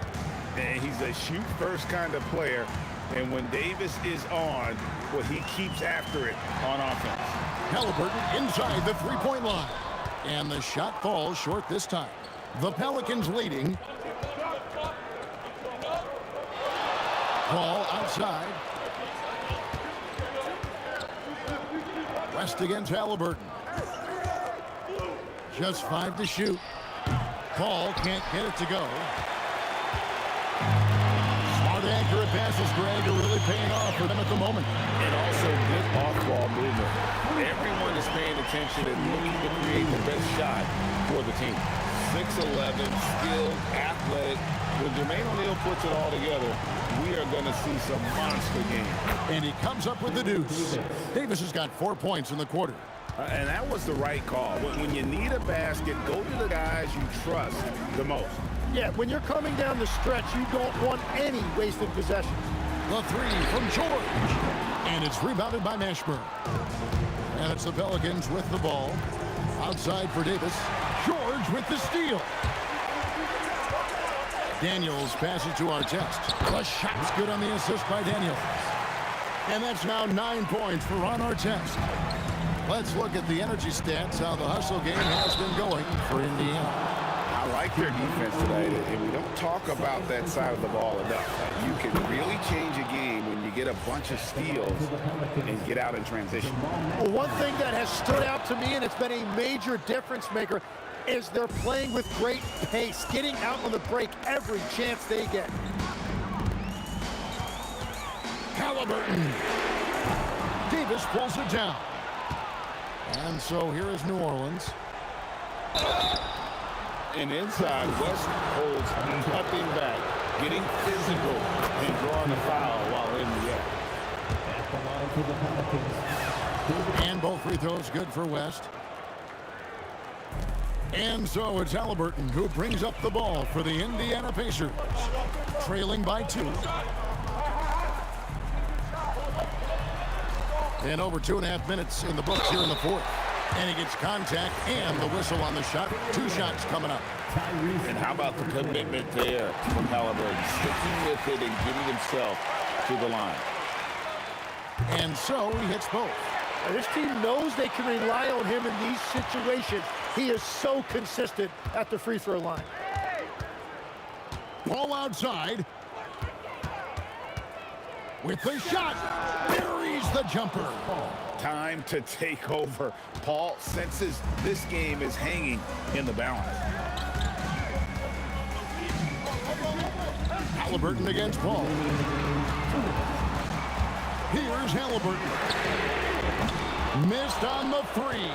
And he's a shoot-first kind of player. And when Davis is on, well, he keeps after it on offense.
Halliburton inside the three-point line. And the shot falls short this time. The Pelicans leading. Paul outside. West against Halliburton. Just 5 to shoot. Paul can't get it to go. Smart, accurate passes, Greg, are really paying off for them at the moment.
And also good off-ball movement. Everyone is paying attention and looking to create the best shot for the team. 6'11", skilled, athletic. When Jermaine O'Neal puts it all together, we are going to see some monster games.
And he comes up with the deuce. Davis has got 4 points in the quarter.
And that was the right call. When you need a basket, go to the guys you trust the most.
Yeah, when you're coming down the stretch, you don't want any wasted possessions.
The 3 from George. And it's rebounded by Mashburn. And it's the Pelicans with the ball. Outside for Davis. George with the steal. Daniels passes to Artest. The shot's good on the assist by Daniels. And that's now 9 points for Ron Artest. Let's look at the energy stats, how the hustle game has been going for Indiana.
I like their defense today, and we don't talk about that side of the ball enough. You can really change a game when you get a bunch of steals and get out in transition.
Well, one thing that has stood out to me, and it's been a major difference maker, is they're playing with great pace, getting out on the break every chance they get.
Halliburton. Davis pulls it down. And so here is New Orleans.
And inside, West holds nothing back, getting physical and drawing a foul while in the air.
And both free throws good for West. And so it's Halliburton who brings up the ball for the Indiana Pacers, trailing by 2. And over 2.5 minutes in the books here in the fourth. And he gets contact and the whistle on the shot. 2 shots coming up.
And how about the commitment there from Halliburton, sticking with it and getting himself to the line.
And so he hits both.
This team knows they can rely on him in these situations. He is so consistent at the free throw line.
Ball outside. With the shot. Buries the jumper.
Time to take over. Paul senses this game is hanging in the balance.
Halliburton against Paul. Here's Halliburton. Missed on the 3.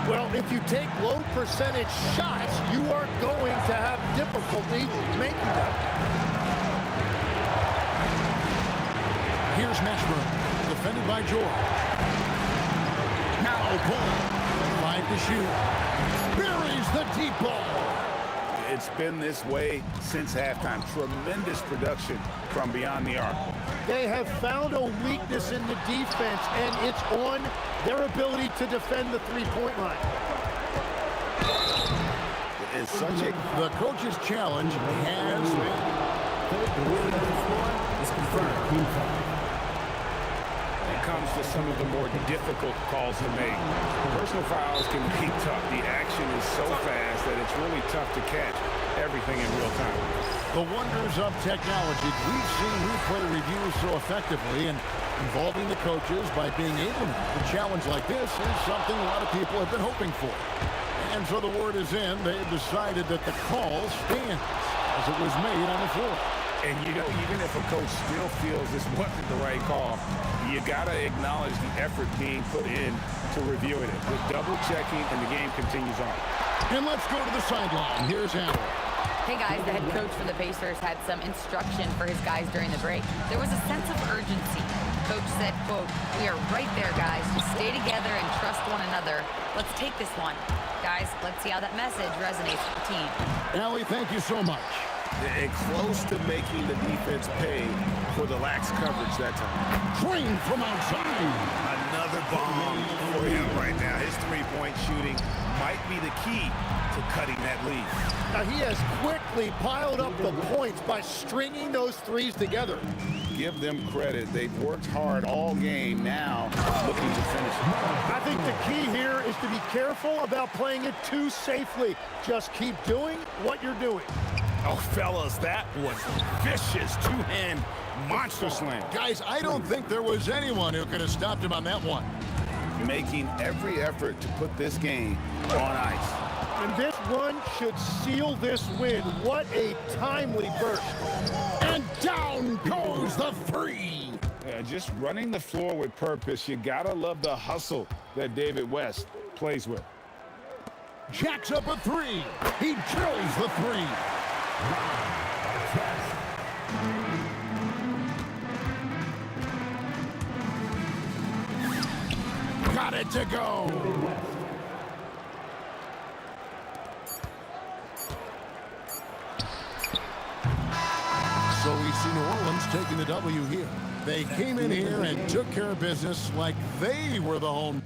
Well, if you take low percentage shots, you are going to have difficulty making them.
Here's Mashburn, defended by George. Now Paul, 5 to shoot. Buries the deep ball.
It's been this way since halftime. Tremendous production from beyond the arc.
They have found a weakness in the defense, and it's on their ability to defend the three-point line.
It's such a...
The coach's challenge has been...
Is confirmed.
It comes to some of the more difficult calls to make. Personal fouls can be tough. The action is so fast that it's really tough to catch everything in real time.
The wonders of technology. We've seen replay reviews so effectively, and involving the coaches by being able to challenge like this is something a lot of people have been hoping for. And so the word is in. They've decided that the call stands as it was made on the floor.
And, you know, even if a coach still feels this wasn't the right call, you got to acknowledge the effort being put in to reviewing it. With double-checking, and the game continues on.
And let's go to the sideline. Here's Allen.
Hey guys, the head coach for the Pacers had some instruction for his guys during the break. There was a sense of urgency. Coach said, quote, "We are right there, guys. Just stay together and trust one another. Let's take this one. Guys, let's see how that message resonates with the team."
Allie, thank you so much.
And close to making the defense pay for the lax coverage that time.
Train from outside.
Another bomb for him right now. His three-point shooting might be the key to cutting that lead.
Now, he has quickly piled up the points by stringing those threes together.
Give them credit. They've worked hard all game, now looking to finish it.
I think the key here is to be careful about playing it too safely. Just keep doing what you're doing.
Oh, fellas, that was vicious two-hand monster slam.
Guys, I don't think there was anyone who could have stopped him on that one.
Making every effort to put this game on ice.
And this one should seal this win. What a timely burst.
And down goes the 3.
Yeah, just running the floor with purpose. You gotta love the hustle that David West plays with.
Jacks up a 3. He drills the 3. Got it to go. So we see New Orleans taking the W here. They came in here and took care of business like they were the home.